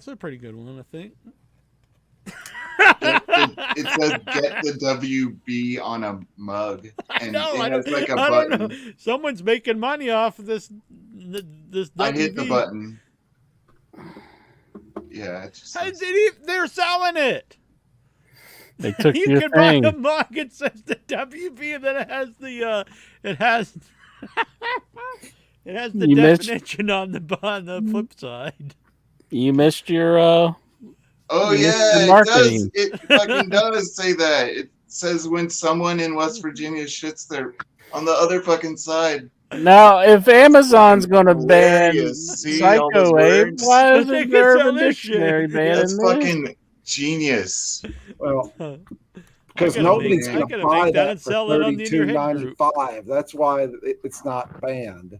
Speaker 4: a pretty good one, I think.
Speaker 7: It says get the WB on a mug. And it has like a
Speaker 4: I don't know.
Speaker 7: button.
Speaker 4: Someone's making money off of this WV.
Speaker 7: I hit the button. Yeah, it just says,
Speaker 4: They're selling it.
Speaker 5: They took
Speaker 4: You
Speaker 5: your
Speaker 4: can
Speaker 5: thing.
Speaker 4: buy a mug. It says the WV, and then it has the it has the
Speaker 5: You missed-
Speaker 4: definition on the flip side.
Speaker 5: You missed your
Speaker 7: oh
Speaker 5: you missed
Speaker 7: yeah,
Speaker 5: the
Speaker 7: it
Speaker 5: marketing.
Speaker 7: does. It fucking does say that. It says when someone in West Virginia shits their on the other fucking side.
Speaker 5: Now, if Amazon's going to ban
Speaker 7: Hilarious. See all those
Speaker 5: Psycho Ape,
Speaker 7: words?
Speaker 5: why
Speaker 4: They
Speaker 5: isn't
Speaker 4: can
Speaker 5: there
Speaker 4: sell
Speaker 5: Urban
Speaker 4: this shit.
Speaker 5: Dictionary banning
Speaker 7: That's
Speaker 5: this?
Speaker 7: fucking genius.
Speaker 9: well,
Speaker 4: I
Speaker 9: because
Speaker 4: gotta
Speaker 9: nobody's
Speaker 4: make- I
Speaker 9: going to
Speaker 4: gotta
Speaker 9: buy
Speaker 4: make that
Speaker 9: that
Speaker 4: and
Speaker 9: for
Speaker 4: sell it on the In Your Head group.
Speaker 9: $32.95. That's why it's not banned.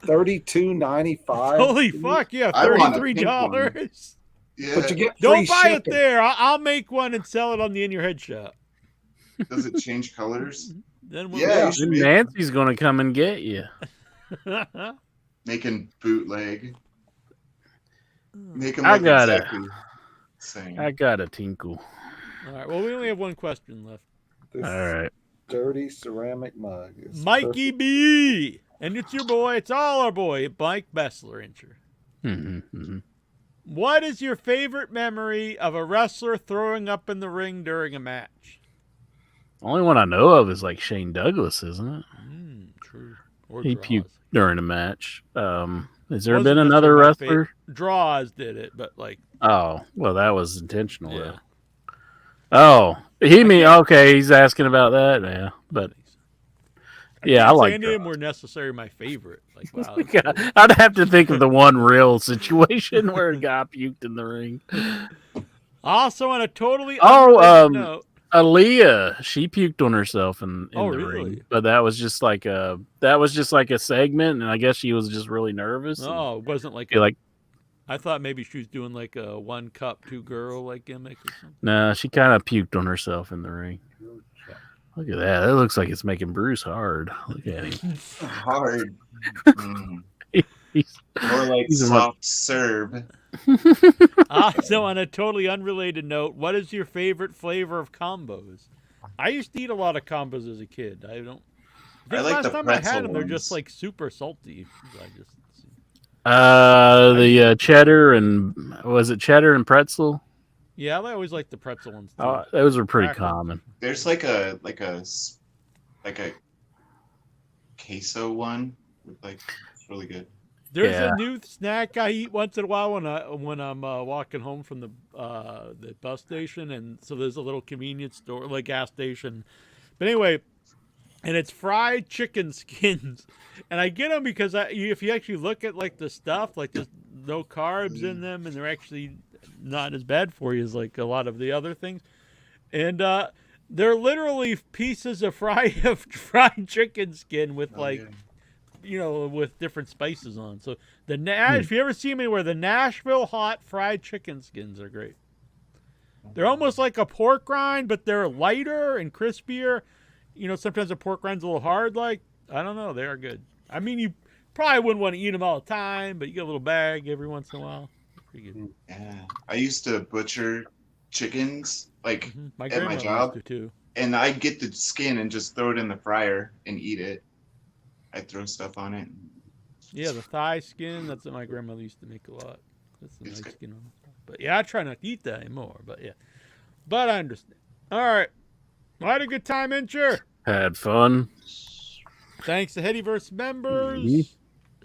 Speaker 9: $32.95.
Speaker 4: Holy fuck! Yeah,
Speaker 7: I want a
Speaker 4: $33.
Speaker 7: Yeah.
Speaker 9: But you get free
Speaker 4: Don't buy it
Speaker 9: shipping.
Speaker 4: there. I'll make one and sell it on the In Your Head shop.
Speaker 7: Does it change colors?
Speaker 4: Then we'll
Speaker 7: Yeah, you should
Speaker 5: Then
Speaker 7: be
Speaker 5: Nancy's going to come and get you.
Speaker 7: making bootleg. Make them
Speaker 5: I
Speaker 7: look
Speaker 5: got it.
Speaker 7: exactly the same.
Speaker 5: I got a tinkle.
Speaker 4: All right. Well, we only have one question left.
Speaker 9: This-
Speaker 5: All right.
Speaker 9: dirty ceramic mug. It's
Speaker 4: Mikey B. And it's your boy. It's all our boy, Mike Bessler, Incher. What is your favorite memory of a wrestler throwing up in the ring during a match?
Speaker 5: Only one I know of is like Shane Douglas, isn't it?
Speaker 4: True. Or
Speaker 5: He
Speaker 4: Draws.
Speaker 5: puked during a match. Has there
Speaker 4: Wasn't
Speaker 5: been
Speaker 4: necessarily
Speaker 5: another
Speaker 4: my
Speaker 5: wrestler?
Speaker 4: Draws did it, but like,
Speaker 5: Oh, well, that was intentional.
Speaker 4: yeah.
Speaker 5: Though. Oh, okay. He's asking about that. Yeah, but yeah, I
Speaker 4: can't say
Speaker 5: like.
Speaker 4: any of them were necessarily my favorite. Like, wow.
Speaker 5: I'd have to think of the one real situation where a guy puked in the ring.
Speaker 4: Also, on a totally unrelated note,
Speaker 5: Aaliyah, she puked on herself in the
Speaker 4: really?
Speaker 5: ring, but that was just like a segment, and I guess she was just really nervous.
Speaker 4: Oh, it wasn't like I thought maybe she was doing like a 1 cup 2 girl like gimmick or something.
Speaker 5: Nah, she kind of puked on herself in the ring. Look at that. That looks like it's making Bruce hard. Look at him.
Speaker 7: Hard.
Speaker 5: He's
Speaker 7: More like soft serve.
Speaker 4: Also, on a totally unrelated note, what is your favorite flavor of combos? I used to eat a lot of combos as a kid. I
Speaker 7: like
Speaker 4: last
Speaker 7: the
Speaker 4: time I had
Speaker 7: pretzel
Speaker 4: them, they're just
Speaker 7: ones.
Speaker 4: like super salty.
Speaker 5: The cheddar and was it cheddar and pretzel?
Speaker 4: Yeah, I always like the pretzel ones too.
Speaker 5: Oh, those were pretty
Speaker 4: Cracker.
Speaker 5: common.
Speaker 7: There's like a queso one. It's really good.
Speaker 4: There's a new snack I eat once in a while when I'm walking home from the bus station, and so there's a little convenience store, like gas station. But anyway, and it's fried chicken skins, and I get them because if you actually look at like the stuff, like there's no carbs in them, and they're actually not as bad for you as like a lot of the other things, and they're literally pieces of fried chicken skin with with different spices on. So if you ever see them anywhere, the Nashville hot fried chicken skins are great. They're almost like a pork rind, but they're lighter and crispier. Sometimes a pork rind's a little hard. Like, I don't know, they are good. I mean, you probably wouldn't want to eat them all the time, but you get a little bag every once in a while. Pretty good.
Speaker 7: Yeah, I used to butcher chickens at my
Speaker 4: grandmother
Speaker 7: job,
Speaker 4: used to, too.
Speaker 7: and I'd get the skin and just throw it in the fryer and eat it. I'd throw stuff on it.
Speaker 4: Yeah, the thigh skin, that's what my grandmother used to make a lot. That's the nice skin on it. But yeah, I try not to eat that anymore, but yeah. But I understand. All right. Well, I had a good time, Incher.
Speaker 5: Had fun.
Speaker 4: Thanks to Headyverse members.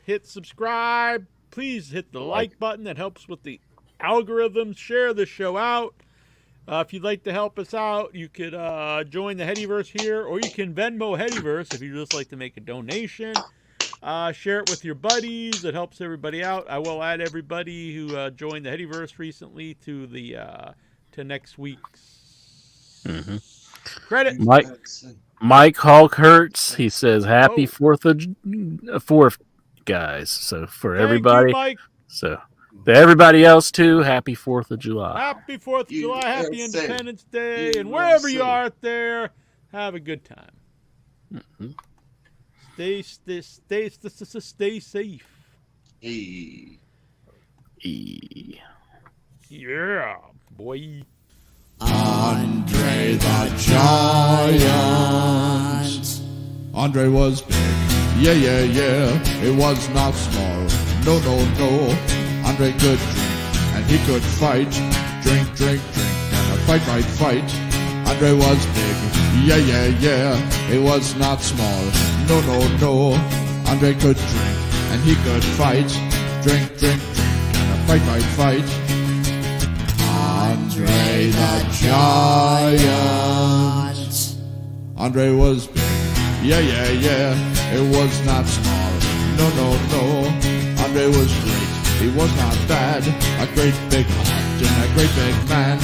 Speaker 4: Hit subscribe. Please hit the like button. That helps with the algorithms. Share the show out. If you'd like to help us out, you could join the Headyverse here, or you can Venmo Headyverse if you just like to make a donation. Share it with your buddies. It helps everybody out. I will add everybody who joined the Headyverse recently to next week's credit.
Speaker 5: Mike Hulk Hurts. He says happy 4th, guys. So for everybody,
Speaker 4: Mike.
Speaker 5: So to everybody else too, happy 4th of July.
Speaker 4: Happy 4th of July. Happy Independence Day. And wherever you are out there, have a good time. Stay safe. Yeah, boy.
Speaker 2: Andre the Giant. Andre was big. Yeah, yeah, yeah. It was not small. No, no, no. Andre could drink and he could fight. Drink, drink, drink. And a fight, fight, fight. Andre was big. Yeah, yeah, yeah. It was not small. No, no, no. Andre could drink and he could fight. Drink, drink, drink. And a fight, fight, fight. Andre the Giant. Andre was big. Yeah, yeah, yeah. It was not small. No, no, no. Andre was great. He was not bad. A great big heart and a great big man.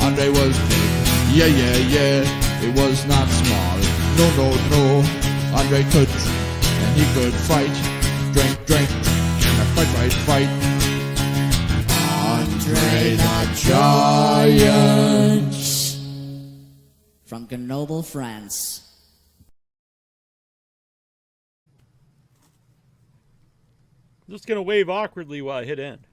Speaker 2: Andre was big. Yeah, yeah, yeah. It was not small. No, no, no. Andre could drink and he could fight. Drink, drink, drink. And a fight, fight, fight. Andre the Giant.
Speaker 13: From Grenoble, France.
Speaker 4: I'm just going to wave awkwardly while I hit end.